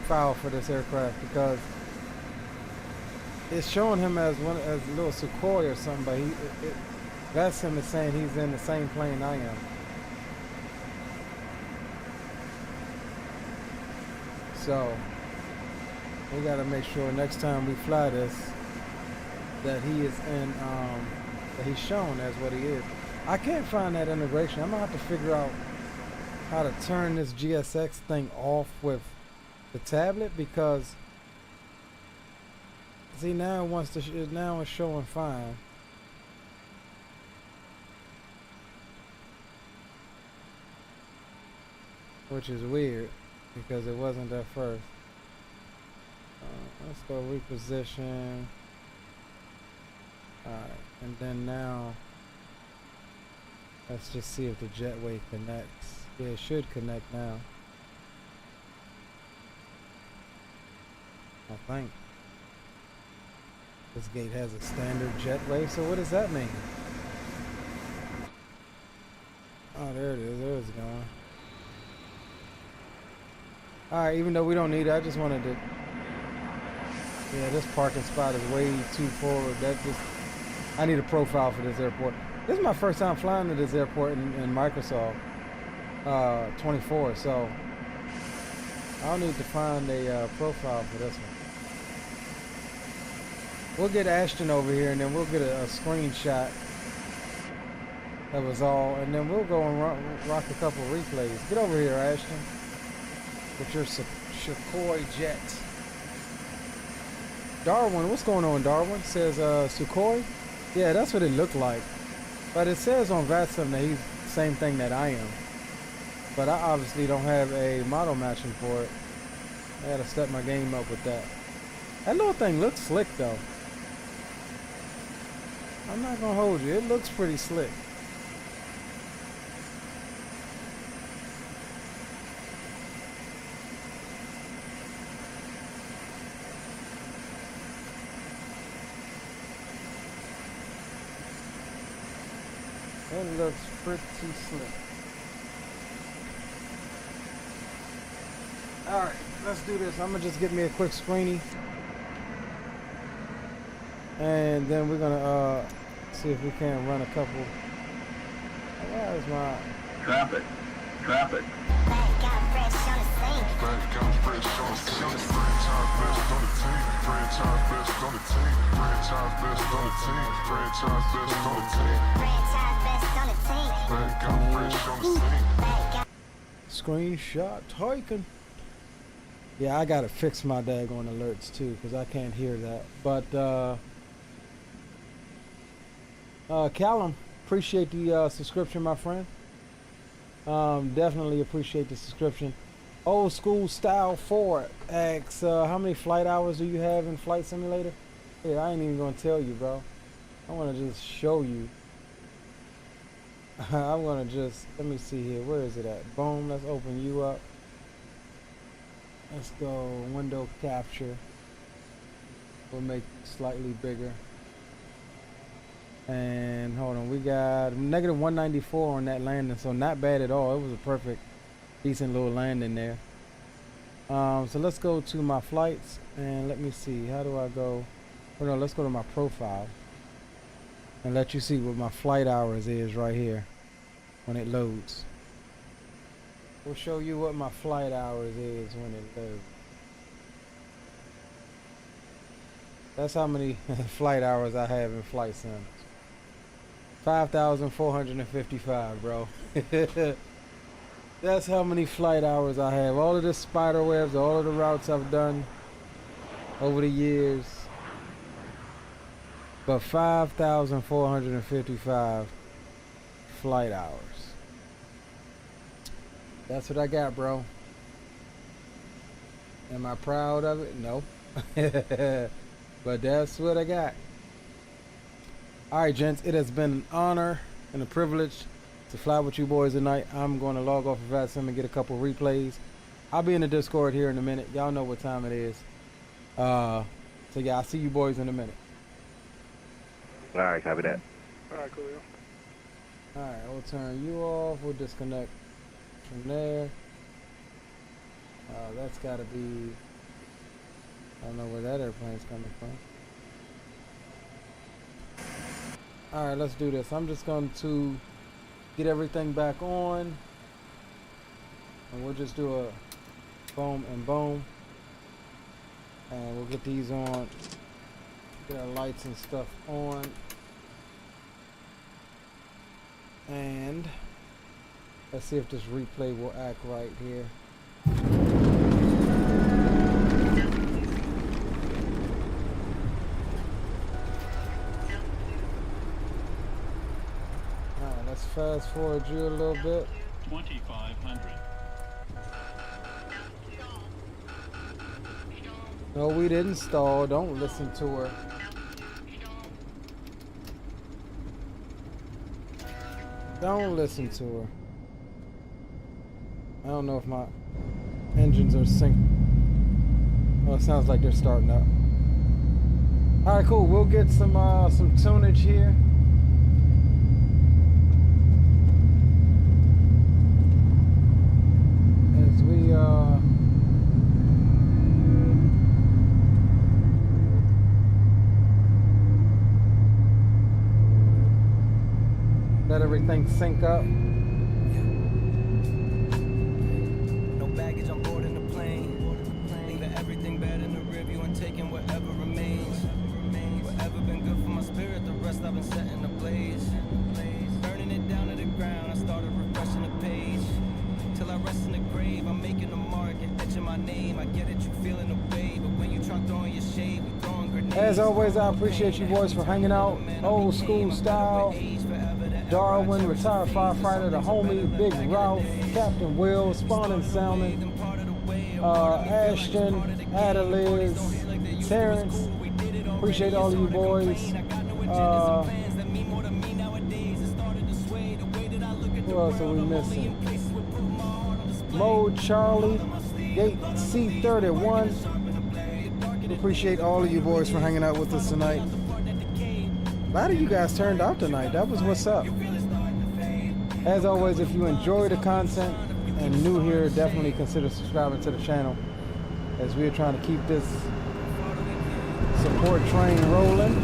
file for this aircraft because it's showing him as a little Sukhoi or something, but that's him as saying he's in the same plane I am. So we got to make sure next time we fly this that he is in, that he's shown as what he is. I can't find that integration. I'm gonna have to figure out how to turn this GSX thing off with the tablet because see now it wants to now it's showing fine. Which is weird because it wasn't at first. Let's go reposition. Alright, and then now let's just see if the jetway connects. Yeah, it should connect now. I think. This gate has a standard jetway, so what does that mean? Oh, there it is. There it's going. Alright, even though we don't need it, I just wanted to... Yeah, this parking spot is way too forward. I need a profile for this airport. This is my first time flying to this airport in Microsoft 24, so I'll need to find a profile for this one. We'll get Ashton over here and then we'll get a screenshot. That was all, and then we'll go and rock a couple replays. Get over here, Ashton, with your Sukhoi jet. Darwin, what's going on, Darwin? Says Sukhoi. Yeah, that's what it looked like. But it says on VATSIM that he's the same thing that I am. But I obviously don't have a model matching for it. I gotta step my game up with that. That little thing looks slick though. I'm not gonna hold you. It looks pretty slick. It looks pretty slick. Alright, let's do this. I'm gonna just get me a quick screeny. And then we're gonna see if we can run a couple. Where's my traffic? Screenshot taken. Yeah, I gotta fix my daggone alerts too because I can't hear that. But Callum, appreciate the subscription, my friend. Definitely appreciate the subscription. Old school style 4 asks, how many flight hours do you have in Flight Simulator? Yeah, I ain't even gonna tell you, bro. I wanna just show you. I'm gonna just, let me see here. Where is it at? Boom, let's open you up. Let's go window capture. We'll make it slightly bigger. And hold on, we got negative 194 on that landing, so not bad at all. It was a perfect, decent little landing there. So let's go to my flights and let me see. How do I go? Oh no, let's go to my profile and let you see what my flight hours is right here when it loads. We'll show you what my flight hours is when it loads. That's how many flight hours I have in Flight Sim. 5,455, bro. That's how many flight hours I have. All of the spider webs, all of the routes I've done over the years. But 5,455 flight hours. That's what I got, bro. Am I proud of it? No. But that's what I got. Alright, gents, it has been an honor and a privilege to fly with you boys tonight. I'm going to log off of VATSIM and get a couple replays. I'll be in the Discord here in a minute. Y'all know what time it is. So yeah, I'll see you boys in a minute. Alright, copy that. Alright, cool. Alright, we'll turn you off. We'll disconnect from there. That's got to be... I don't know where that airplane's coming from. Alright, let's do this. I'm just going to get everything back on. And we'll just do a boom and boom. And we'll get these on. Get our lights and stuff on. And let's see if this replay will act right here. Alright, let's fast forward you a little bit. 2,500. No, we didn't stall. Don't listen to her. Don't listen to her. I don't know if my engines are synced. Oh, it sounds like they're starting up. All right, cool. We'll get some tunage here. As we let everything sync up. No baggage on board in the plane. Leaving everything bad in the rearview and taking whatever remains. Whatever been good for my spirit, the rest I've been setting ablaze. Burning it down to the ground, I started refreshing the page. Till I rest in the grave, I'm making a mark and etching my name. I get it, you feeling the way, but when you try throwing your shade, we throwing grenades. As always, I appreciate you boys for hanging out. Old school style. Darwin, retired firefighter, the homie, Big Ralph, Captain Will, Spawn and Salmon, Ashton, Adeliz, Terrence. Appreciate all of you boys. Who else are we missing? Mo, Charlie, Gate C31. Appreciate all of you boys for hanging out with us tonight. A lot of you guys turned out tonight. That was what's up. As always, if you enjoy the content and new here, definitely consider subscribing to the channel, as we are trying to keep this support train rolling.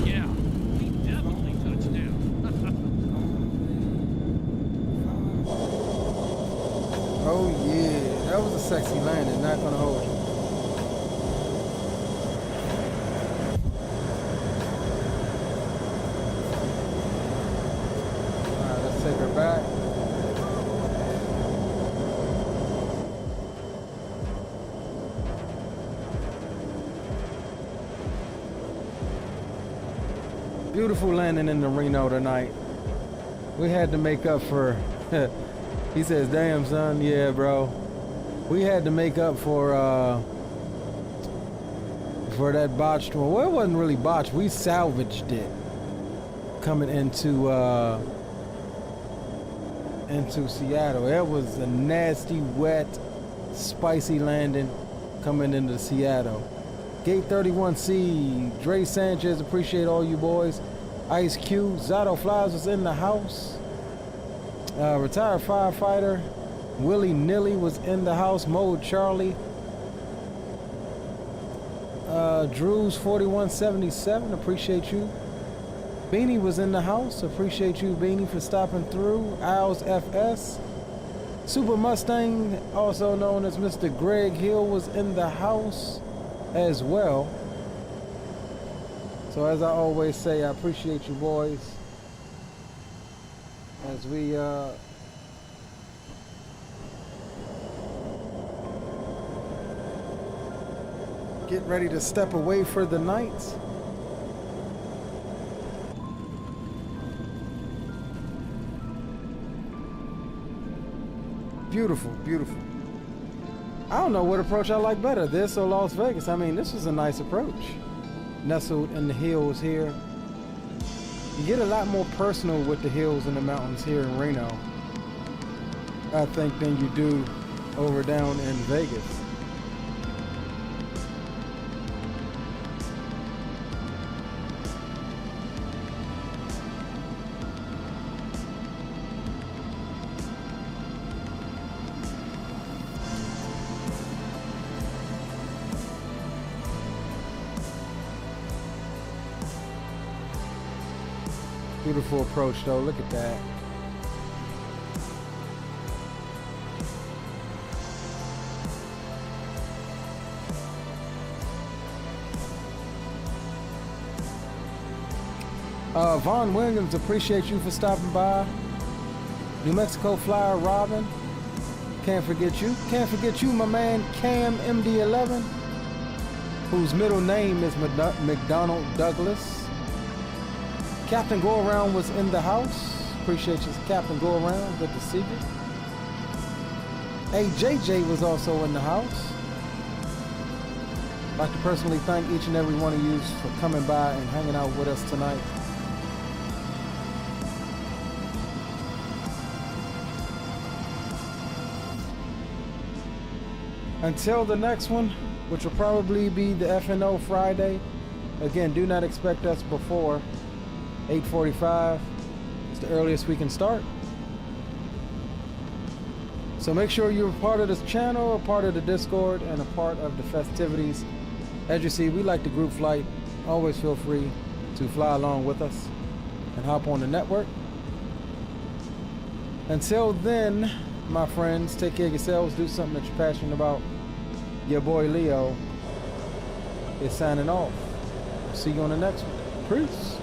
Yeah, we definitely touched down. Oh yeah, that was a sexy landing, not gonna hold you. Alright, let's take her back. Beautiful landing in the Reno tonight. We had to make up for he says, damn son, yeah bro. We had to make up for that botched one. Well, it wasn't really botched. We salvaged it coming into Seattle. It was a nasty, wet, spicy landing coming into Seattle. Gate 31C, Dre Sanchez, appreciate all you boys. Ice Cube, Zato Flies was in the house. Retired firefighter, Willie Nilly was in the house. Mo Charlie. Drew's 4177, appreciate you. Beanie was in the house, appreciate you, Beanie, for stopping through. Owls FS. Super Mustang, also known as Mr. Greg Hill, was in the house. as well. So as I always say, I appreciate you boys as we get ready to step away for the night. Beautiful, beautiful. I don't know what approach I like better, this or Las Vegas. I mean, this was a nice approach. Nestled in the hills here. You get a lot more personal with the hills and the mountains here in Reno, I think, than you do over down in Vegas. Beautiful approach though, look at that. Vaughn Williams, appreciate you for stopping by. New Mexico Flyer Robin, can't forget you. Can't forget you, my man Cam MD-11, whose middle name is McDonald Douglas. Captain Go Around was in the house. Appreciate you, Captain Go Around. Good to see you. AJJ was also in the house. I'd like to personally thank each and every one of you for coming by and hanging out with us tonight. Until the next one, which will probably be the F&O Friday. Again, do not expect us before 8:45. It's the earliest we can start. So make sure you're a part of this channel, a part of the Discord, and a part of the festivities. As you see, we like the group flight. Always feel free to fly along with us and hop on the network. Until then, my friends, take care of yourselves, do something that you're passionate about. Your boy Leo is signing off. See you on the next one. Peace.